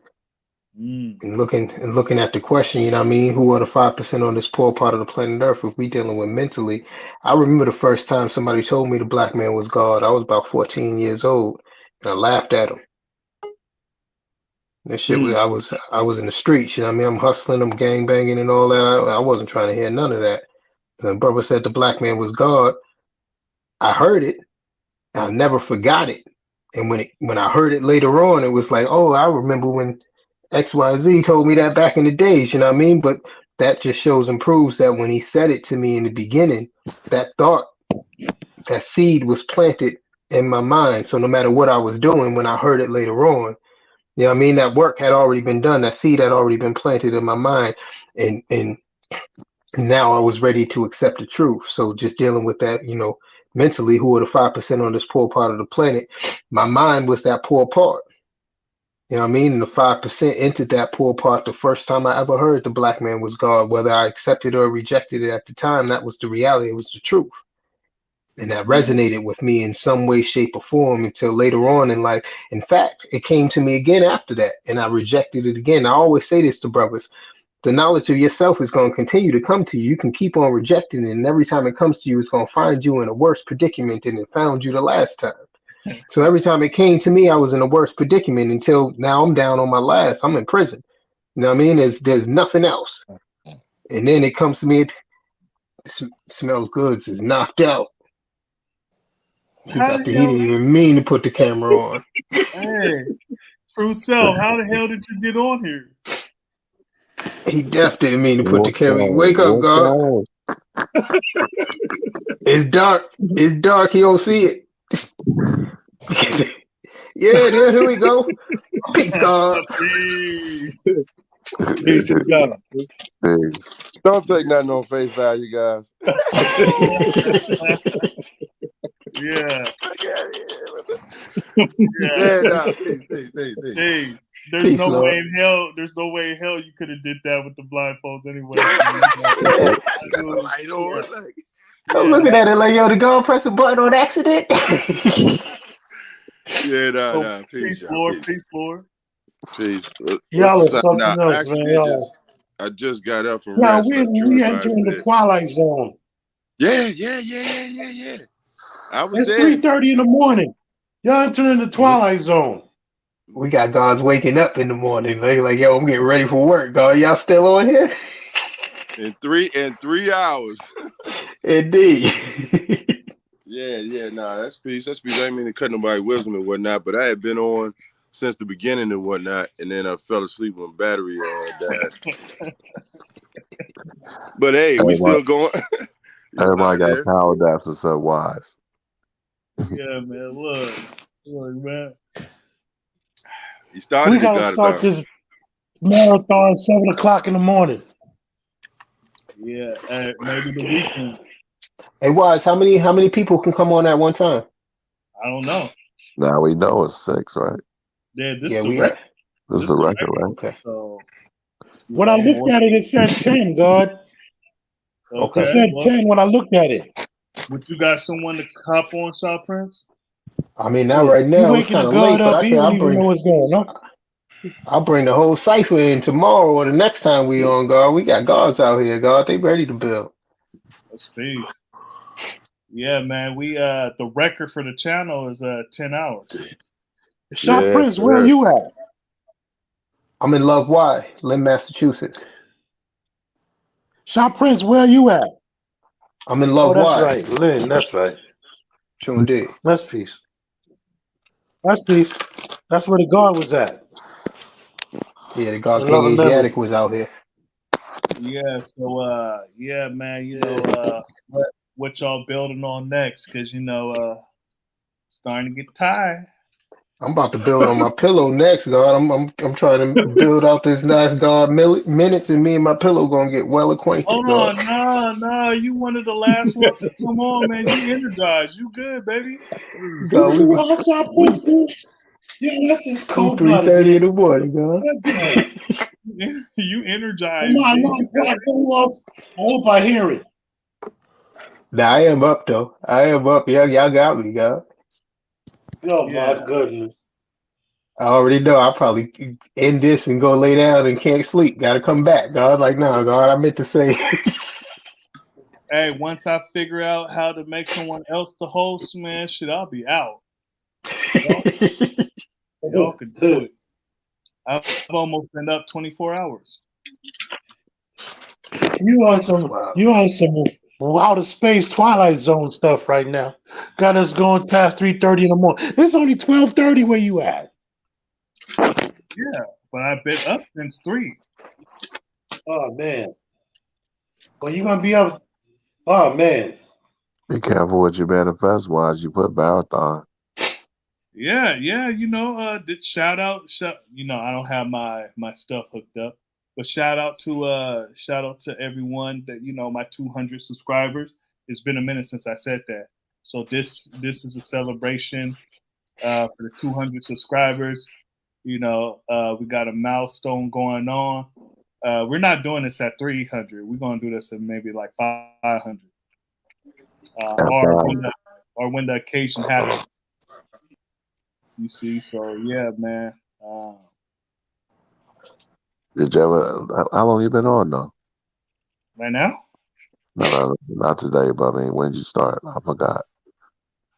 And looking at the question, you know what I mean, who are the 5% on this poor part of the planet Earth if we dealing with mentally? I remember the first time somebody told me the black man was God. I was about 14 years old, and I laughed at him. That shit I was in the streets, you know what I mean? I'm hustling, I'm gang banging and all that. I wasn't trying to hear none of that. The brother said the black man was God. I heard it. I never forgot it. And when I heard it later on, it was like, oh, I remember when XYZ told me that back in the days, you know what I mean? But that just shows and proves that when he said it to me in the beginning, that thought, that seed was planted in my mind. So no matter what I was doing, when I heard it later on, you know what I mean? That work had already been done. That seed had already been planted in my mind. And now I was ready to accept the truth. So just dealing with that, mentally, who are the 5% on this poor part of the planet? My mind was that poor part. You know what I mean? And the 5% entered that poor part the first time I ever heard the black man was God. Whether I accepted or rejected it at the time, that was the reality. It was the truth. And that resonated with me in some way, shape, or form until later on in life. In fact, it came to me again after that, and I rejected it again. I always say this to brothers. The knowledge of yourself is going to continue to come to you. You can keep on rejecting it, and every time it comes to you, it's going to find you in a worse predicament than it found you the last time. So every time it came to me, I was in a worse predicament until now I'm down on my last. I'm in prison. You know what I mean? There's nothing else. And then it comes to me, it smells good, it's knocked out. He didn't even mean to put the camera on. Hey, true self, how the hell did you get on here? He definitely didn't mean to put the camera. Wake up, God. It's dark. It's dark. He don't see it. Yeah, here we go. Peace, God. Peace. Peace to God. Don't take nothing on face value, guys. Yeah. Peace. There's no way in hell you could have did that with the blindfolds anyway. I'm looking at it like, yo, the girl press a button on accident. Peace, Lord. Peace, Lord. Peace. Y'all are something else, man. I just got up from Yeah, rest. we entering the twilight zone. Yeah. I was there. It's 3:30 in the morning. Y'all entering the twilight zone. We got guys waking up in the morning. They like, yo, I'm getting ready for work, God. Y'all still on here? In 3 hours. Indeed. Nah, that's peace. I ain't mean to cut nobody's wisdom and whatnot, but I had been on since the beginning and whatnot, and then I fell asleep when battery died. But hey, we still going. Everybody got power naps and so wise. Yeah, man. Look, man. He started. We gotta start this marathon 7:00 in the morning. Yeah, maybe the weekend. Hey, Wise, how many people can come on at one time? I don't know. Now we know it's 6, right? Yeah, this is the record. This is the record, right? Okay. So, when I looked at it, it said 10, God. Okay. It said 10 when I looked at it. But you got someone to cop on, Shaw Prince? I mean, not Yeah. right You now. It's waking kind the of late, God but up, he don't even know what's going on. I'll bring the whole cipher in tomorrow or the next time we on, God. We got guards out here, God. They ready to build. That's peace. Yeah, man. We the record for the channel is 10 hours. Shop Yes, Prince, where sir. you at? I'm in Love Y, Lynn, Massachusetts. Shop Prince, where you at? I'm in Oh, Love that's Y. right. Lynn, that's right. Sure did. That's peace. That's peace. That's where the God was at. Yeah, the God In King loving memory. Asiatic was out here. Yeah, so yeah, man, what y'all building on next? Cause starting to get tired. I'm about to build on my pillow next, God. I'm trying to build out this nice God minutes, and me and my pillow gonna get well acquainted, Oh God. no, you one of the last ones to come on, man. You energized. You good, baby. God, This we is go how Shop Prince do. Yeah, that's just cold blooded, 3:30 in man. the morning, God. You Come energized, on, G. no, God, go off. I hope I hear it. Nah, I am up though. I am up. Yeah, y'all got me, God. Oh Yeah. my goodness. I already know. I probably end this and go lay down and can't sleep. Got to come back, God. Like, no, God. I meant to say. Hey, once I figure out how to make someone else the host, man, shit, I'll be out. Y'all could do it. I've almost been up 24 hours. You on some outer space Twilight Zone stuff right now. Got us going past 3:30 in the morning. It's only 12:30 where you at. Yeah, but I've been up since 3. Oh man. Well, you gonna be up. Oh man. Be careful what you manifest. Wise, you put marathon. Yeah, did shout out, I don't have my stuff hooked up, but shout out to everyone that my 200 subscribers. It's been a minute since I said that, so this is a celebration for the 200 subscribers. We got a milestone going on. We're not doing this at 300. We're gonna do this at maybe like 500, or when the occasion happens. You see, so yeah, man. Did you ever? How long you been on though? Right now, No, not today. But I mean, when did you start? I forgot.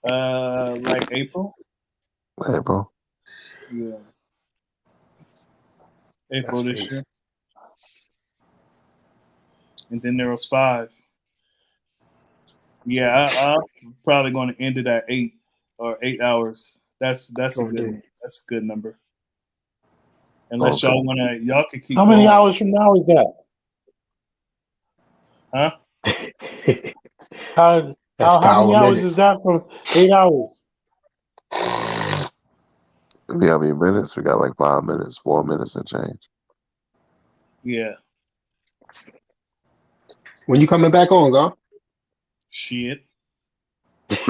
like April. April. Yeah, April That's this peace. year. And then there was 5. Yeah, I'm probably going to end it at 8 or 8 hours. That's a Sure good did. number. Unless y'all can keep How many going, hours from now is that? huh? That's How many power hours minute. is that from 8 hours? We have any minutes? We got like 5 minutes, 4 minutes and change. Yeah, When you coming back on, God? shit. That's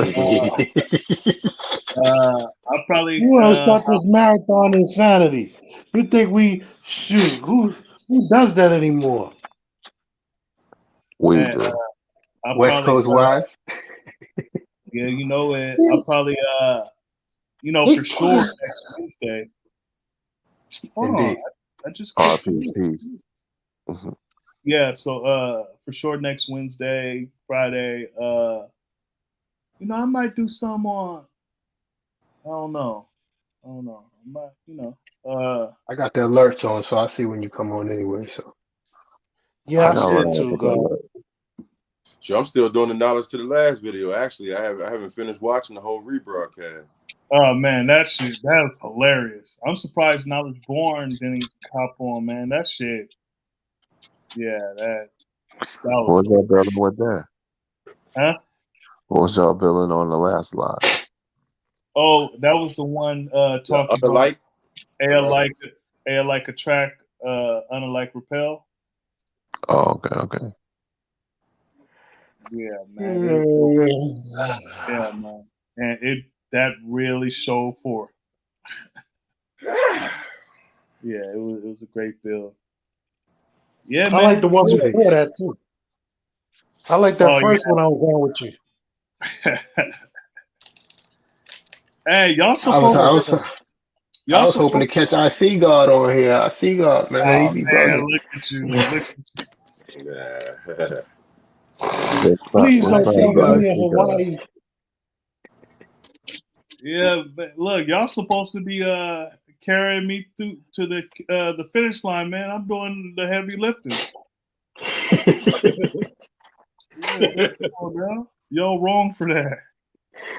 I'll probably You want to start this marathon insanity? You think we shoot? Who does that anymore? We I'll do. West probably Coast wise. yeah, I'll probably for sure next Wednesday. Hold on, Indeed. I just clicked RP peace. Mhm. Yeah, so for sure next Wednesday, Friday, I might do some on I don't know. I might, I got the alerts on, so I see when you come on anyway. So Yeah, I I got see it right too, after God. that. So I'm still doing the knowledge to the last video. Actually, I haven't finished watching the whole rebroadcast. oh man, that's hilarious. I'm surprised Knowledge Born didn't cop on, man. That shit. Yeah, that What was was y'all building with that? huh? What was y'all building on the last live? Oh, that was the one The talking other about light. air like attract, unlike repel. Oh, okay. Yeah, man. Yeah, man. And that really showed forth. Yeah, it was a great build. Yeah, I like man. the ones Sure. before that too. I like that Oh first one I was on with you. Hey, y'all I was supposed I y'all was hoping to supposed catch IC God on here. IC God, man, he oh be man, bugging. look at you. Look at you. Yeah. Please I don't see tell me God. he in Hawaii. Yeah, but look, y'all supposed to be carrying me through to the finish line, man. I'm doing the heavy lifting. Yeah, come on now. Y'all wrong for that.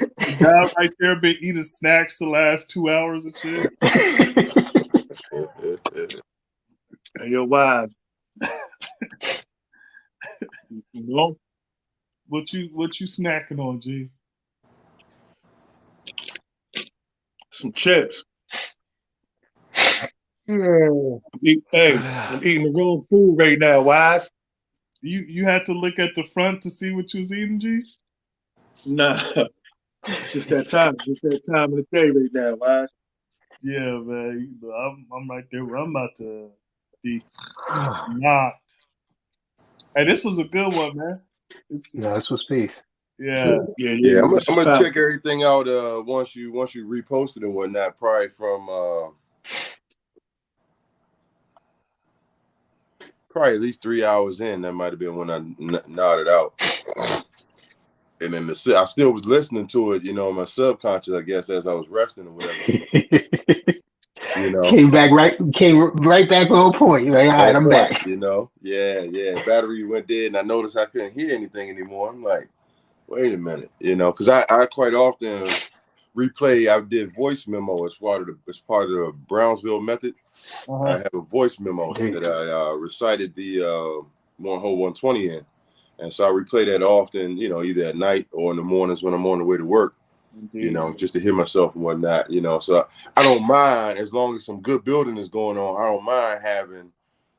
The guy right there been eating snacks the last 2 hours and shit. And your wives. You know? What you snacking on, G? Some chips. Yeah. I'm eating the wrong food right now, Wise. You had to look at the front to see what you was eating, G? Nah. It's just that time. Just that time of the day right now, Wise. Yeah, man. You know, I'm right there. I'm about to be knocked. Hey, this was a good one, man. No, this was peace. Yeah. Yeah, I'm gonna check everything out once you repost it and whatnot. Probably from probably at least 3 hours in. That might have been when I nodded out. And then I still was listening to it, my subconscious, I guess, as I was resting or whatever. Came right back on point. You're like, all right, I'm back. Yeah. Battery went dead, and I noticed I couldn't hear anything anymore. I'm like, wait a minute, because I quite often replay. I did voice memo as part of the Brownsville method. I have a voice memo that I recited the 1 whole 120 in. And so I replay that often, either at night or in the mornings when I'm on the way to work, just to hear myself and whatnot, So I don't mind, as long as some good building is going on, I don't mind having,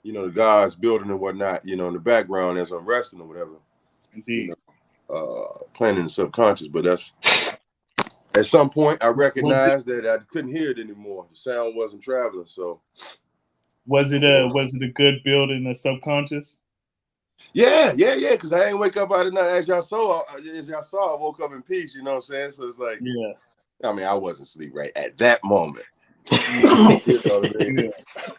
the guys building and whatnot, in the background as I'm resting or whatever. Indeed. Playing in the subconscious. But that's, at some point, I recognized that I couldn't hear it anymore. The sound wasn't traveling, so. Was it a good build in the subconscious? Yeah, because I ain't wake up out of night. As y'all saw, I woke up in peace, you know what I'm saying? So it's like, yeah. I mean, I wasn't asleep right at that moment. You know what I mean?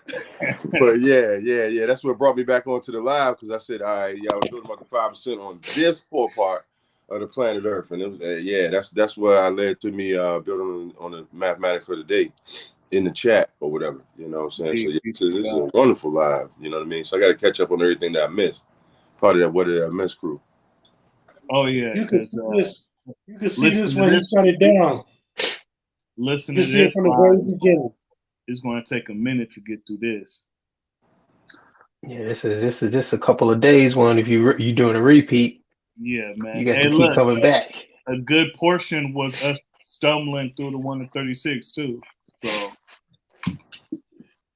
Yeah. But yeah, that's what brought me back onto the live, because I said, all right, y'all was building about the 5% on this poor part of the planet Earth. And it was, that's where I led to me building on the mathematics of the day in the chat or whatever, you know what I'm saying? So this is a wonderful live, you know what I mean? So I got to catch up on everything that I missed. Part of that What Did I Miss crew. Oh yeah, you can see this. You can see this when when you turn it down. Listen you to can see this it from the very beginning. It's going to take a minute to get through this. Yeah, this is just a couple of days one. If you doing a repeat, yeah, man, you got to keep coming back. A good portion was us stumbling through the 1 to 36 too. So.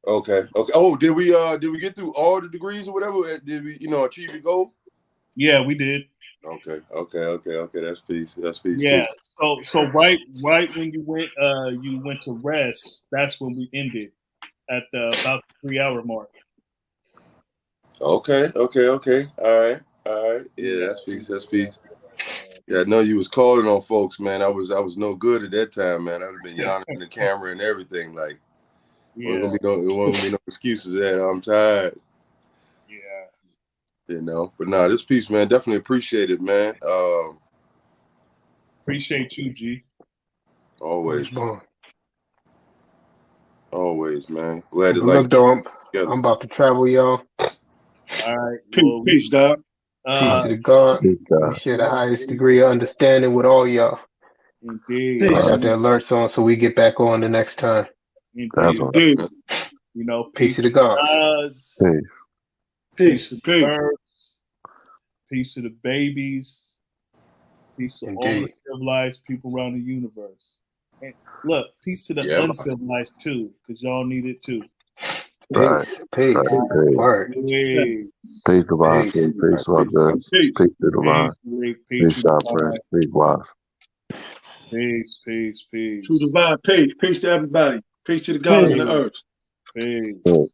Okay. Oh, did we get through all the degrees or whatever? Did we, achieve the goal? Yeah, we did. Okay. That's peace. Yeah. Too. So right when you went to rest, that's when we ended at about the 3 hour mark. Okay. All right. Yeah, that's peace. Yeah, I know you was calling on folks, man. I was no good at that time, man. I would have been yawning in the camera and everything. Like, it wasn't gonna be no excuses that I'm tired. Yeah. But nah, this piece, man, definitely appreciate it, man. Appreciate you, G. Always, man. Glad to Look, though, I'm about to travel, y'all. All right. Peace, dog. Peace to the God. We share the highest degree of understanding with all y'all. Indeed. Got the alerts on so we get back on the next time. Indeed. Peace to the gods. Peace to the birds. Peace to the babies. Peace to all the civilized people around the universe. And look, peace to the uncivilized too, because y'all need it too. Peace. Word. Peace to Vine. Peace to our goods. Peace to the Vine. Peace to our friends. Peace, Wise. Peace. True divine peace. Peace to everybody. Peace to the gods and the earth. Peace.